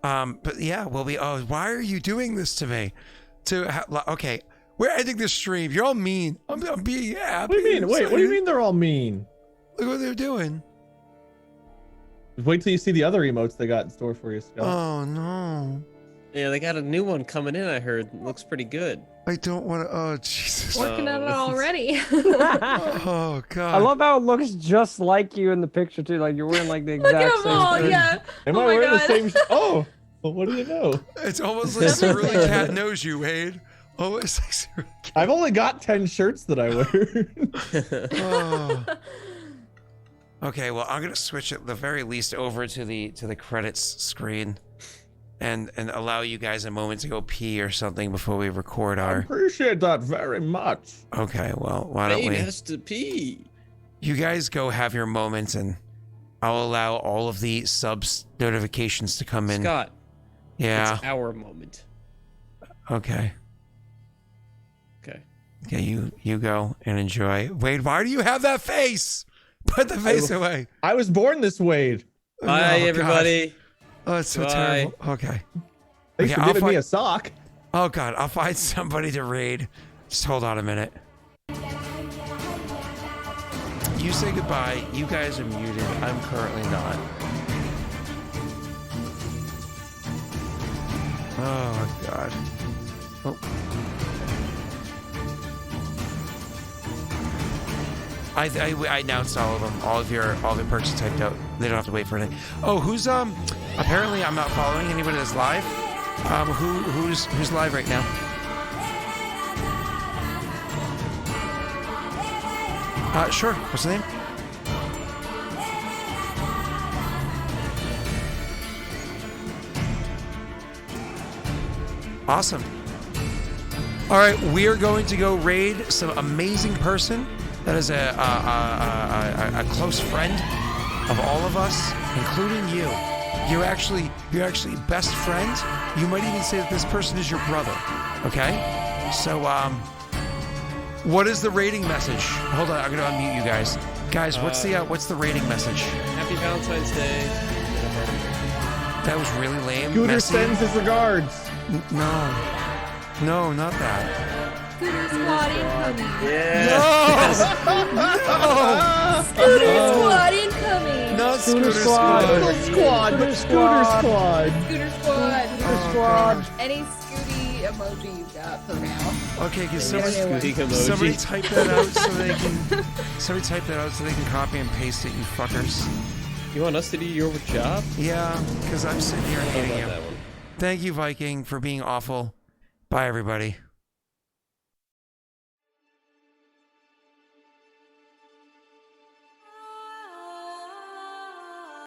but yeah, we'll be. Oh, why are you doing this to me? Okay, we're ending this stream. You're all mean. I'm being happy. What do you mean? Wait, what do you mean they're all mean? Look what they're doing. Wait till you see the other emotes they got in store for you, Scott. Oh no. Yeah, they got a new one coming in, I heard. Looks pretty good. I don't want to. Oh Jesus. Working on it already. Oh God. I love how it looks just like you in the picture too. Like you're wearing like the Look exact at them same all, thing. yeah. Am Oh I my wearing the God. same? Oh, well, what do you know? It's almost like Cerulean Cat knows you, Wade. Almost like Cerulean Cat. I've only got 10 shirts that I wear. Oh. Okay, well, I'm gonna switch at the very least over to the credits screen, and allow you guys a moment to go pee or something before we record I our. appreciate that very much. Okay, well, why don't Babe we? has to pee. You guys go have your moments, and I'll allow all of the subs notifications to come in. Scott, Yeah. it's our moment. Okay. Okay. Okay, you go and enjoy. Wade, why do you have that face? Put the face away. I was born this Wade. Bye, Oh, everybody. God. Oh, it's so Bye. terrible. Okay. Thanks Okay, for I'll giving me find- a sock. Oh God, I'll find somebody to raid. Just hold on a minute. You say goodbye. You guys are muted. I'm currently not. Oh God. Oh. I announced all of them. All of your perks are typed out. They don't have to wait for anything. Oh, who's apparently I'm not following anybody that's live. Who's live right now? Sure. What's the name? Awesome. All right, we are going to go raid some amazing person that is a close friend of all of us, including you. You're actually best friend. You might even say that this person is your brother. Okay? So what is the rating message? Hold on, I'm gonna unmute you guys. Guys, what's the rating message? Happy Valentine's Day. That was really lame. Scooter Messy. sends his regards. No, not that. Scooter squad incoming. Yeah. Scooter squad incoming. Not Scooter Scooter Squad. Squad. Squad, but Scooter Squad. Scooter squad. Oh, Squad. Any Scooty emoji you got for now. Okay, can Scooty emoji. somebody type that out so they can copy and paste it, you fuckers. You want us to do your job? Yeah, because I'm sitting here How hating about you. that one? Thank you, Viking, for being awful. Bye, everybody.